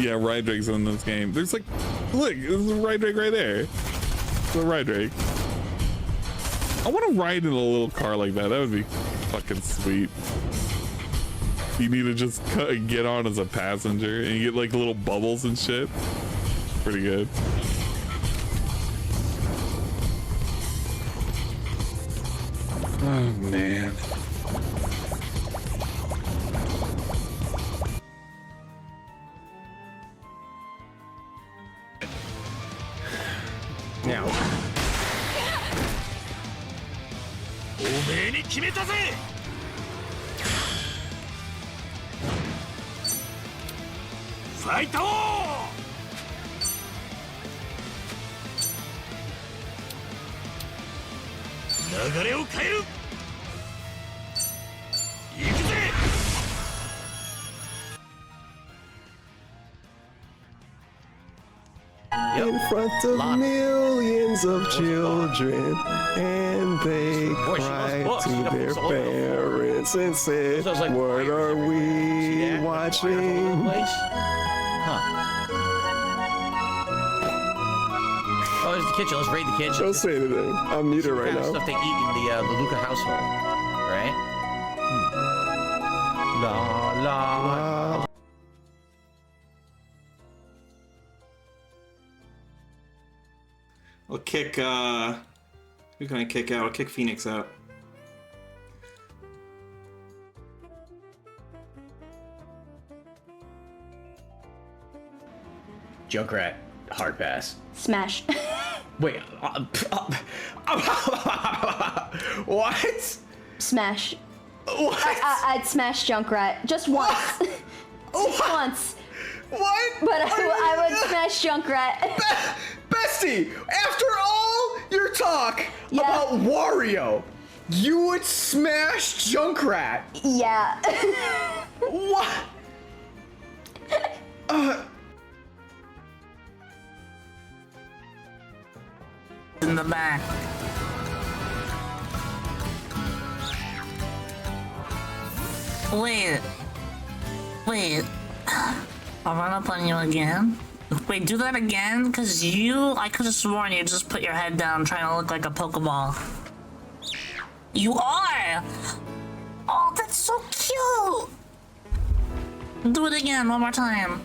Yeah, ride rigs in this game. There's like, look, there's a ride rig right there. It's a ride rig. I want to ride in a little car like that. That would be fucking sweet. You need to just get on as a passenger and you get like little bubbles and shit. Pretty good. Oh man. Now. Fight! 流れを変える。行くぜ。In front of millions of children, and they cried to their parents and said, "What are we watching?" Oh, there's the kitchen. Let's raid the kitchen. Don't say anything. I'm muted right now. Stuff they eat in the Luca household, right? La la. I'll kick, who can I kick out? I'll kick Phoenix out. Junkrat, hard pass. Smash. Wait, what? Smash. What? I'd smash Junkrat just once. Just once. What? But I would smash Junkrat. Bestie, after all your talk about Wario, you would smash Junkrat. Yeah. What? In the back. Wait. I'll run up on you again. Wait, do that again? Cause I could have sworn you just put your head down trying to look like a Pokeball. You are! Oh, that's so cute! Do it again, one more time.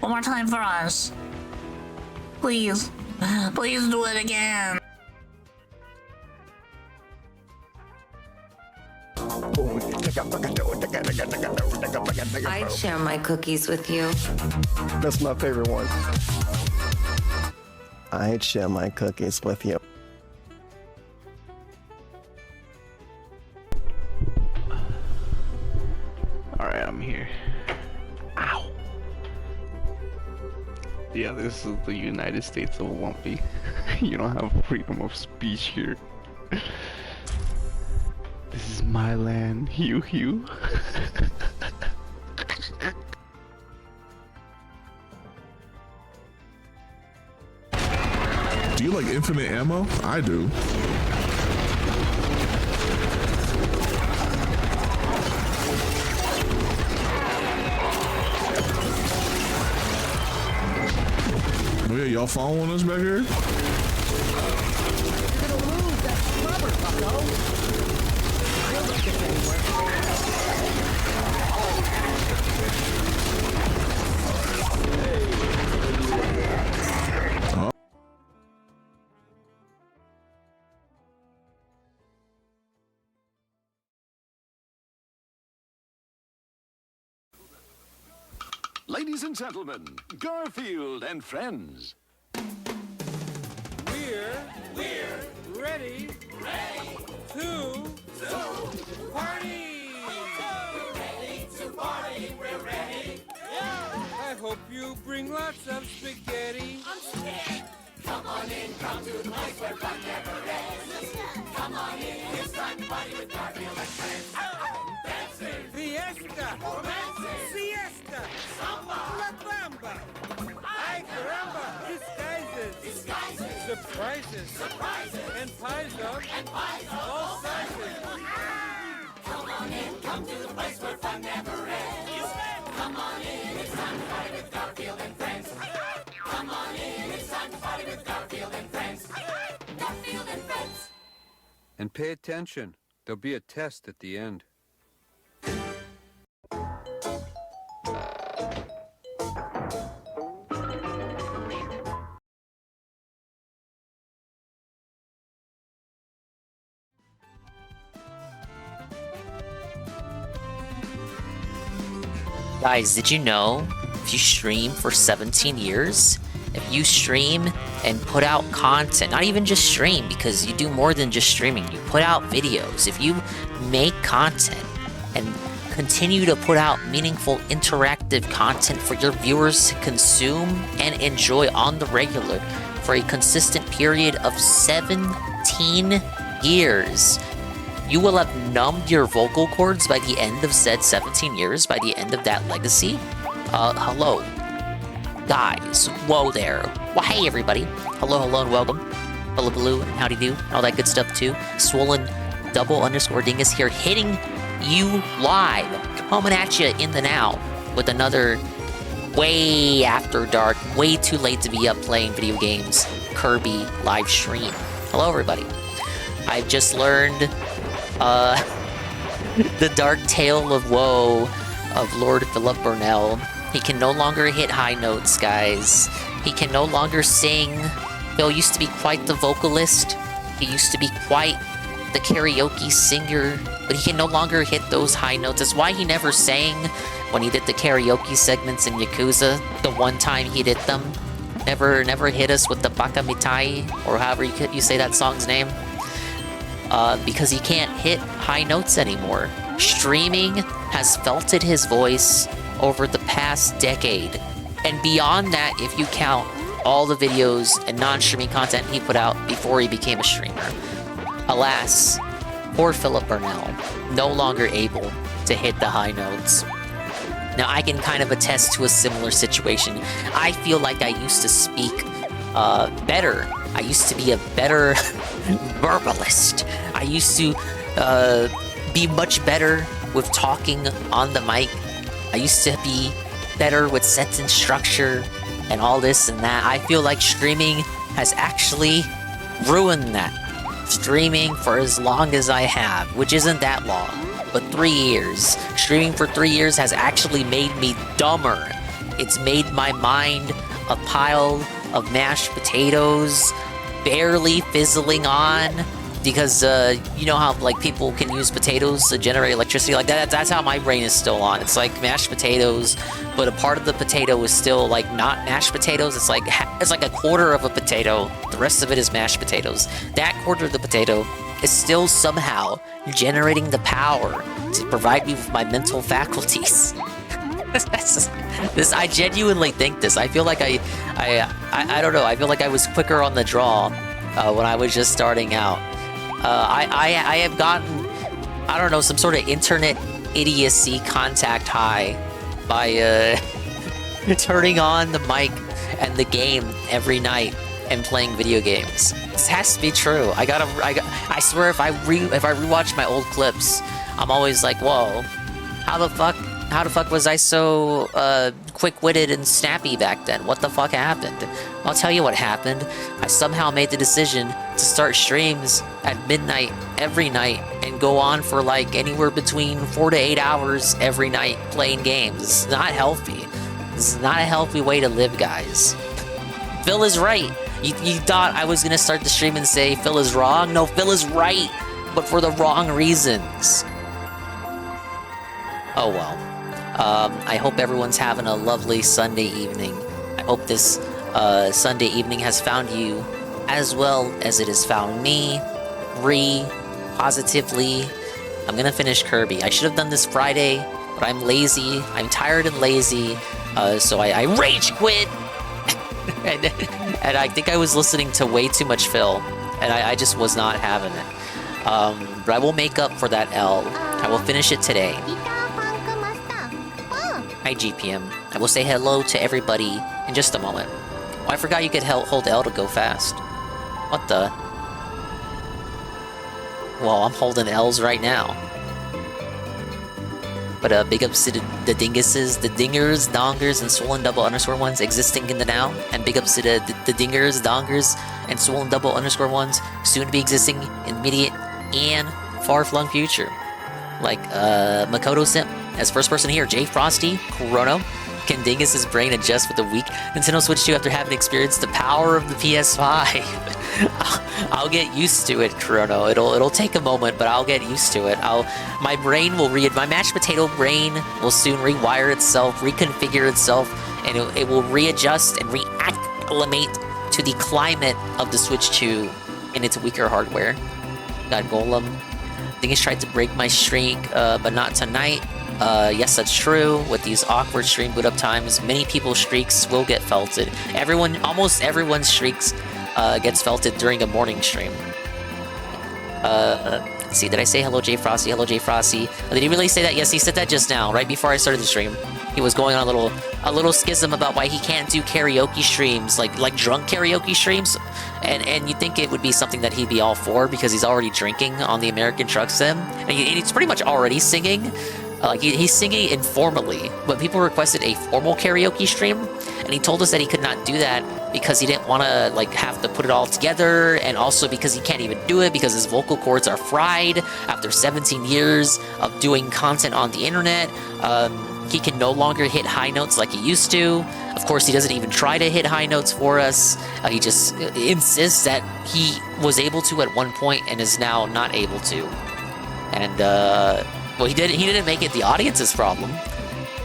One more time for us. Please. Please do it again. I'd share my cookies with you. That's my favorite one. I'd share my cookies with you. Alright, I'm here. Ow! Yeah, this is the United States of Lumpy. You don't have freedom of speech here. This is my land, Hugh. Do you like infinite ammo? I do. Oh yeah, y'all following us back here? Ladies and gentlemen, Garfield and friends. We're ready to party. We're ready to party. We're ready. I hope you bring lots of spaghetti. I'm scared. Come on in, come to the place where fun never ends. Come on in, it's time to party with Garfield and friends. Dancing, Fiesta, romancing, siesta, samba, la bamba. Ay caramba, disguises, surprises, and pies of all sizes. Come on in, come to the place where fun never ends. Come on in, it's time to party with Garfield and friends. Come on in, it's time to party with Garfield and friends. Garfield and friends. And pay attention. There'll be a test at the end. Guys, did you know if you stream for 17 years, if you stream and put out content, not even just stream, because you do more than just streaming, you put out videos, if you make content and continue to put out meaningful interactive content for your viewers to consume and enjoy on the regular for a consistent period of 17 years, you will have numbed your vocal cords by the end of said 17 years, by the end of that legacy. Hello. Guys, whoa there. Well, hey everybody. Hello, hello, and welcome. Hello, Blue, and howdy do, all that good stuff too. Swollen __ dingus here, hitting you live, coming at you in the now with another way after dark, way too late to be up playing video games, Kirby live stream. Hello, everybody. I've just learned the dark tale of woe of Lord Philip Burnell. He can no longer hit high notes, guys. He can no longer sing. Phil used to be quite the vocalist. He used to be quite the karaoke singer, but he can no longer hit those high notes. That's why he never sang when he did the karaoke segments in Yakuza. The one time he did them. Never hit us with the Baka Mitai, or however you say that song's name. Because he can't hit high notes anymore. Streaming has felted his voice over the past decade. And beyond that, if you count all the videos and non-streaming content he put out before he became a streamer. Alas, poor Philip Burnell, no longer able to hit the high notes. Now, I can kind of attest to a similar situation. I feel like I used to speak better. I used to be a better verbalist. I used to be much better with talking on the mic. I used to be better with sentence structure and all this and that. I feel like streaming has actually ruined that. Streaming for as long as I have, which isn't that long, but 3 years. Streaming for 3 years has actually made me dumber. It's made my mind a pile of mashed potatoes, barely fizzling on, because you know how like people can use potatoes to generate electricity like that. That's how my brain is still on. It's like mashed potatoes, but a part of the potato is still like not mashed potatoes. It's like a quarter of a potato. The rest of it is mashed potatoes. That quarter of the potato is still somehow generating the power to provide me with my mental faculties. I genuinely think this. I feel like I don't know. I feel like I was quicker on the draw when I was just starting out. I have gotten, I don't know, some sort of internet idiocy contact high by turning on the mic and the game every night and playing video games. This has to be true. I swear if I rewatch my old clips, I'm always like, whoa, how the fuck was I so quick-witted and snappy back then? What the fuck happened? I'll tell you what happened. I somehow made the decision to start streams at midnight every night and go on for like anywhere between 4 to 8 hours every night playing games. It's not healthy. This is not a healthy way to live, guys. Phil is right. You thought I was gonna start the stream and say Phil is wrong? No, Phil is right, but for the wrong reasons. Oh well. I hope everyone's having a lovely Sunday evening. I hope this Sunday evening has found you as well as it has found me. Positively. I'm gonna finish Kirby. I should have done this Friday, but I'm lazy. I'm tired and lazy. So I rage quit. and I think I was listening to way too much Phil. And I just was not having it. But I will make up for that L. I will finish it today. Hi, GPM. I will say hello to everybody in just a moment. Oh, I forgot you could hold L to go fast. What the? Well, I'm holding L's right now. But big ups to the dinguses, the dingers, dongers, and swollen double underscore ones existing in the now. And big ups to the dingers, dongers, and swollen double underscore ones soon to be existing in immediate and far-flung future. Like Makoto Simp, as first person here, Jay Frosty, Chrono. Can Dingus's brain adjust with the weak Nintendo Switch 2 after having experienced the power of the PS5? I'll get used to it, Chrono. It'll take a moment, but I'll get used to it. My brain will my mashed potato brain will soon rewire itself, reconfigure itself, and it will readjust and reacclimate to the climate of the Switch 2 and its weaker hardware. Got Golem. Dingus tried to break my streak, but not tonight. Yes, that's true. With these awkward stream boot up times, many people's streaks will get felted. Almost everyone's streaks gets felted during a morning stream. Let's see, did I say hello, Jay Frosty? Hello, Jay Frosty. Did he really say that? Yes, he said that just now, right before I started the stream. He was going on a little schism about why he can't do karaoke streams, like drunk karaoke streams. And you'd think it would be something that he'd be all for because he's already drinking on the American Truck Sim. And he's pretty much already singing. He's singing informally, but people requested a formal karaoke stream, and he told us that he could not do that because he didn't want to have to put it all together, and also because he can't even do it because his vocal cords are fried after 17 years of doing content on the internet. He can no longer hit high notes like he used to. Of course, he doesn't even try to hit high notes for us. He just insists that he was able to at one point and is now not able to. And, well, he didn't make it the audience's problem,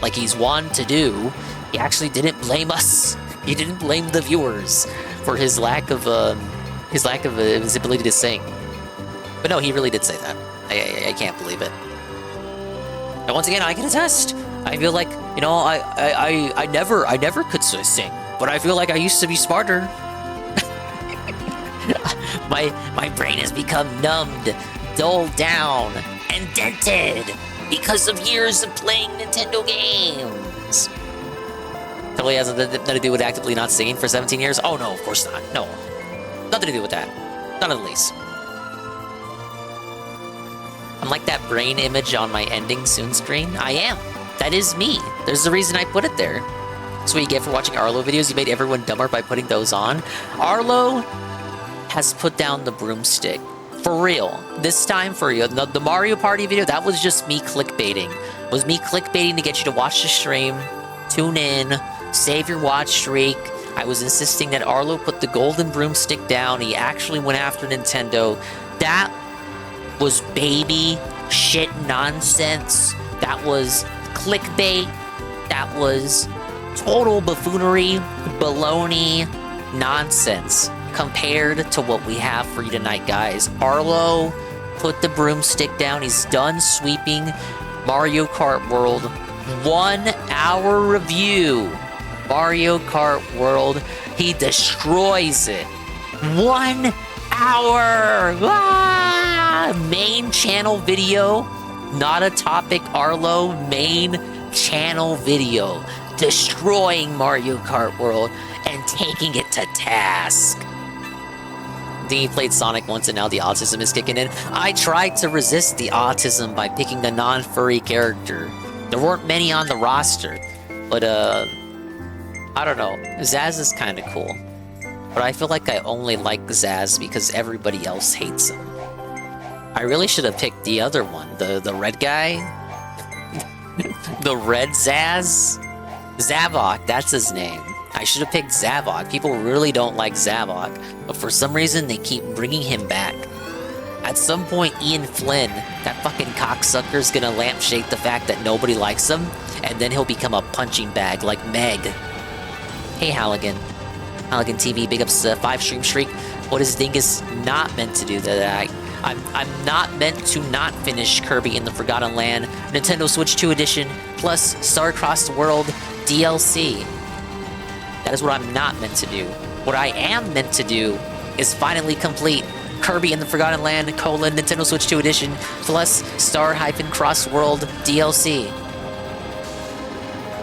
like he's wont to do. He actually didn't blame us. He didn't blame the viewers for his lack of his ability to sing. But no, he really did say that. I can't believe it. And once again, I can attest. I feel like, you know, I never could sing, but I feel like I used to be smarter. my brain has become numbed, dulled down, and dented because of years of playing Nintendo games. Totally has nothing to do with actively not singing for 17 years? Oh no, of course not. No. Nothing to do with that. None of the least. I'm like that brain image on my ending soon screen. I am. That is me. There's a reason I put it there. That's what you get for watching Arlo videos. You made everyone dumber by putting those on. Arlo has put down the broomstick. For real. This time, for real. The Mario Party video, that was just me clickbaiting. It was me clickbaiting to get you to watch the stream, tune in, save your watch streak. I was insisting that Arlo put the golden broomstick down. He actually went after Nintendo. That was baby shit nonsense. That was clickbait. That was total buffoonery, baloney, nonsense compared to what we have for you tonight, guys. Arlo put the broomstick down. He's done sweeping Mario Kart World. 1 hour review. Mario Kart World. He destroys it. 1 hour. Ah! Main channel video. Not a topic, Arlo. Main channel video. Destroying Mario Kart World and taking it to task. He played Sonic once and now the autism is kicking in. I tried to resist the autism by picking a non-furry character. There weren't many on the roster, but I don't know. Zaz is kind of cool. But I feel like I only like Zaz because everybody else hates him. I really should have picked the other one, the red guy. The red Zaz? Zavok, that's his name. I should have picked Zavok. People really don't like Zavok, but for some reason they keep bringing him back. At some point, Ian Flynn, that fucking cocksucker's gonna lampshade the fact that nobody likes him, and then he'll become a punching bag like Meg. Hey Halligan. Halligan TV, big ups 5 stream streak. What is Dingus not meant to do that I'm not meant to not finish Kirby in the Forgotten Land, Nintendo Switch 2 edition, plus Star Across the World DLC. That is what I'm not meant to do. What I am meant to do is finally complete Kirby in the Forgotten Land, Nintendo Switch 2 edition, plus Star-Cross World DLC.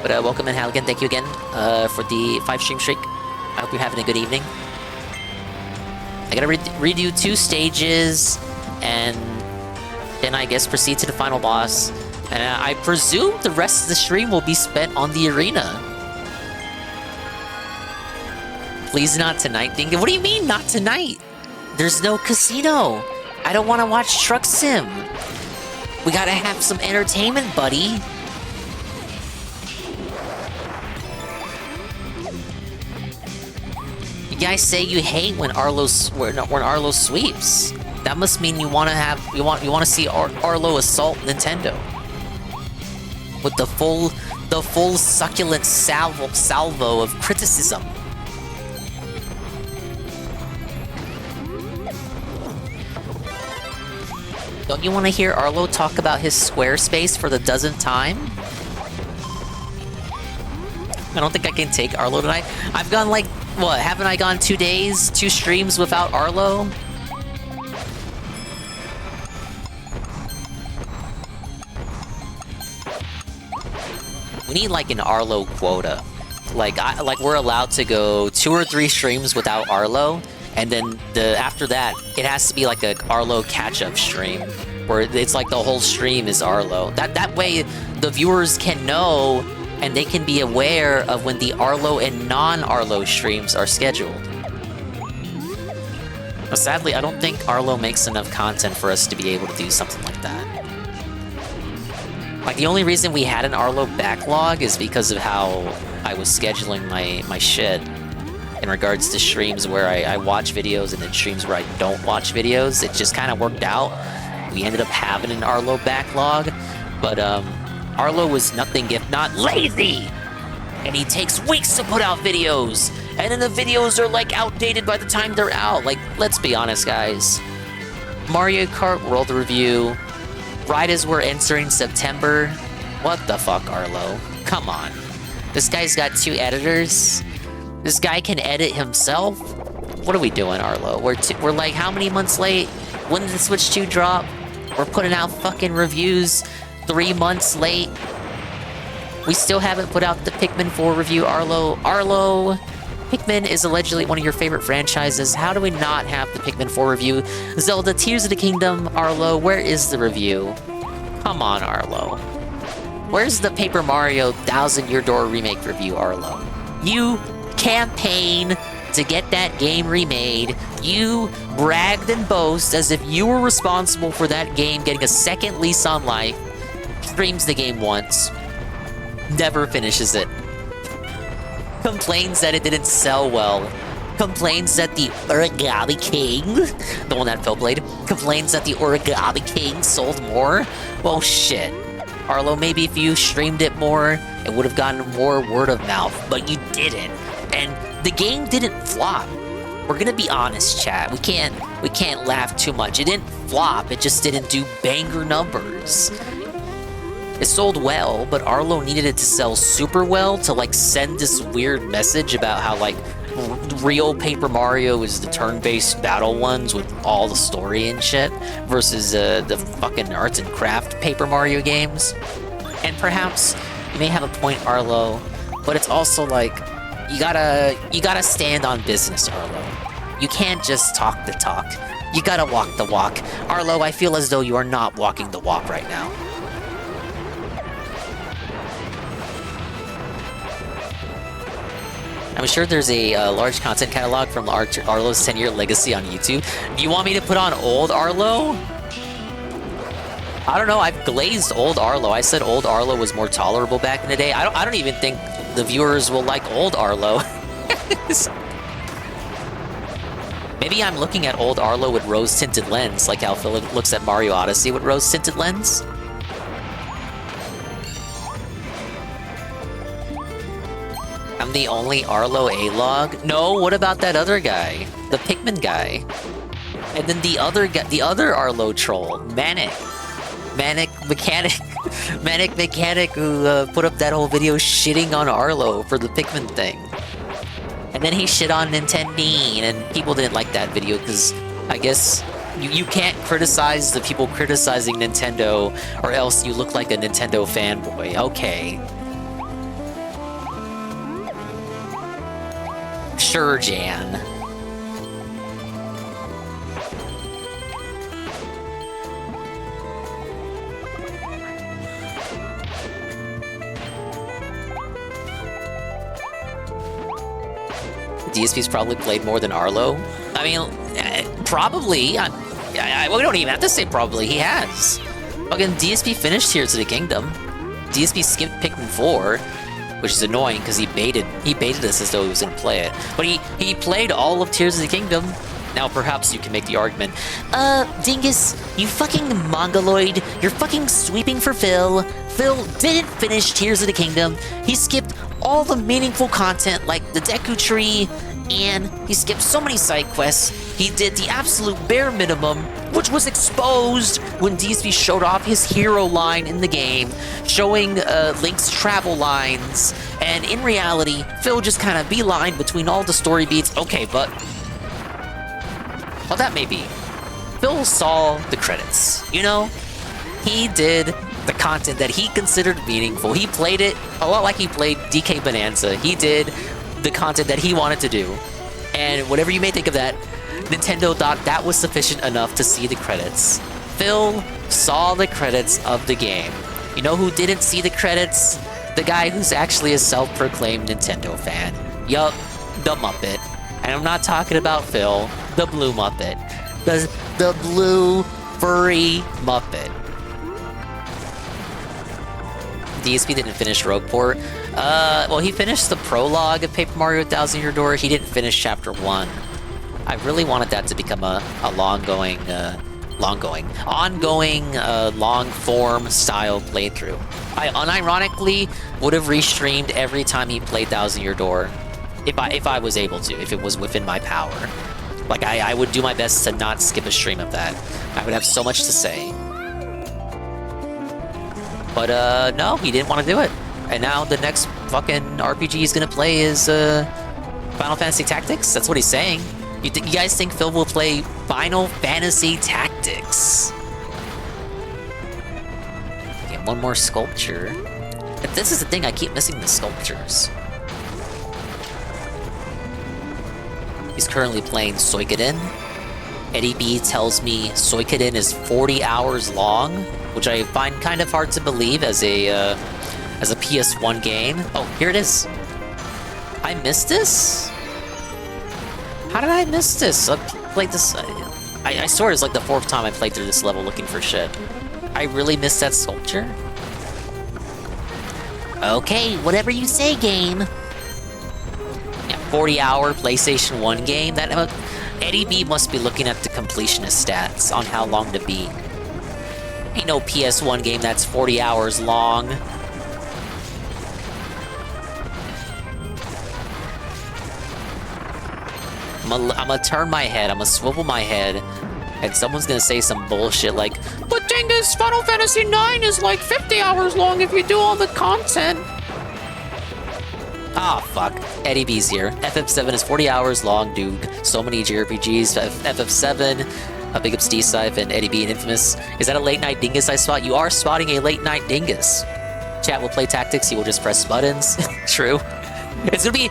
But welcome in, Halligan. Thank you again for the 5 stream streak. I hope you're having a good evening. I gotta redo 2 stages, and then I guess proceed to the final boss. And I presume the rest of the stream will be spent on the arena. Please not tonight, Dingo. What do you mean, not tonight? There's no casino. I don't want to watch Truck Sim. We gotta have some entertainment, buddy. You guys say you hate when Arlo sweeps. That must mean you want to see Arlo assault Nintendo with the full succulent salvo of criticism. Don't you want to hear Arlo talk about his Squarespace for the dozenth time? I don't think I can take Arlo tonight. I've gone like, what, haven't I gone 2 days, 2 streams without Arlo? We need like an Arlo quota. Like we're allowed to go 2 or 3 streams without Arlo, and then after that, it has to be like a Arlo catch-up stream, where it's like the whole stream is Arlo. That way, the viewers can know, and they can be aware of when the Arlo and non-Arlo streams are scheduled. But sadly, I don't think Arlo makes enough content for us to be able to do something like that. Like, the only reason we had an Arlo backlog is because of how I was scheduling my shit in regards to streams where I watch videos and then streams where I don't watch videos. It just kind of worked out. We ended up having an Arlo backlog, but Arlo was nothing if not lazy! And he takes weeks to put out videos, and then the videos are like outdated by the time they're out. Like, let's be honest, guys. Mario Kart World Review, right as we're entering September. What the fuck, Arlo? Come on. This guy's got 2 editors. This guy can edit himself. What are we doing, Arlo? We're like how many months late? When did the Switch 2 drop? We're putting out fucking reviews 3 months late. We still haven't put out the Pikmin 4 review, Arlo. Arlo, Pikmin is allegedly one of your favorite franchises. How do we not have the Pikmin 4 review? Zelda Tears of the Kingdom, Arlo, where is the review? Come on, Arlo. Where's the Paper Mario Thousand Year Door remake review, Arlo? You campaign to get that game remade. You bragged and boast as if you were responsible for that game getting a second lease on life. Streams the game once. Never finishes it. Complains that it didn't sell well. Complains that the Origami King, the one that Phil played, complains that the Origami King sold more. Well, shit. Arlo, maybe if you streamed it more, it would have gotten more word of mouth, but you didn't. And the game didn't flop. We're gonna be honest, chat. We can't laugh too much. It didn't flop, it just didn't do banger numbers. It sold well, but Arlo needed it to sell super well to like send this weird message about how like real Paper Mario is the turn-based battle ones with all the story and shit versus the fucking arts and craft Paper Mario games. And perhaps you may have a point, Arlo, but it's also like you gotta stand on business, Arlo. You can't just talk the talk. You gotta walk the walk. Arlo, I feel as though you are not walking the walk right now. I'm sure there's a large content catalog from Arlo's 10-year legacy on YouTube. Do you want me to put on old Arlo? I don't know, I've glazed old Arlo. I said old Arlo was more tolerable back in the day. I don't even think the viewers will like old Arlo. Maybe I'm looking at old Arlo with rose-tinted lens, like how Philip looks at Mario Odyssey with rose-tinted lens. I'm the only Arlo A-log? No, what about that other guy? The Pikmin guy. And then the other guy, the other Arlo troll, Manic Mechanic, Manic Mechanic, who put up that whole video shitting on Arlo for the Pikmin thing. And then he shit on Nintendo, and people didn't like that video because I guess you can't criticize the people criticizing Nintendo or else you look like a Nintendo fanboy. Okay. Sure, Jan. DSP's probably played more than Arlo. I mean, probably. We don't even have to say probably. He has. Fucking DSP finished Tears of the Kingdom. DSP skipped Pikmin 4, which is annoying because he baited us as though he was gonna play it. But he played all of Tears of the Kingdom. Now perhaps you can make the argument. Dingus, you fucking mongoloid. You're fucking sweeping for Phil. Phil didn't finish Tears of the Kingdom. He skipped all the meaningful content like the Deku Tree, and he skipped so many side quests. He did the absolute bare minimum, which was exposed when DSP showed off his hero line in the game, showing Link's travel lines, and in reality, Phil just kind of beelined between all the story beats. Okay, but... well, that may be. Phil saw the credits, you know? He did the content that he considered meaningful. He played it a lot like he played DK Bonanza. He did the content that he wanted to do. And whatever you may think of that, Nintendo thought that was sufficient enough to see the credits. Phil saw the credits of the game. You know who didn't see the credits? The guy who's actually a self-proclaimed Nintendo fan. Yup, the Muppet. And I'm not talking about Phil, the blue Muppet. The blue, furry Muppet. DSP didn't finish Rogueport. Well, he finished the prologue of Paper Mario Thousand Year Door. He didn't finish Chapter 1. I really wanted that to become a ongoing, long-form style playthrough. I unironically would have restreamed every time he played Thousand Year Door, if I was able to, if it was within my power. Like, I would do my best to not skip a stream of that. I would have so much to say. But, no, he didn't want to do it. And now the next fucking RPG he's gonna play is, Final Fantasy Tactics? That's what he's saying. You guys think Phil will play Final Fantasy Tactics? Okay, one more sculpture. But this is the thing, I keep missing the sculptures. He's currently playing Suikoden. Eddie B tells me Suikoden is 40 hours long, which I find kind of hard to believe as a PS1 game. Oh, here it is. I missed this? How did I miss this? I played this... I swear it's like the 4th time I played through this level looking for shit. I really missed that sculpture? Okay, whatever you say, game. Yeah, 40-hour PlayStation 1 game? That Eddie B must be looking at the completionist stats on how long to beat. Ain't no PS1 game that's 40 hours long. I'm gonna turn my head, I'm gonna swivel my head, and someone's gonna say some bullshit like, "But Dingus, Final Fantasy IX is like 50 hours long if you do all the content." Ah, fuck. Eddie B's here. FF7 is 40 hours long, dude. So many JRPGs. FF7, a big ups D-Scythe, and Eddie B and Infamous. Is that a late night dingus I spot? You are spotting a late night dingus. Chat will play tactics, he will just press buttons. True. It's gonna be,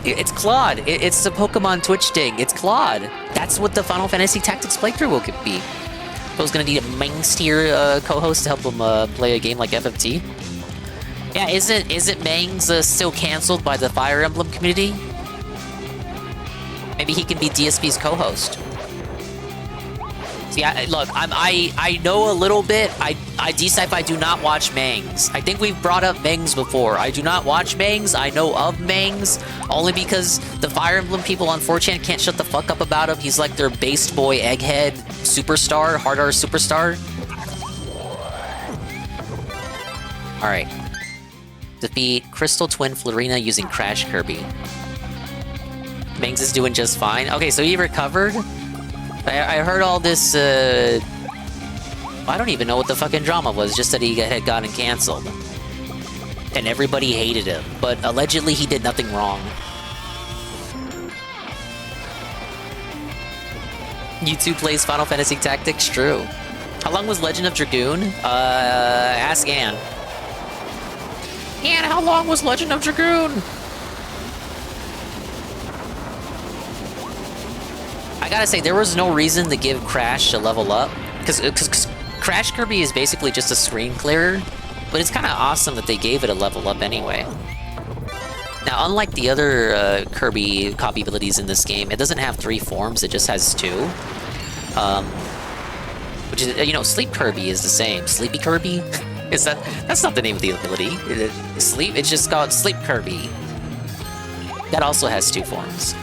it's Claude. It's the Pokemon Twitch thing. It's Claude. That's what the Final Fantasy Tactics playthrough will be. Phil's gonna need a Mangs tier co-host to help him play a game like FFT. Yeah, isn't Mangs still cancelled by the Fire Emblem community? Maybe he can be DSP's co-host. See, look, I know a little bit. D-Scythe, I do not watch Mangs. I think we've brought up Mangs before. I do not watch Mangs. I know of Mangs only because the Fire Emblem people on 4chan can't shut the fuck up about him. He's like their based boy egghead superstar, hard R superstar. All right. Defeat Crystal Twin Florina using Crash Kirby. Mangs is doing just fine. Okay, so he recovered. I heard all this, I don't even know what the fucking drama was, just that he had gotten canceled. And everybody hated him, but allegedly he did nothing wrong. YouTube plays Final Fantasy Tactics? True. How long was Legend of Dragoon? Ask Anne. Anne, how long was Legend of Dragoon? I gotta say, there was no reason to give Crash a level up, because Crash Kirby is basically just a screen clearer, but it's kind of awesome that they gave it a level up anyway. Now, unlike the other Kirby copy abilities in this game, it doesn't have 3 forms, it just has 2. Which is, you know, Sleep Kirby is the same. Sleepy Kirby? That's not the name of the ability. It's just called Sleep Kirby. That also has 2 forms.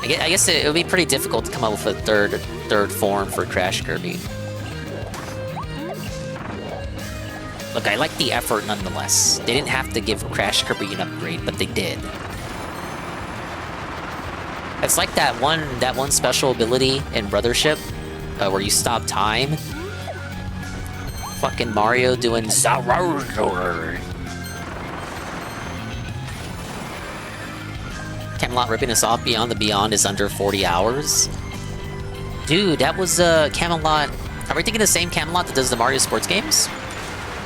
I guess it would be pretty difficult to come up with a third form for Crash Kirby. Look, I like the effort nonetheless. They didn't have to give Crash Kirby an upgrade, but they did. It's like that one special ability in Brothership, where you stop time. Fucking Mario doing Zarazor. Camelot ripping us off Beyond the Beyond is under 40 hours. Dude, that was Camelot. Are we thinking the same Camelot that does the Mario sports games?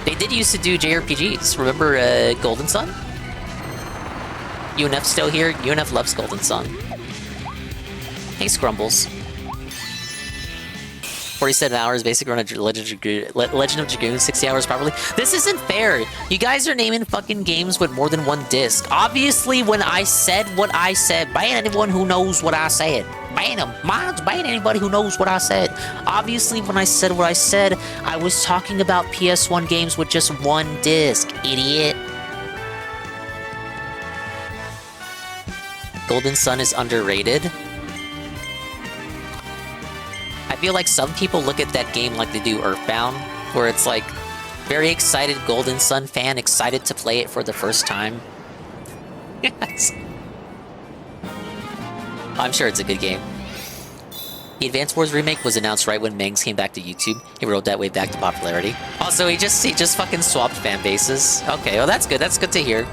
They did used to do JRPGs. Remember Golden Sun? UNF still here? UNF loves Golden Sun. Hey, Scrumbles. 47 hours, basic run of Legend of Dragoon, 60 hours probably. This isn't fair. You guys are naming fucking games with more than 1 disc. Obviously, when I said what I said, ban anyone who knows what I said. Ban them. Mods, ban anybody who knows what I said. Obviously, when I said what I said, I was talking about PS1 games with just 1 disc, idiot. Golden Sun is underrated. I feel like some people look at that game like they do Earthbound, where it's like, very excited Golden Sun fan, excited to play it for the first time. Yes. I'm sure it's a good game. The Advance Wars remake was announced right when Mengs came back to YouTube. He rode that way back to popularity. Also, he just fucking swapped fan bases. Okay, well that's good. That's good to hear.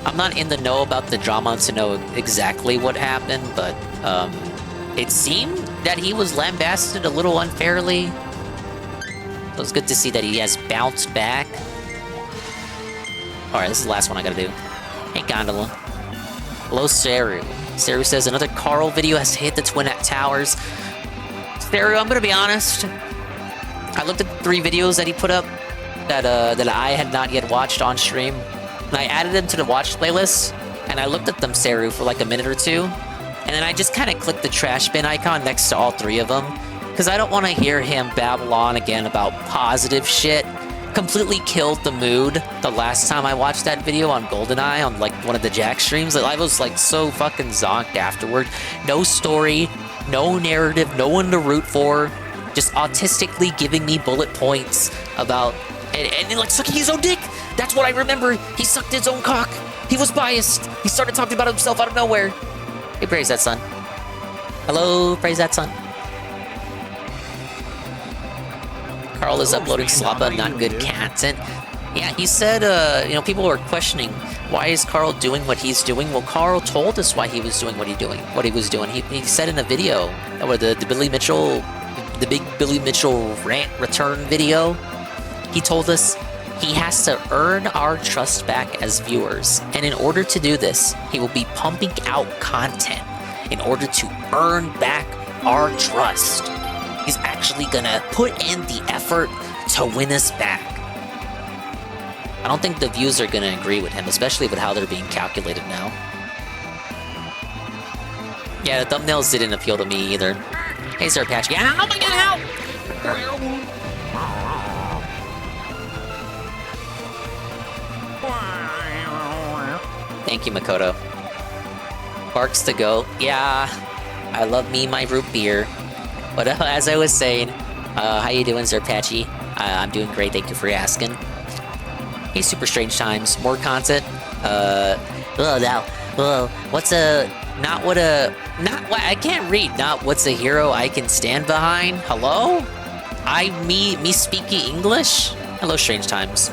I'm not in the know about the drama to know exactly what happened, but it seemed that he was lambasted a little unfairly. It was good to see that he has bounced back. Alright, this is the last one I gotta do. Hey, Gondola. Hello, Seru. Seru says another Carl video has hit the Twin Towers. Seru, I'm gonna be honest. I looked at the 3 videos that he put up that I had not yet watched on stream. And I added them to the watch playlist, and I looked at them, Seru, for like a minute or 2. And then I just kind of clicked the trash bin icon next to all 3 of them. Because I don't want to hear him babble on again about positive shit. Completely killed the mood the last time I watched that video on GoldenEye on like one of the Jack streams. I was like so fucking zonked afterward. No story, no narrative, no one to root for. Just autistically giving me bullet points about... And like sucking his own dick! That's what I remember! He sucked his own cock! He was biased! He started talking about himself out of nowhere! Hey, praise that son. Hello, praise that son. Carl is uploading sloppa, not good content. Yeah, he said, you know, people were questioning, why is Carl doing what he's doing? Well, Carl told us why he was doing what he was doing. He said in a video, the Billy Mitchell, the big Billy Mitchell rant return video, he told us he has to earn our trust back as viewers. And in order to do this, he will be pumping out content in order to earn back our trust. He's actually gonna put in the effort to win us back. I don't think the views are gonna agree with him, especially with how they're being calculated now. Yeah, the thumbnails didn't appeal to me either. Hey, Sir Patch. Yeah, oh my god, help! Thank you, Makoto. Barks to go. Yeah, I love me my root beer. But as I was saying, how you doing, Sir Patchy? I'm doing great, thank you for asking. Hey, Super Strange Times, more content. What's a... Not what a... Not what... I can't read. Not what's a hero I can stand behind. Hello? Me speaking English? Hello, Strange Times.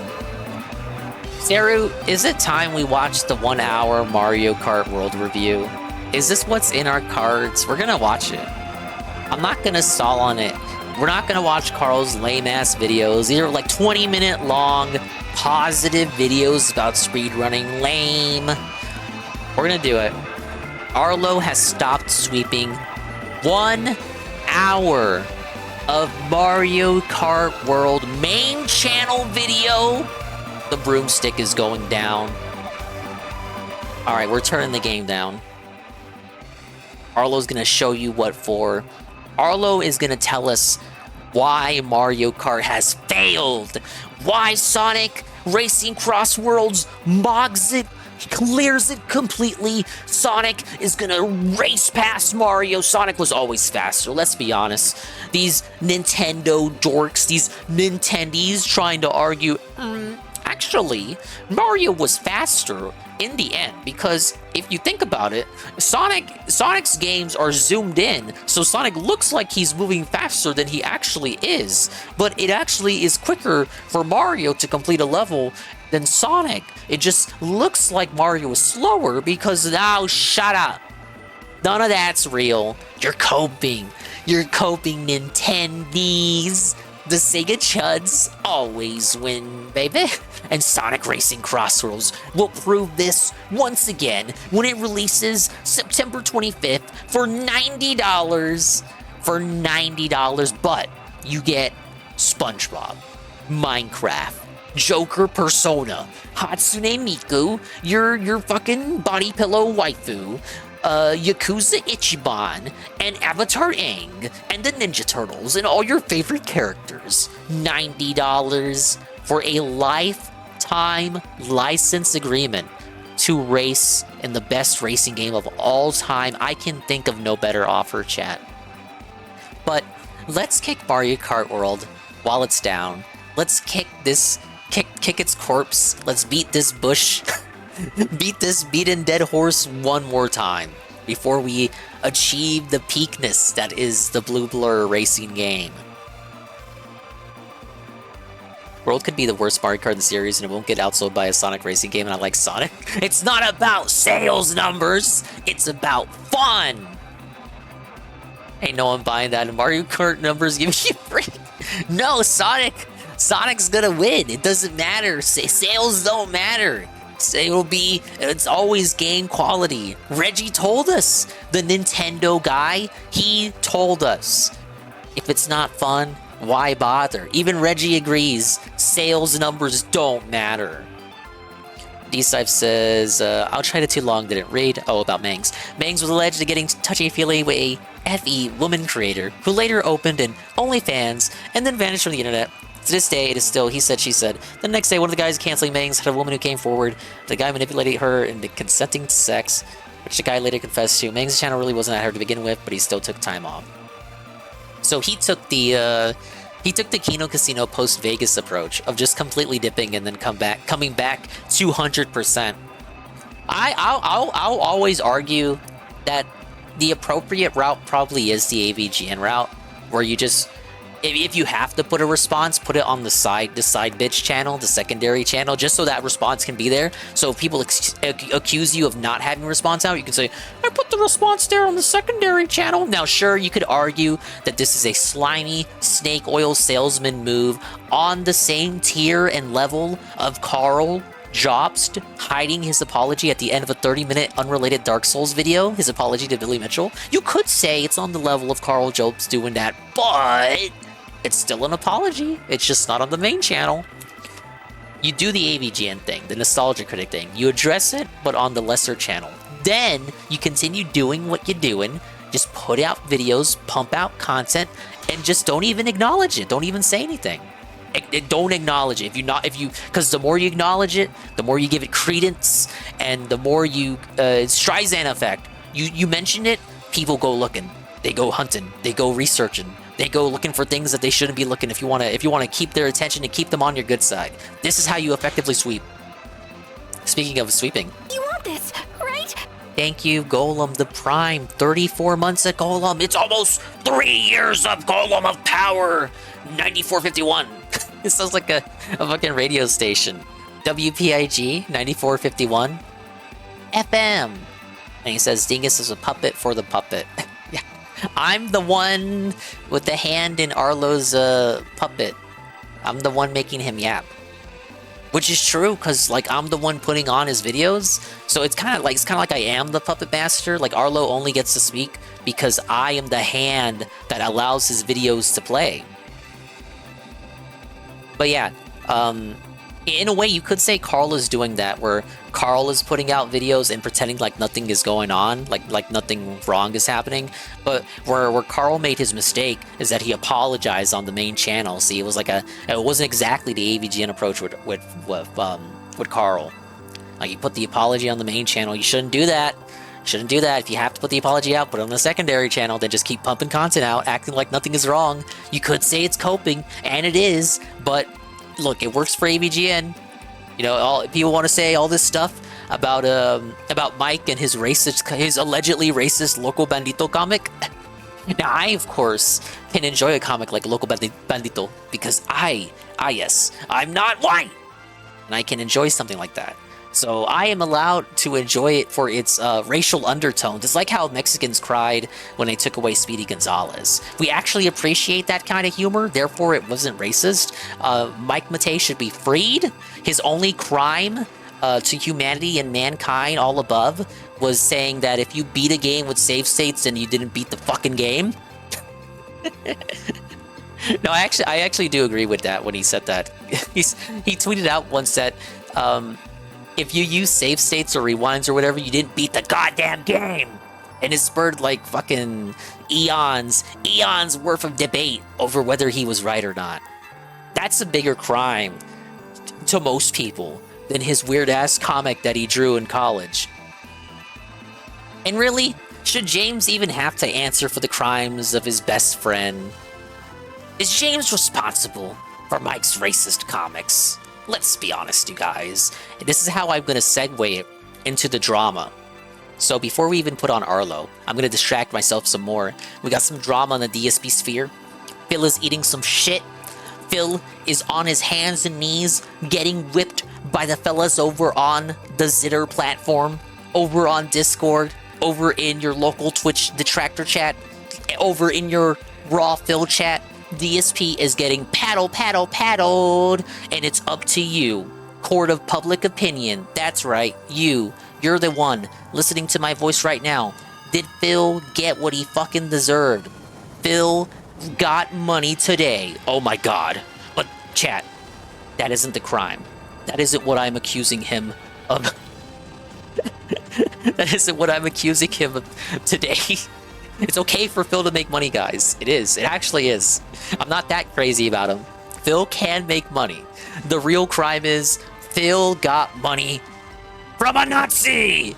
Seru, is it time we watch the 1-hour Mario Kart World Review? Is this what's in our cards? We're gonna watch it. I'm not gonna stall on it. We're not gonna watch Carl's lame-ass videos. These are like 20-minute long, positive videos about speedrunning. Lame. We're gonna do it. Arlo has stopped sweeping 1 hour of Mario Kart World main channel video The broomstick is going down. Alright, we're turning the game down. Arlo's gonna show you what for. Arlo is gonna tell us why Mario Kart has failed. Why Sonic Racing Cross Worlds mogs it, clears it completely. Sonic is gonna race past Mario. Sonic was always faster, let's be honest. These Nintendo dorks, these Nintendies trying to argue, actually, Mario was faster in the end, because if you think about it, Sonic's games are zoomed in, so Sonic looks like he's moving faster than he actually is, but it actually is quicker for Mario to complete a level than Sonic. It just looks like Mario is slower because now, shut up. None of that's real. You're coping. You're coping, Nintendies. The Sega Chuds always win, baby. And Sonic Racing Cross Worlds will prove this once again when it releases September 25th for $90. For $90, but you get SpongeBob, Minecraft, Joker Persona, Hatsune Miku, your fucking body pillow waifu, Yakuza Ichiban, and Avatar Aang, and the Ninja Turtles, and all your favorite characters. $90 for a lifetime license agreement to race in the best racing game of all time. I can think of no better offer, chat. But let's kick Mario Kart World while it's down. Let's kick its corpse. Let's beat this bush. Beat this beaten dead horse one more time before we achieve the peakness that is the Blue Blur racing game. World could be the worst Mario Kart in the series and it won't get outsold by a Sonic racing game, and I like Sonic. It's not about sales numbers, it's about fun! Ain't no one buying that. Mario Kart numbers give you free. No, Sonic's gonna win. It doesn't matter. Sales don't matter. It's always game quality. Reggie told us, the Nintendo guy, he told us. If it's not fun, why bother? Even Reggie agrees, sales numbers don't matter. D-Sife says, I'll try to too long, didn't read. Oh, about Mangs. Mangs was alleged of getting touchy-feely with a FE woman creator, who later opened an OnlyFans and then vanished from the internet. To this day, it is still he said, she said. The next day, one of the guys canceling Mangs had a woman who came forward. The guy manipulated her into consenting to sex, which the guy later confessed to. Mangs' channel really wasn't at her to begin with, but he still took time off. So he took the Kino Casino post Vegas approach of just completely dipping and then coming back 200%. I'll always argue that the appropriate route probably is the AVGN route, where you just, if you have to put a response, put it on the side bitch channel, the secondary channel, just so that response can be there. So if people accuse you of not having a response out, you can say, I put the response there on the secondary channel. Now, sure, you could argue that this is a slimy snake oil salesman move on the same tier and level of Carl Jobst hiding his apology at the end of a 30-minute unrelated Dark Souls video, his apology to Billy Mitchell. You could say it's on the level of Carl Jobst doing that, but it's still an apology. It's just not on the main channel. You do the AVGN thing, the Nostalgia Critic thing. You address it, but on the lesser channel. Then you continue doing what you're doing. Just put out videos, pump out content, and just don't even acknowledge it. Don't even say anything. Don't acknowledge it. Because the more you acknowledge it, the more you give it credence, and the more you Streisand effect. You mention it, people go looking, they go hunting, they go researching, they go looking for things that they shouldn't be looking. If you want to keep their attention and keep them on your good side, this is how you effectively sweep. Speaking of sweeping, You want this, right? thank you, Golem the Prime. 34 months of Golem. It's almost 3 years of Golem of Power. 9451. It sounds like a fucking radio station. WPIG 9451 FM. And he says Dingus is a puppet for the puppet. Yeah. I'm the one with the hand in Arlo's puppet. I'm the one making him yap. Which is true, because like I'm the one putting on his videos. So it's kind of like I am the puppet master. Like Arlo only gets to speak because I am the hand that allows his videos to play. But yeah, In a way, you could say Carl is doing that, where Carl is putting out videos and pretending like nothing is going on, like nothing wrong is happening. But where Carl made his mistake is that he apologized on the main channel. See, it was it wasn't exactly the AVGN approach with Carl. Like, you put the apology on the main channel. You shouldn't do that. Shouldn't do that. If you have to put the apology out, put it on the secondary channel, then just keep pumping content out, acting like nothing is wrong. You could say it's coping, and it is, but look, it works for AVGN. You know, people want to say all this stuff about Mike and his allegedly racist Loco Bandito comic. Now, I, of course, can enjoy a comic like Loco Bandito because I'm not white, and I can enjoy something like that. So I am allowed to enjoy it for its racial undertones. It's like how Mexicans cried when they took away Speedy Gonzalez. We actually appreciate that kind of humor, therefore it wasn't racist. Mike Matei should be freed. His only crime to humanity and mankind all above was saying that if you beat a game with save states, then you didn't beat the fucking game. No, I actually do agree with that when he said that. He tweeted out once that if you use save states or rewinds or whatever, you didn't beat the goddamn game. And it spurred like fucking eons worth of debate over whether he was right or not. That's a bigger crime to most people than his weird ass comic that he drew in college. And really, should James even have to answer for the crimes of his best friend? Is James responsible for Mike's racist comics? Let's be honest, you guys. This is how I'm going to segue it into the drama. So before we even put on Arlo, I'm going to distract myself some more. We got some drama on the DSP sphere. Phil is eating some shit. Phil is on his hands and knees getting whipped by the fellas over on the Zitter platform, over on Discord, over in your local Twitch detractor chat, over in your Raw Phil chat. DSP is getting paddled, and it's up to you. Court of public opinion. That's right, you're the one listening to my voice right now. Did Phil get what he fucking deserved? Phil got money today. Oh my god. But chat, that isn't the crime. That isn't what I'm accusing him of. That isn't what I'm accusing him of today. It's okay for Phil to make money, guys. It is. It actually is. I'm not that crazy about him. Phil can make money. The real crime is Phil got money from a Nazi!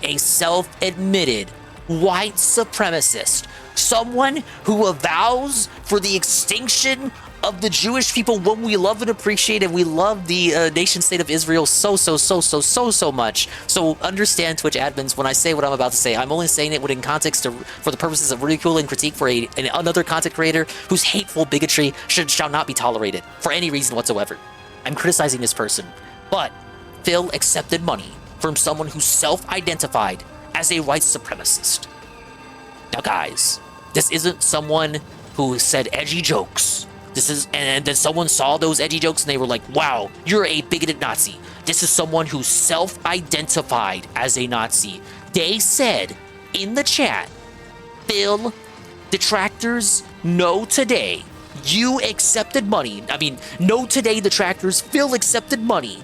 A self-admitted white supremacist. Someone who avows for the extinction of the Jewish people, when we love and appreciate, and we love the nation state of Israel so much. So understand, Twitch admins, when I say what I'm about to say, I'm only saying it within context for the purposes of ridicule and critique for another content creator whose hateful bigotry shall not be tolerated for any reason whatsoever. I'm criticizing this person, but Phil accepted money from someone who self-identified as a white supremacist. Now guys, this isn't someone who said edgy jokes. And then someone saw those edgy jokes and they were like, wow, you're a bigoted Nazi. This is someone who self-identified as a Nazi. They said in the chat, Phil, detractors, know today, you accepted money. I mean, know today, detractors, Phil accepted money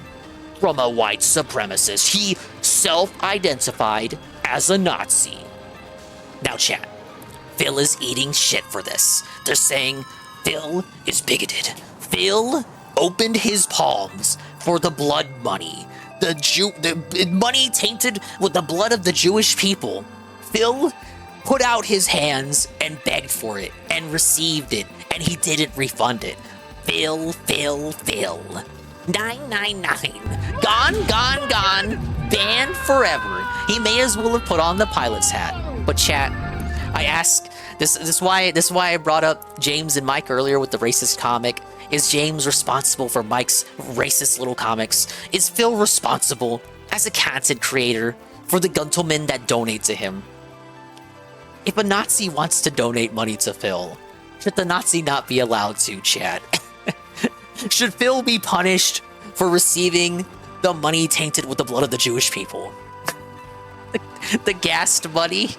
from a white supremacist. He self-identified as a Nazi. Now chat, Phil is eating shit for this. They're saying Phil is bigoted. Phil opened his palms for the blood money. The money tainted with the blood of the Jewish people. Phil put out his hands and begged for it and received it, and he didn't refund it. Phil. 999. Gone. Banned forever. He may as well have put on the pilot's hat. But chat, I ask, this is why I brought up James and Mike earlier with the racist comic. Is James responsible for Mike's racist little comics? Is Phil responsible as a content creator for the gentlemen that donate to him? If a Nazi wants to donate money to Phil, should the Nazi not be allowed to, chat? Should Phil be punished for receiving the money tainted with the blood of the Jewish people? the gassed money?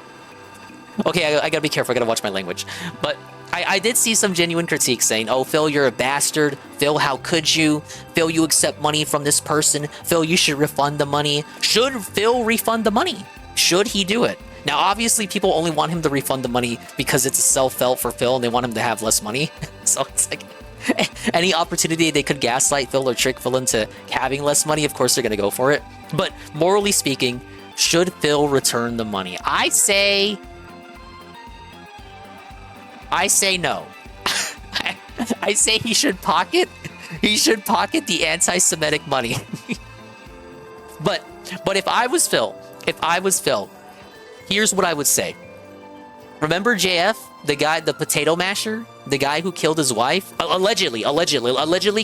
Okay, I gotta be careful, I gotta watch my language. But I did see some genuine critiques saying, oh, Phil, you're a bastard. Phil, how could you? Phil, you accept money from this person. Phil, you should refund the money. Should Phil refund the money? Should he do it? Now, obviously, people only want him to refund the money because it's a self-felt for Phil and they want him to have less money. So it's like, any opportunity they could gaslight Phil or trick Phil into having less money, of course they're going to go for it. But morally speaking, should Phil return the money? I say no. I say he should pocket the anti-Semitic money. but if I was Phil, here's what I would say. Remember JF, the guy, the potato masher, the guy who killed his wife, allegedly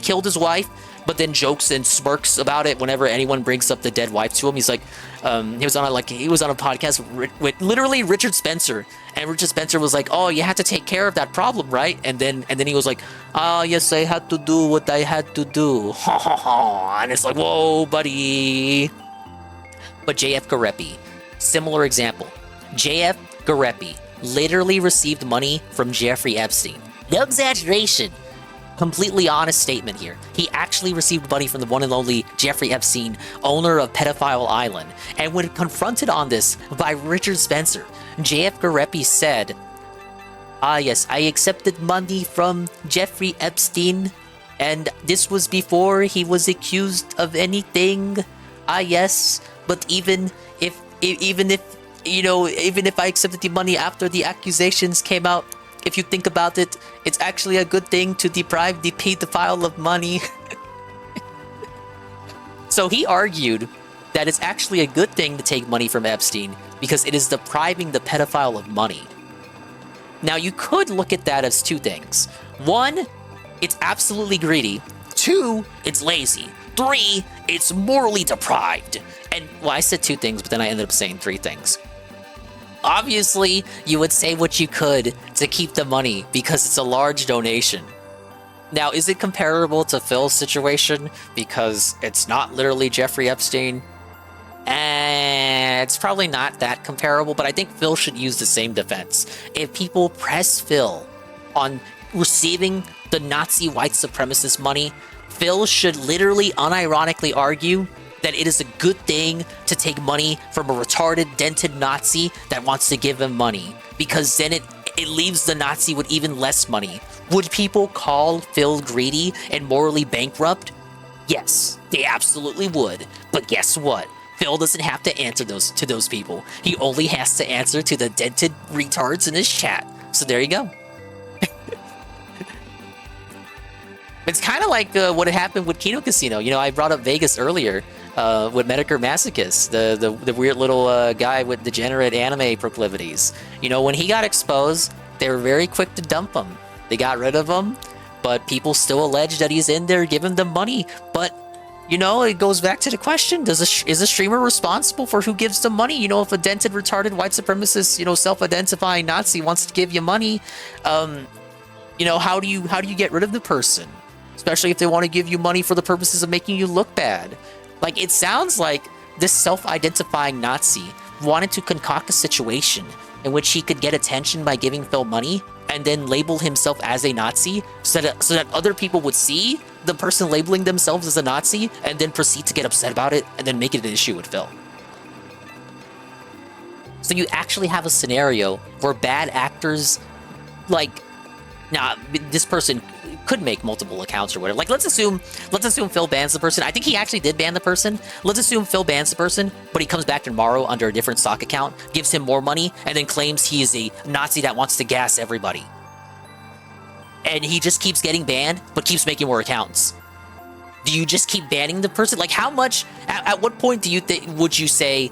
killed his wife, but then jokes and smirks about it whenever anyone brings up the dead wife to him. He's like, he was on a podcast with literally Richard Spencer, and Richard Spencer was like, "Oh, you had to take care of that problem, right?" And then he was like, "Oh, yes, I had to do what I had to do." And it's like, whoa, buddy. But JF Garepi, similar example. JF Garepi literally received money from Jeffrey Epstein. No exaggeration. Completely honest statement here. He actually received money from the one and only Jeffrey Epstein, owner of Pedophile Island. And when confronted on this by Richard Spencer, JF Garepi said, "Ah, yes, I accepted money from Jeffrey Epstein, and this was before he was accused of anything. Ah, yes, but even if I accepted the money after the accusations came out, if you think about it, it's actually a good thing to deprive the pedophile of money." So he argued that it's actually a good thing to take money from Epstein because it is depriving the pedophile of money. Now, you could look at that as two things. One, it's absolutely greedy. Two, it's lazy. Three, it's morally deprived. And, well, I said two things, but then I ended up saying three things. Obviously, you would say what you could to keep the money because it's a large donation. Now, is it comparable to Phil's situation because it's not literally Jeffrey Epstein? It's probably not that comparable, but I think Phil should use the same defense. If people press Phil on receiving the Nazi white supremacist money, Phil should literally unironically argue that it is a good thing to take money from a retarded, dented Nazi that wants to give him money, because then it leaves the Nazi with even less money. Would people call Phil greedy and morally bankrupt? Yes, they absolutely would. But guess what? Phil doesn't have to answer to those people. He only has to answer to the dented retards in his chat. So there you go. It's kind of like what happened with Kino Casino. You know, I brought up Vegas earlier with Medicare Masochist, the weird little guy with degenerate anime proclivities. You know, when he got exposed, they were very quick to dump him. They got rid of him, but people still allege that he's in there giving them money. But, you know, it goes back to the question, is a streamer responsible for who gives them money? You know, if a dented, retarded, white supremacist, you know, self-identifying Nazi wants to give you money, you know, how do you get rid of the person? Especially if they want to give you money for the purposes of making you look bad. Like, it sounds like this self-identifying Nazi wanted to concoct a situation in which he could get attention by giving Phil money and then label himself as a Nazi so that other people would see the person labeling themselves as a Nazi and then proceed to get upset about it and then make it an issue with Phil. So you actually have a scenario where bad actors, like, now, this person could make multiple accounts or whatever. Like, let's assume Phil bans the person. I think he actually did ban the person. Let's assume Phil bans the person, but he comes back tomorrow under a different stock account, gives him more money, and then claims he is a Nazi that wants to gas everybody. And he just keeps getting banned, but keeps making more accounts. Do you just keep banning the person? Like, how much, at what point do you think, would you say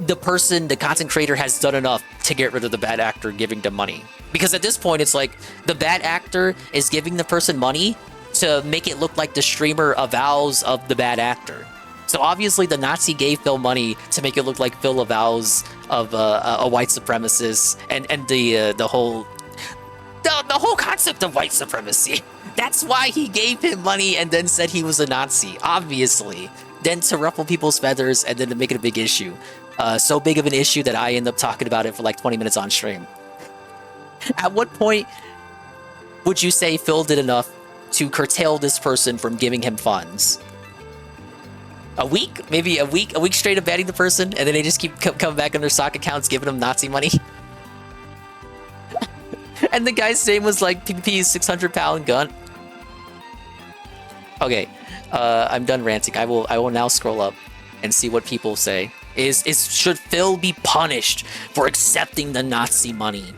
the person, the content creator, has done enough to get rid of the bad actor giving them money? Because at this point, it's like the bad actor is giving the person money to make it look like the streamer avows of the bad actor. So obviously the Nazi gave Phil money to make it look like Phil avows of a white supremacist and the whole concept of white supremacy. That's why he gave him money and then said he was a Nazi, obviously. Then to ruffle people's feathers and then to make it a big issue. So big of an issue that I end up talking about it for like 20 minutes on stream. At what point would you say Phil did enough to curtail this person from giving him funds? A week? Maybe a week straight of banning the person, and then they just keep coming back on their sock accounts giving them Nazi money? And the guy's name was like PPP's 600-pound gun. Okay, I'm done ranting. I will now scroll up and see what people say. Should Phil be punished for accepting the Nazi money?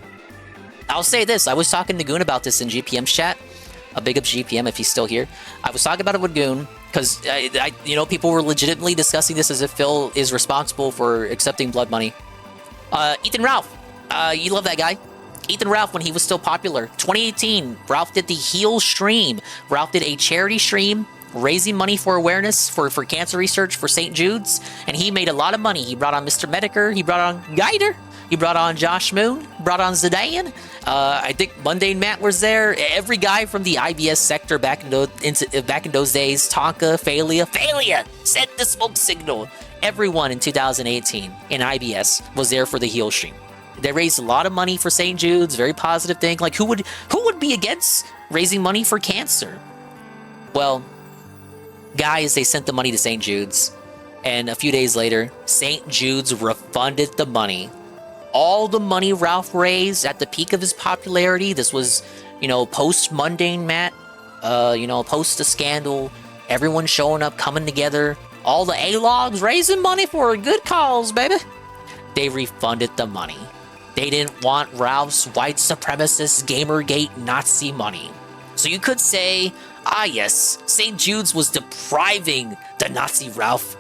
I'll say this. I was talking to Goon about this in GPM's chat. A big up GPM if he's still here. I was talking about it with Goon because people were legitimately discussing this as if Phil is responsible for accepting blood money. Ethan Ralph, you love that guy. Ethan Ralph, when he was still popular, 2018, Ralph did the Heal stream. Ralph did a charity stream raising money for awareness for cancer research for St. Jude's, and he made a lot of money. He brought on Mr. Mediker, he brought on Guider, he brought on Josh Moon, brought on Zidane. I think Mundane Matt was there. Every guy from the IBS sector back in those days, Tonka, Phalia, sent the smoke signal. Everyone in 2018 in IBS was there for the Heal stream. They raised a lot of money for St. Jude's, very positive thing. Like, who would be against raising money for cancer? Well, guys, they sent the money to St. Jude's, and a few days later, St. Jude's refunded the money. All the money Ralph raised at the peak of his popularity, this was, post-Mundane Matt, post the scandal, everyone showing up, coming together, all the A-logs raising money for good cause, baby. They refunded the money. They didn't want Ralph's white supremacist Gamergate Nazi money. So you could say, yes, St. Jude's was depriving the Nazi Ralph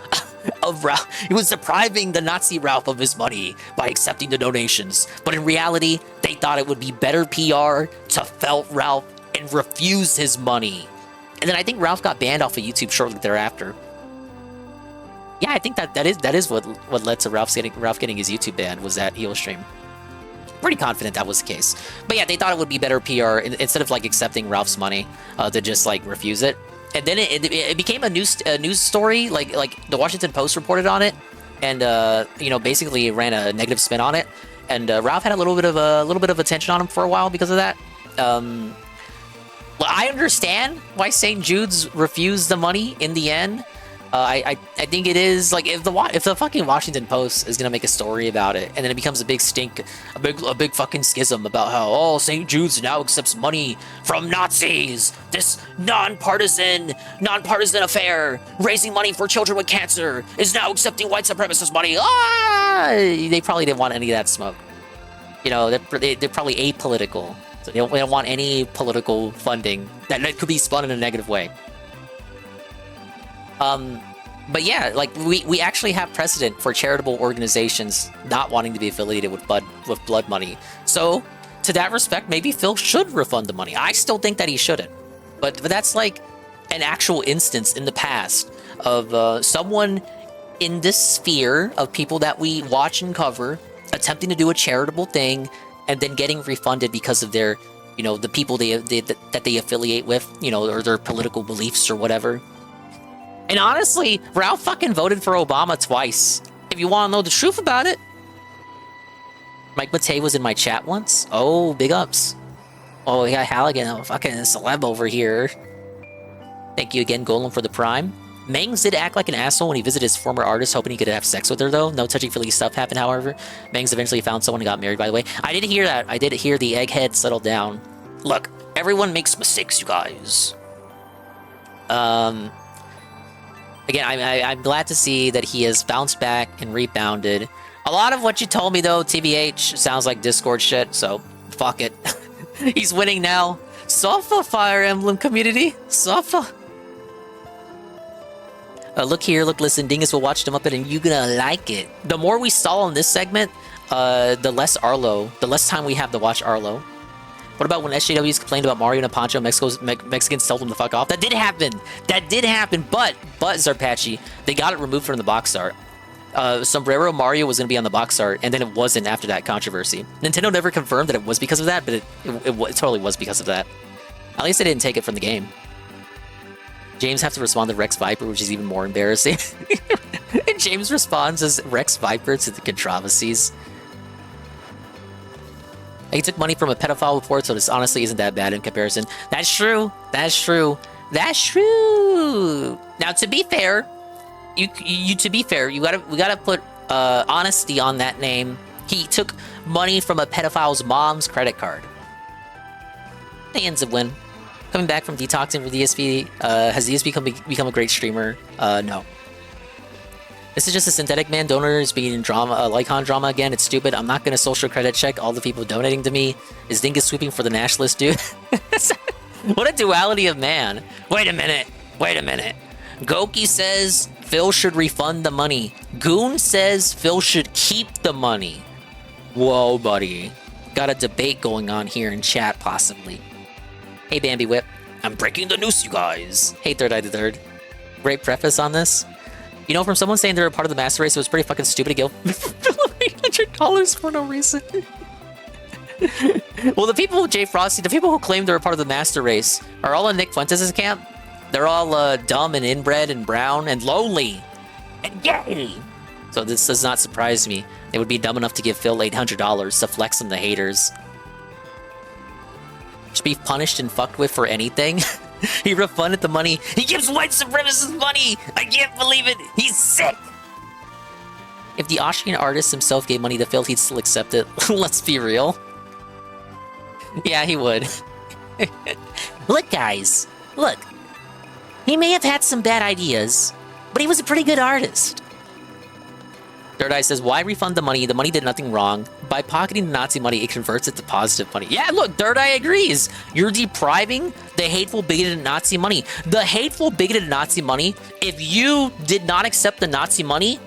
of Ralph. It was depriving the Nazi Ralph of his money by accepting the donations. But in reality, they thought it would be better PR to felt Ralph and refuse his money. And then I think Ralph got banned off of YouTube shortly thereafter. Yeah, I think that is what led to Ralph getting his YouTube ban, was that Heal stream. Pretty confident that was the case. But yeah, they thought it would be better PR instead of like accepting Ralph's money to just like refuse it. And then it became a news story. Like the Washington Post reported on it, and basically ran a negative spin on it. And Ralph had a little bit of attention on him for a while because of that. Well, I understand why St. Jude's refused the money in the end. I think it is like if the fucking Washington Post is gonna make a story about it, and then it becomes a big stink, a big fucking schism about how St. Jude's now accepts money from Nazis. This nonpartisan affair, raising money for children with cancer, is now accepting white supremacist money. They probably didn't want any of that smoke. They're probably apolitical, so they don't want any political funding that could be spun in a negative way. But yeah, like we actually have precedent for charitable organizations not wanting to be affiliated with blood money. So to that respect, maybe Phil should refund the money. I still think that he shouldn't, but that's like an actual instance in the past of someone in this sphere of people that we watch and cover attempting to do a charitable thing and then getting refunded because of their, the people that they affiliate with, or their political beliefs or whatever. And honestly, Ralph fucking voted for Obama twice. If you want to know the truth about it. Mike Matei was in my chat once. Oh, big ups. Oh, we got Halligan, a fucking celeb over here. Thank you again, Golem, for the prime. Mangs did act like an asshole when he visited his former artist, hoping he could have sex with her, though. No touchy-feely stuff happened, however. Mangs eventually found someone and got married, by the way. I did hear that. I did hear the egghead settle down. Look, everyone makes mistakes, you guys. Again, I'm glad to see that he has bounced back and rebounded. A lot of what you told me, though, TBH, sounds like Discord shit, so fuck it. He's winning now. Suffer, Fire Emblem community. Suffer. Look here, look, listen. Dingus will watch them up and you're gonna like it. The more we stall on this segment, the less time we have to watch Arlo. What about when SJWs complained about Mario and Pancho, Mexicans told them to fuck off? That did happen! But Zarpachi, they got it removed from the box art. Sombrero Mario was going to be on the box art, and then it wasn't after that controversy. Nintendo never confirmed that it was because of that, but it totally was because of that. At least they didn't take it from the game. James have to respond to Rex Viper, which is even more embarrassing. And James responds as Rex Viper to the controversies. He took money from a pedophile report, so this honestly isn't that bad in comparison. That's true. That's true. That's true. Now, to be fair, we gotta put honesty on that name. He took money from a pedophile's mom's credit card. He ends up win. Coming back from detoxing for DSP, has DSP become a great streamer? No. This is just a synthetic man. Donors being drama, Lycon drama again. It's stupid. I'm not gonna social credit check all the people donating to me. Is Dingus sweeping for the nationalist, dude? What a duality of man. Wait a minute. Wait a minute. Goki says Phil should refund the money. Goon says Phil should keep the money. Whoa, buddy. Got a debate going on here in chat, possibly. Hey, Bambi Whip. I'm breaking the news, you guys. Hey, Third Eye the Third. Great preface on this. You know, from someone saying they're a part of the master race, it was pretty fucking stupid to give $800 for no reason. Well, the people, Jay Frosty, the people who claim they're a part of the master race are all in Nick Fuentes' camp. They're all dumb and inbred and brown and lonely and gay. So this does not surprise me. They would be dumb enough to give Phil $800 to flex on the haters. Should be punished and fucked with for anything. He refunded the money. He gives white supremacists money. I can't believe it. He's sick. If the Austrian artist himself gave money to Phil, he'd still accept it. Let's be real. Yeah, he would. Look, guys. Look. He may have had some bad ideas, but he was a pretty good artist. Third Eye says, why refund the money? The money did nothing wrong. By pocketing the Nazi money, it converts it to positive money. Yeah, look, Third Eye agrees. You're depriving the hateful, bigoted Nazi money. The hateful, bigoted Nazi money, if you did not accept the Nazi money,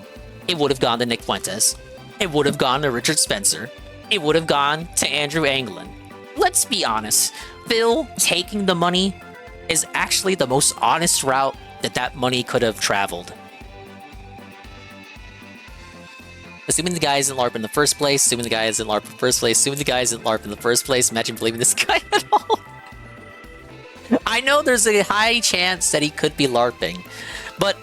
it would have gone to Nick Fuentes. It would have gone to Richard Spencer. It would have gone to Andrew Anglin. Let's be honest. Phil taking the money is actually the most honest route that money could have traveled. Assuming the guy isn't LARP in the first place, assuming the guy isn't LARP in the first place, assuming the guy isn't LARP in the first place, imagine believing this guy at all. I know there's a high chance that he could be LARPing, but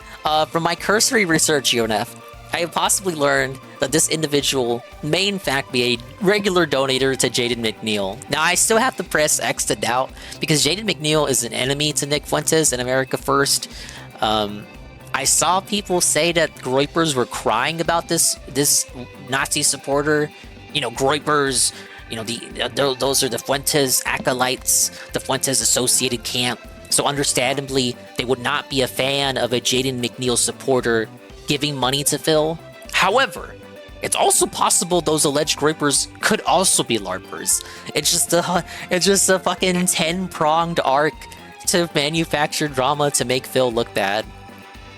from my cursory research, UNF, I have possibly learned that this individual may in fact be a regular donator to Jaden McNeil. Now, I still have to press X to doubt, because Jaden McNeil is an enemy to Nick Fuentes and America First. I saw people say that Groypers were crying about this Nazi supporter. You know, Groypers, you know, those are the Fuentes acolytes, the Fuentes associated camp. So understandably, they would not be a fan of a Jaden McNeil supporter giving money to Phil. However, it's also possible those alleged Groypers could also be LARPers. It's just a fucking 10-pronged arc to manufacture drama to make Phil look bad.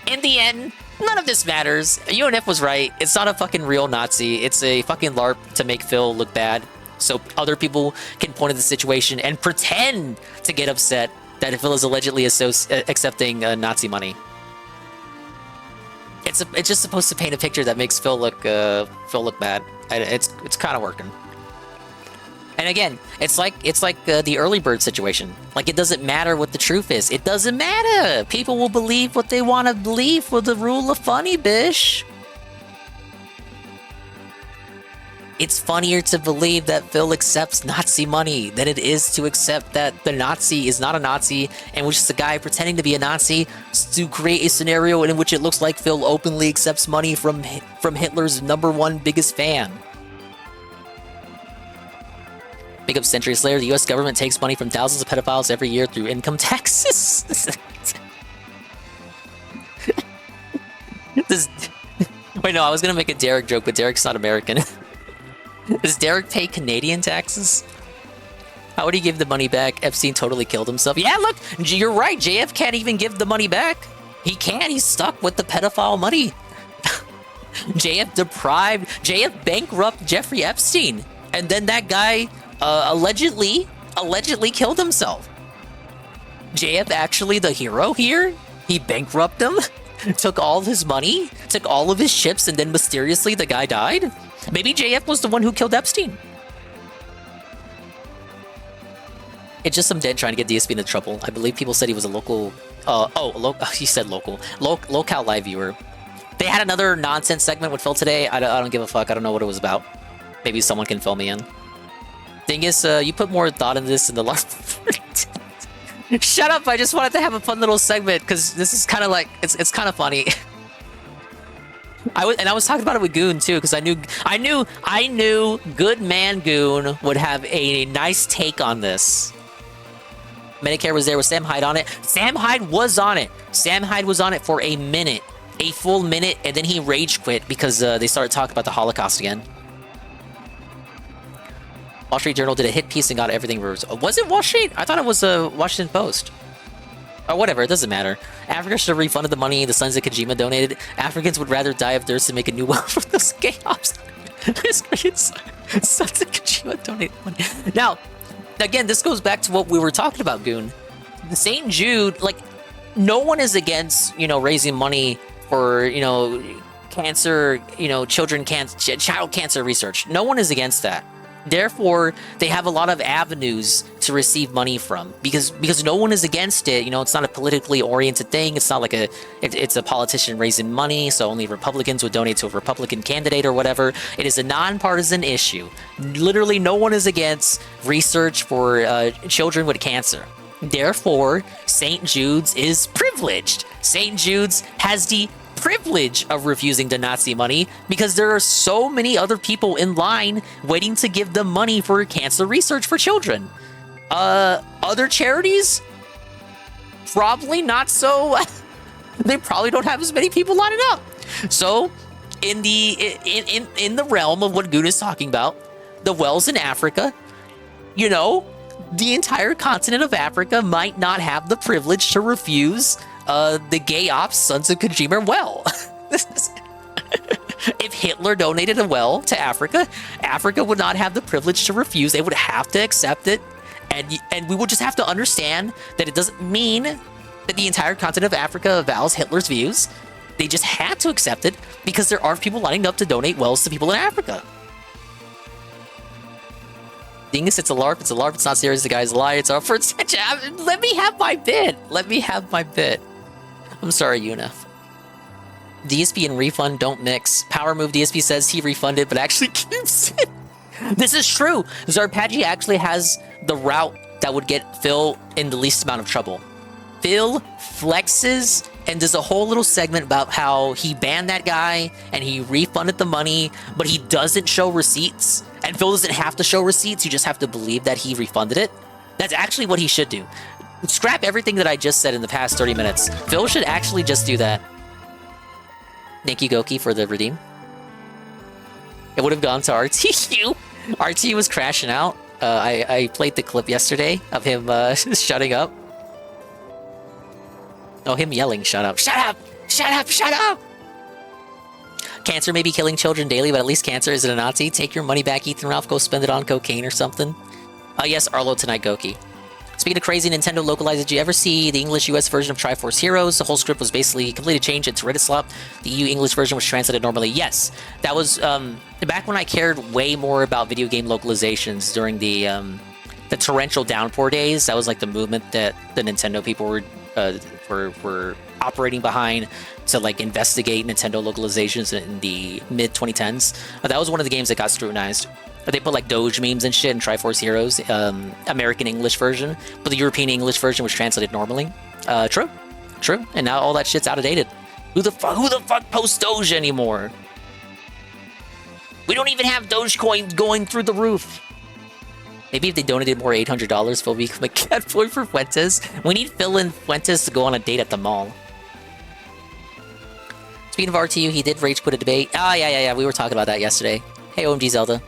In the end, none of this matters. UNF was right. It's not a fucking real Nazi. It's a fucking LARP to make Phil look bad, so other people can point at the situation and pretend to get upset that Phil is allegedly accepting Nazi money. It's just supposed to paint a picture that makes Phil look bad. It's kind of working. And again, it's like the early bird situation. Like, it doesn't matter what the truth is. It doesn't matter. People will believe what they want to believe for the rule of funny, bish. It's funnier to believe that Phil accepts Nazi money than it is to accept that the Nazi is not a Nazi and was just a guy pretending to be a Nazi to create a scenario in which it looks like Phil openly accepts money from Hitler's #1 biggest fan. Big up Century Slayer. The US government takes money from thousands of pedophiles every year through income taxes. Wait, no, I was gonna make a Derek joke, but Derek's not American. Does Derek pay Canadian taxes? How would he give the money back? Epstein totally killed himself. Yeah, look, you're right. JF can't even give the money back. He can't. He's stuck with the pedophile money. JF bankrupt Jeffrey Epstein. And then that guy allegedly killed himself. JF actually the hero here? He bankrupted him, took all of his money, took all of his ships, and then mysteriously the guy died? Maybe JF was the one who killed Epstein. It's just some dead trying to get DSP into trouble. I believe people said he was a local... he said local. Local live viewer. They had another nonsense segment with Phil today. I don't give a fuck. I don't know what it was about. Maybe someone can fill me in. Thing is, you put more thought in this in the last. Shut up! I just wanted to have a fun little segment because this is kind of like it's kind of funny. I was talking about it with Goon too because I knew good man Goon would have a nice take on this. Medicare was there with Sam Hyde on it. Sam Hyde was on it. Sam Hyde was on it for a minute, a full minute, and then he rage quit because they started talking about the Holocaust again. Wall Street Journal did a hit piece and got everything reversed. Was it Wall Street? I thought it was Washington Post. Or whatever, it doesn't matter. Africa should have refunded the money the Sons of Kojima donated. Africans would rather die of thirst than make a new well from those gay ops. Sons of Kojima donated money. Now, again, this goes back to what we were talking about, Goon. St. Jude, like, no one is against, raising money for, cancer, child cancer research. No one is against that. Therefore, they have a lot of avenues to receive money from because no one is against it. It's not a politically oriented thing. It's not like it's a politician raising money, so only Republicans would donate to a Republican candidate or whatever. It is a nonpartisan issue. Literally, no one is against research for children with cancer. Therefore, St. Jude's is privileged. St. Jude's has the privilege of refusing the Nazi money because there are so many other people in line waiting to give them money for cancer research for children. Other charities? Probably not so. They probably don't have as many people lining up. So, in the realm of what Goon is talking about, the wells in Africa, the entire continent of Africa might not have the privilege to refuse the gay ops Sons of Kojima well. If Hitler donated a well to Africa, Africa would not have the privilege to refuse. They would have to accept it, and we would just have to understand that it doesn't mean that the entire continent of Africa avows Hitler's views. They just had to accept it because there are people lining up to donate wells to people in Africa. Thing is, it's a LARP. It's a LARP. It's not serious. The guy's a liar. It's up for attention. Let me have my bit. Let me have my bit. I'm sorry, Unif. DSP and refund don't mix. Power move. DSP says he refunded, but actually keeps it. This is true. Zarpaggi actually has the route that would get Phil in the least amount of trouble. Phil flexes and does a whole little segment about how he banned that guy and he refunded the money, but he doesn't show receipts. And Phil doesn't have to show receipts. You just have to believe that he refunded it. That's actually what he should do. Scrap everything that I just said in the past 30 minutes. Phil should actually just do that. Thank you, Goki, for the redeem. It would have gone to RTU. RTU was crashing out. I played the clip yesterday of him shutting up. Oh, him yelling, shut up. Shut up! Shut up! Shut up! Cancer may be killing children daily, but at least cancer isn't a Nazi. Take your money back, Ethan Ralph. Go spend it on cocaine or something. Yes, Arlo tonight, Goki. Speaking of crazy Nintendo localized, did you ever see the English-US version of Triforce Heroes? The whole script was basically completely changed into Reddit slop. The EU English version was translated normally. Yes, that was back when I cared way more about video game localizations during the torrential downpour days. That was like the movement that the Nintendo people were operating behind to like investigate Nintendo localizations in the mid 2010s. That was one of the games that got scrutinized. They put like Doge memes and shit in Triforce Heroes, American English version, but the European English version was translated normally. True, and now all that shit's outdated. Who the fuck posts Doge anymore? We don't even have Dogecoin going through the roof. Maybe if they donated more $800, Phil become a catboy for Fuentes. We need Phil and Fuentes to go on a date at the mall. Speaking of RTU, he did rage quit a debate. Ah, yeah. We were talking about that yesterday. Hey, OMG Zelda.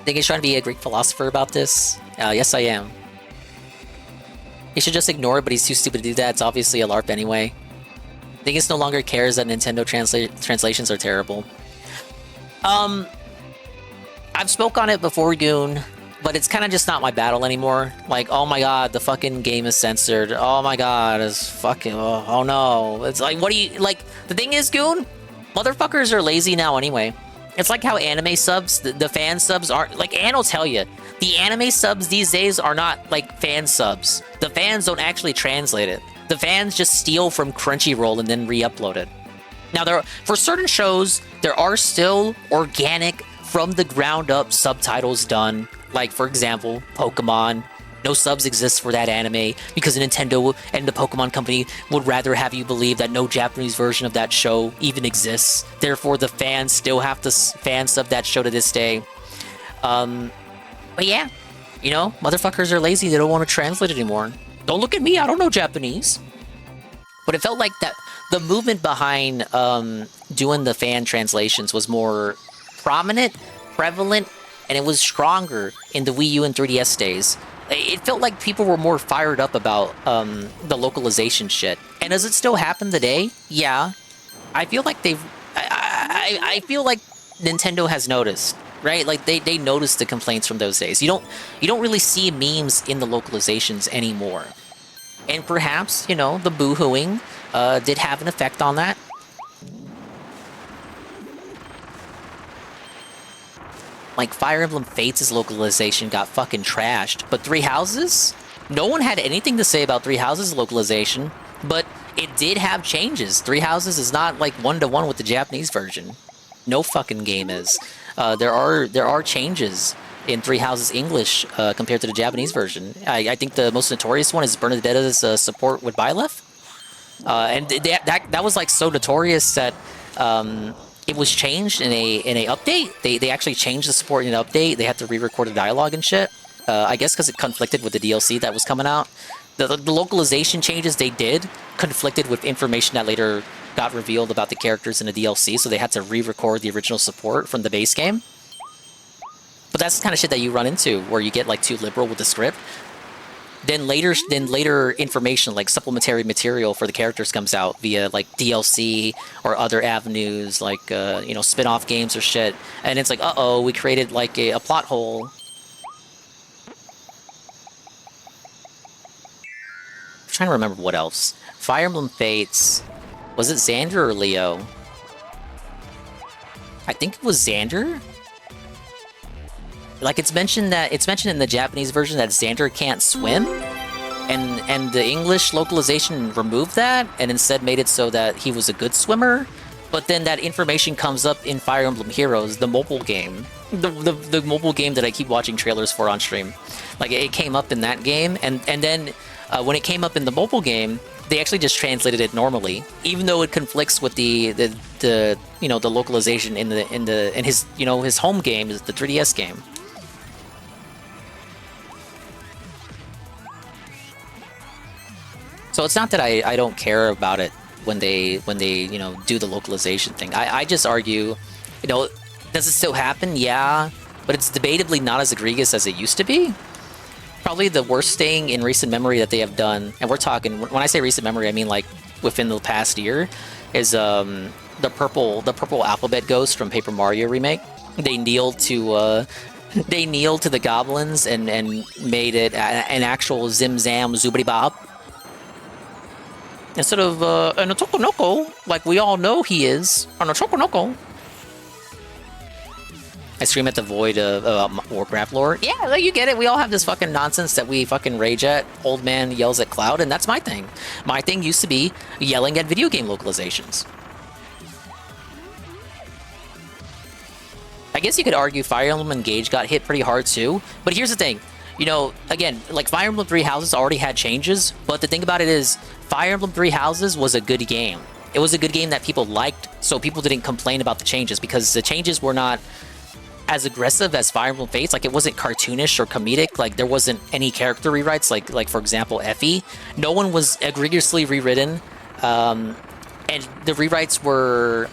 Think he's trying to be a Greek philosopher about this? Yes, I am. He should just ignore it, but he's too stupid to do that. It's obviously a LARP anyway. Dingus no longer cares that Nintendo translations are terrible. I've spoke on it before, Goon, but it's kind of just not my battle anymore. Like, oh my god, the fucking game is censored. Oh my god, it's fucking... Oh no. It's like, what do you... Like, the thing is, Goon, motherfuckers are lazy now anyway. It's like how anime subs, the fan subs aren't... Like, Ann will tell you, the anime subs these days are not, like, fan subs. The fans don't actually translate it. The fans just steal from Crunchyroll and then re-upload it. Now, for certain shows, there are still organic, from the ground up subtitles done, Like, for example, Pokemon. No subs exist for that anime because Nintendo and the Pokemon Company would rather have you believe that no Japanese version of that show even exists. Therefore, the fans still have to fan sub that show to this day. But yeah, you know, motherfuckers are lazy. They don't want to translate anymore. Don't look at me. I don't know Japanese. But it felt like that the movement behind doing the fan translations was more prominent, prevalent, and it was stronger in the Wii U and 3DS days. It felt like people were more fired up about the localization shit. And does it still happen today? Yeah. I feel like I feel like Nintendo has noticed, right? Like they noticed the complaints from those days. You don't really see memes in the localizations anymore. And perhaps, you know, the boo-hooing did have an effect on that. Like, Fire Emblem Fates' localization got fucking trashed. But Three Houses? No one had anything to say about Three Houses' localization. But it did have changes. Three Houses is not, like, one-to-one with the Japanese version. No fucking game is. There are changes in Three Houses English compared to the Japanese version. I think the most notorious one is Bernadetta's support with Byleth. And that was, like, so notorious that... it was changed in a update. They actually changed the support in an update. They had to re-record the dialogue and shit. I guess because it conflicted with the DLC that was coming out. The localization changes they did conflicted with information that later got revealed about the characters in the DLC, so they had to re-record the original support from the base game. But that's the kind of shit that you run into, where you get like too liberal with the script. Then later information, like supplementary material for the characters, comes out via like DLC or other avenues, like you know, spin-off games or shit. And it's like, uh-oh, we created like a plot hole. I'm trying to remember what else. Fire Emblem Fates. Was it Xander or Leo? I think it was Xander. Like, it's mentioned in the Japanese version that Xander can't swim, and the English localization removed that and instead made it so that he was a good swimmer. But then that information comes up in Fire Emblem Heroes, the mobile game, the mobile game that I keep watching trailers for on stream. Like, it came up in that game, and then when it came up in the mobile game, they actually just translated it normally, even though it conflicts with the you know, the localization in his, you know, his home game is the 3DS game. So it's not that I don't care about it when they you know, do the localization thing. I just argue, you know, does it still happen? Yeah, but it's debatably not as egregious as it used to be. Probably the worst thing in recent memory that they have done, and we're talking, when I say recent memory, I mean like within the past year, is the purple alphabet ghost from Paper Mario Remake. They kneeled to the goblins and made it an actual Zim Zam Zoobity Bob. Instead of an Otokonoko, like we all know he is, an Otokonoko. I scream at the void of Warcraft lore. Yeah, like, you get it. We all have this fucking nonsense that we fucking rage at. Old man yells at cloud, and that's my thing. My thing used to be yelling at video game localizations. I guess you could argue Fire Emblem Engage got hit pretty hard too, but here's the thing. You know, again, like Fire Emblem Three Houses already had changes, but the thing about it is Fire Emblem Three Houses was a good game. It was a good game that people liked, so people didn't complain about the changes because the changes were not as aggressive as Fire Emblem Fates. Like, it wasn't cartoonish or comedic. Like, there wasn't any character rewrites, like for example, Effie. No one was egregiously rewritten, and the rewrites were,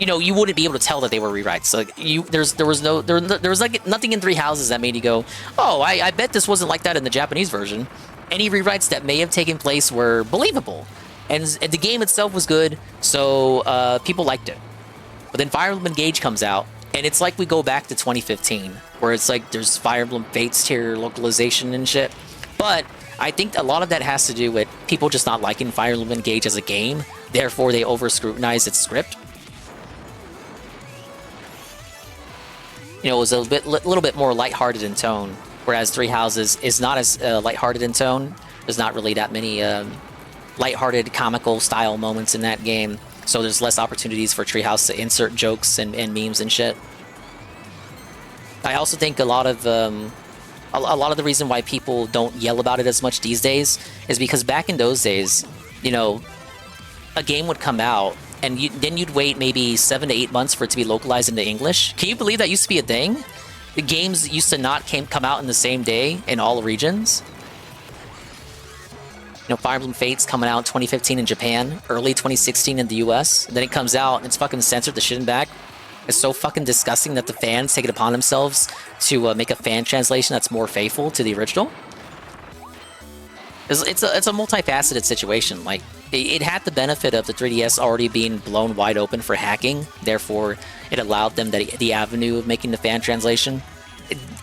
you know, you wouldn't be able to tell that they were rewrites. Like, there was like nothing in Three Houses that made you go, oh, I bet this wasn't like that in the Japanese version. Any rewrites that may have taken place were believable, and the game itself was good, so people liked it. But then Fire Emblem Engage comes out, and it's like we go back to 2015, where it's like there's Fire Emblem Fates tier localization and shit. But I think a lot of that has to do with people just not liking Fire Emblem Engage as a game, therefore they over-scrutinize its script. You know, it was a little bit more lighthearted in tone, whereas Three Houses is not as lighthearted in tone. There's not really that many lighthearted, comical style moments in that game, so there's less opportunities for Treehouse to insert jokes and memes and shit. I also think a lot of the reason why people don't yell about it as much these days is because back in those days, you know, a game would come out and then you'd wait maybe 7 to 8 months for it to be localized into English. Can you believe that used to be a thing? The games used to not come out in the same day in all regions. You know, Fire Emblem Fates coming out in 2015 in Japan, early 2016 in the US. And then it comes out and it's fucking censored the shit and back. It's so fucking disgusting that the fans take it upon themselves to make a fan translation that's more faithful to the original. It's a multifaceted situation. Like, it had the benefit of the 3DS already being blown wide open for hacking. Therefore, it allowed them the avenue of making the fan translation.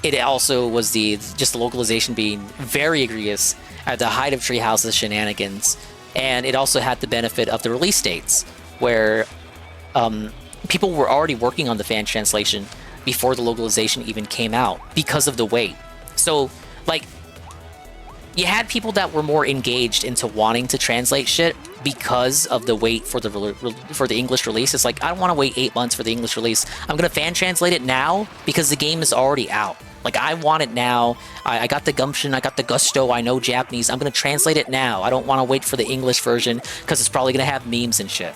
It also was just the localization being very egregious at the height of Treehouse's shenanigans. And it also had the benefit of the release dates, where people were already working on the fan translation before the localization even came out because of the wait. So, like, you had people that were more engaged into wanting to translate shit because of the wait for the English release. It's like, I don't want to wait 8 months for the English release. I'm gonna fan translate it now because the game is already out. Like, I want it now. I got the gumption, I got the gusto, I know Japanese. I'm gonna translate it now. I don't want to wait for the English version because it's probably gonna have memes and shit.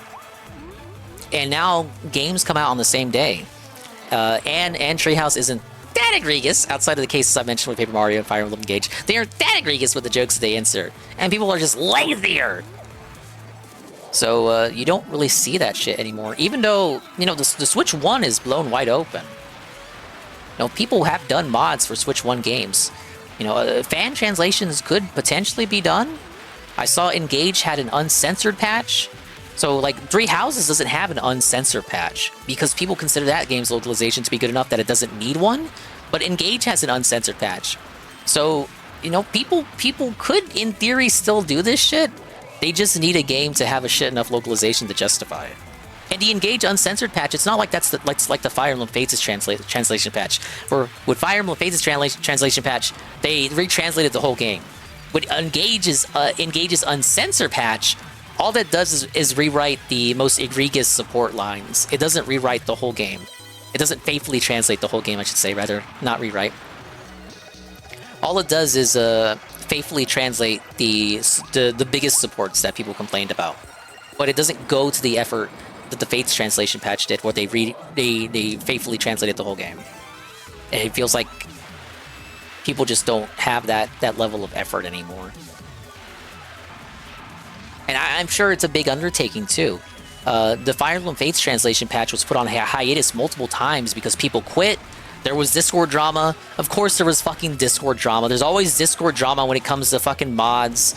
And now games come out on the same day. And Treehouse isn't that egregious, outside of the cases I mentioned with Paper Mario and Fire Emblem Engage. They aren't that egregious with the jokes that they insert. And people are just lazier! So, you don't really see that shit anymore. Even though, you know, the Switch 1 is blown wide open. You know, people have done mods for Switch 1 games. You know, fan translations could potentially be done. I saw Engage had an uncensored patch. So, like, Three Houses doesn't have an uncensored patch because people consider that game's localization to be good enough that it doesn't need one. But Engage has an uncensored patch. So, you know, people could, in theory, still do this shit. They just need a game to have a shit enough localization to justify it. And the Engage uncensored patch, it's not like that's like the Fire Emblem Fates' translation patch. With Fire Emblem Fates' translation patch, they retranslated the whole game. With Engage's uncensored patch, all that does is rewrite the most egregious support lines. It doesn't rewrite the whole game. It doesn't faithfully translate the whole game, I should say, rather, not rewrite. All it does is faithfully translate the biggest supports that people complained about. But it doesn't go to the effort that the Fates translation patch did, where they faithfully translated the whole game. And it feels like people just don't have that level of effort anymore. And I'm sure it's a big undertaking, too. The Fire Emblem Fates translation patch was put on hiatus multiple times because people quit. There was Discord drama. Of course there was fucking Discord drama. There's always Discord drama when it comes to fucking mods.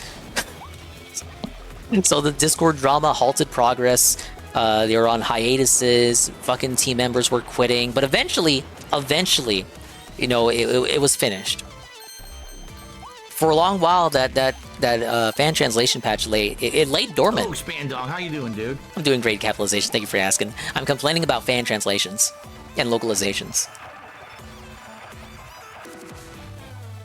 So the Discord drama halted progress. They were on hiatuses. Fucking team members were quitting. But eventually, you know, it was finished. For a long while, that fan translation patch it laid dormant. Oh, Spandog, how you doing, dude? I'm doing great, capitalization. Thank you for asking. I'm complaining about fan translations and localizations.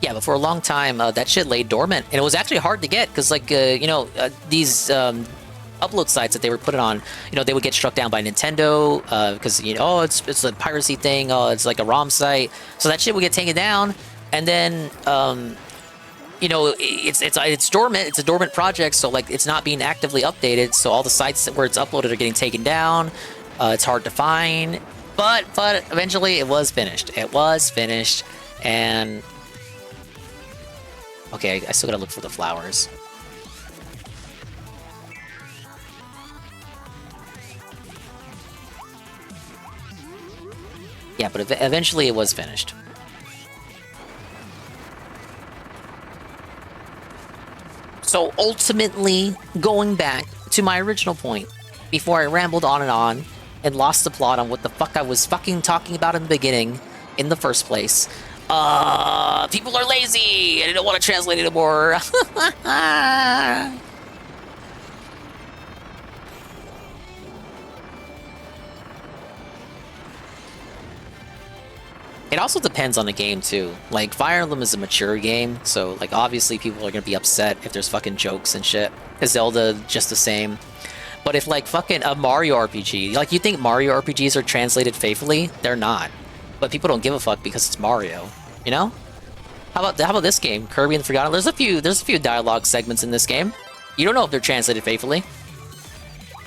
Yeah, but for a long time, that shit laid dormant, and it was actually hard to get because, like, you know, these upload sites that they were putting on, you know, they would get struck down by Nintendo because, you know, oh, it's a piracy thing. Oh, it's like a ROM site, so that shit would get taken down, and then you know, it's dormant. It's a dormant project, so like it's not being actively updated. So all the sites where it's uploaded are getting taken down. It's hard to find, but eventually it was finished. It was finished, and okay, I still gotta look for the flowers. Yeah, but eventually it was finished. So ultimately, going back to my original point, before I rambled on and lost the plot on what the fuck I was fucking talking about in the beginning, in the first place, people are lazy and I don't want to translate anymore. It also depends on the game, too. Like, Fire Emblem is a mature game, so, like, obviously people are gonna be upset if there's fucking jokes and shit. Zelda, just the same. But if, like, fucking a Mario RPG, like, you think Mario RPGs are translated faithfully? They're not. but people don't give a fuck because it's Mario. You know? How about this game, Kirby and the Forgotten? There's a few dialogue segments in this game. You don't know if they're translated faithfully.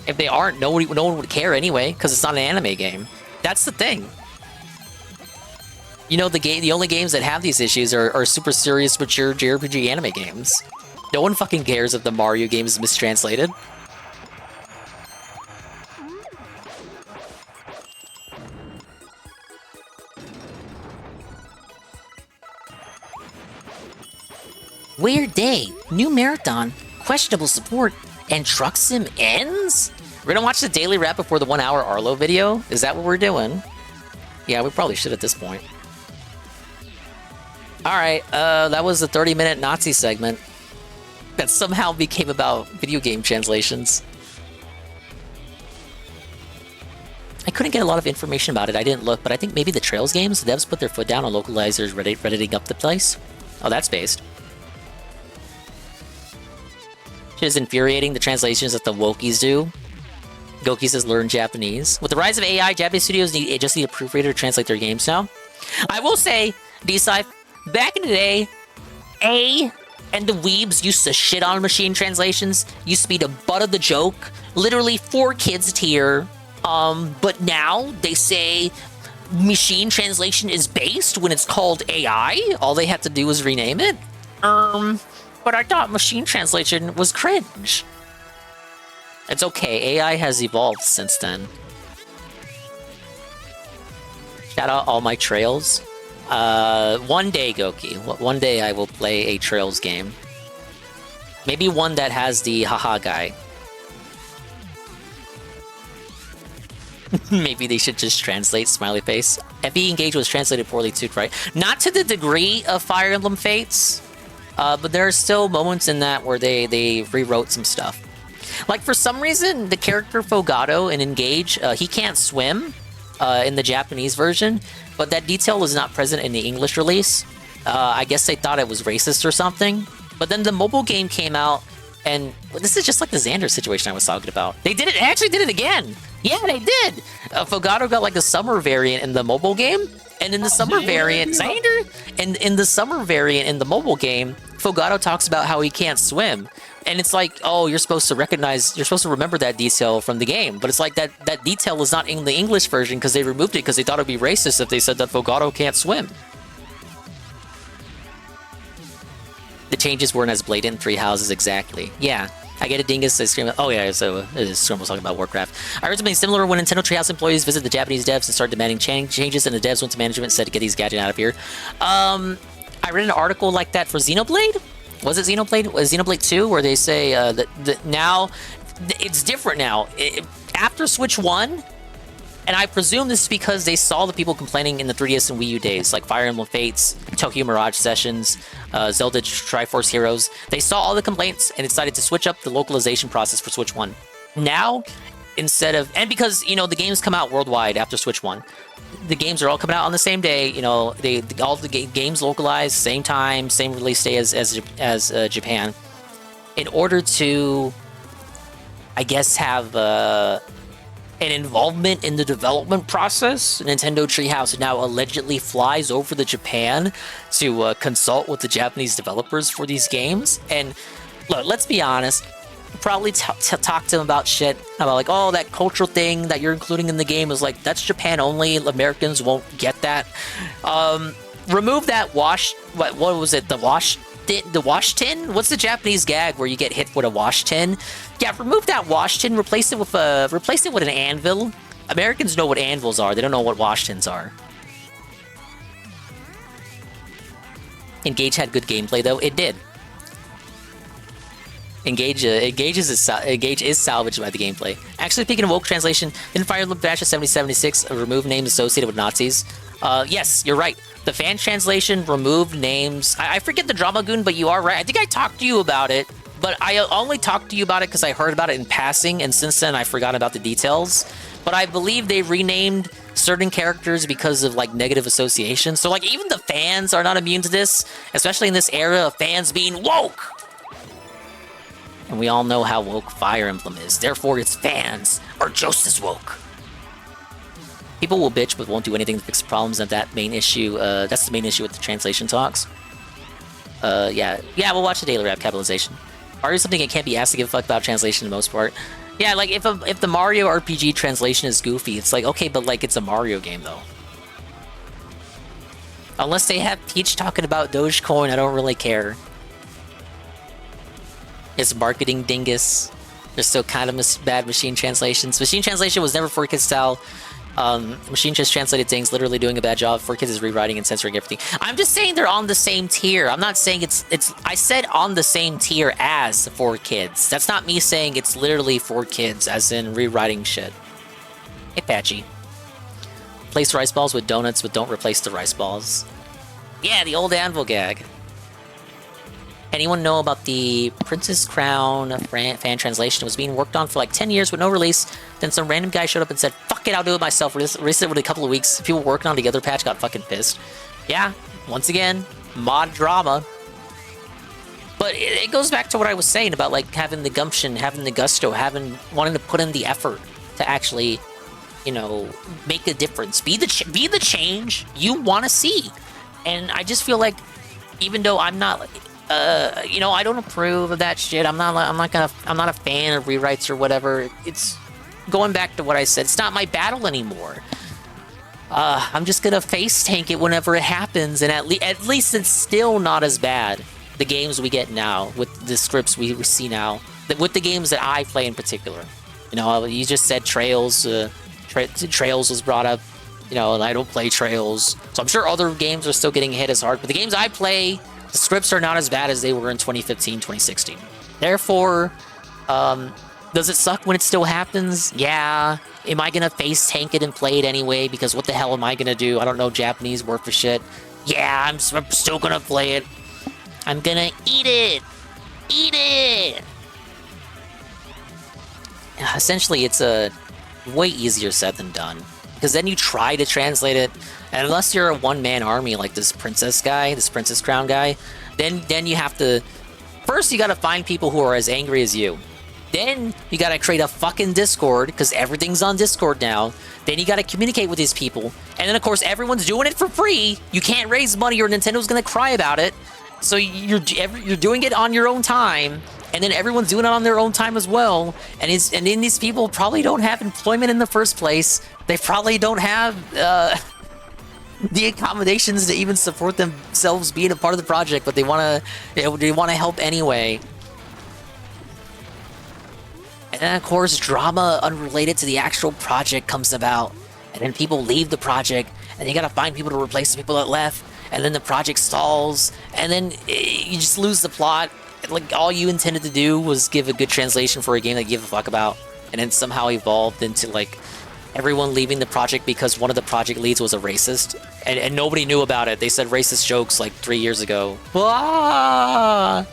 If they aren't, no one would care anyway, because it's not an anime game. That's the thing. You know, the only games that have these issues are super serious, mature JRPG anime games. No one fucking cares if the Mario game is mistranslated. Weird day, new marathon, questionable support, and truck sim ends? We're gonna watch the daily wrap before the 1 hour Arlo video? Is that what we're doing? Yeah, we probably should at this point. Alright, that was the 30-minute Nazi segment that somehow became about video game translations. I couldn't get a lot of information about it, I didn't look, but I think maybe the Trails games, the devs put their foot down on localizers redditing up the place. Oh, that's based. It is infuriating, the translations that the Wokies do. Goki says learn Japanese. With the rise of AI, Japanese studios just need a proofreader to translate their games now. I will say, D-Sci, back in the day, and the weebs used to shit on machine translations, used to be the butt of the joke, literally 4 kids tier. But now they say machine translation is based when it's called AI. All they have to do is rename it. But I thought machine translation was cringe. It's okay, AI has evolved since then. Shout out all my Trails. One day, Goki. One day I will play a Trails game. Maybe one that has the haha guy. Maybe they should just translate smiley face. FE Engage was translated poorly too, right? Not to the degree of Fire Emblem Fates. But there are still moments in that where they rewrote some stuff. Like, for some reason, the character Fogato in Engage, he can't swim in the Japanese version, but that detail was not present in the English release. I guess they thought it was racist or something. But then the mobile game came out, and this is just like the Xander situation I was talking about. They actually did it again! Yeah, they did! Fogato got like a summer variant in the mobile game, and in the summer variant, Xander? And in the summer variant in the mobile game, Fogato talks about how he can't swim. And it's like, oh, you're supposed to remember that detail from the game. But it's like that detail is not in the English version because they removed it because they thought it would be racist if they said that Fogato can't swim. The changes weren't as blatant in 3 houses, exactly. Yeah. I get a dingus, I scream, oh yeah, so Scrum was talking about Warcraft. I heard something similar when Nintendo Treehouse employees visit the Japanese devs and start demanding changes, and the devs went to management and said to get these gadgets out of here. I read an article like that for Xenoblade? Was it Xenoblade? Was Xenoblade 2? Where they say that now, it's different now. After Switch 1, and I presume this is because they saw the people complaining in the 3DS and Wii U days, like Fire Emblem Fates, Tokyo Mirage Sessions, Zelda Triforce Heroes. They saw all the complaints and decided to switch up the localization process for Switch 1. Now, instead of... And because, you know, the games come out worldwide after Switch 1. The games are all coming out on the same day, you know, all the games localized, same time, same release day as Japan. In order to, I guess, have... an involvement in the development process, Nintendo Treehouse now allegedly flies over to Japan to consult with the Japanese developers for these games. And look, let's be honest, probably talk to them about shit about like, oh, that cultural thing that you're including in the game is like, that's Japan only, Americans won't get that. Remove that what was it, the wash tin? What's the Japanese gag where you get hit with a wash tin? Yeah, remove that wash tin, replace it with an anvil. Americans know what anvils are, they don't know what wash tins are. Engage had good gameplay though, it did. Engage is salvaged by the gameplay. Actually, speaking of woke translation, in Fire Emblem Dash 7076 remove names associated with Nazis. Yes, you're right. The fan translation removed names. I forget the Drama Goon, but you are right. I think I talked to you about it, but I only talked to you about it because I heard about it in passing, and since then I forgot about the details. But I believe they renamed certain characters because of like negative associations. So like even the fans are not immune to this, especially in this era of fans being woke. And we all know how woke Fire Emblem is. Therefore, its fans are just as woke. People will bitch but won't do anything to fix the problems, and that main issue, that's the main issue with the translation talks. Yeah, we'll watch the daily rap capitalization. Mario is something that can't be asked to give a fuck about translation for the most part. Yeah, like, if the Mario RPG translation is goofy, it's like, okay, but, like, it's a Mario game, though. Unless they have Peach talking about Dogecoin, I don't really care. It's marketing dingus. There's still kind of bad machine translations. Machine translation was never 4Kids style. Machine just translated things, literally doing a bad job. 4Kids is rewriting and censoring everything. I'm just saying they're on the same tier. I'm not saying it's. I said on the same tier as 4Kids. That's not me saying it's literally 4Kids, as in rewriting shit. Hey, Patchy. Replace rice balls with donuts, but don't replace the rice balls. Yeah, the old anvil gag. Anyone know about the Princess Crown fan translation? It was being worked on for like 10 years with no release. Then some random guy showed up and said, fuck it, I'll do it myself. Released it within a couple of weeks. People working on the other patch got fucking pissed. Yeah, once again, mod drama. But it goes back to what I was saying about like having the gumption, having the gusto, wanting to put in the effort to actually, you know, make a difference. Be the change you want to see. And I just feel like, even though I'm not, you know, I don't approve of that shit. I'm not a fan of rewrites or whatever. It's going back to what I said. It's not my battle anymore. I'm just gonna face tank it whenever it happens, and at least it's still not as bad. The games we get now with the scripts we see now, with the games that I play in particular. You know, you just said Trails. Trails was brought up. You know, and I don't play Trails, so I'm sure other games are still getting hit as hard. But the games I play, the scripts are not as bad as they were in 2015, 2016. Therefore, does it suck when it still happens? Yeah. Am I gonna face tank it and play it anyway? Because what the hell am I gonna do? I don't know Japanese word for shit. Yeah, I'm still gonna play it. I'm gonna eat it. Eat it. Essentially, it's a way easier said than done. Because then you try to translate it, and unless you're a one-man army like this Princess Crown guy, then you have to... First, you gotta find people who are as angry as you. Then, you gotta create a fucking Discord, because everything's on Discord now. Then you gotta communicate with these people. And then, of course, everyone's doing it for free. You can't raise money or Nintendo's gonna cry about it. So you're doing it on your own time. And then everyone's doing it on their own time as well. And then these people probably don't have employment in the first place. They probably don't have the accommodations to even support themselves being a part of the project, but they want to help anyway. And then, of course, drama unrelated to the actual project comes about. And then people leave the project, and you gotta find people to replace the people that left. And then the project stalls, and then you just lose the plot. Like, all you intended to do was give a good translation for a game that you give a fuck about, and then somehow evolved into, like, everyone leaving the project because one of the project leads was a racist, and nobody knew about it. They said racist jokes, like, 3 years ago. Ah!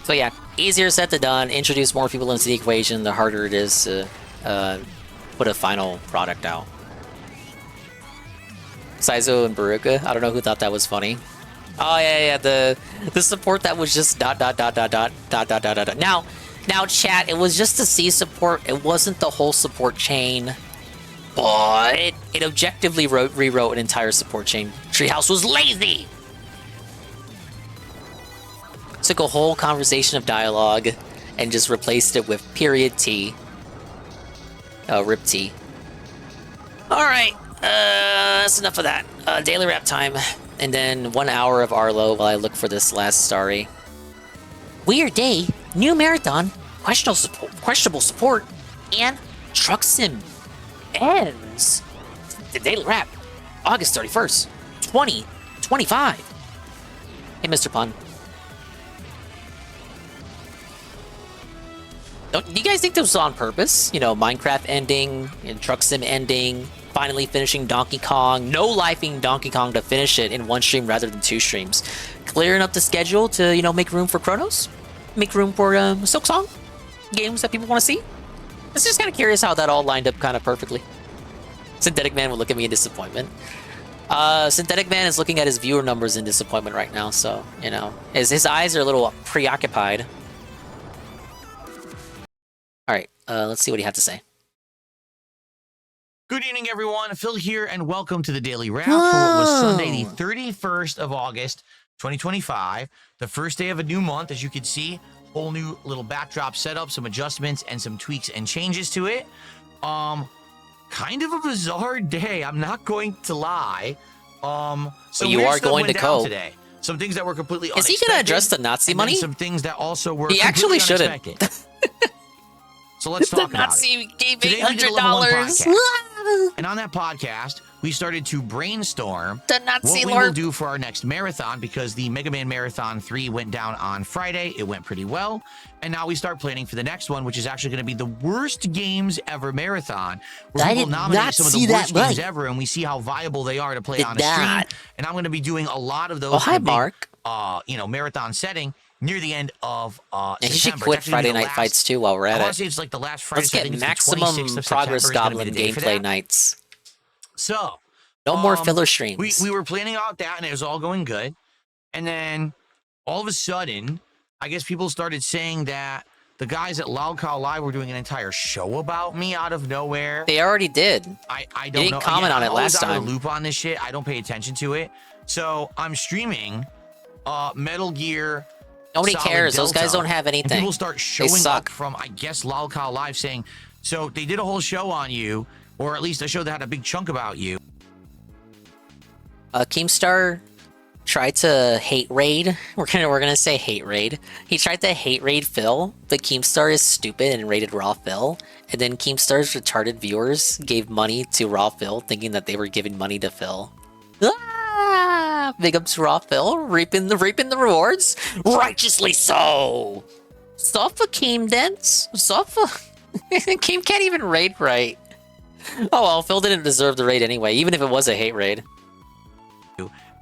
So yeah, easier said than done. Introduce more people into the equation, the harder it is to put a final product out. Saizo and Baruka. I don't know who thought that was funny. Oh yeah, the support that was just ... Now chat, it was just the C support. It wasn't the whole support chain, but it objectively rewrote an entire support chain. Treehouse was lazy. Took a whole conversation of dialogue and just replaced it with period T. Rip T. All right. That's enough of that. Daily rap time. And then 1 hour of Arlo while I look for this last story. Weird day, new marathon, questionable support, and truck sim ends. The daily rap, August 31st, 2025. Hey, Mr. Pun. Do you guys think this was on purpose? You know, Minecraft ending, and truck sim ending, finally finishing Donkey Kong, no-lifing Donkey Kong to finish it in one stream rather than 2 streams. Clearing up the schedule to, you know, make room for Chronos, make room for Silk Song, games that people want to see. I was just kind of curious how that all lined up kind of perfectly. Synthetic Man will look at me in disappointment. Synthetic Man is looking at his viewer numbers in disappointment right now, so, you know, his eyes are a little preoccupied. All right, let's see what he had to say. Good evening, everyone. Phil here, and welcome to the Daily Wrap for what was Sunday, the 31st of August, 2025. The first day of a new month, as you can see. Whole new little backdrop setup, some adjustments, and some tweaks and changes to it. Kind of a bizarre day. I'm not going to lie. So you are going to go today. Some things that were completely Is unexpected. he going to address the Nazi and money? then some things that also were He actually shouldn't. unexpected. So let's talk the about Nazi it. gave Today we did a level 1 $800. podcast. And on that podcast, we started to brainstorm The Nazi what we Lord. will do for our next marathon, because the Mega Man Marathon 3 went down on Friday. It went pretty well. And now we start planning for the next one, which is actually going to be the worst games ever marathon, where I people did nominate not some of see the that worst games right. ever, and we see how viable they are to play Did on a stream. not. And I'm going to be doing a lot of those Oh, hi, in a big, Mark. marathon setting near the end of Yeah, he should September. quit It's actually gonna be Friday the night last- fights too while we're I at want it. to say it's like the last Friday. Let's so I get think it's the maximum 26th of Progress September is gonna be Goblin the day for gameplay that. nights. So, No more filler streams. we were planning out that, and it was all going good. And then, all of a sudden, I guess people started saying that the guys at Loud Cow Live were doing an entire show about me out of nowhere. They already did. I You don't didn't know. comment on I'm it always last out of time. the loop on this shit. I don't pay attention to it. So, I'm streaming Metal Gear. Nobody Solid cares. Those guys Delta, don't have and anything. people start They showing suck. up from, I guess, Loud Cow Live saying, so they did a whole show on you, or at least a show that had a big chunk about you. Keemstar tried to hate raid. We're gonna say hate raid. He tried to hate raid Phil, but Keemstar is stupid and raided Raw Phil. And then Keemstar's retarded viewers gave money to Raw Phil, thinking that they were giving money to Phil. Ah! Big up to Raw Phil, reaping the rewards, righteously so. Suffer Keem Dents. Suffer. Keem can't even raid right. Oh well, Phil didn't deserve the raid anyway, even if it was a hate raid.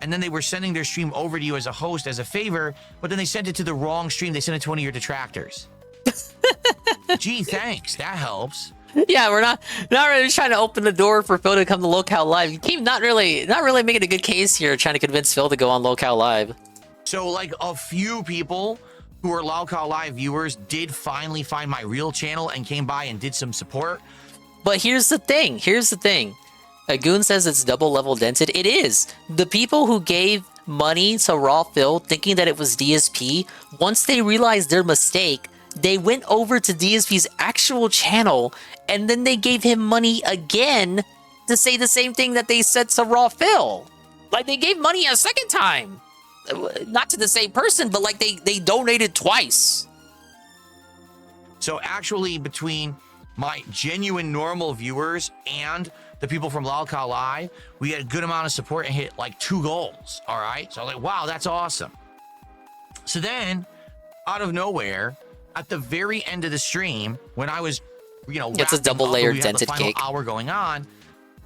And then they were sending their stream over to you as a host as a favor, but then they sent it to the wrong stream. They sent it to one of your detractors. Gee, thanks. That helps. Yeah, we're not really trying to open the door for Phil to come to Locale Live. You keep not really making a good case here, trying to convince Phil to go on Locale Live. So, like, a few people who are Loud Cow Live viewers did finally find my real channel and came by and did some support. But here's the thing. A goon says it's double level dented. It is. The people who gave money to Raw Phil thinking that it was DSP, once they realized their mistake, they went over to DSP's actual channel and then they gave him money again to say the same thing that they said to Raw Phil. Like, they gave money a second time. Not to the same person, but like they donated twice. So actually, between my genuine normal viewers and the people from Loud Cow Live, we had a good amount of support and hit like 2 goals. All right. So I'm like, wow, that's awesome. So then, out of nowhere, at the very end of the stream, when I was, It's a double layered dented the final cake. hour going on,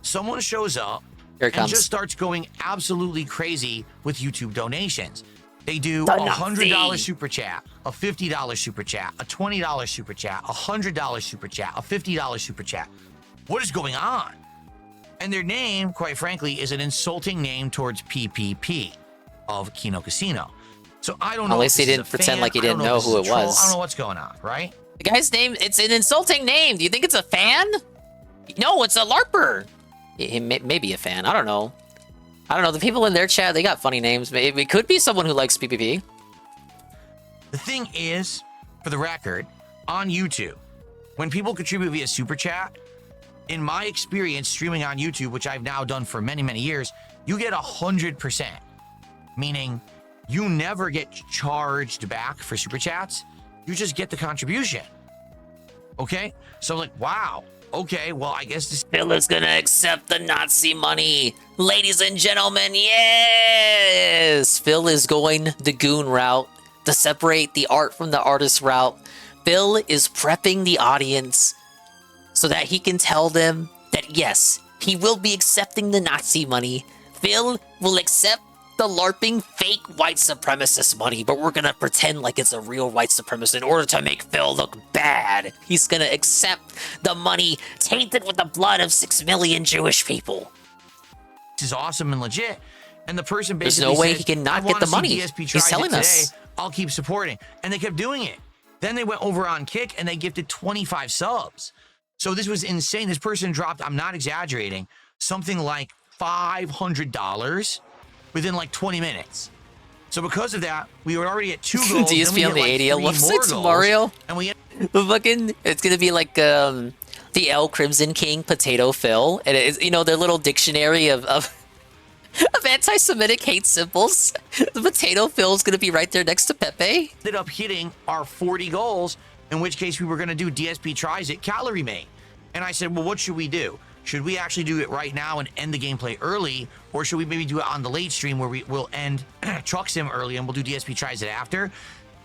someone shows up Here it and comes. just starts going absolutely crazy with YouTube donations. They do The a $100 Nazi. super chat, a $50 super chat, a $20 super chat, a $100 super chat, a $50 super chat. What is going on? And their name, quite frankly, is an insulting name towards PPP of Kino Casino. So I don't know. At least if he this is didn't a pretend fan, like he I don't didn't if know this who is it a troll, was. I don't know what's going on, right? The guy's name, it's an insulting name. Do you think it's a fan? No, it's a LARPer. He may be a fan. I don't know. The people in their chat, they got funny names. It could be someone who likes PPP. The thing is, for the record, on YouTube, when people contribute via Super Chat, in my experience streaming on YouTube, which I've now done for many, many years, you get 100%. Meaning, you never get charged back for Super Chats. You just get the contribution. Okay? So I'm like, wow. Okay, well, I guess this... Phil is gonna accept the Nazi money. Ladies and gentlemen, yes! Phil is going the goon route to separate the art from the artist route. Phil is prepping the audience so that he can tell them that yes, he will be accepting the Nazi money. Phil will accept the LARPing fake white supremacist money, but we're gonna pretend like it's a real white supremacist in order to make Phil look bad. He's gonna accept the money tainted with the blood of 6 million Jewish people. is awesome and legit. And the person There's basically no way said, he cannot I get wanna the see money. DSP He's tries it telling today. us. I'll keep supporting. And they kept doing it. Then they went over on Kick and they gifted 25 subs. So this was insane. This person dropped, I'm not exaggerating, something like $500 within like 20 minutes. So because of that, we were already at 2 goals. DSP on the 80. Looks like Mario. And we fucking, it's gonna be like the L Crimson King Potato Phil, and it's, you know, their little dictionary of anti-Semitic hate symbols. The Potato Phil is gonna be right there next to Pepe. ended up hitting our 40 goals, in which case we were going to do DSP tries it calorie mate. And I said, well, what should we do? Should we actually do it right now and end the gameplay early, or should we maybe do it on the late stream where we will end Truck Sim early and we'll do DSP tries it after?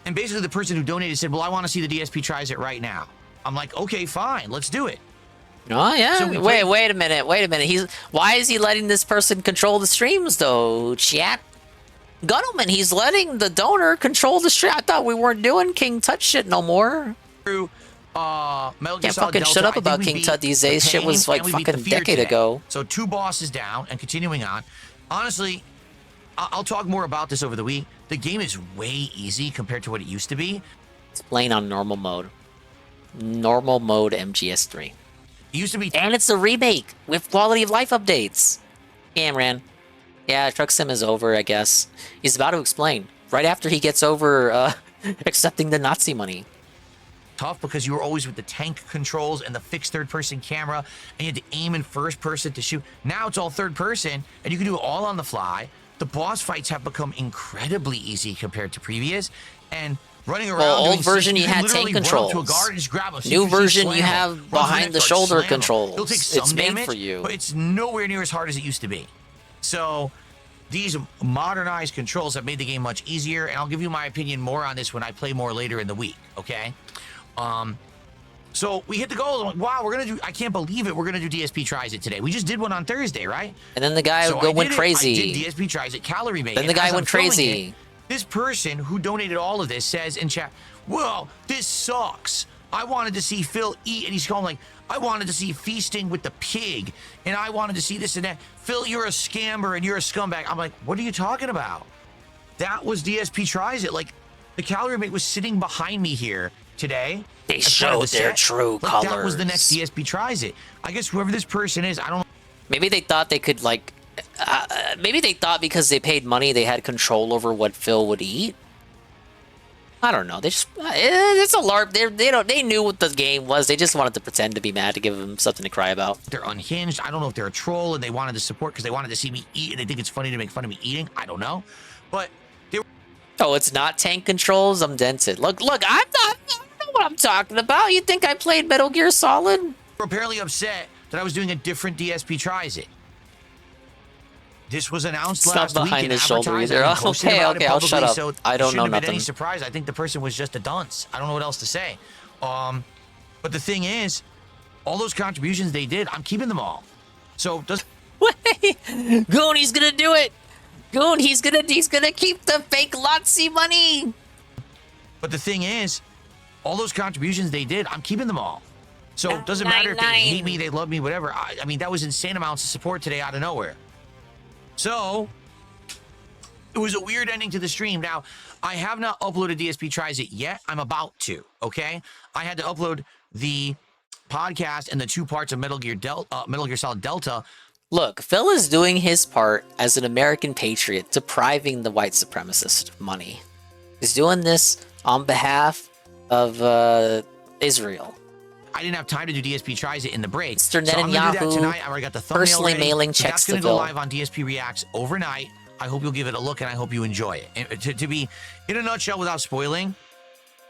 And basically the person who donated said, well, I want to see the DSP tries it right now. I'm like, okay, fine, let's do it. Oh yeah. So wait a minute. Why is he letting this person control the streams though, chat? Guttleman, he's letting the donor control the stream. I thought we weren't doing King Tut shit no more. Metal Gear Can't Solid fucking Delta, shut up I think about we King beat Tut these the days. Shit pain was like and we beat fucking the a fear decade today. ago. So 2 bosses down and continuing on. Honestly, I'll talk more about this over the week. The game is way easy compared to what it used to be. It's playing on normal mode. Normal mode MGS3. It used to be, and it's a remake with quality of life updates. Cameron. Yeah, Truck Sim is over, I guess. He's about to explain. Right after he gets over accepting the Nazi money. tough because you were always with the tank controls and the fixed third-person camera, and you had to aim in first person to shoot. Now it's all third person, and you can do it all on the fly. The boss fights have become incredibly easy compared to previous, and running around. Well, old doing version six, you had literally tank run up controls. to a guard and just grab a New CPC, version slam you him, have run to the behind next the guard, shoulder slam him. controls. It'll take some It's made damage, for you. but it's nowhere near as hard as it used to be. So these modernized controls have made the game much easier, and I'll give you my opinion more on this when I play more later in the week, okay? So we hit the goal. I'm like, wow, we're gonna do. I can't believe it. We're gonna do DSP tries it today. We just did one on Thursday, right? And then the guy went crazy. I did DSP tries it calorie mate. Then the And guy as went I'm filming crazy. it, this person who donated all of this says in chat, "Well, this sucks. I wanted to see Phil eat," and he's going like, "I wanted to see feasting with the pig, and I wanted to see this and that. Phil, you're a scammer and you're a scumbag." I'm like, what are you talking about? That was DSP tries it. Like, the calorie mate was sitting behind me here today. They as part of showed the their set. true Like, that was the colors. next DSP tries it. I guess whoever this person is, I don't know. Maybe they thought they could like. Maybe they thought because they paid money, they had control over what Phil would eat. I don't know. They just it's a LARP. They knew what the game was. They just wanted to pretend to be mad to give them something to cry about. They're unhinged. I don't know if they're a troll and they wanted to support because they wanted to see me eat and they think it's funny to make fun of me eating. I don't know. But they were. Oh, it's not tank controls. I'm dented. Look. I don't know what I'm talking about. You think I played Metal Gear Solid? Apparently upset that I was doing a different DSP tries it. This was announced It's last not week behind and his shoulder advertised either. and posted Okay, about it I'll shut publicly, up. so I don't know shouldn't have been nothing. any surprise. I think the person was just a dunce. I don't know what else to say. But the thing is, all those contributions they did, I'm keeping them all. So does Goon, he's gonna do it. Goon, he's gonna keep the fake Lotzi money. But the thing is, all those contributions they did, I'm keeping them all. So it doesn't matter if they hate me, they love me, whatever. I mean, that was insane amounts of support today out of nowhere. So it was a weird ending to the stream. Now, I have not uploaded DSP Tries It yet. I'm about to, okay? I had to upload the podcast and the 2 parts of Metal Gear Solid Delta. Look, Phil is doing his part as an American patriot, depriving the white supremacist of money. He's doing this on behalf of Israel. I didn't have time to do DSP Tries It in the break. Mr. So I'm gonna do that Netanyahu tonight. I already got the thumbnail personally ready. mailing So checks that's gonna to go Phil. live on DSP Reacts overnight. I hope you'll give it a look and I hope you enjoy it. And to be in a nutshell, without spoiling,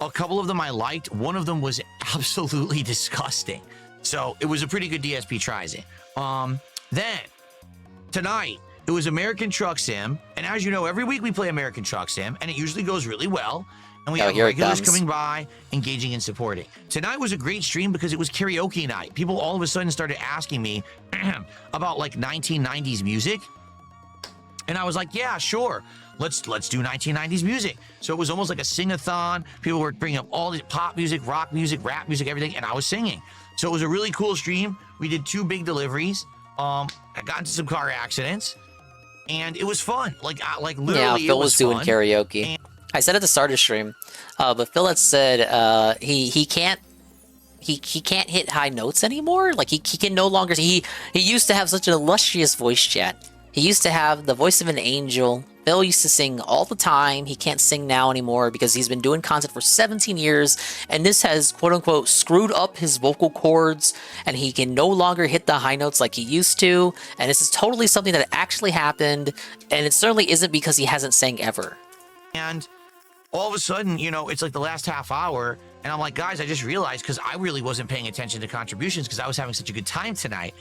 a couple of them I liked. One of them was absolutely disgusting. So it was a pretty good DSP Tries It. Then tonight it was American Truck Sim, and as you know, every week we play American Truck Sim, and it usually goes really well. And we have here it regulars comes. coming by, engaging and supporting. Tonight was a great stream because it was karaoke night. People all of a sudden started asking me about like 1990s music. And I was like, yeah, sure. Let's do 1990s music. So it was almost like a sing-a-thon. People were bringing up all this pop music, rock music, rap music, everything, and I was singing. So it was a really cool stream. We did 2 big deliveries. I got into some car accidents, and it was fun. Like literally, Yeah, Phil it was doing fun. karaoke. I said at the start of stream, but Phil had said he can't hit high notes anymore. Like he can no longer. He used to have such an illustrious voice chat. He used to have the voice of an angel. Phil used to sing all the time. He can't sing now anymore because he's been doing content for 17 years, and this has quote unquote screwed up his vocal cords, and he can no longer hit the high notes like he used to. And this is totally something that actually happened, and it certainly isn't because he hasn't sang ever. And all of a sudden, you know, it's like the last half hour, and I'm like, guys, I just realized, because I really wasn't paying attention to contributions because I was having such a good time tonight.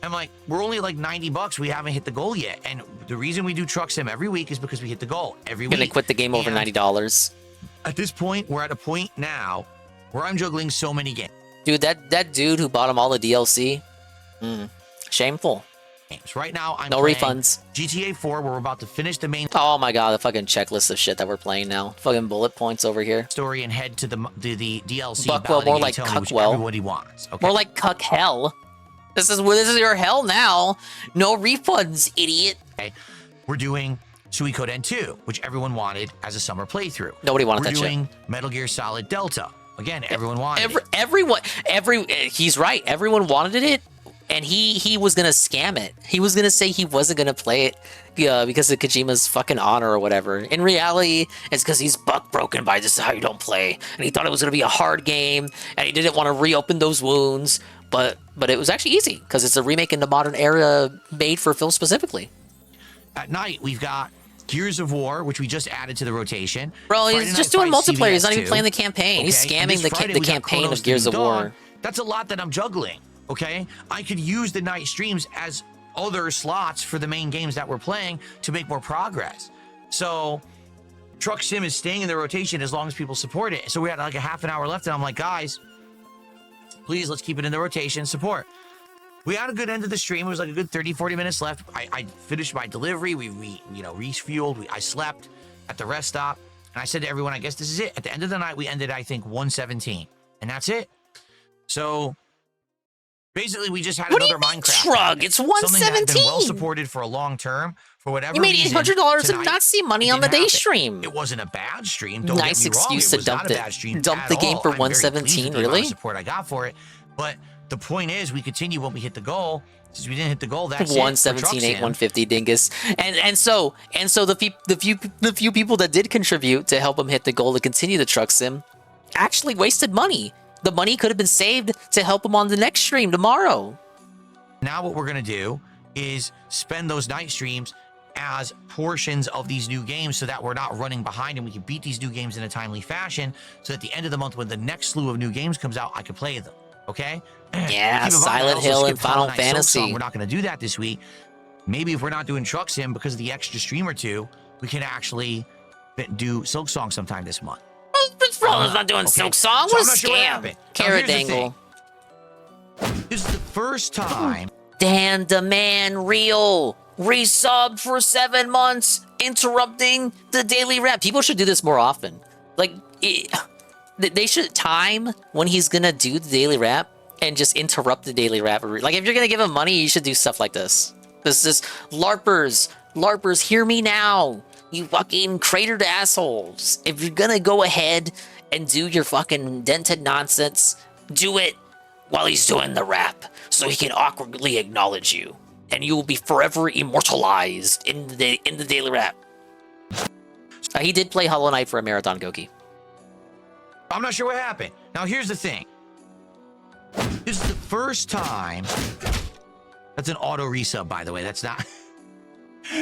I'm like, we're only like $90. We haven't hit the goal yet. And the reason we do Truck Sim every week is because we hit the goal every week. Gonna quit the game over $90. At this point, we're at a point now where I'm juggling so many games. Dude, that dude who bought him all the DLC, shameful. Right now, I'm no playing refunds. GTA 4, where we're about to finish the main. Oh my god, the fucking checklist of shit that we're playing now. Fucking bullet points over here. Story and head to the DLC. Buckwell, more like Cuckwell. Everybody wants. Okay. More like Cuck hell. This is your hell now. No refunds, idiot. Okay. We're doing Suikoden 2, which everyone wanted as a summer playthrough. Nobody wanted that shit. We're doing Metal Gear Solid Delta. Again, everyone wanted it. He's right. Everyone wanted it, and he was gonna scam it. He was gonna say he wasn't gonna play it because of Kojima's fucking honor or whatever. In reality, it's because he's buck broken by this is how you don't play, and he thought it was gonna be a hard game, and he didn't want to reopen those wounds. But it was actually easy because it's a remake in the modern era made for film specifically. At night, we've got Gears of War, which we just added to the rotation. Bro, he's Friday just Night doing Fights multiplayer. He's not CVS even playing the campaign. Okay? He's scamming the Friday, we got campaign Chronos of Gears of Dawn. War. That's a lot that I'm juggling, okay? I could use the night streams as other slots for the main games that we're playing to make more progress. So Truck Sim is staying in the rotation as long as people support it. So we had like a half an hour left, and I'm like, guys, please, let's keep it in the rotation, support. We had a good end of the stream. It was like a good 30, 40 minutes left. I finished my delivery. We refueled. I slept at the rest stop. And I said to everyone, I guess this is it. At the end of the night, we ended, I think, 117. And that's it. So basically, we just had another Minecraft. Shrug. It's 117. Something that had been well supported for a long term. For whatever you made reason, $800 and not see money on the day stream. It wasn't a bad stream. Don't nice get me wrong. excuse to dump the game for 117. Really? Support I got for it, but the point is, we continue when we hit the goal. Since we didn't hit the goal, that's 117, 8, 150 dingus, and so the few people that did contribute to help him hit the goal to continue the Truck Sim actually wasted money. The money could have been saved to help him on the next stream tomorrow. Now what we're gonna do is spend those night streams as portions of these new games so that we're not running behind and we can beat these new games in a timely fashion. So at the end of the month, when the next slew of new games comes out, I can play them. Okay? Yeah, Silent Hill and Final Fantasy. We're not going to do that this week. Maybe if we're not doing Truck Sim because of the extra stream or two, we can actually do Silk Song sometime this month. What's wrong with not doing Silk Song? What a scam. Carrot dangle. This is the first time. Dan the Man Real resubbed for 7 months, interrupting the daily rap. People should do this more often. Like, they should time when he's gonna do the daily rap and just interrupt the daily rap. Like, if you're gonna give him money, you should do stuff like this. This is LARPers, hear me now, you fucking cratered assholes. If you're gonna go ahead and do your fucking dented nonsense, do it while he's doing the rap, so he can awkwardly acknowledge you, and you will be forever immortalized in the daily rap. He did play Hollow Knight for a marathon, Goki. I'm not sure what happened. Now, here's the thing. This is the first time. That's an auto resub, by the way. That's not.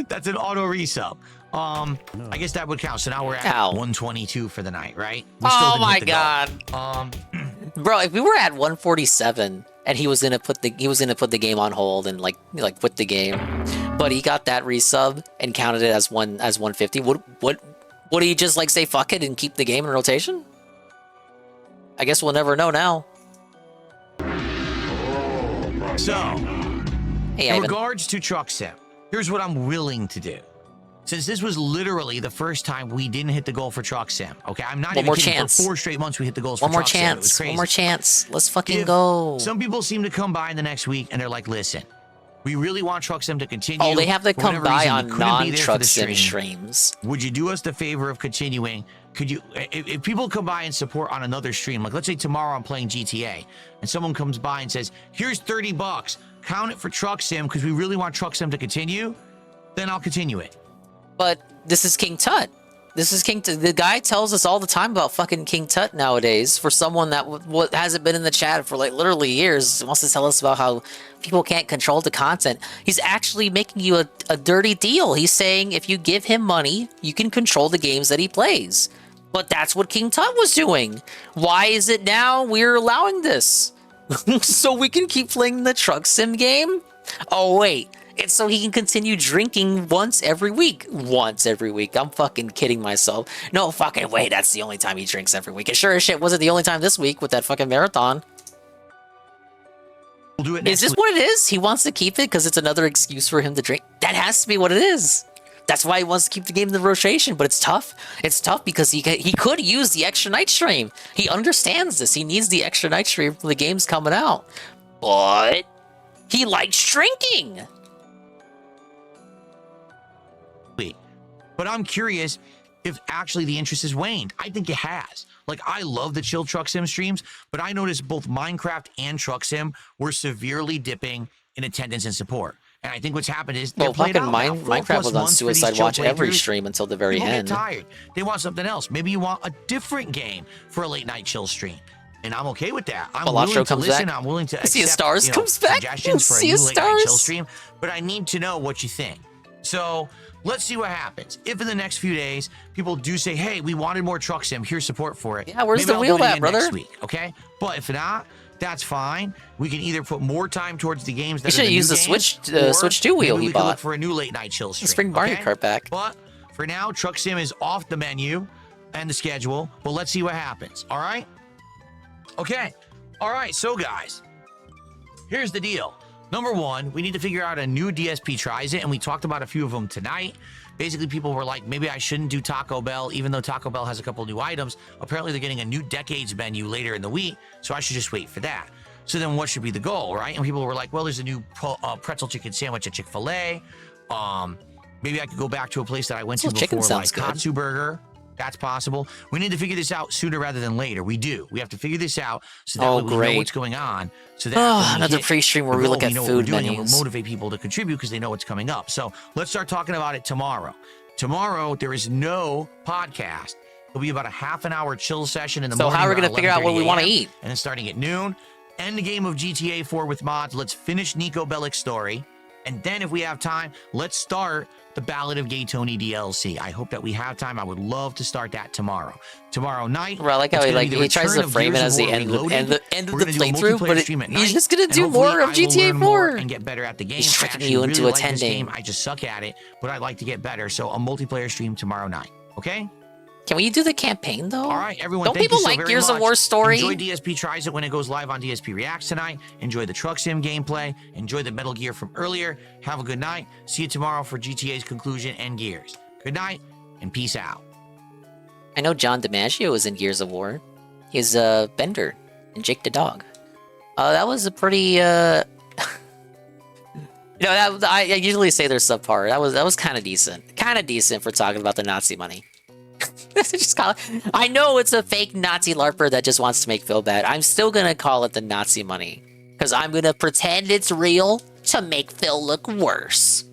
That's an auto resub. I guess that would count. So now we're at 122 for the night, right? Oh my god. Bro, if we were at 147 and he was gonna put the game on hold and like quit the game, but he got that resub and counted it as 150, would he just like say fuck it and keep the game in rotation? I guess we'll never know now. So, hey, in regards to Truck Sim, here's what I'm willing to do. Since this was literally the first time we didn't hit the goal for Truck Sim, okay? I'm not even kidding. For 4 straight months we hit the goals for Truck Sim. It was crazy. One more chance. Let's fucking go. Some people seem to come by in the next week and they're like, listen, We really want Truck Sim to continue. Oh, they have to For come whatever by reason, we on couldn't be there for non-Truck the Sim stream. streams. Would you do us the favor of continuing? Could you, if people come by and support on another stream, like let's say tomorrow I'm playing GTA, and someone comes by and says, here's $30, count it for Truck Sim because we really want Truck Sim to continue, then I'll continue it. But this is King Tut. This is King Tut. The guy tells us all the time about fucking King Tut nowadays. For someone that hasn't been in the chat for like literally years, wants to tell us about how people can't control the content. He's actually making you a dirty deal. He's saying if you give him money, you can control the games that he plays. But that's what King Tut was doing. Why is it now we're allowing this? So we can keep playing the Truck Sim game? Oh, wait. It's so he can continue drinking once every week. Once every week. I'm fucking kidding myself. No fucking way. That's the only time he drinks every week. And sure as shit wasn't the only time this week with that fucking marathon. We'll do it Is this what it is? He wants to keep it because it's another excuse for him to drink? That has to be what it is. That's why he wants to keep the game in the rotation, but it's tough. It's tough because he could use the extra night stream. He understands this. He needs the extra night stream for the games coming out. But he likes drinking. But I'm curious if actually the interest has waned. I think it has. Like, I love the chill Truck Sim streams, but I noticed both Minecraft and Truck Sim were severely dipping in attendance and support. And I think what's happened is well, fucking Minecraft was on Suicide Watch every stream until the very end. People get tired. They want something else. Maybe you want a different game for a late night chill stream. And I'm okay with that. I'm willing to listen. I'm willing to accept, Stars comes back. Suggestions for a new late night chill stream. But I need to know what you think. So let's see what happens. If in the next few days people do say, "Hey, we wanted more Truck Sim. Here's support for it." Yeah, where's the wheel at, brother? Next week, okay? But if not, that's fine. We can either put more time towards the games that you should use the Switch 2 wheel he we bought. Can look for a new late night chill stream. Let's bring Mario Kart back. But for now, Truck Sim is off the menu and the schedule. But let's see what happens. All right. Okay. All right. So guys, here's the deal. Number one, we need to figure out a new DSP tries it, and we talked about a few of them tonight. Basically, people were like, maybe I shouldn't do Taco Bell, even though Taco Bell has a couple new items. Apparently, they're getting a new Decades menu later in the week, so I should just wait for that. So then what should be the goal, right? And people were like, well, there's a new pretzel chicken sandwich at Chick-fil-A. Maybe I could go back to a place that I went to before, like Katsu Burger. That's possible. We need to figure this out sooner rather than later. We do. We have to figure this out so that we know what's going on. So that another pre-stream where we look at food menus. And we'll motivate people to contribute because they know what's coming up. So let's start talking about it tomorrow. Tomorrow, there is no podcast. It'll be about a half an hour chill session in the morning. So how are we going to figure out what we want to eat? And then starting at noon, end the game of GTA 4 with mods. Let's finish Nico Bellic's story. And then if we have time, let's start the Ballad of Gay Tony DLC. I hope that we have time. I would love to start that tomorrow. Tomorrow night. Well, I like how he tries to frame it as the end of the playthrough, but he's just going to do more of GTA 4. And get better at the game. He's tricking you into attending. I just suck at it, but I'd like to get better. So a multiplayer stream tomorrow night. Okay? Can we do the campaign though? All right, everyone. Don't people like Gears of War story? Enjoy DSP Tries It when it goes live on DSP Reacts tonight. Enjoy the Truck Sim gameplay. Enjoy the Metal Gear from earlier. Have a good night. See you tomorrow for GTA's conclusion and Gears. Good night and peace out. I know John DiMaggio is in Gears of War. He's Bender and Jake the Dog. That was a pretty I usually say they're subpar. That was kind of decent. Kind of decent for talking about the Nazi money. Just call it, I know it's a fake Nazi LARPer that just wants to make Phil bad. I'm still gonna call it the Nazi money because I'm gonna pretend it's real to make Phil look worse.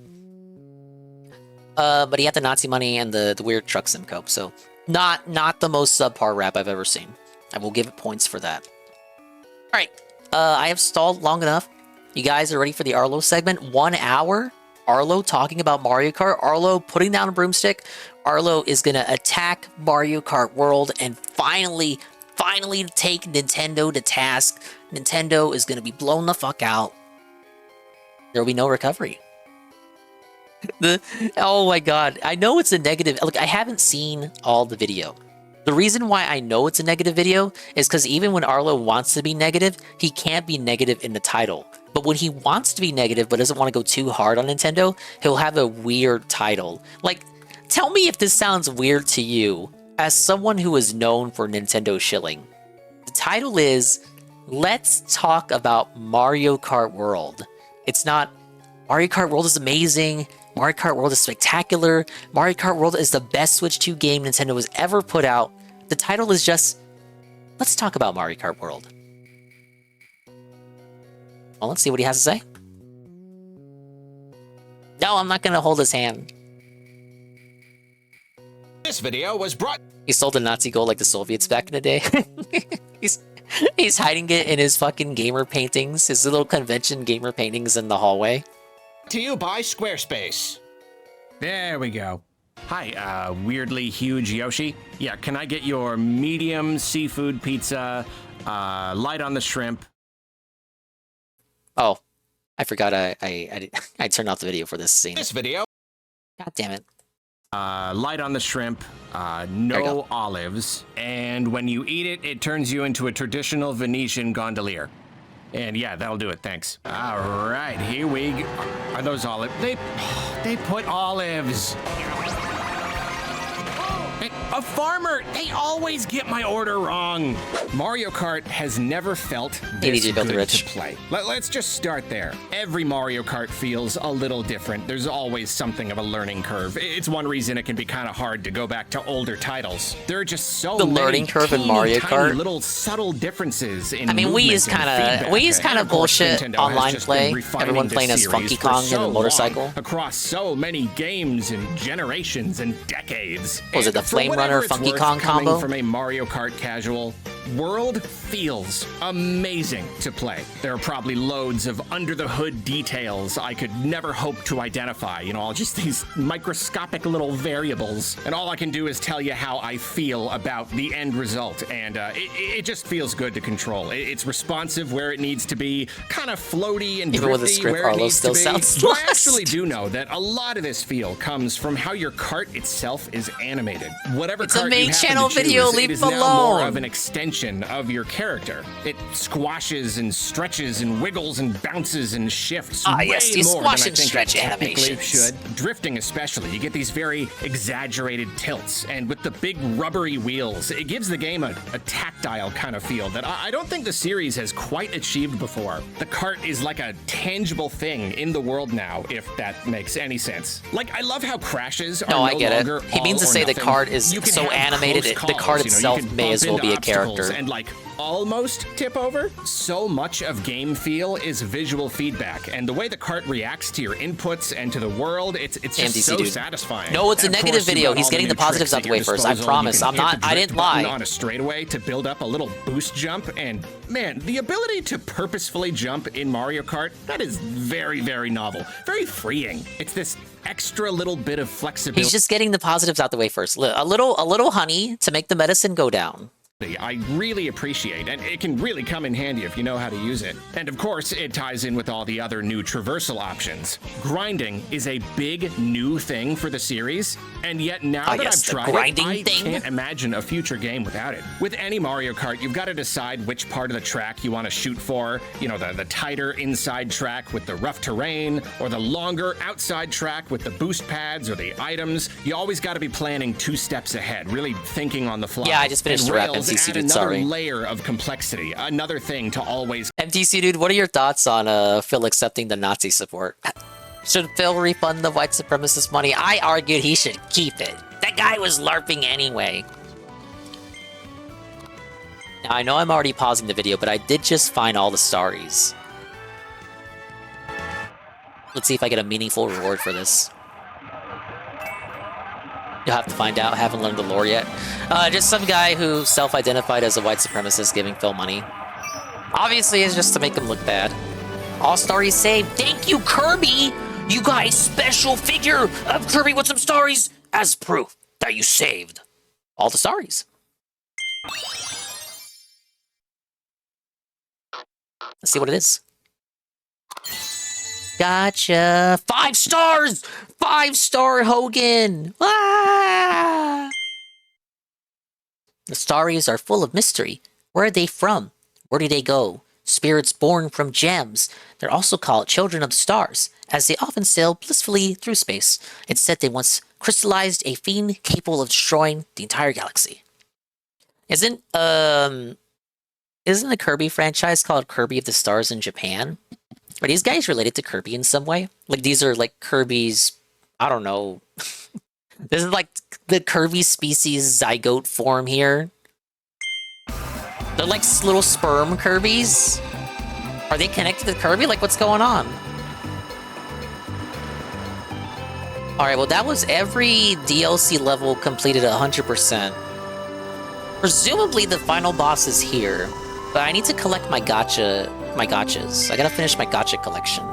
But he had the Nazi money and the weird Truck Sim cope, so not the most subpar rap I've ever seen. I will give it points for that. All right, I have stalled long enough. You guys are ready for the Arlo segment? 1 hour. Arlo talking about Mario Kart. Arlo putting down a broomstick. Arlo is going to attack Mario Kart World and finally take Nintendo to task. Nintendo is going to be blown the fuck out. There will be no recovery. Oh my god. I know it's a negative. Look, I haven't seen all the video. The reason why I know it's a negative video is because even when Arlo wants to be negative, he can't be negative in the title. But when he wants to be negative but doesn't want to go too hard on Nintendo, he'll have a weird title. Like, tell me if this sounds weird to you as someone who is known for Nintendo shilling. The title is, Let's Talk About Mario Kart World. It's not, Mario Kart World is amazing. Mario Kart World is spectacular. Mario Kart World is the best Switch 2 game Nintendo has ever put out. The title is just, let's talk about Mario Kart World. Well, let's see what he has to say. No, I'm not gonna hold his hand. This video was brought. He stole the Nazi gold like the Soviets back in the day. he's hiding it in his fucking gamer paintings, his little convention gamer paintings in the hallway. To you by Squarespace. There we go. Hi, weirdly huge Yoshi. Yeah, can I get your medium seafood pizza, light on the shrimp? Oh, I forgot I turned off the video for this scene. This video. God damn it. Light on the shrimp, no olives, and when you eat it, it turns you into a traditional Venetian gondolier. And yeah, that'll do it, thanks. All right, here we go. Are those olives? They put olives. Hey, a farmer! They always get my order wrong. Mario Kart has never felt this good to play. Let's just start there. Every Mario Kart feels a little different. There's always something of a learning curve. It's one reason it can be kind of hard to go back to older titles. There are just so many learning curve in Mario Kart. Little subtle differences in I mean, we use kind of bullshit Nintendo online has just play. been refining Everyone this playing as series Funky for Kong so and a motorcycle. long, across so many games and generations and decades. Was it the For Flame whatever Runner it's Funky worth, Kong coming combo? from a Mario Kart casual, World feels amazing to play. There are probably loads of under-the-hood details I could never hope to identify. You know, all just these microscopic little variables. And all I can do is tell you how I feel about the end result. And it just feels good to control. It's responsive where it needs to be, kind of floaty and Even with the drifty script, where it Carlos needs still to be. sounds But I lost. actually do know that a lot of this feel comes from how your cart itself is animated. Whatever It's a cart main you happen channel to choose, video, it leave is it now more alone. of an extension of your character. It squashes and stretches and wiggles and bounces and shifts Ah, way yes, these more squash than I and think stretch it technically animations. should. Drifting especially, you get these very exaggerated tilts, and with the big rubbery wheels, it gives the game a tactile kind of feel that I don't think the series has quite achieved before. The cart is like a tangible thing in the world now, if that makes any sense. Like, I love how crashes are No, I no get longer it. He means to all or say the nothing. card is You can so have animated, close the card calls, you itself can may bump as well into be a obstacles character. and like almost tip over. So much of game feel is visual feedback, and the way the cart reacts to your inputs and to the world, it's just DC so dude. satisfying. No, it's a And of negative course, you've video. got He's all getting new the positives tricks out at the your way first. I disposal. promise. You can I'm hit not. the I drift didn't button lie. on a straightaway to build up a little boost jump, and man, the ability to purposefully jump in Mario Kart, that is very, very novel, very freeing. It's this extra little bit of flexibility. He's just getting the positives out the way first. A little honey to make the medicine go down. I really appreciate, and it can really come in handy if you know how to use it. And of course, it ties in with all the other new traversal options. Grinding is a big new thing for the series, and yet now that yes, I've the tried grinding it, I thing. can't imagine a future game without it. With any Mario Kart, you've got to decide which part of the track you want to shoot for. You know, the tighter inside track with the rough terrain, or the longer outside track with the boost pads or the items. You always got to be planning 2 steps ahead, really thinking on the fly. Yeah, I just finished And the rap, rails MTC add dude, another sorry. layer of complexity, another thing to always. MTC dude, what are your thoughts on Phil accepting the Nazi support? Should Phil refund the white supremacist money? I argued he should keep it. That guy was LARPing anyway. Now, I know I'm already pausing the video, but I did just find all the starries. Let's see if I get a meaningful reward for this. You'll have to find out. Haven't learned the lore yet. Just some guy who self-identified as a white supremacist giving Phil money. Obviously, it's just to make him look bad. All starries saved. Thank you, Kirby! You got a special figure of Kirby with some starries as proof that you saved all the starries. Let's see what it is. Gotcha. 5 stars! 5-star Hogan! Ah! The starries are full of mystery. Where are they from? Where do they go? Spirits born from gems. They're also called children of the stars, as they often sail blissfully through space. It's said they once crystallized a fiend capable of destroying the entire galaxy. Isn't the Kirby franchise called Kirby of the Stars in Japan? Are these guys related to Kirby in some way? Like these are like Kirby's, I don't know. This is like the Kirby species zygote form here. They're like little sperm Kirbys. Are they connected to Kirby? Like what's going on? Alright, well that was every DLC level completed 100%. Presumably the final boss is here. But I need to collect my gachas. I gotta finish my gacha collection.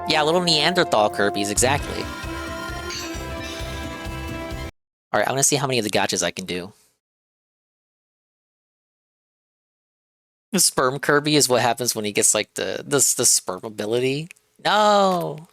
Yeah, little Neanderthal Kirbys, exactly. Alright, I wanna see how many of the gachas I can do. The sperm Kirby is what happens when he gets like the sperm ability. No!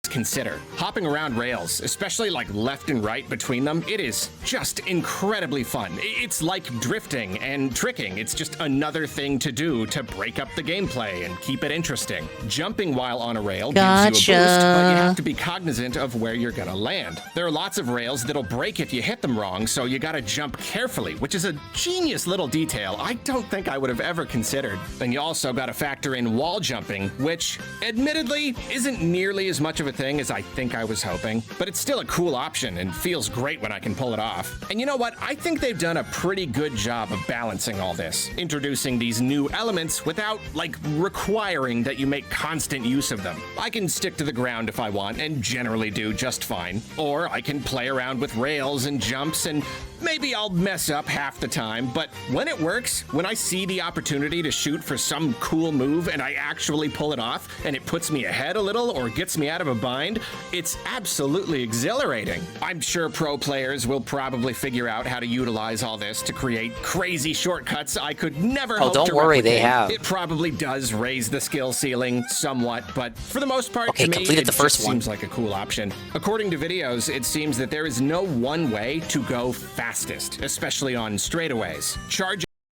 Consider hopping around rails, especially like left and right between them. It is just incredibly fun. It's like drifting and tricking. It's just another thing to do to break up the gameplay and keep it interesting. Jumping while on a rail gives you a boost, but you have to be cognizant of where you're gonna land. There are lots of rails that'll break if you hit them wrong, so you gotta jump carefully, which is a genius little detail I don't think I would have ever considered. Then you also gotta factor in wall jumping, which admittedly isn't nearly as much of a thing as I think I was hoping, but it's still a cool option and feels great when I can pull it off. And you know what? I think they've done a pretty good job of balancing all this, introducing these new elements without, like, requiring that you make constant use of them. I can stick to the ground if I want and generally do just fine, or I can play around with rails and jumps and maybe I'll mess up half the time, but when it works, when I see the opportunity to shoot for some cool move and I actually pull it off and it puts me ahead a little or gets me out of a bind, it's absolutely exhilarating. I'm sure pro players will probably figure out how to utilize all this to create crazy shortcuts I could never hope to replicate. Don't worry, they have. It probably does raise the skill ceiling somewhat, but for the most part, okay, to me, completed it the first one. Seems like a cool option. According to videos, it seems that there is no one way to go fastest, especially on straightaways.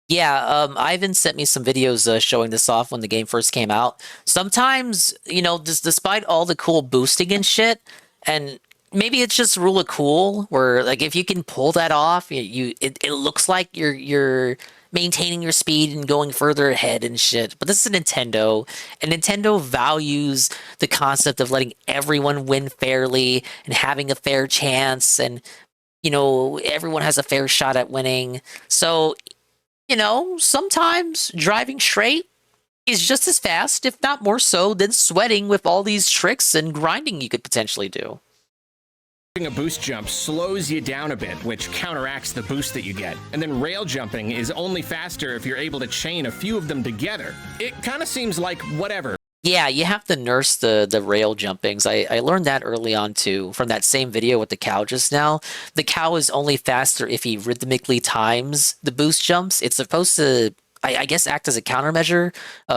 Yeah, Ivan sent me some videos showing this off when the game first came out. Sometimes, you know, despite all the cool boosting and shit, and maybe it's just rule of cool, where like if you can pull that off, it looks like you're maintaining your speed and going further ahead and shit. But this is Nintendo, and Nintendo values the concept of letting everyone win fairly and having a fair chance, and you know, everyone has a fair shot at winning. So, you know, sometimes driving straight is just as fast, if not more so, than sweating with all these tricks and grinding you could potentially do. A boost jump slows you down a bit, which counteracts the boost that you get. And then rail jumping is only faster if you're able to chain a few of them together. It kind of seems like whatever. Yeah, you have to nurse the rail jumpings. I learned that early on too, from that same video with the cow just now. The cow is only faster if he rhythmically times the boost jumps. It's supposed to, I guess, act as a countermeasure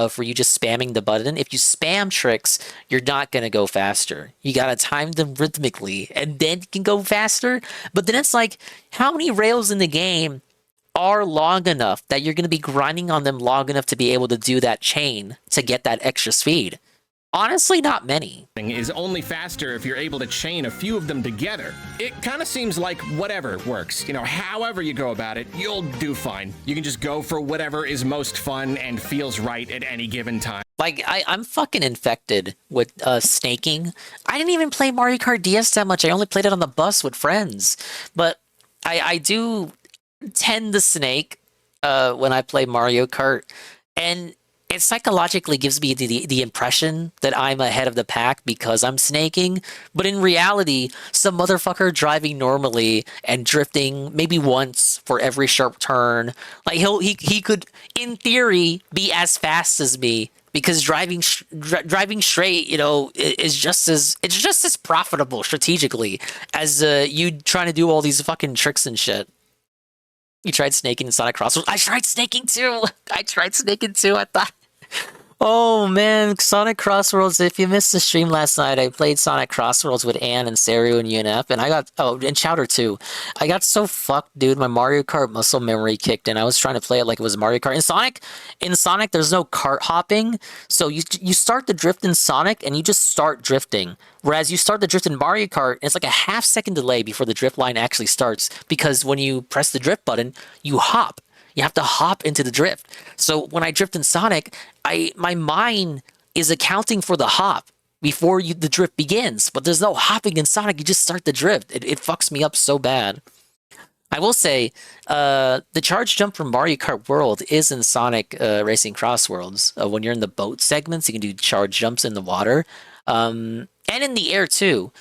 for you just spamming the button. If you spam tricks, you're not going to go faster. You got to time them rhythmically, and then you can go faster. But then it's like, how many rails in the game are long enough that you're going to be grinding on them long enough to be able to do that chain to get that extra speed? Honestly, not many. Is only faster if you're able to chain a few of them together. It kind of seems like whatever works. You know, however you go about it, you'll do fine. You can just go for whatever is most fun and feels right at any given time. Like, I'm fucking infected with snaking. I didn't even play Mario Kart DS that much. I only played it on the bus with friends. But I do tend to snake when I play Mario Kart, and it psychologically gives me the impression that I'm ahead of the pack because I'm snaking, but in reality, some motherfucker driving normally and drifting maybe once for every sharp turn, like he could, in theory, be as fast as me, because driving straight, you know, is just as profitable strategically as you trying to do all these fucking tricks and shit. You tried snaking in Sonic Crossroads. I tried snaking too. I thought, oh man, Sonic Crossroads. If you missed the stream last night, I played Sonic Crossroads with Ann and Saru and UNF, and I got, and Chowder too. I got so fucked, dude. My Mario Kart muscle memory kicked in. I was trying to play it like it was Mario Kart. In Sonic, there's no kart hopping, so you start the drift in Sonic and you just start drifting. Whereas you start the drift in Mario Kart, it's like a half-second delay before the drift line actually starts, because when you press the drift button, you hop. You have to hop into the drift. So when I drift in Sonic, my mind is accounting for the hop before the drift begins. But there's no hopping in Sonic. You just start the drift. It fucks me up so bad. I will say, the charge jump from Mario Kart World is in Sonic Racing Cross Worlds. When you're in the boat segments, you can do charge jumps in the water. And in the air too,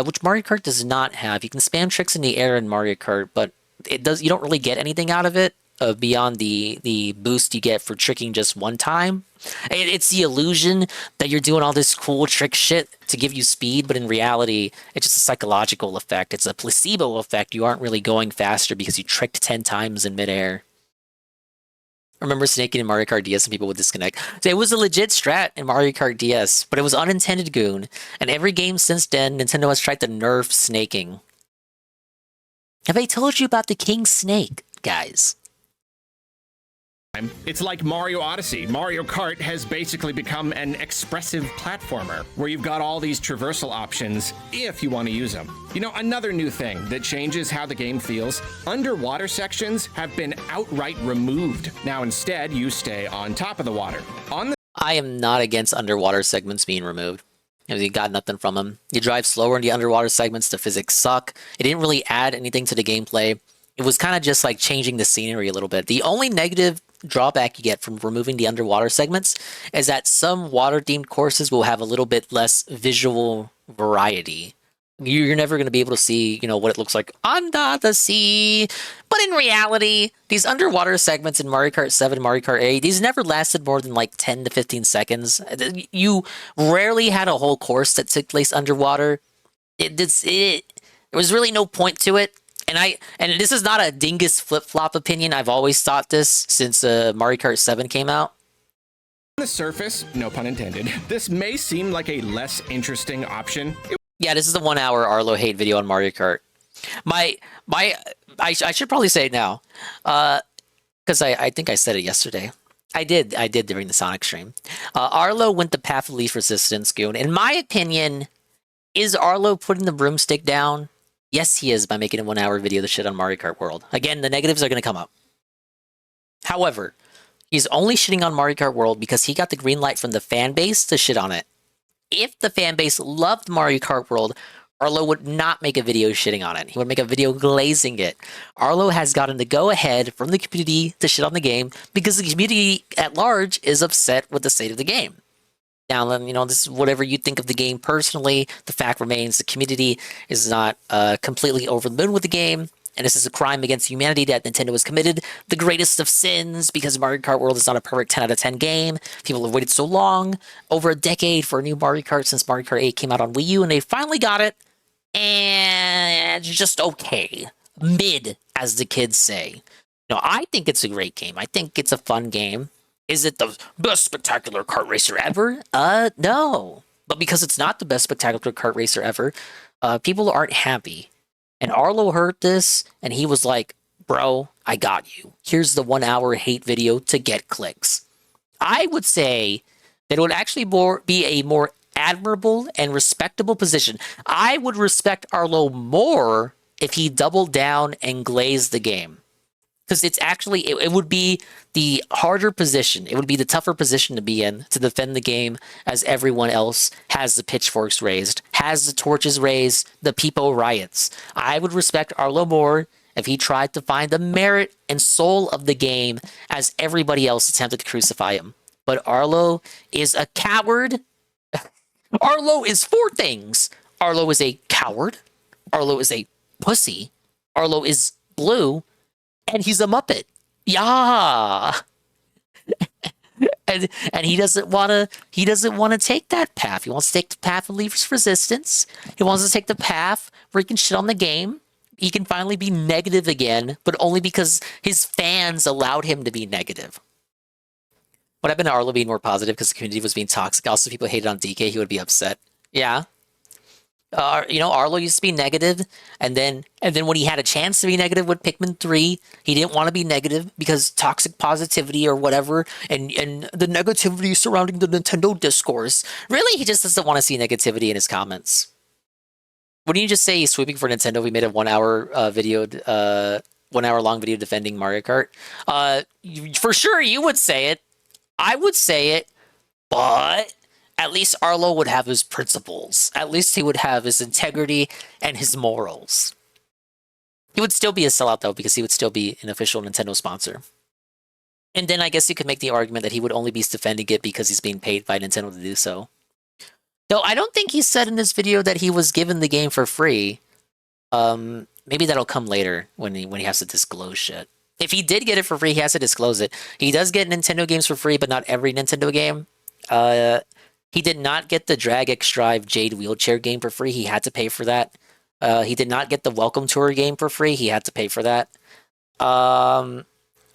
which Mario Kart does not have. You can spam tricks in the air in Mario Kart, but you don't really get anything out of it beyond the boost you get for tricking just one time. It's the illusion that you're doing all this cool trick shit to give you speed, but in reality, it's just a psychological effect. It's a placebo effect. You aren't really going faster because you tricked 10 times in midair. I remember snaking in Mario Kart DS and people would disconnect. So it was a legit strat in Mario Kart DS, but it was unintended goon. And every game since then, Nintendo has tried to nerf snaking. Have I told you about the King Snake, guys? It's like Mario Odyssey. Mario Kart has basically become an expressive platformer where you've got all these traversal options if you want to use them. You know, another new thing that changes how the game feels, underwater sections have been outright removed. Now instead, you stay on top of the water. I am not against underwater segments being removed. You got nothing from them. You drive slower in the underwater segments, the physics suck. It didn't really add anything to the gameplay. It was kind of just like changing the scenery a little bit. The only negative drawback you get from removing the underwater segments is that some water-themed courses will have a little bit less visual variety. You're never going to be able to see, what it looks like under the sea. But in reality, these underwater segments in Mario Kart 7, Mario Kart 8, these never lasted more than like 10 to 15 seconds. You rarely had a whole course that took place underwater. There was really no point to it. And this is not a dingus flip-flop opinion. I've always thought this since Mario Kart 7 came out. On the surface, no pun intended, this may seem like a less interesting option. Yeah, this is the 1 hour Arlo hate video on Mario Kart. I should probably say it now, because I think I said it yesterday. I did during the Sonic stream. Arlo went the path of least resistance, Goon. In my opinion, is Arlo putting the broomstick down? Yes, he is, by making a 1 hour video of the shit on Mario Kart World. Again, the negatives are going to come up. However, he's only shitting on Mario Kart World because he got the green light from the fan base to shit on it. If the fan base loved Mario Kart World, Arlo would not make a video shitting on it. He would make a video glazing it. Arlo has gotten the go-ahead from the community to shit on the game because the community at large is upset with the state of the game. Now, this is whatever you think of the game personally. The fact remains the community is not completely over the moon with the game, and this is a crime against humanity that Nintendo has committed. The greatest of sins, because Mario Kart World is not a perfect 10 out of 10 game. People have waited so long, over a decade, for a new Mario Kart since Mario Kart 8 came out on Wii U, and they finally got it, and it's just okay. Mid, as the kids say. I think it's a great game. I think it's a fun game. Is it the best spectacular kart racer ever? No. But because it's not the best spectacular kart racer ever, people aren't happy. And Arlo heard this, and he was like, bro, I got you. Here's the 1 hour hate video to get clicks. I would say that it would actually be a more admirable and respectable position. I would respect Arlo more if he doubled down and glazed the game. Because it's actually, it would be the harder position. It would be the tougher position to be in to defend the game as everyone else has the pitchforks raised, has the torches raised, the people riots. I would respect Arlo more if he tried to find the merit and soul of the game as everybody else attempted to crucify him. But Arlo is a coward. Arlo is 4 things. Arlo is a coward. Arlo is a pussy. Arlo is blue. And he's a Muppet. Yeah. and he doesn't want to take that path. He wants to take the path of least resistance. He wants to take the path where he can shit on the game. He can finally be negative again, but only because his fans allowed him to be negative. Would have been Arlo being more positive because the community was being toxic. Also, people hated on DK, he would be upset. Yeah. Arlo used to be negative, and then when he had a chance to be negative with Pikmin 3, he didn't want to be negative because toxic positivity or whatever, and the negativity surrounding the Nintendo discourse. Really, he just doesn't want to see negativity in his comments. Wouldn't you just say he's sweeping for Nintendo? We made a 1 hour video, 1 hour long video defending Mario Kart. For sure, you would say it. I would say it, but at least Arlo would have his principles. At least he would have his integrity and his morals. He would still be a sellout, though, because he would still be an official Nintendo sponsor. And then I guess you could make the argument that he would only be defending it because he's being paid by Nintendo to do so. Though I don't think he said in this video that he was given the game for free. Maybe that'll come later when he has to disclose shit. If he did get it for free, he has to disclose it. He does get Nintendo games for free, but not every Nintendo game. He did not get the Drag X Drive Jade Wheelchair game for free. He had to pay for that. He did not get the Welcome Tour game for free. He had to pay for that. I'm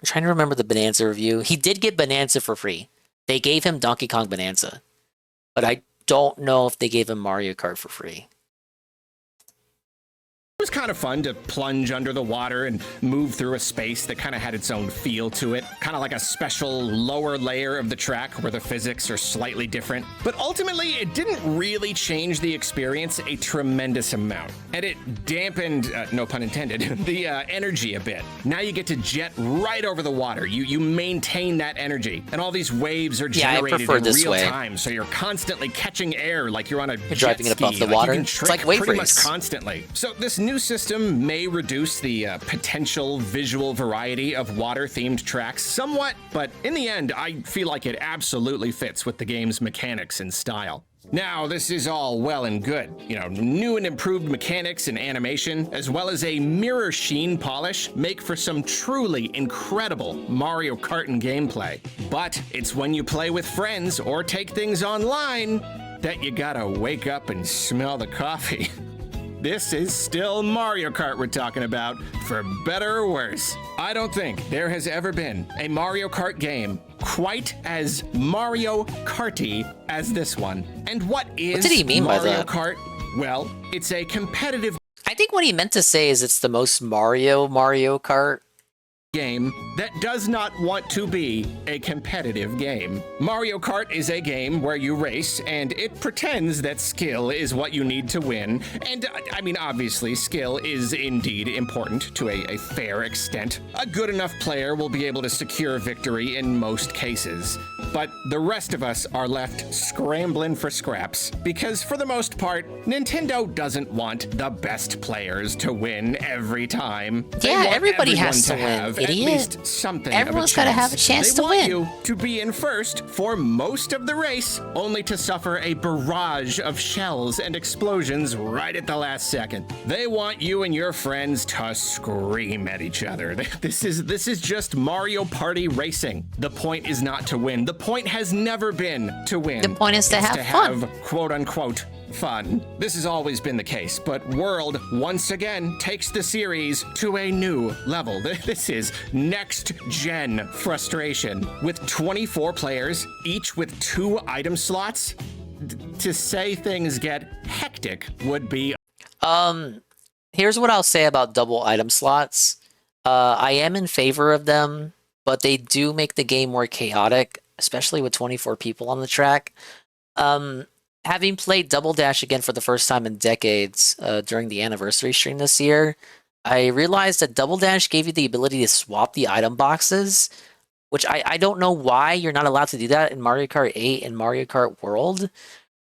trying to remember the Bonanza review. He did get Bonanza for free. They gave him Donkey Kong Bonanza. But I don't know if they gave him Mario Kart for free. It was kind of fun to plunge under the water and move through a space that kind of had its own feel to it. Kind of like a special lower layer of the track where the physics are slightly different. But ultimately, it didn't really change the experience a tremendous amount. And it dampened, no pun intended, the energy a bit. Now you get to jet right over the water. You maintain that energy. And all these waves are generated in real time. So you're constantly catching air like you're on a jet driving it above ski. the water. You can It's trick like wave pretty race. much constantly. So this new system may reduce the potential visual variety of water-themed tracks somewhat, but in the end, I feel like it absolutely fits with the game's mechanics and style. Now, this is all well and good. You know, new and improved mechanics and animation, as well as a mirror sheen polish, make for some truly incredible Mario Karting gameplay. But it's when you play with friends or take things online that you gotta wake up and smell the coffee. This is still Mario Kart we're talking about, for better or worse. I don't think there has ever been a Mario Kart game quite as Mario Karty as this one. And what did he mean by Mario that? Kart? Well, it's a competitive I think what he meant to say is it's the most Mario Kart. Game that does not want to be a competitive game. Mario Kart is a game where you race and it pretends that skill is what you need to win. And I mean, obviously, skill is indeed important to a fair extent. A good enough player will be able to secure victory in most cases. But the rest of us are left scrambling for scraps because for the most part, Nintendo doesn't want the best players to win every time. They Yeah, want everybody has everyone to win. have Idiot. at least something Everyone's of a gotta chance. have a chance They to want win. you to be in first for most of the race, only to suffer a barrage of shells and explosions right at the last second. They want you and your friends to scream at each other. This is just Mario Party racing. The point is not to win. The point has never been to win. The point is to It's have fun. quote unquote fun. This has always been the case, but World once again takes the series to a new level. This is next gen frustration. With 24 players, each with 2 item slots, to say things get hectic would be. Here's what I'll say about double item slots. I am in favor of them, but they do make the game more chaotic, especially with 24 people on the track. Having played Double Dash again for the first time in decades during the anniversary stream this year, I realized that Double Dash gave you the ability to swap the item boxes, which I don't know why you're not allowed to do that in Mario Kart 8 and Mario Kart World.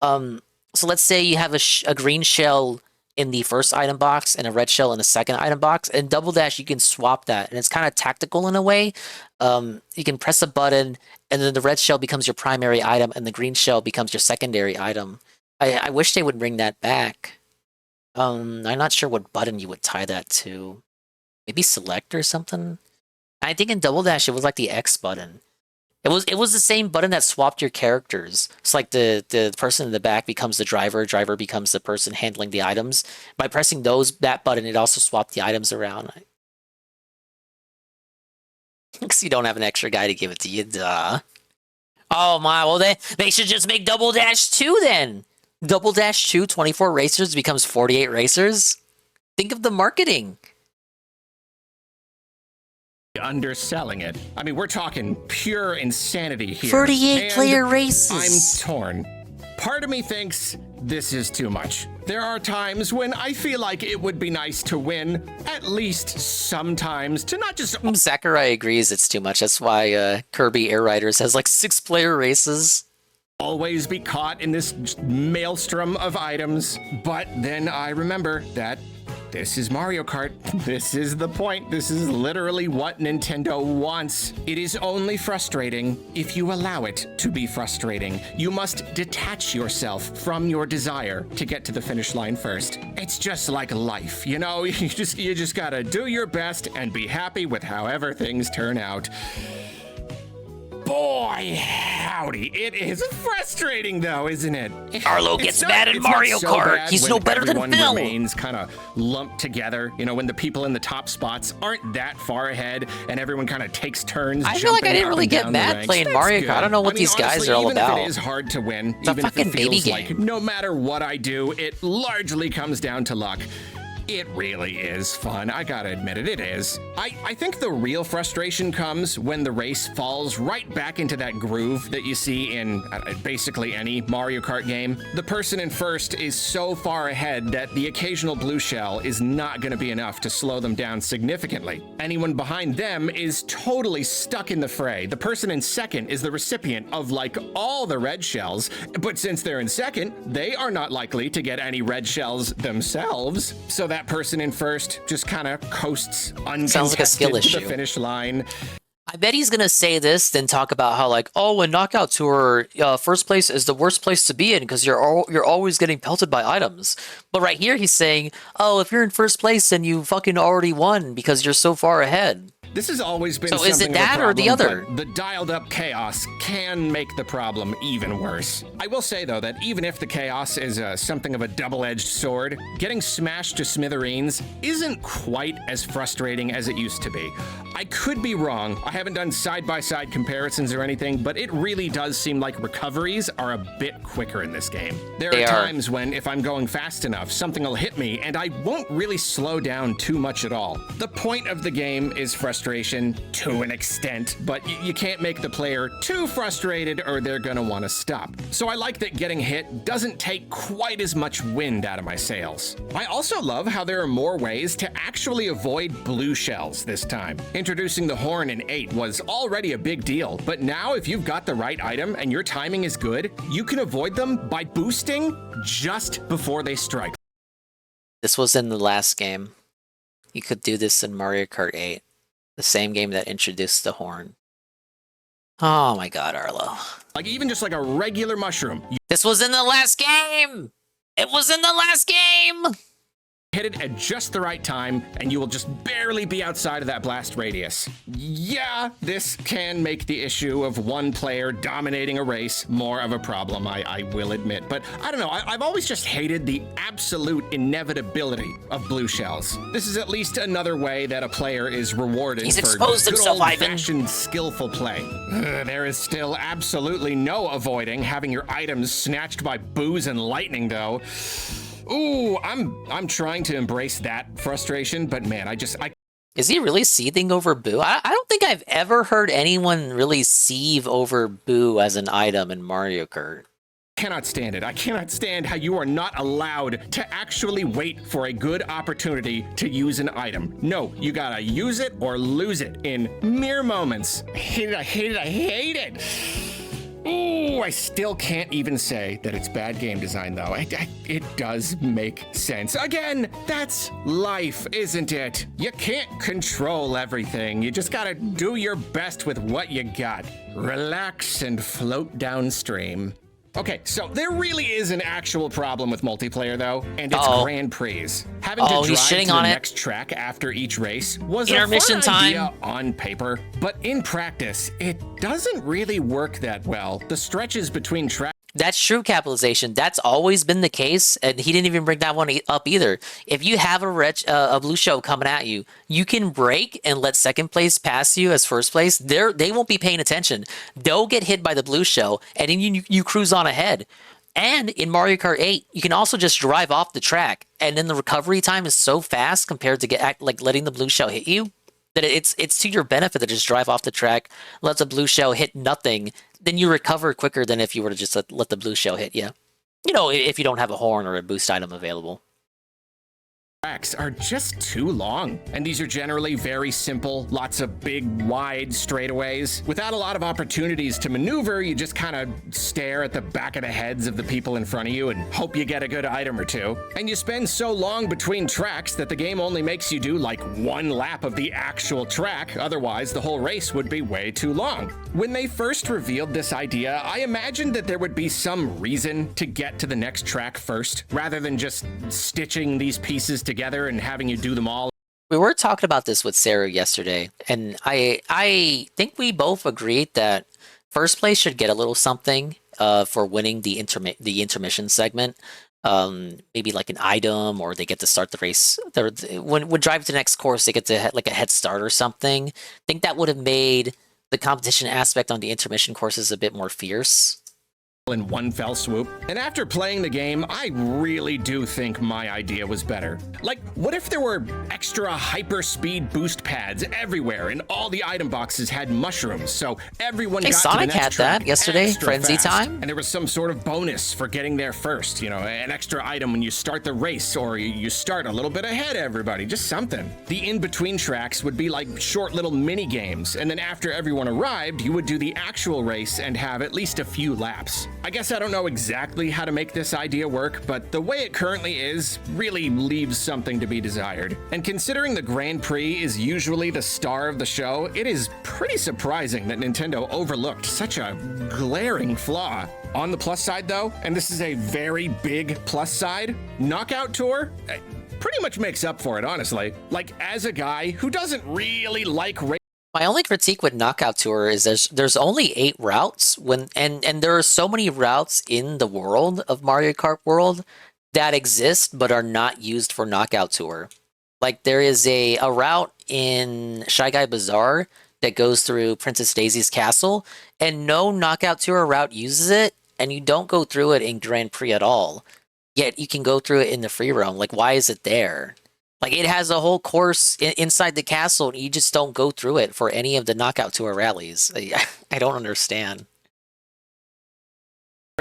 So let's say you have a green shell in the first item box and a red shell in the second item box. In Double Dash, you can swap that, and it's kind of tactical in a way. You can press a button, and then the red shell becomes your primary item, and the green shell becomes your secondary item. I wish they would bring that back. I'm not sure what button you would tie that to. Maybe select or something? I think in Double Dash, it was like the X button. It was the same button that swapped your characters. It's like the person in the back becomes the driver becomes the person handling the items. By pressing that button, it also swapped the items around. Because you don't have an extra guy to give it to you, duh. Oh my, well they should just make Double Dash 2 then! Double Dash 2, 24 racers becomes 48 racers? Think of the marketing. Underselling it. I mean, we're talking pure insanity here. 48 And player races. I'm torn. Part of me thinks this is too much. There are times when I feel like it would be nice to win, at least sometimes, to not just... Sakurai agrees it's too much. That's why Kirby Air Riders has like 6-player races. Always be caught in this maelstrom of items. But then I remember that this is Mario Kart. This is the point. This is literally what Nintendo wants. It is only frustrating if you allow it to be frustrating. You must detach yourself from your desire to get to the finish line first. It's just like life, you know? You just gotta do your best and be happy with however things turn out. Boy, howdy. It is frustrating, though, isn't it? Arlo gets mad at Mario Kart. He's no better than Phil. Everyone remains kind of lumped together. You know, when the people in the top spots aren't that far ahead and everyone kind of takes turns. I feel like I didn't really get mad playing Mario Kart. I don't know what these guys are all about. Even if it is hard to win, it's a fucking if it feels baby game. Like no matter what I do, it largely comes down to luck. It really is fun. I gotta admit it, it is. I think the real frustration comes when the race falls right back into that groove that you see in basically any Mario Kart game. The person in first is so far ahead that the occasional blue shell is not gonna be enough to slow them down significantly. Anyone behind them is totally stuck in the fray. The person in second is the recipient of like all the red shells, but since they're in second, they are not likely to get any red shells themselves. So that person in first just kind of coasts uncontested to the finish line. I bet he's gonna say this, then talk about how like, oh, in Knockout Tour, first place is the worst place to be in because you're always getting pelted by items. But right here, he's saying, oh, if you're in first place, then you fucking already won because you're so far ahead. This has always been so is it that or the other? The dialed up chaos can make the problem even worse. I will say though that even if the chaos is something of a double-edged sword, getting smashed to smithereens isn't quite as frustrating as it used to be. I could be wrong. I haven't done side-by-side comparisons or anything, but it really does seem like recoveries are a bit quicker in this game. There are times when if I'm going fast enough, something will hit me and I won't really slow down too much at all. The point of the game is frustration to an extent, but you can't make the player too frustrated or they're gonna want to stop. So I like that getting hit doesn't take quite as much wind out of my sails. I also love how there are more ways to actually avoid blue shells this time. Introducing the horn in 8 was already a big deal, but now if you've got the right item and your timing is good, you can avoid them by boosting just before they strike. This was in the last game. You could do this in Mario Kart 8. The same game that introduced the horn. Oh my god, Arlo. Like even just like a regular mushroom. This was in the last game! It was in the last game! Hit it at just the right time, and you will just barely be outside of that blast radius. Yeah, this can make the issue of one player dominating a race more of a problem, I will admit. But I don't know, I've always just hated the absolute inevitability of blue shells. This is at least another way that a player is rewarded He's for exposed good himself, old-fashioned skillful play. There is still absolutely no avoiding having your items snatched by boos and lightning, though. Ooh, I'm trying to embrace that frustration, but man, I Is he really seething over Boo? I don't think I've ever heard anyone really seethe over Boo as an item in Mario Kart. Cannot stand it. I cannot stand how you are not allowed to actually wait for a good opportunity to use an item. No, you gotta use it or lose it in mere moments. I hate it, I hate it, I hate it! Ooh, I still can't even say that it's bad game design, though. It does make sense. Again, that's life, isn't it? You can't control everything. You just gotta do your best with what you got. Relax and float downstream. Okay, so there really is an actual problem with multiplayer, though, and it's Grand Prix. Having to drive to the next track after each race was a fun idea on paper, but in practice, it doesn't really work that well. The stretches between tracks. That's true, Capitalization. That's always been the case, and he didn't even bring that one up either. If you have a blue shell coming at you, you can brake and let second place pass you as first place. They won't be paying attention. They'll get hit by the blue shell, and then you cruise on ahead. And in Mario Kart 8, you can also just drive off the track, and then the recovery time is so fast compared to letting the blue shell hit you that it's to your benefit to just drive off the track, let the blue shell hit nothing, then you recover quicker than if you were to just let the blue shell hit you. You know, if you don't have a horn or a boost item available. Tracks are just too long, and these are generally very simple, lots of big, wide straightaways. Without a lot of opportunities to maneuver, you just kind of stare at the back of the heads of the people in front of you and hope you get a good item or two. And you spend so long between tracks that the game only makes you do like one lap of the actual track, otherwise the whole race would be way too long. When they first revealed this idea, I imagined that there would be some reason to get to the next track first, rather than just stitching these pieces together and having you do them all. We were talking about this with Sarah yesterday, and I think we both agreed that first place should get a little something for winning the intermission segment. Maybe like an item, or they get to start the race. When drive to the next course, they get to like a head start or something. I think that would have made the competition aspect on the intermission courses a bit more fierce. In one fell swoop. And after playing the game, I really do think my idea was better. Like, what if there were extra hyper speed boost pads everywhere and all the item boxes had mushrooms, so everyone got Sonic to the next had track that yesterday, extra Frenzy fast. Time. And there was some sort of bonus for getting there first, you know, an extra item when you start the race, or you start a little bit ahead of everybody, just something. The in-between tracks would be like short little mini games, and then after everyone arrived, you would do the actual race and have at least a few laps. I guess I don't know exactly how to make this idea work, but the way it currently is really leaves something to be desired. And considering the Grand Prix is usually the star of the show, it is pretty surprising that Nintendo overlooked such a glaring flaw. On the plus side though, and this is a very big plus side, Knockout Tour pretty much makes up for it, honestly. Like, as a guy who doesn't really like racing, My only critique with Knockout Tour is there's only 8 routes and there are so many routes in the world of Mario Kart World that exist but are not used for Knockout Tour. Like there is a route in Shy Guy Bazaar that goes through Princess Daisy's castle, and no Knockout Tour route uses it, and you don't go through it in Grand Prix at all. Yet you can go through it in the free roam. Like, why is it there? Like, it has a whole course inside the castle, and you just don't go through it for any of the Knockout Tour rallies. I don't understand.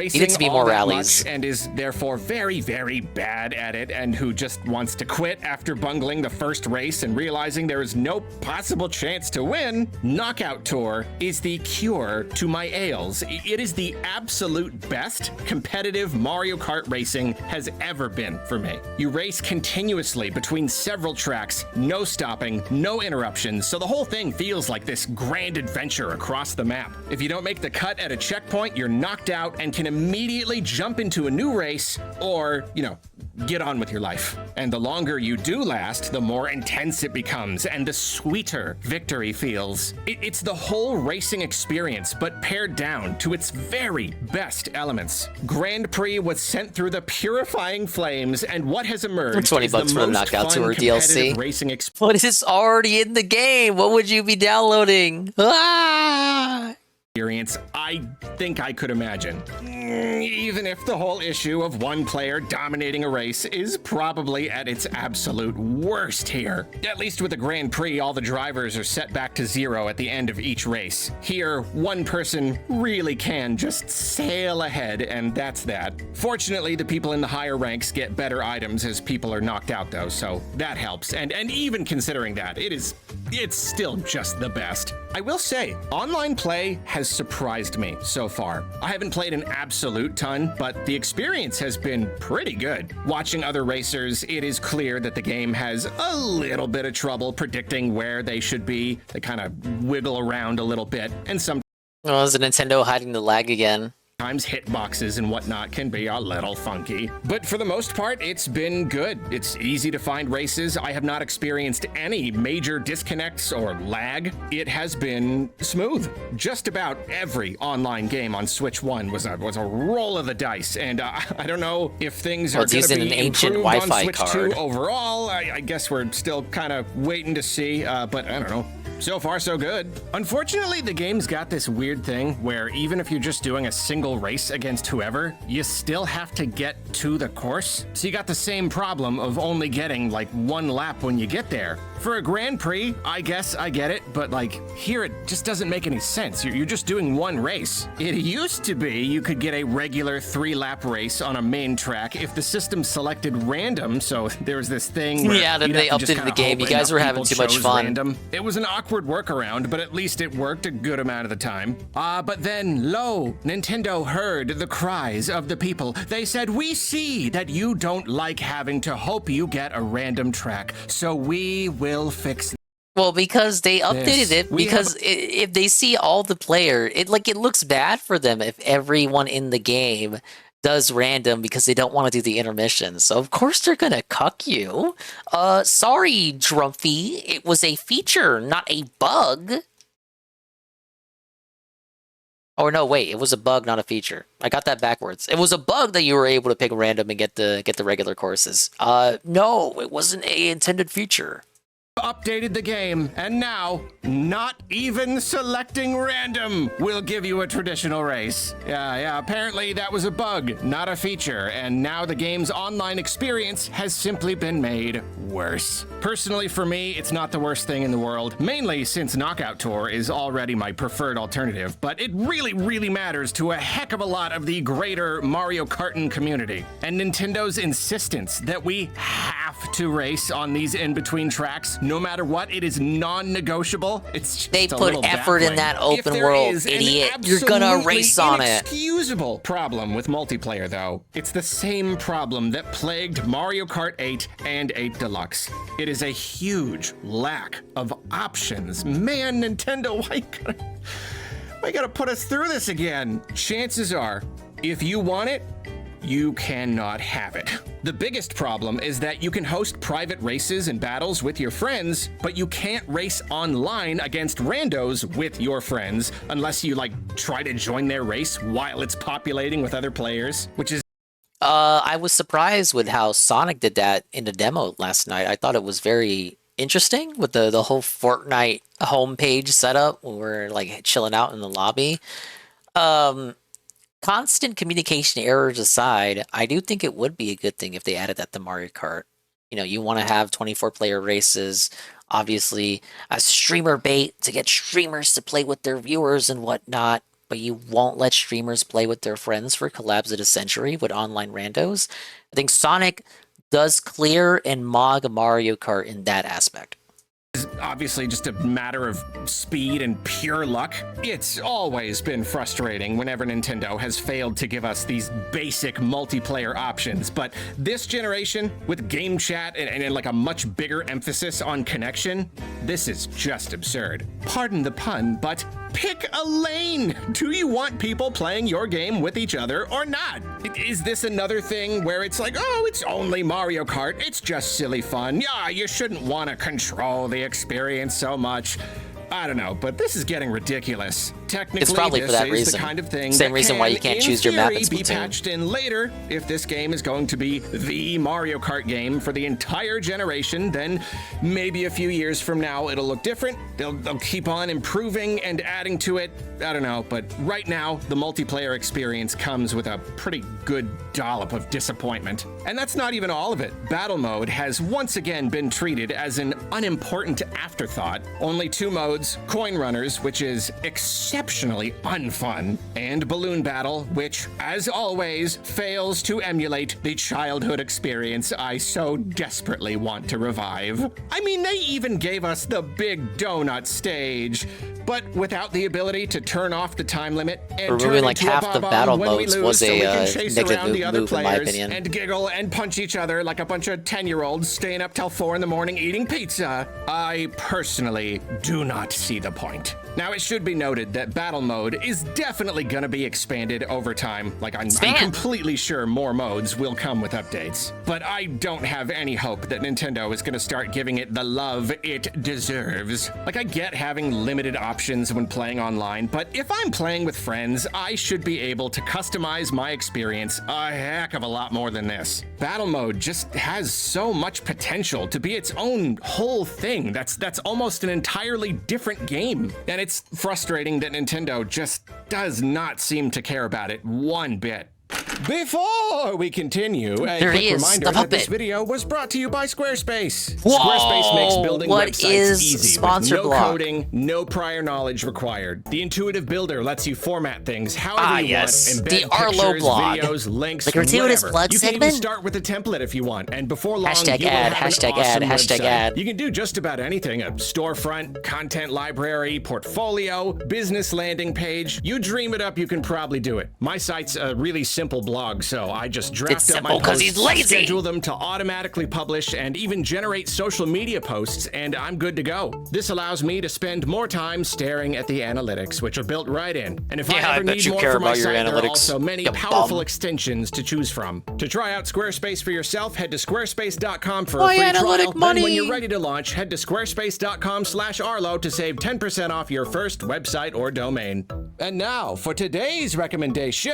racing Needed to be all more that rallies. much and is therefore very, very bad at it, and who just wants to quit after bungling the first race and realizing there is no possible chance to win, Knockout Tour is the cure to my ails. It is the absolute best competitive Mario Kart racing has ever been for me. You race continuously between several tracks, no stopping, no interruptions, so the whole thing feels like this grand adventure across the map. If you don't make the cut at a checkpoint, you're knocked out and can immediately jump into a new race or, get on with your life. And the longer you do last, the more intense it becomes and the sweeter victory feels. It's the whole racing experience, but pared down to its very best elements. Grand Prix was sent through the purifying flames, and what has emerged $20 is the for the most Knockout fun Tour competitive DLC. racing What is already in the game? What would you be downloading? Ah! experience I think I could imagine. Even if the whole issue of one player dominating a race is probably at its absolute worst here. At least with the Grand Prix, all the drivers are set back to 0 at the end of each race. Here, one person really can just sail ahead, and that's that. Fortunately, the people in the higher ranks get better items as people are knocked out though, so that helps. And even considering that, it's still just the best. I will say, online play has surprised me so far. I haven't played an absolute ton, but the experience has been pretty good. Watching other racers, it is clear that the game has a little bit of trouble predicting where they should be. They kind of wiggle around a little bit, and sometimes is Nintendo hiding the lag again? Hitboxes and whatnot can be a little funky. But for the most part, it's been good. It's easy to find races. I have not experienced any major disconnects or lag. It has been smooth. Just about every online game on Switch 1 was a roll of the dice, and I don't know if things are going to be an ancient improved on Wi-Fi Switch card. 2 overall. I guess we're still kind of waiting to see, but I don't know. So far, so good. Unfortunately, the game's got this weird thing where even if you're just doing a single race against whoever, you still have to get to the course. So you got the same problem of only getting like one lap when you get there. For a Grand Prix, I guess I get it, but like, here it just doesn't make any sense. You're just doing one race. It used to be you could get a regular 3-lap race on a main track if the system selected random, so there was this thing where yeah, then they updated the game. You guys were having too much fun. Random. It was an awkward workaround, but at least it worked a good amount of the time. But then, lo, Nintendo heard the cries of the people. They said, we see that you don't like having to hope you get a random track, so we will fix. Well, because they updated it, because if they see all the player, it looks bad for them if everyone in the game does random because they don't want to do the intermission. So of course they're gonna cuck you. Sorry, Drumpy, it was a feature, not a bug. Or no, wait, it was a bug, not a feature. I got that backwards. It was a bug that you were able to pick random and get the regular courses. No, it wasn't a intended feature. Updated the game, and now, not even selecting random will give you a traditional race. Yeah, apparently that was a bug, not a feature, and now the game's online experience has simply been made worse. Personally, for me, it's not the worst thing in the world, mainly since Knockout Tour is already my preferred alternative, but it really, really matters to a heck of a lot of the greater Mario Karting community. And Nintendo's insistence that we have to race on these in-between tracks, no matter what, it is non-negotiable. It's just they put effort in that open world, idiot. You're gonna race on it. Inexcusable problem with multiplayer, though. It's the same problem that plagued Mario Kart 8 and 8 Deluxe. It is a huge lack of options. Man, Nintendo, why you gotta put us through this again? Chances are, if you want it, you cannot have it. The biggest problem is that you can host private races and battles with your friends, but you can't race online against randos with your friends unless you try to join their race while it's populating with other players, which is I was surprised with how Sonic did that in the demo last night. I thought it was very interesting with the whole Fortnite homepage setup when we're chilling out in the lobby. Constant communication errors aside, I do think it would be a good thing if they added that to Mario Kart. You know, you want to have 24-player races, obviously, as streamer bait to get streamers to play with their viewers and whatnot, but you won't let streamers play with their friends for collabs of the century with online randos. I think Sonic does clear and mog Mario Kart in that aspect. Is obviously just a matter of speed and pure luck. It's always been frustrating whenever Nintendo has failed to give us these basic multiplayer options, but this generation, with game chat and a much bigger emphasis on connection, this is just absurd. Pardon the pun, but pick a lane! Do you want people playing your game with each other or not? Is this another thing where it's oh, it's only Mario Kart, it's just silly fun. Yeah, you shouldn't want to control the experience so much. I don't know, but this is getting ridiculous. Technically, it's probably for that reason. The kind of thing Same reason why you can't choose your map in Splatoon. Be patched in later. If this game is going to be the Mario Kart game for the entire generation, then maybe a few years from now it'll look different. They'll keep on improving and adding to it. I don't know, but right now the multiplayer experience comes with a pretty good dollop of disappointment. And that's not even all of it. Battle mode has once again been treated as an unimportant afterthought. Only 2 modes: Coin Runners, which is exceptionally unfun, and Balloon Battle, which, as always, fails to emulate the childhood experience I so desperately want to revive. I mean, they even gave us the big donut stage, but without the ability to turn off the time limit and removing turn into half the battle modes was a negative move in my opinion. And giggle and punch each other like a bunch of 10-year-olds staying up till 4 in the morning eating pizza. I personally do not see the point. Now, it should be noted that battle mode is definitely going to be expanded over time. I'm completely sure more modes will come with updates. But I don't have any hope that Nintendo is going to start giving it the love it deserves. I get having limited options when playing online, but if I'm playing with friends, I should be able to customize my experience a heck of a lot more than this. Battle mode just has so much potential to be its own whole thing. That's almost an entirely different game. And it's frustrating that Nintendo just does not seem to care about it one bit. Before we continue, a There quick he is, reminder the that this puppet. video was brought to you by Squarespace. Whoa, Squarespace makes building what websites is easy sponsor with no block? coding, no prior knowledge required. The intuitive builder lets you format things however Ah, you yes, want, the embed Arlo pictures, blog. videos, links, The gratuitous whatever. plug You can even segment? start with a template if you want, and before long, Hashtag you will ad, have an hashtag awesome ad, hashtag website. ad. You can do just about anything: a storefront, content library, portfolio, business landing page. You dream it up, you can probably do it. My site's a really simple blog, so I just draft up my simple 'cause posts, he's lazy. schedule them to automatically publish, and even generate social media posts, and I'm good to go. This allows me to spend more time staring at the analytics, which are built right in. And if Yeah, I I ever bet need you more care for my about your site, there are analytics, also many you powerful bum. extensions to choose from. To try out Squarespace for yourself, head to squarespace.com for My a free analytic trial. money. Then when you're ready to launch, head to squarespace.com/Arlo to save 10% off your first website or domain. And now for today's recommendation.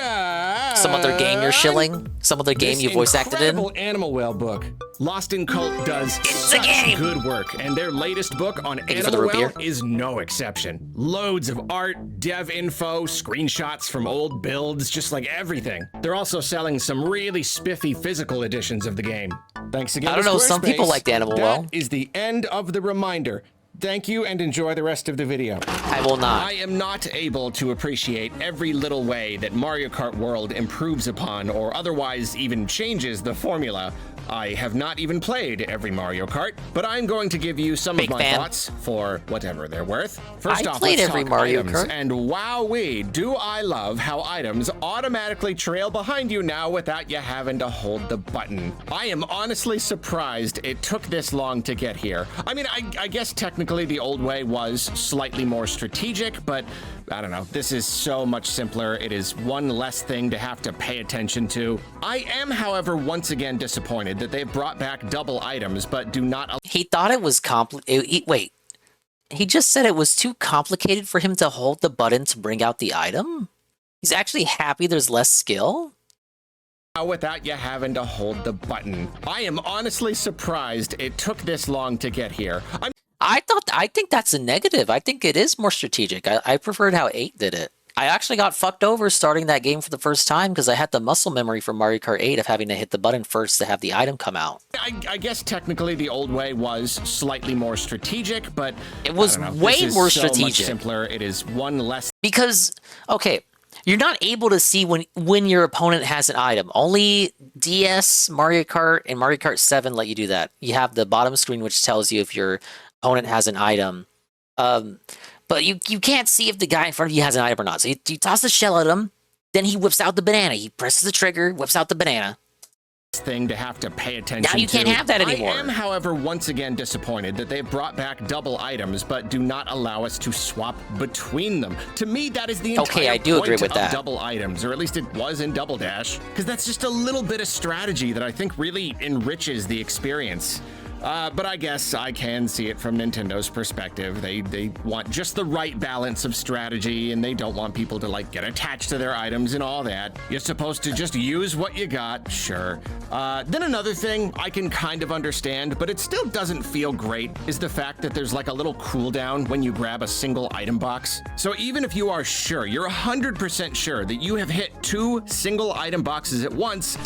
Some other game you're shilling? Some other game This you voice acted in? incredible Animal Well book. Lost in Cult does such good work, and their latest book on you for the Animal root Well beer. is no exception. Loads of art, dev info, screenshots from old builds, just like everything. They're also selling some really spiffy physical editions of the game. Thanks again. I don't to know, some people Squarespace. like the Animal Well. That is the end of the reminder. Thank you and enjoy the rest of the video. I will not. I am not able to appreciate every little way that Mario Kart World improves upon or otherwise even changes the formula. I have not even played every Mario Kart, but I'm going to give you some Big of my fan. thoughts for whatever they're worth. First I off, played let's every talk Mario items, Kart. and wowee, do I love how items automatically trail behind you now without you having to hold the button. I am honestly surprised it took this long to get here. I mean, I guess technically the old way was slightly more strategic, but I don't know. This is so much simpler. It is one less thing to have to pay attention to. I am, however, once again disappointed that they've brought back double items, but do not. He thought it was wait. He just said it was too complicated for him to hold the button to bring out the item? He's actually happy there's less skill? Without you having to hold the button. I am honestly surprised it took this long to get here. I think that's a negative. I think it is more strategic. I preferred how 8 did it. I actually got fucked over starting that game for the first time because I had the muscle memory from Mario Kart 8 of having to hit the button first to have the item come out. I guess technically the old way was slightly more strategic, but it was I don't know, way this is more so strategic. much simpler. It is one less. Because, okay, you're not able to see when your opponent has an item. Only DS, Mario Kart, and Mario Kart 7 let you do that. You have the bottom screen which tells you if your opponent has an item. But you can't see if the guy in front of you has an item or not. So you toss the shell at him, then he whips out the banana. He presses the trigger, whips out the banana. Thing to have to pay attention Now you can't have that anymore. I am, however, once again disappointed that they've brought back double items, but do not allow us to swap between them. To me, that is the entire Okay, I do point agree with of that. double items, or at least it was in Double Dash, because that's just a little bit of strategy that I think really enriches the experience. But I guess I can see it from Nintendo's perspective. They want just the right balance of strategy, and they don't want people to like get attached to their items and all that. You're supposed to just use what you got, sure. Then another thing I can kind of understand, but it still doesn't feel great, is the fact that there's like a little cooldown when you grab a single item box. So even if you are sure, you're 100% sure that you have hit 2 single item boxes at once,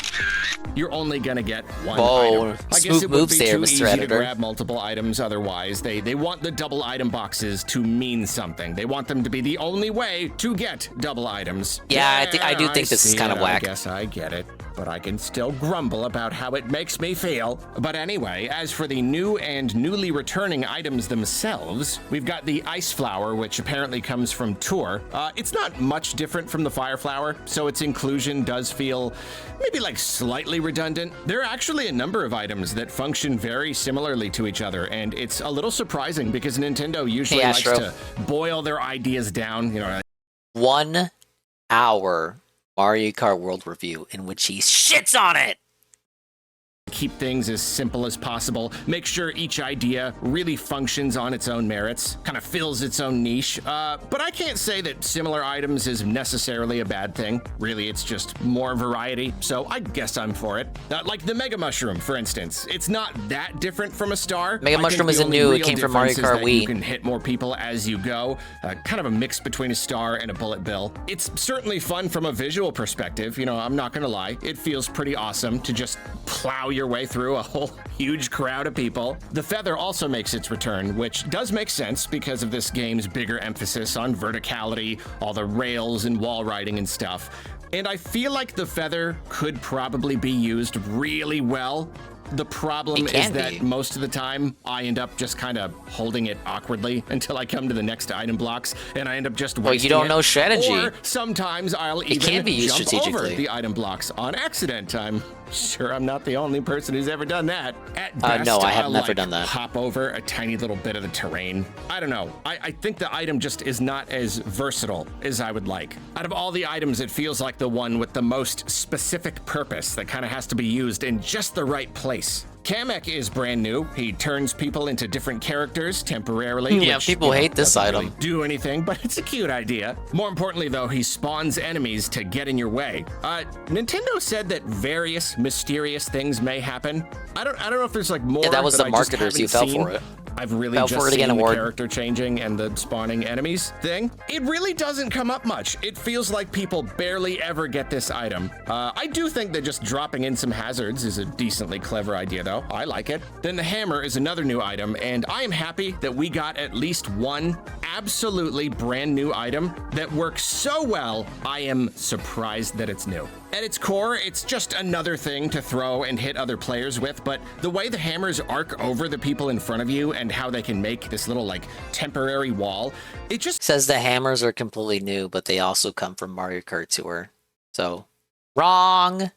you're only gonna get 1 Whoa, item. I guess smooth it would moves be there, too Mr. easy to Editor. grab multiple items otherwise. They want the double item boxes to mean something. They want them to be the only way to get double items. Yeah, I do think this is see kind of it. whack. I guess I get it, but I can still grumble about how it makes me feel. But anyway, as for the new and newly returning items themselves, we've got the Ice Flower, which apparently comes from Tour. It's not much different from the Fire Flower, so its inclusion does feel maybe like slightly redundant. There are actually a number of items that function very similarly to each other, and it's a little surprising because Nintendo usually likes Astro. to boil their ideas down, 1 hour Mario Kart World review in which he shits on it. keep things as simple as possible, make sure each idea really functions on its own merits, kind of fills its own niche. But I can't say that similar items is necessarily a bad thing. Really, it's just more variety, so I guess I'm for it. Like the Mega Mushroom, for instance. It's not that different from a star. Mega Mushroom isn't new, it came from Mario Kart Wii. You can hit more people as you go, kind of a mix between a star and a bullet bill. It's certainly fun from a visual perspective, you know, I'm not gonna lie. It feels pretty awesome to just plow your way through a whole huge crowd of people. The feather also makes its return, which does make sense because of this game's bigger emphasis on verticality, all the rails and wall riding and stuff. And I feel like the feather could probably be used really well. The problem is that most of the time I end up just kind of holding it awkwardly until I come to the next item blocks, and I end up just wasting Well, you don't know strategy. Or sometimes I'll even can be used jump over strategically. the item blocks on accident. I'm sure I'm not the only person who's ever done that. At best, no, I have I'll, never done that. Hop over a tiny little bit of the terrain. I don't know. I think the item just is not as versatile as I would like. Out of all the items, it feels like the one with the most specific purpose that kind of has to be used in just the right place. Kamek is brand new. He turns people into different characters temporarily. Yeah, which, people hate this doesn't item. really do anything, but it's a cute idea. More importantly, though, he spawns enemies to get in your way. Nintendo said that various mysterious things may happen. I don't know if there's like more. Yeah, that was that the I just marketers. You haven't fell seen. for it. I've really Fell just for it seen again, the award. character changing and the spawning enemies thing. It really doesn't come up much. It feels like people barely ever get this item. I do think that just dropping in some hazards is a decently clever idea, though. I like it. Then the hammer is another new item, and I am happy that we got at least one absolutely brand new item that works so well, I am surprised that it's new. At its core, it's just another thing to throw and hit other players with, but the way the hammers arc over the people in front of you and how they can make this little, like, temporary wall, it just Says the hammers are completely new, but they also come from Mario Kart Tour. So, wrong.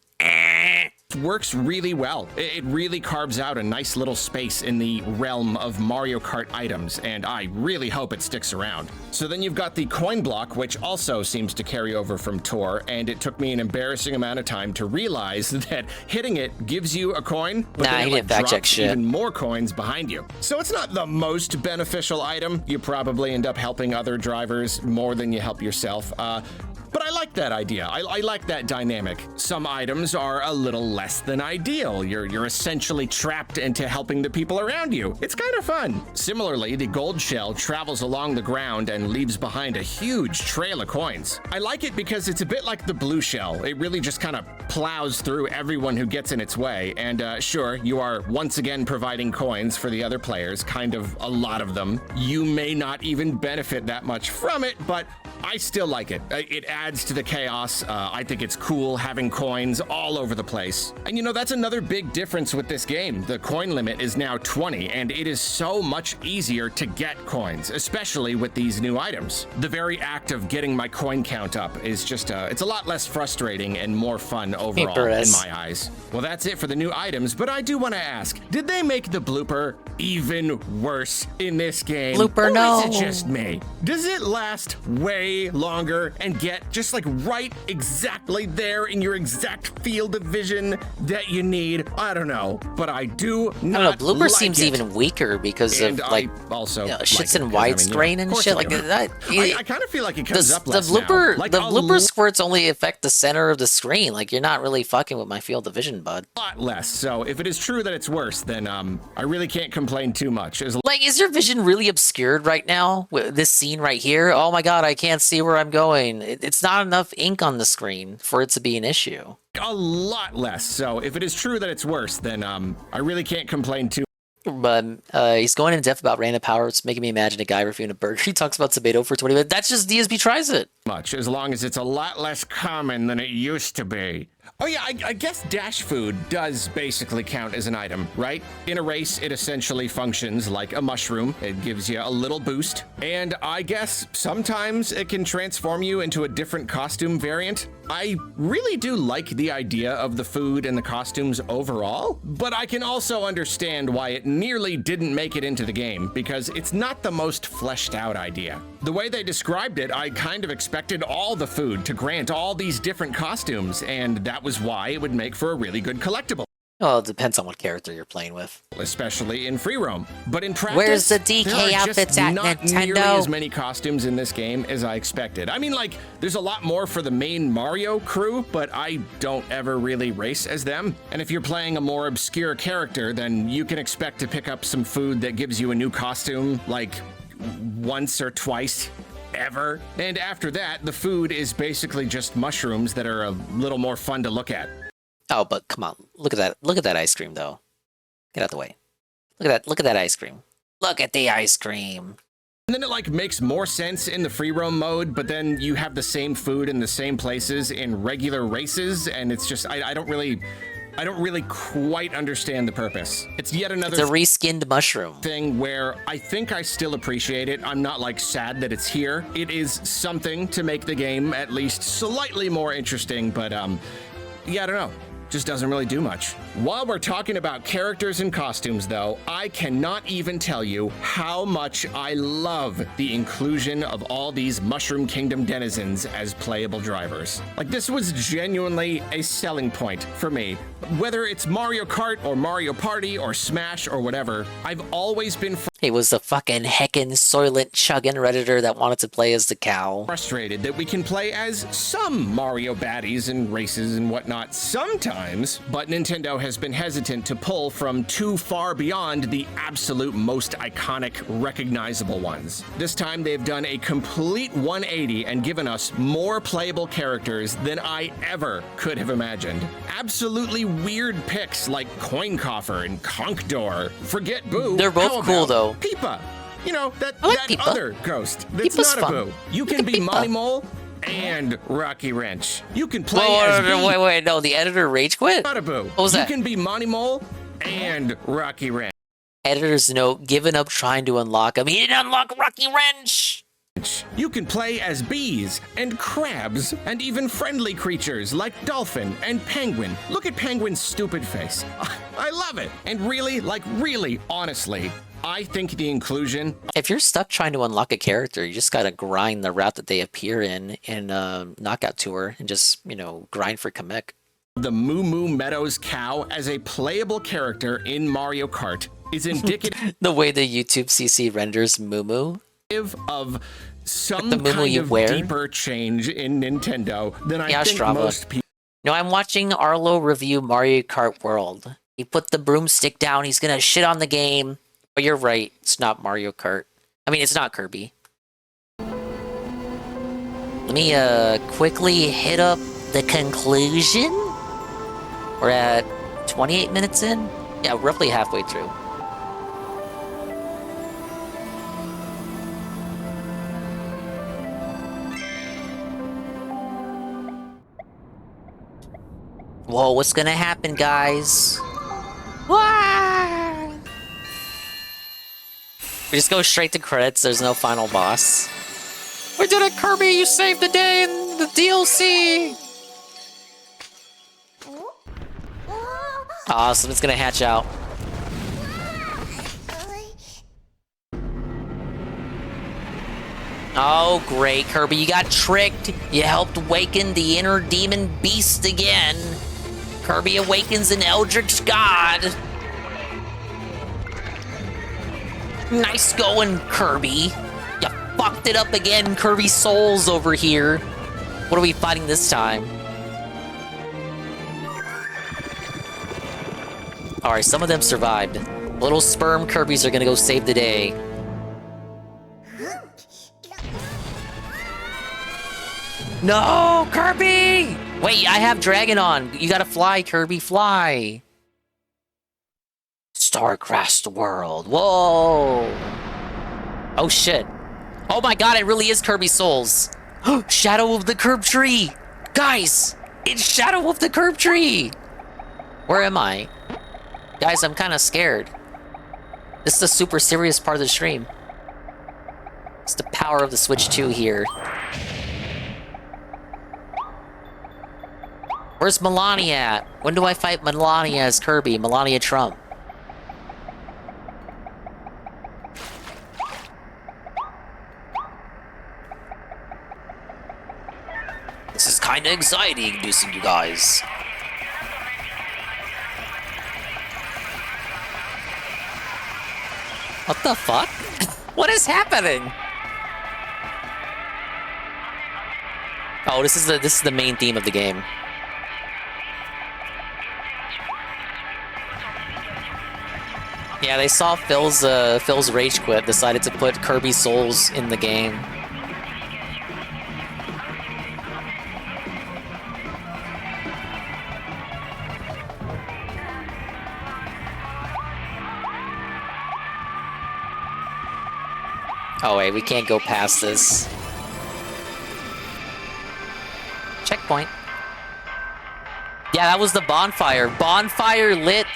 works really well. It really carves out a nice little space in the realm of Mario Kart items, and I really hope it sticks around. So then you've got the coin block, which also seems to carry over from Tour, and it took me an embarrassing amount of time to realize that hitting it gives you a coin, but then it like, drops even more coins behind you. So it's not the most beneficial item. You probably end up helping other drivers more than you help yourself. But I like that idea. I like that dynamic. Some items are a little less than ideal. You're essentially trapped into helping the people around you. It's kind of fun. Similarly, the gold shell travels along the ground and leaves behind a huge trail of coins. I like it because it's a bit like the blue shell. It really just kind of plows through everyone who gets in its way. And sure, you are once again providing coins for the other players, kind of a lot of them. You may not even benefit that much from it, but I still like it. It adds to the chaos. I think it's cool having coins all over the place. And you know, that's another big difference with this game. The coin limit is now 20, and it is so much easier to get coins, especially with these new items. The very act of getting my coin count up is just, it's a lot less frustrating and more fun overall in my eyes. Well, that's it for the new items, but I do want to ask, did they make the blooper even worse in this game? Blooper, or no. is it just me? Does it last way longer and get just like right exactly there in your exact field of vision that you need? I don't know, but I do not I don't know, Blooper like seems it. even weaker because And of like also shit's like in it, 'cause, I mean, widescreen of and course shit I like do. that. I kind of feel like it comes up less the blooper, now. Like the a blooper squirts only affect the center of the screen. Like you're not really fucking with my field of vision, bud. lot less. So if it is true that it's worse, then I really can't complain too much. Like, is your vision really obscured right now with this scene right here? Oh my god, I can't see where I'm going. It's not enough ink on the screen for it to be an issue. A lot less. So if it is true that it's worse, then I really can't complain too But he's going in depth about random powers, making me imagine a guy reviewing a burger. He talks about tomato for 20 minutes. That's just DSP tries it. much, as long as it's a lot less common than it used to be. Oh yeah, I guess dash food does basically count as an item, right? In a race, it essentially functions like a mushroom. It gives you a little boost. And I guess sometimes it can transform you into a different costume variant. I really do like the idea of the food and the costumes overall, but I can also understand why it nearly didn't make it into the game, because it's not the most fleshed out idea. The way they described it, I kind of expected all the food to grant all these different costumes, and that was why it would make for a really good collectible. Well, it depends on what character you're playing with. Especially in free roam. But in practice, Where's the DK there are outfits just at not Nintendo? nearly as many costumes in this game as I expected. I mean, like, there's a lot more for the main Mario crew, but I don't ever really race as them. And if you're playing a more obscure character, then you can expect to pick up some food that gives you a new costume, like, once or twice. Ever. And after that, the food is basically just mushrooms that are a little more fun to look at. Oh, but come on. Look at that. Look at that ice cream, though. Get out the way. Look at that. Look at that ice cream. Look at the ice cream. And then it like makes more sense in the free roam mode, but then you have the same food in the same places in regular races, and it's just I don't really quite understand the purpose. It's yet another It's a reskinned mushroom thing where I think I still appreciate it. I'm not like sad that it's here. It is something to make the game at least slightly more interesting, but yeah, I don't know. Just doesn't really do much. While we're talking about characters and costumes, though, I cannot even tell you how much I love the inclusion of all these Mushroom Kingdom denizens as playable drivers. Like, this was genuinely a selling point for me. Whether it's Mario Kart or Mario Party or Smash or whatever, I've always been He was the fucking heckin' Soylent chuggin' Redditor that wanted to play as the cow. frustrated that we can play as some Mario baddies and races and whatnot sometimes, but Nintendo has been hesitant to pull from too far beyond the absolute most iconic, recognizable ones. This time they've done a complete 180 and given us more playable characters than I ever could have imagined. Absolutely weird picks like Coin Coffer and Conkdor. Forget Boo. They're both How cool, about though. Peepa. You know, that Peepa. other ghost. That's Peepa's not a fun. Boo. You Look can at be Peepa. Monty Mole and Rocky Wrench. You can play Whoa, as wait, no, the editor rage quit? not a Boo. What was you that? can be Monty Mole and Rocky Wrench. Editor's note, given up trying to unlock him. He didn't unlock Rocky Wrench! You can play as bees and crabs and even friendly creatures like dolphin and penguin. Look at Penguin's stupid face. I love it. And really, honestly, I think the inclusion... If you're stuck trying to unlock a character, you just gotta grind the route that they appear in Knockout Tour and just, you know, grind for Kamek. The Moo Moo Meadows cow as a playable character in Mario Kart is indicative The way the YouTube CC renders Moo Moo. of some the Moo Moo kind you of wear? deeper change in Nintendo than I Yeah, think Strava. most people... No, I'm watching Arlo review Mario Kart World. He put the broomstick down, he's gonna shit on the game. But you're right, it's not Mario Kart. I mean, it's not Kirby. Let me quickly hit up the conclusion. We're at 28 minutes in? Yeah, roughly halfway through. Whoa, what's gonna happen, guys? Wah! We just go straight to credits, there's no final boss. We did it, Kirby! You saved the day in the DLC! Awesome, it's gonna hatch out. Oh, great, Kirby, you got tricked. You helped awaken the inner demon beast again. Kirby awakens an eldritch god. Nice going, Kirby. You fucked it up again, Kirby Souls over here. What are we fighting this time? Alright, some of them survived. Little sperm Kirbys are gonna go save the day. No, Kirby! Wait, I have Dragon on. You gotta fly, Kirby, fly. Starcrest World. Whoa! Oh shit. Oh my god, it really is Kirby Souls. Shadow of the Curb Tree! Guys! It's Shadow of the Curb Tree! Where am I? Guys, I'm kinda scared. This is a super serious part of the stream. It's the power of the Switch 2 here. Where's Melania at? When do I fight Melania as Kirby? Melania Trump. This is kinda anxiety-inducing, you guys. What the fuck? What is happening? Oh, this is the main theme of the game. Yeah, they saw Phil's rage quit, decided to put Kirby Souls in the game. Oh wait, we can't go past this. Checkpoint. Yeah, that was the bonfire. Bonfire lit.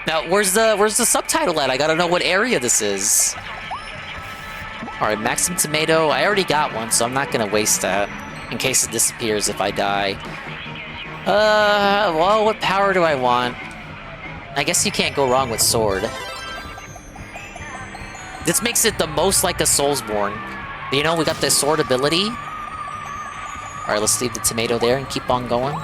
Now, where's the subtitle at? I gotta know what area this is. Alright, Maxim Tomato. I already got one, so I'm not gonna waste that. In case it disappears if I die. Well, what power do I want? I guess you can't go wrong with sword. This makes it the most like a Soulsborne. You know, we got the sword ability. Alright, let's leave the tomato there and keep on going.